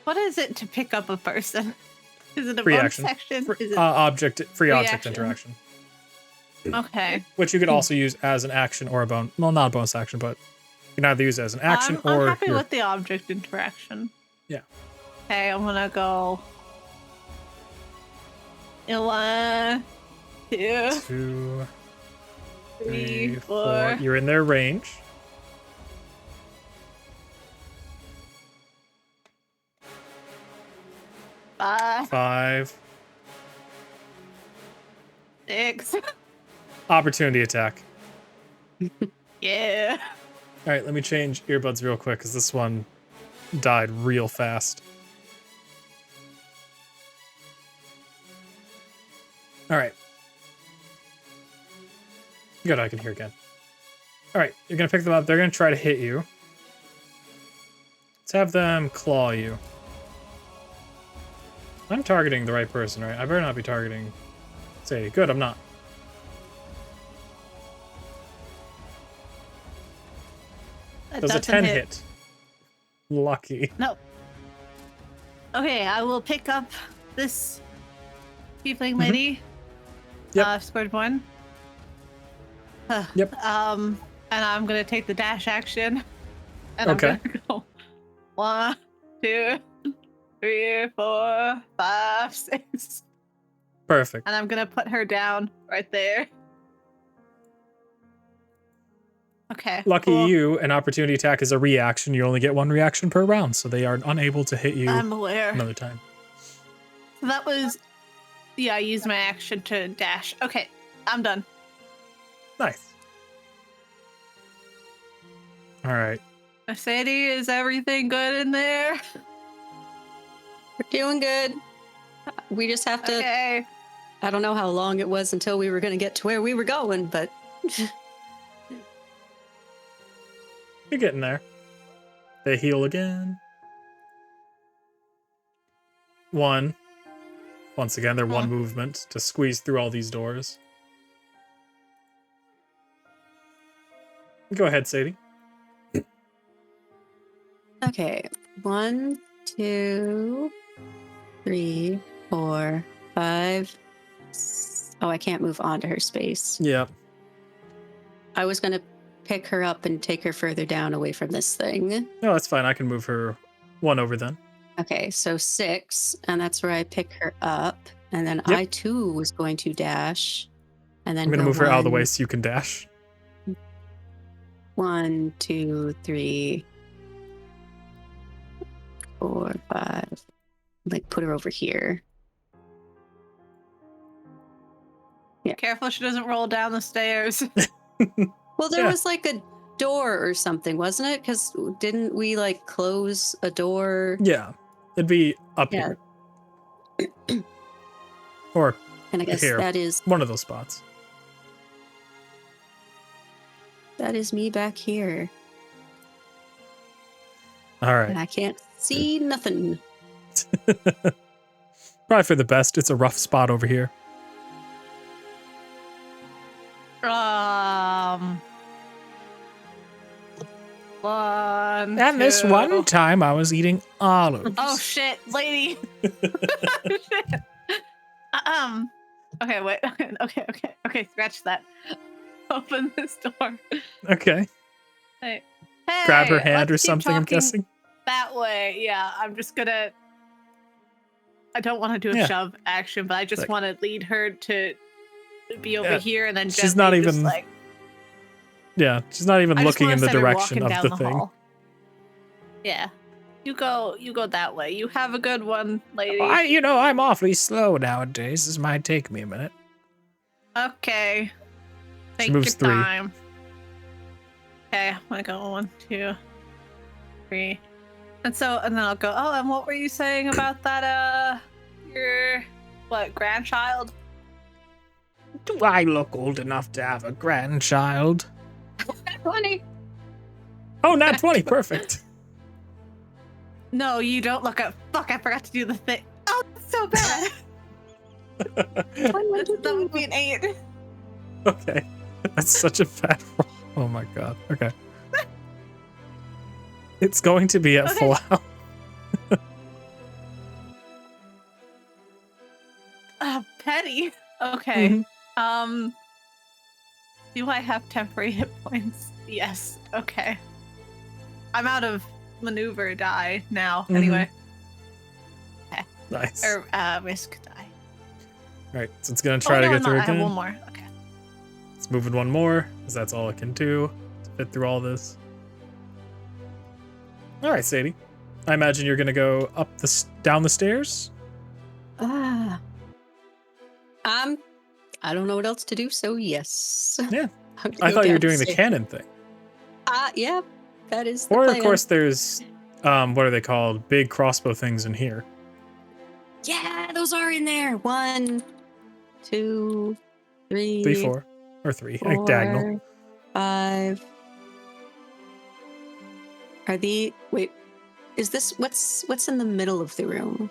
What is it to pick up a person? Is it a
Free
bonus
action.
section?
Free
Is it...
object
Reaction.
interaction,
Okay.
which you could also use as an action or a bonus. Well, not a bonus action, but you can either use it as an action
I'm
or.
happy
your-
with the object interaction.
Yeah.
Okay, I'm gonna go. 1, 2,
2,
3,
4.
4.
You're in their range.
5,
5.
6.
Opportunity attack.
Yeah.
All right, let me change earbuds real quick because this one died real fast. All right. Good, I can hear again. All right, you're going to pick them up. They're going to try to hit you. Let's have them claw you. I'm targeting the right person, right? I better not be targeting Sadie. Good, I'm not.
That
Does a
doesn't
10 hit? Lucky.
No. Okay, I will pick up this tiefling lady.
Yep.
Scored 1.
Yep.
And I'm gonna take the dash action. And
Okay.
I'm gonna go 1, 2, 3, 4, 5, 6.
Perfect.
And I'm gonna put her down right there. Okay.
Lucky
cool.
you, an opportunity attack is a reaction. You only get 1 reaction per round, so they are unable to hit you
I'm aware.
another time.
So that was, yeah, I used my action to dash. Okay, I'm done.
Nice. All right.
Sadie, is everything good in there?
We're doing good. We just have to.
Okay.
I don't know how long it was until we were going to get to where we were going, but
You're getting there. They heal again. 1. Once again, they're 1 movement to squeeze through all these doors. Go ahead, Sadie.
okay. 1, 2, 3, 4, 5. Oh, I can't move onto her space.
Yep.
I was going to pick her up and take her further down away from this thing.
No, that's fine. I can move her 1 over then.
Okay, so 6, and that's where I pick her up. And then
Yep.
I too was going to dash. And then
I'm going to
go
move her out of the way
1,
so you can dash.
1, 2, 3, 4, 5. Like put her over here.
Careful she doesn't roll down the stairs.
Well, there
Yeah.
was like a door or something, wasn't it? Because didn't we like close a door?
Yeah. It'd be up
Yeah.
here. Or
And I guess
here.
that is
one of those spots.
me back here.
All right.
And I can't see nothing.
Probably for the best. It's a rough spot over here.
One.
And this
2.
one time I was eating olives.
Oh shit, lady. Shit. Okay, wait. Okay. Scratch that. Open this door.
Okay.
Hey,
Grab her hand or
let's keep
something, I'm
talking
guessing.
That way, yeah. I'm just gonna. I don't want to do a
Yeah.
shove action, but I just
Like-
want to lead her to be over
Yeah,
here, and then
she's
gently
not
just,
even
like.
Yeah, she's not even
I just
looking
wanna
in the
send her
direction
walking
of
down
the thing.
hall. Yeah, you go that way. You have a good one, lady.
I'm awfully slow nowadays. This might take me a minute.
Okay.
She
Take
moves
your
3.
time. Okay, I'm gonna go 1, 2, 3. And then I'll go, oh, and what were you saying about that, your, grandchild?
Do I look old enough to have a grandchild?
20.
Oh, nat 20. Perfect.
No, you don't look up. Fuck, I forgot to do the thing. Oh, that's so bad. that would be an 8.
Okay. That's such a bad roll. Oh my god. Okay. It's going to be at
Okay.
full health.
Petty. Okay.
Mhm.
Do I have temporary hit points? Yes. Okay. I'm out of maneuver die now.
Mhm.
Anyway,
Nice.
or risk die.
Alright, so it's going to try
oh,
to
no,
get
I'm
through
not. I have
again.
one more. Okay.
It's moving 1 more, because that's all it can do to fit through all this. Alright, Sadie. I imagine you're going to go down the stairs?
I don't know what else to do, so yes.
Yeah.
I'm gonna
I
go
thought you were doing the
downstairs.
cannon thing.
Yeah, that is the
Or
plan.
of course there's what are they called? Big crossbow things in here.
Yeah, those are in there. 1, 2, 3,
3, 4. Or 3. Like diagonal.
4, 5. Wait, is this what's in the middle of the room?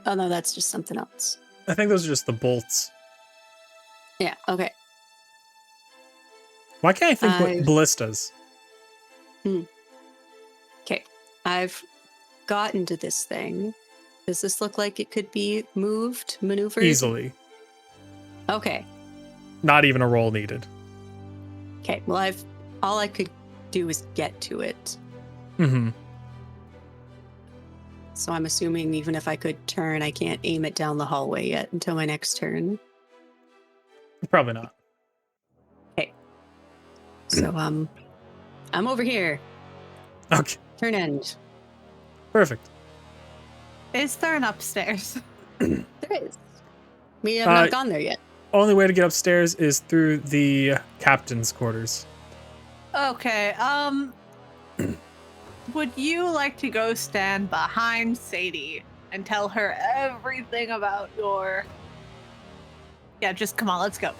Oh no, that's just something else.
I think those are just the bolts.
Yeah, okay.
Why can't I think what ballistas?
Okay. I've gotten to this thing. Does this look like it could be moved, maneuvered?
Easily.
Okay.
Not even a roll needed.
Okay. Well, all I could do is get to it.
Mm-hmm.
So I'm assuming even if I could turn, I can't aim it down the hallway yet until my next turn.
Probably not.
Okay. So I'm over here.
Okay.
Turn end.
Perfect.
Is there an upstairs?
There is. We have not gone there yet.
Only way to get upstairs is through the captain's quarters.
Okay, would you like to go stand behind Sadie and tell her everything about your... Yeah, just come on, let's go.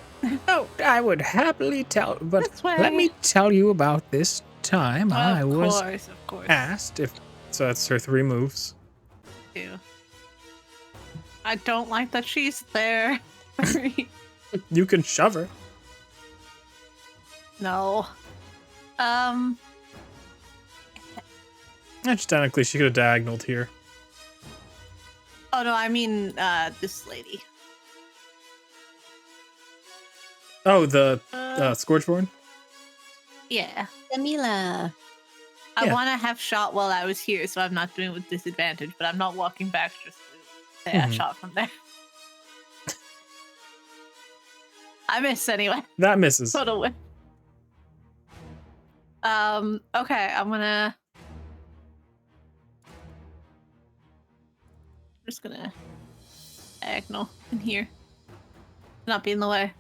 Oh, I would happily tell, but
This way.
let me tell you about this time I was
Of course.
asked if
So that's her 3 moves.
Too. I don't like that she's there.
You can shove her.
No.
Actually, technically, she could have diagonaled here.
Oh no, I mean this lady.
Oh, the Scourgeborn?
Yeah.
Camila.
I
Yeah.
want to have shot while I was here, so I'm not doing it with disadvantage, but I'm not walking back just to say I
Mhm.
shot from there. I missed anyway.
That misses.
Put away. Okay, I'm just gonna diagonal in here. Not be in the way.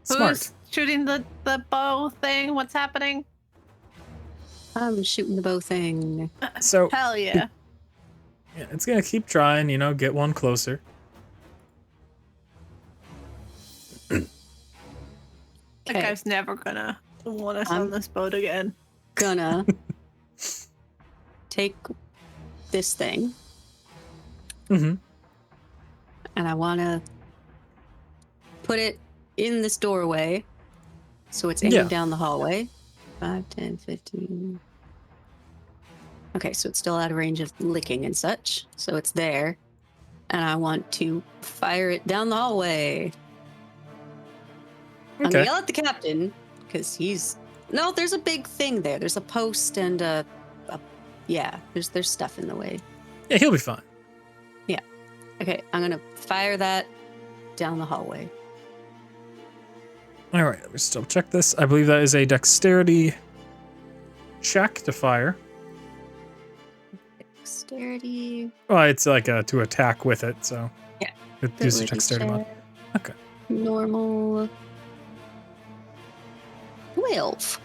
Smart.
Who's shooting the bow thing? What's happening?
I'm shooting the bow thing.
So
Hell yeah.
yeah, it's gonna keep trying, get one closer.
That
Okay.
guy's never gonna want us on this boat again.
Gonna take this thing
Mm-hmm.
and I want to put it in this doorway so it's aiming
Yeah.
down the hallway. 5, 10, 15. Okay, so it's still out of range of licking and such. So it's there. And I want to fire it down the hallway. I'm
Okay.
gonna yell at the captain because he's... No, there's a big thing there. There's a post and there's stuff in the way.
Yeah, he'll be fine.
Okay, I'm gonna fire that down the hallway.
All right, let me still check this. I believe that is a dexterity check to fire.
Dexterity.
Well, it's like to attack with it, so
Yeah.
it uses
ability
dexterity mod.
check,
Okay.
Normal. 12.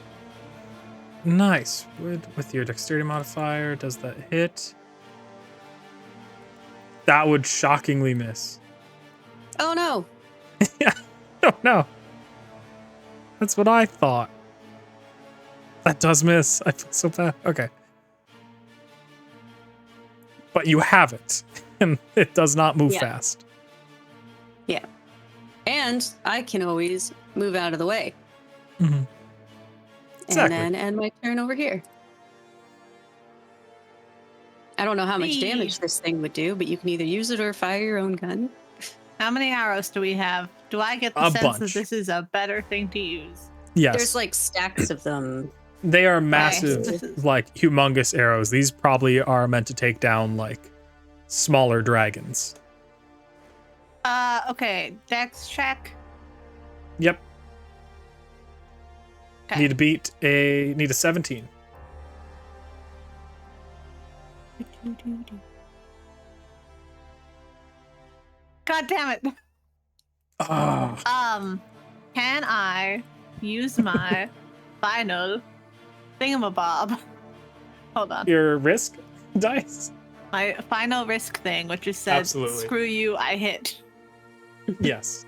Nice. With your dexterity modifier, does that hit? That would shockingly miss.
Oh no.
Oh no. That's what I thought. That does miss. I feel so bad. Okay. But you have it, and it does not move
Yeah.
fast.
And I can always move out of the way.
Mm-hmm. Exactly.
And then end my turn over here. I don't know how much
Whee!
damage this thing would do, but you can either use it or fire your own gun.
How many arrows do we have? Do I get the
A
sense
bunch.
that this is a better thing to use?
Yes.
There's like stacks of them.
They are
This
massive,
is-
like humongous arrows. These probably are meant to take down like smaller dragons.
Okay. Dex check.
Yep.
Okay.
Need a 17.
God damn it.
Ah,
Can I use my final thingamabob? Hold on.
your risk dice?
My final risk thing, which just said,
Absolutely.
screw you, I hit.
Yes.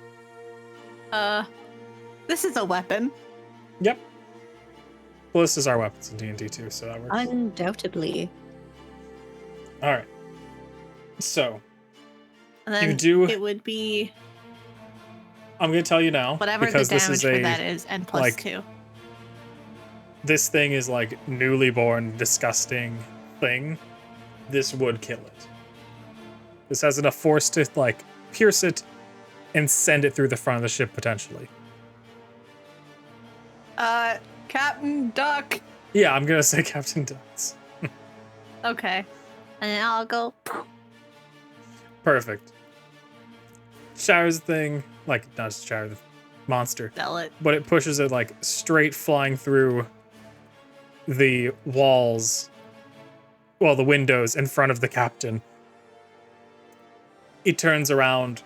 This is a weapon.
Yep. Ballistas are weapons in D&D too, so that works.
Undoubtedly.
All right. So,
And then
You do-
it would be
I'm going to tell you now,
whatever the
because this
damage
is
for
a
that is, and plus
like,
2.
this thing is like newly born, disgusting thing. This would kill it. This has enough force to like pierce it and send it through the front of the ship potentially.
Captain Duck.
Yeah, I'm gonna say Captain Ducks.
Okay. And then I'll go.
Perfect. Shatters the thing, like not just shatter the monster,
Sell it.
but it pushes it like straight flying through the walls, well, the windows in front of the captain. He turns around,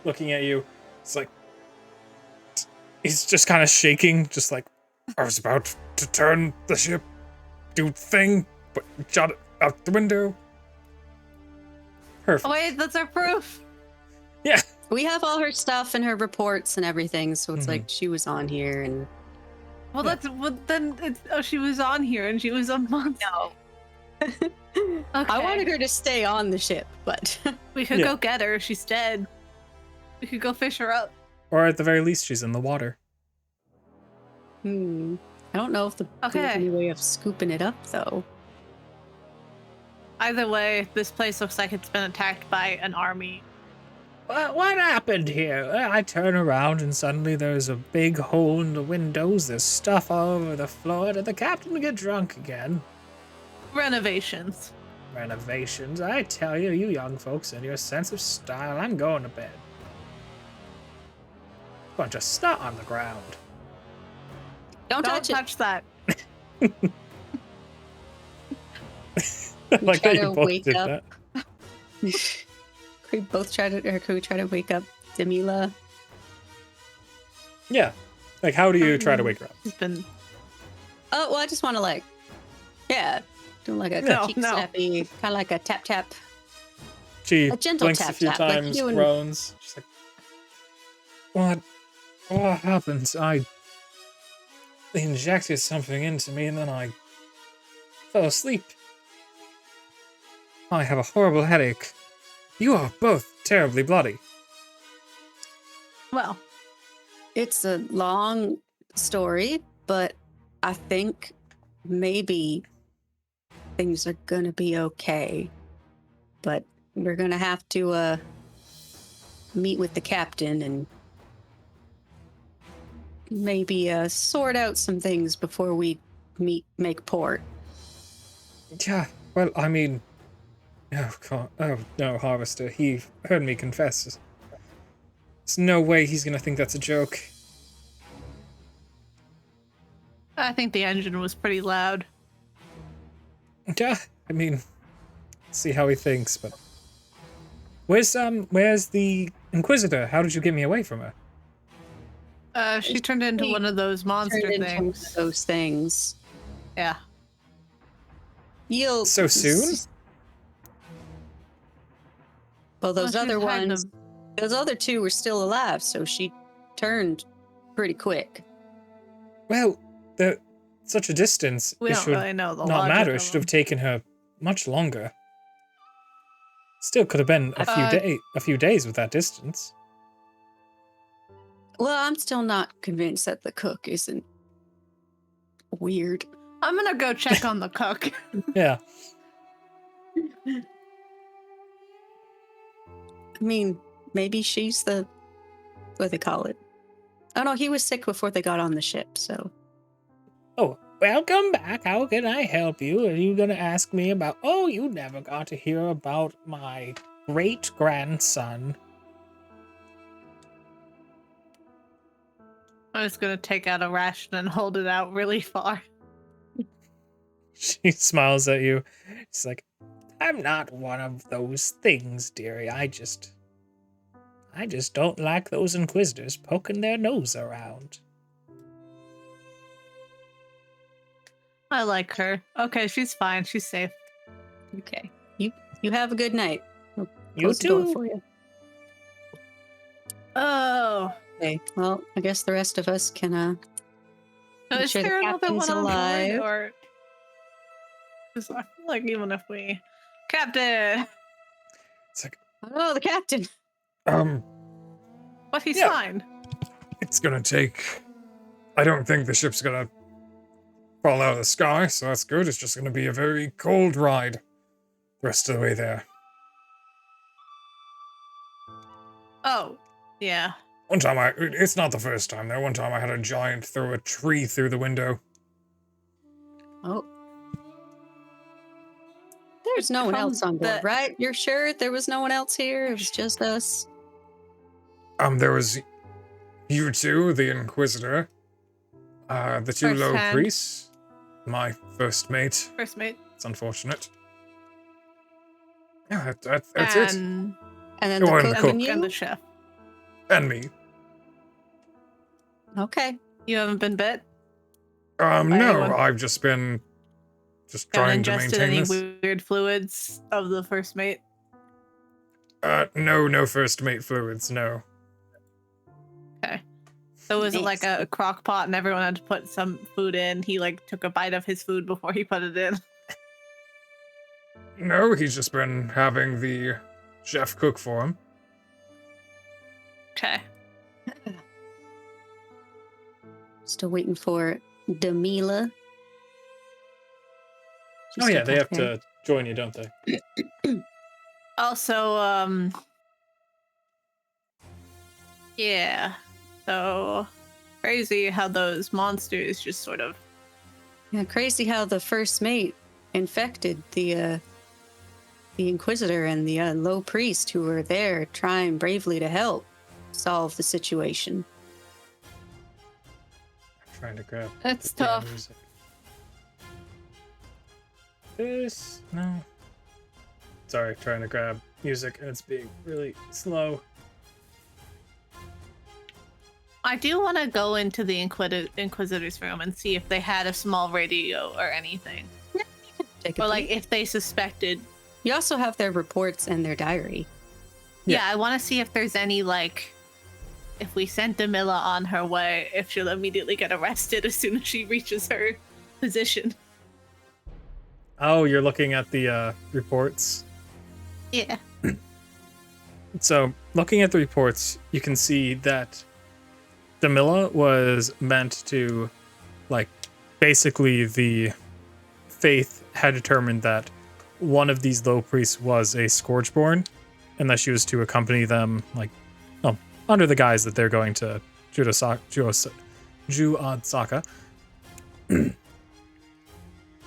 looking at you. It's like he's just kind of shaking, just like I was about to turn the ship, do thing, but shot it out the window. Perfect.
Oh, wait, that's our proof.
Yeah.
We have all her stuff and her reports and everything, so it's like she was on here and
Well, then it's, oh, she was on here and she was a monster.
no.
Okay.
I wanted her to stay on the ship, but
We could
Yeah.
go get her. She's dead. We could go fish her up.
Or at the very least, she's in the water.
I don't know if there's
Okay.
any way of scooping it up though.
Either way, this place looks like it's been attacked by an army.
What happened here? I turn around and suddenly there's a big hole in the windows. There's stuff all over the floor. Did the captain get drunk again?
Renovations.
Renovations. I tell you, you young folks and your sense of style. I'm going to bed. Bunch of snot on the ground.
Don't
Don't
touch it.
touch that.
Like
try
that you
to
both
wake
did
up.
that.
Could we both try to, or could we try to wake up Demila?
Yeah. Like, how do you try to wake her up?
It's been
Oh, well, I just want to like, yeah, do like a
No,
cheek
no.
snappy, kind of like a tap tap.
She
A gentle
blinks a
tap
few
tap, like
times,
you and-
groans. She's like, what happened? They injected something into me and then I fell asleep. I have a horrible headache. You are both terribly bloody.
well.
It's a long story, but I think maybe things are gonna be okay. But we're gonna have to meet with the captain and maybe sort out some things before we make port.
Yeah, well, I mean... Oh, God. Oh, no, Harvester. He heard me confess. There's no way he's gonna think that's a joke.
I think the engine was pretty loud.
Yeah, I mean... See how he thinks, but... Where's the Inquisitor? How did you get me away from her?
She turned into one of those monster
Turned into one of
things.
those things.
Yeah.
You'll
So soon?
Well, those
Well, she
other
was hiding
ones, those other two were still alive, so she turned pretty quick.
Well, they're such a distance.
We
it
don't
should
really know the
not
logic
matter. It
of
should have
them.
taken her much longer. Still could have been a few days with that distance.
Well, I'm still not convinced that the cook isn't weird.
I'm gonna go check on the cook.
Yeah.
I mean, maybe she's the what do they call it? Oh no, he was sick before they got on the ship, so
Oh, welcome back. How can I help you? Are you gonna ask me about? Oh, you never got to hear about my great grandson.
I'm just gonna take out a ration and hold it out really far.
She smiles at you. She's like,
I'm not one of those things, dearie. I just I just don't like those Inquisitors poking their nose around.
I like her. Okay, she's fine. She's safe.
Okay. You have a good night. We'll
You
close the door
too.
for you.
Oh.
Okay. Well, I guess the rest of us can make
Is
sure the
there another
captain's
one on board,
alive.
or? Because I feel like even if we, Captain,
It's like,
Oh, the captain.
but he's
Yeah.
fine.
it's gonna take. I don't think the ship's gonna fall out of the sky, so that's good. It's just gonna be a very cold ride the rest of the way there.
Oh, yeah.
One time it's not the first time though. One time I had a giant throw a tree through the window.
Oh. There's no one
From
else on board,
the-
right? You're sure there was no one else here? It was just us.
There was you two, the Inquisitor, the two
First
low
hand.
priests, my first mate.
First mate.
It's unfortunate. Yeah, that's it.
And,
And then
Oh,
the
and
cook
the
and
and,
you?
and the chef.
And me.
Okay.
You haven't been bit?
No,
anyone?
I've just been
Haven't
trying to
ingested
maintain
any
this.
weird fluids of the first mate?
No first mate fluids, no.
Okay. So was it like
Nice.
a crock pot and everyone had to put some food in? He like took a bite of his food before he put it in.
No, he's just been having the chef cook for him.
Okay.
Still waiting for Demila.
Oh yeah, they have to join you, don't they?
Also, yeah. So crazy how those monsters just sort of.
Yeah, crazy how the first mate infected the Inquisitor and the low priest who were there trying bravely to help solve the situation.
I'm trying to grab
That's
the damn
tough.
music. This no. Sorry, trying to grab music and it's being really slow.
I do want to go into the Inquisitor's room and see if they had a small radio or anything,
Take a
or like
peek.
if they suspected.
You also have their reports and their diary.
Yeah, I want to see if there's any like. If we sent Demilla on her way, if she'll immediately get arrested as soon as she reaches her position.
Oh, you're looking at the reports.
Yeah.
So, looking at the reports, you can see that Demilla was meant to, like, basically the faith had determined that one of these low priests was a Scourgeborn, and that she was to accompany them, like, under the guise that they're going to Juadsaka.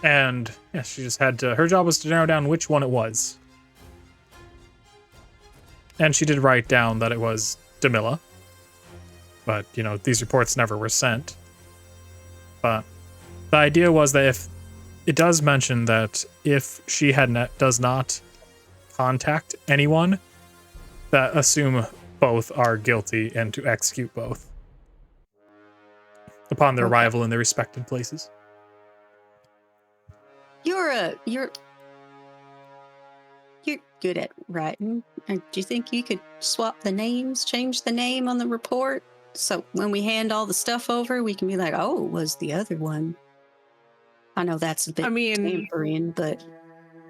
And yeah, she just had to. Her job was to narrow down which one it was. And she did write down that it was Demilla. But, these reports never were sent. But the idea was that if it does mention that if she does not contact anyone, that assume both are guilty and to execute both upon their
Okay.
arrival in their respective places.
You're good at writing. Do you think you could swap the names, change the name on the report? So when we hand all the stuff over, we can be like, oh, it was the other one. I know that's a bit
I mean,
tampering, but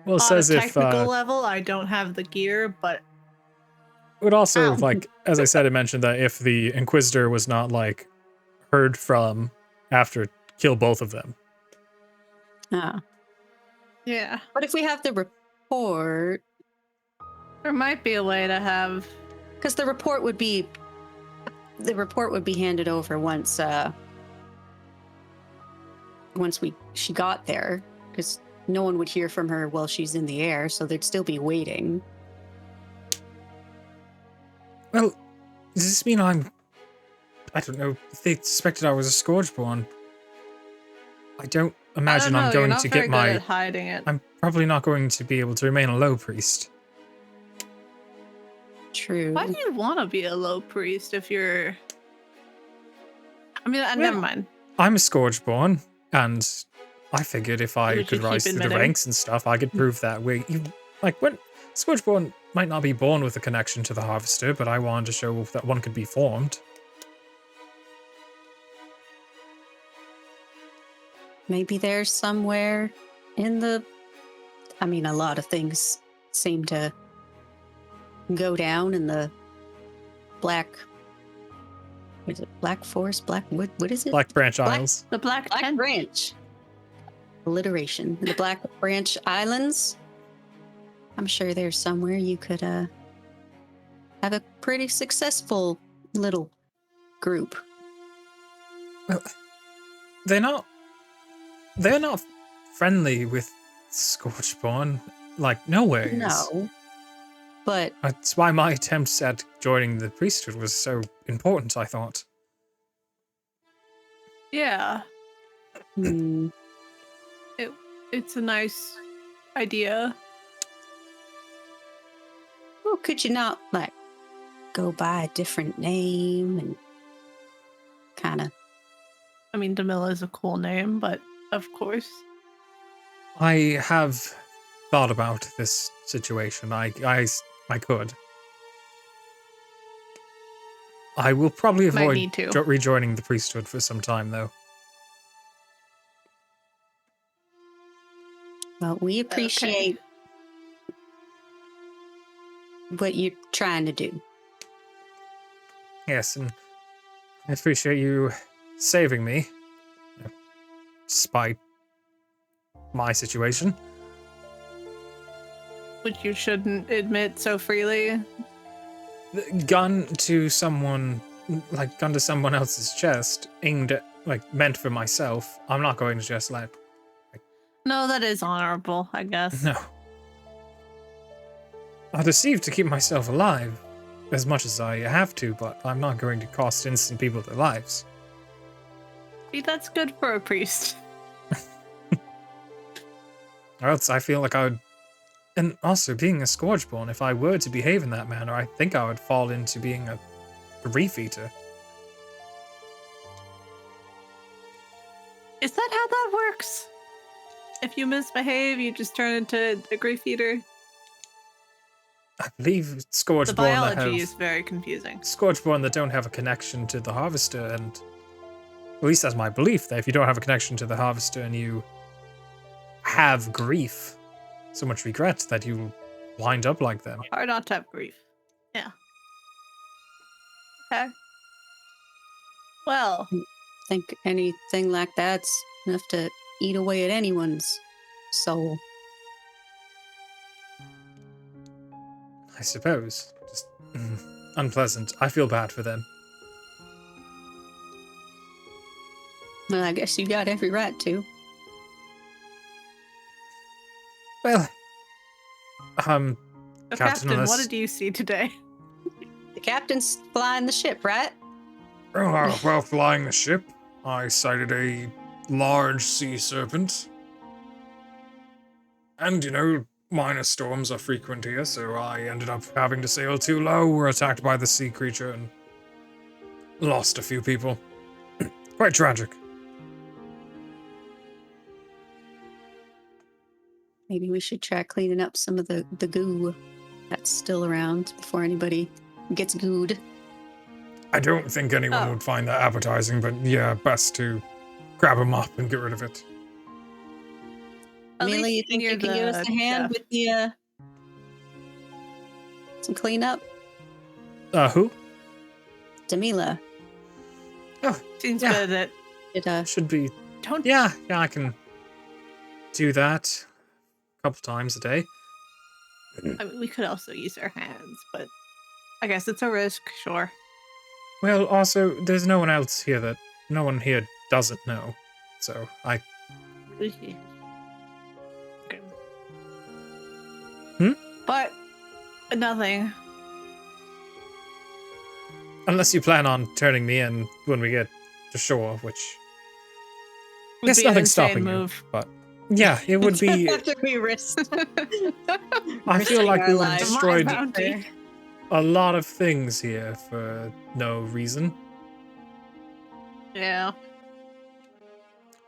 Well, it
on a
says if
technical level, I don't have the gear, but
it would also,
Ow.
like, as I said, it mentioned that if the Inquisitor was not, like, heard from after, kill both of them.
yeah,
but if we have the report,
there might be a way to have.
because the report would be handed over once she got there, because no one would hear from her while she's in the air, so they'd still be waiting.
Well, does this mean I don't know, if they suspected I was a Scourgeborn, I don't imagine
I don't know,
I'm
you're
going
not
to
very
get
good at hiding it.
I'm probably not going to be able to remain a low priest.
True.
Why do you want to be a low priest if you're... I mean, never mind.
I'm a Scourgeborn, and I figured if I
Which
could
you keep
rise through the
admitting.
ranks and stuff, I could prove that when Scourgeborn might not be born with a connection to the Harvester, but I wanted to show that one could be formed.
Maybe there's somewhere in the... I mean, a lot of things seem to go down in the black... What is it? Black Forest? Black Wood? What is it?
Black Branch Isles.
The Black
Black
Tent.
Branch. Alliteration. The Black Branch Islands. I'm sure there's somewhere you could have a pretty successful little group.
Well, they're not friendly with Scorchborn. Like, no ways.
No. But
That's why my attempts at joining the priesthood was so important, I thought.
Yeah,
hmm,
it's a nice idea.
well, could you not like go by a different name and kind of?
I mean, Demilla is a cool name, but of course.
I have thought about this situation. I could. I will probably
Might
avoid
need to.
rejoining the priesthood for some time, though.
Well, we appreciate what you're trying to do.
Yes, and I appreciate you saving me, despite my situation.
Which you shouldn't admit so freely.
The gun to someone else's chest, aimed at, meant for myself. I'm not going to just let.
No, that is honorable, I guess.
No. I'll deceive to keep myself alive, as much as I have to, but I'm not going to cost innocent people their lives.
See, that's good for a priest.
Or else I feel like I would. And also, being a Scourgeborn, if I were to behave in that manner, I think I would fall into being a grief eater.
Is that how that works? If you misbehave, you just turn into a grief eater?
I believe
The
Scourgeborn that
biology
have
is very confusing.
Scourgeborn that don't have a connection to the Harvester, and at least that's my belief, that if you don't have a connection to the Harvester and you have grief, so much regret, that you wind up like them.
Hard not to have grief. Yeah. Okay. Well,
Think anything like that's enough to eat away at anyone's soul.
I suppose. Just unpleasant. I feel bad for them.
Well, I guess you got every right to.
Well,
so
Captain,
Captain, what
unless-
did you see today?
The captain's flying the ship, right?
While flying the ship, I sighted a large sea serpent. And, minor storms are frequent here, so I ended up having to sail too low, were attacked by the sea creature, and lost a few people. Quite tragic.
Maybe we should try cleaning up some of the goo that's still around before anybody gets gooed.
I don't think anyone would find that appetizing, but yeah, best to grab them up and get rid of it.
At
Amelia, you
least
think
you're
you can give us
the
a hand
chef.
with the some cleanup?
Who?
Damila.
Seems
Yeah.
good at
Did
Should be.
don't
Yeah, I can do that a couple times a day.
I mean, we could also use our hands, but I guess it's a risk, sure.
Well, also, there's no one here doesn't know. So,
But nothing.
unless you plan on turning me in when we get to shore, which
Would
guess
be an
nothing's
insane
stopping
move.
you. But yeah, it would be.
After we risked.
I feel like we would have
our lives.
destroyed.
Bounty.
a lot of things here for no reason.
Yeah.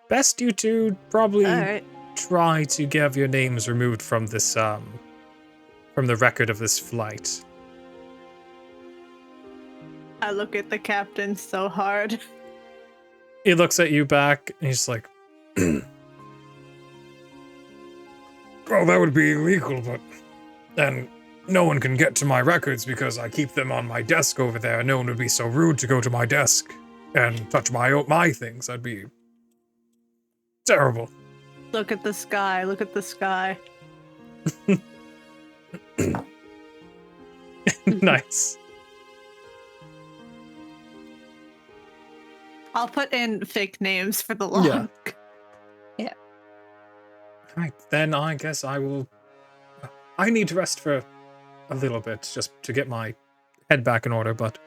Best you two probably
All right.
try to have your names removed from this, from the record of this flight.
I look at the captain so hard.
He looks at you back, and he's like,
Well, that would be illegal, but then no one can get to my records because I keep them on my desk over there. No one would be so rude to go to my desk and touch my things. That'd be terrible.
Look at the sky. Look at the sky.
nice.
I'll put in fake names for the log.
Yeah. Right, then I guess I will... I need to rest for a little bit, just to get my head back in order, but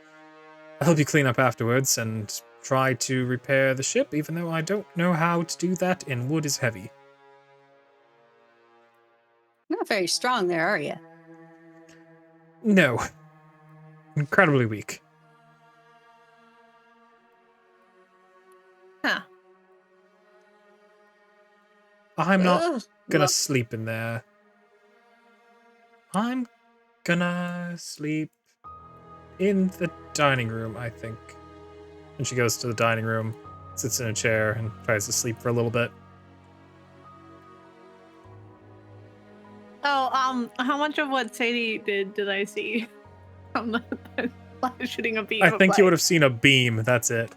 I'll help you clean up afterwards and try to repair the ship, even though I don't know how to do that, and wood is heavy.
Not very strong there, are you?
No. Incredibly weak.
Huh.
I'm not
Ugh,
gonna
well,
sleep in there. I'm gonna sleep in the dining room, I think. And she goes to the dining room, sits in a chair, and tries to sleep for a little bit.
Oh, how much of what Sadie did I see? I'm not shooting a beam.
I
of
think you would
light.
have seen a beam, that's it.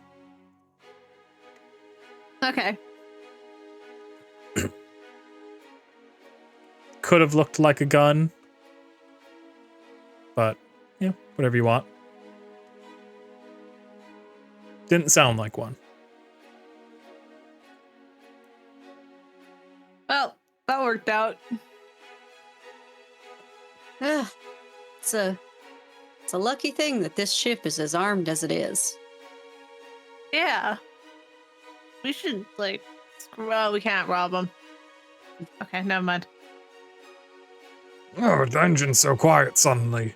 Okay.
Could have looked like a gun. But, yeah, whatever you want. Didn't sound like one.
Well, that worked out.
ugh, it's a lucky thing that this ship is as armed as it is.
Yeah. We should like. Well, we can't rob them. Okay, never mind.
Oh, the engine's so quiet suddenly.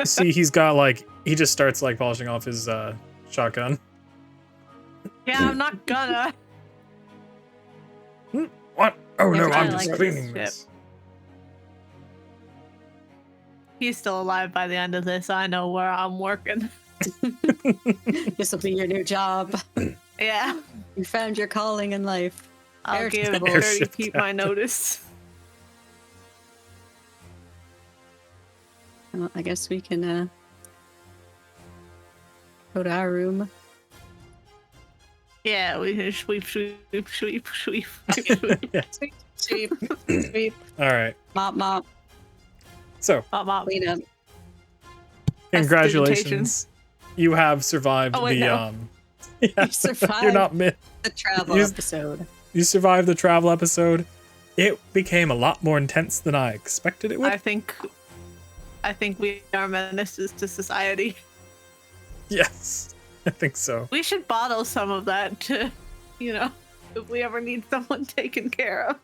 See, he's got like, he just starts like polishing off his shotgun.
Yeah, I'm not gonna.
What? Oh
Never
no, I'm
mind,
just
like
cleaning
this
this.
He's still alive by the end of this. I know where I'm working.
This will be your new job.
Yeah,
You found your calling in life.
I'll
Airship
give
captain.
30 Pete my notice.
Well, I guess we can go to our room.
Yeah, we can sweep.
Yeah.
Sweep, sweep,
All right.
mop,
So,
clean up.
congratulations. You have survived
Oh, wait,
the
no.
yeah,
You survived
you're not mid.
the travel
You-
episode.
You survived the travel episode. It became a lot more intense than I expected it would.
I think we are menaces to society.
Yes, I think so.
We should bottle some of that to, if we ever need someone taken care of.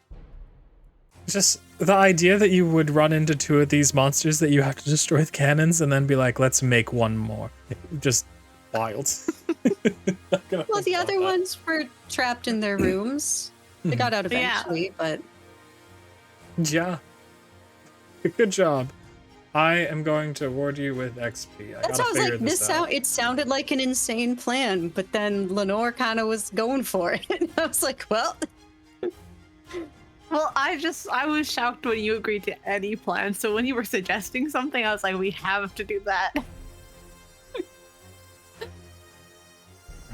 Just the idea that you would run into two of these monsters that you have to destroy with cannons and then be like, let's make one more. Just wild.
Well, the other ones were trapped in their rooms. They got out
Yeah.
eventually, but
Yeah. Good job. I am going to award you with XP. I
that
gotta
sounds
figure
like
this out.
it sounded like an insane plan, but then Lenore kind of was going for it. I was like, well,
Well, I was shocked when you agreed to any plan. So when you were suggesting something, I was like, we have to do that.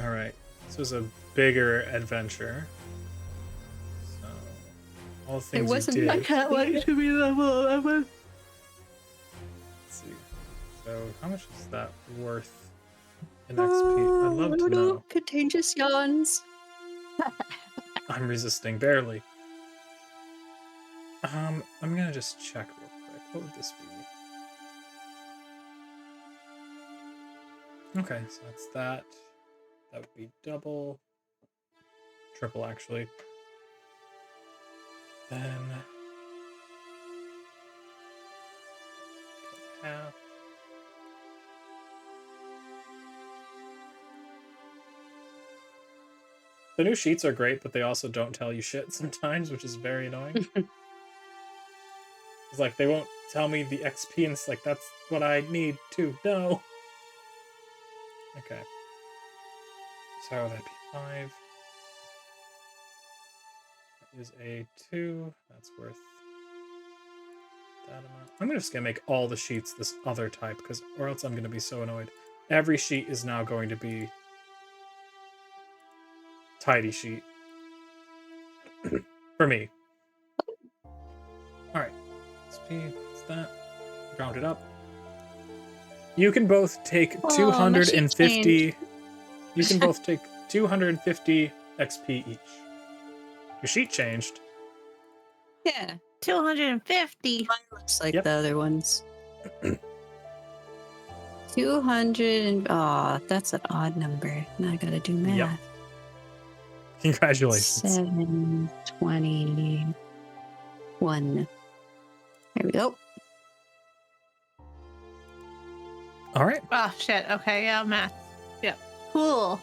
All right. This was a bigger adventure. So, all the things
wasn't
you did.
I can't wait to be level 11.
Let's see. So, how much is that worth in XP? I'd love to know.
Contagious yawns.
I'm resisting barely. I'm gonna just check real quick. What would this be? Okay, so that's that. That would be double. Triple, actually. Then half. The new sheets are great, but they also don't tell you shit sometimes, which is very annoying. It's like they won't tell me the XP, and it's like that's what I need to know. Okay. So that'd be 5. That is a 2. That's worth that amount. I'm just gonna make all the sheets this other type, because or else I'm gonna be so annoyed. Every sheet is now going to be tidy sheet for me. All right. XP. What's that? Round it up. You can both take
Oh, my sheet
250. You can both take 250 XP each. Your sheet changed.
Yeah,
250.
looks like
Yep.
the other ones. 200 and that's an odd number. Now I gotta do math.
Yep. Congratulations.
721. There we go.
All right.
Oh shit. Okay, yeah, math. Yep. Cool.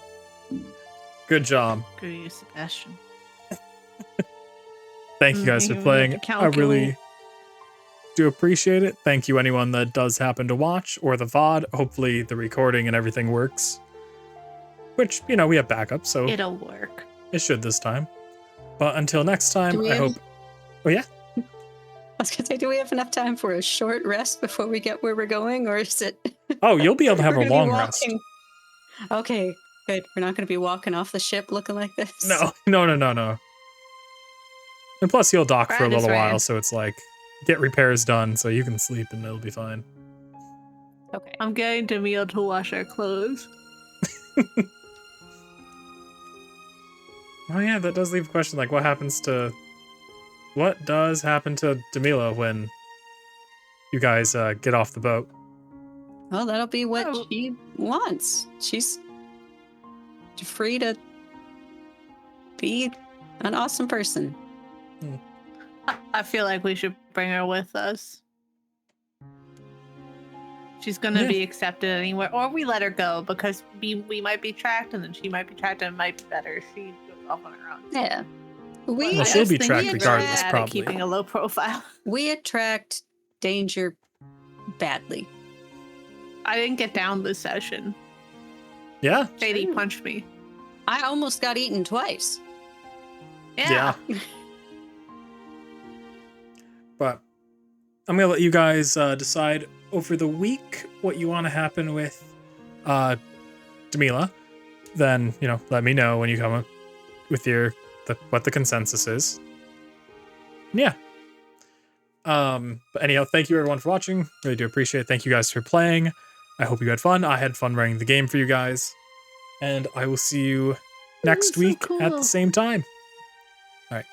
Good job.
Good use, Sebastian.
Thank you guys for
You
playing.
have to
I really
calculate.
do appreciate it. Thank you, anyone that does happen to watch or the VOD. Hopefully, the recording and everything works. Which, you know, we have backup, so
It'll work.
it should this time. But until next time,
Do we
I
have-
hope. Oh, yeah?
I was gonna say, do we have enough time for a short rest before we get where we're going, or is it?
Oh, you'll be able to have
we're
a
gonna be
long rest.
walking? Okay, good. We're not gonna be walking off the ship looking like this.
No. And plus, you'll dock for a
Brad is
little while,
right.
so it's like, get repairs done so you can sleep and it'll be fine.
Okay.
I'm getting Demille to wash our clothes.
Oh, yeah, that does leave a question like, what does happen to Demila when you guys get off the boat?
Well, that'll be what
Oh.
she wants. She's free to be an awesome person.
I feel like we should bring her with us. She's gonna
Yeah.
be accepted anywhere, or we let her go because we might be tracked, and then she might be tracked, and it might be better if she goes off on her own.
Yeah.
Well,
Well,
I
she'll
just
be
think
tracked
we're
regardless,
bad at
probably.
keeping a low profile.
We attract danger badly.
I didn't get down this session.
Yeah?
Sadie
True.
punched me.
I almost got eaten twice.
Yeah.
But I'm going to let you guys decide over the week what you want to happen with Demila. Then, you know, let me know when you come up with what the consensus is. Yeah. But anyhow, thank you everyone for watching. Really do appreciate it. Thank you guys for playing. I hope you had fun. I had fun running the game for you guys. And I will see you next
so
week at
cool.
the same time. All right.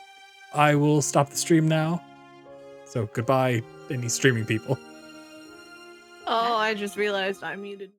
I will stop the stream now. So goodbye, any streaming people.
Oh, I just realized I muted.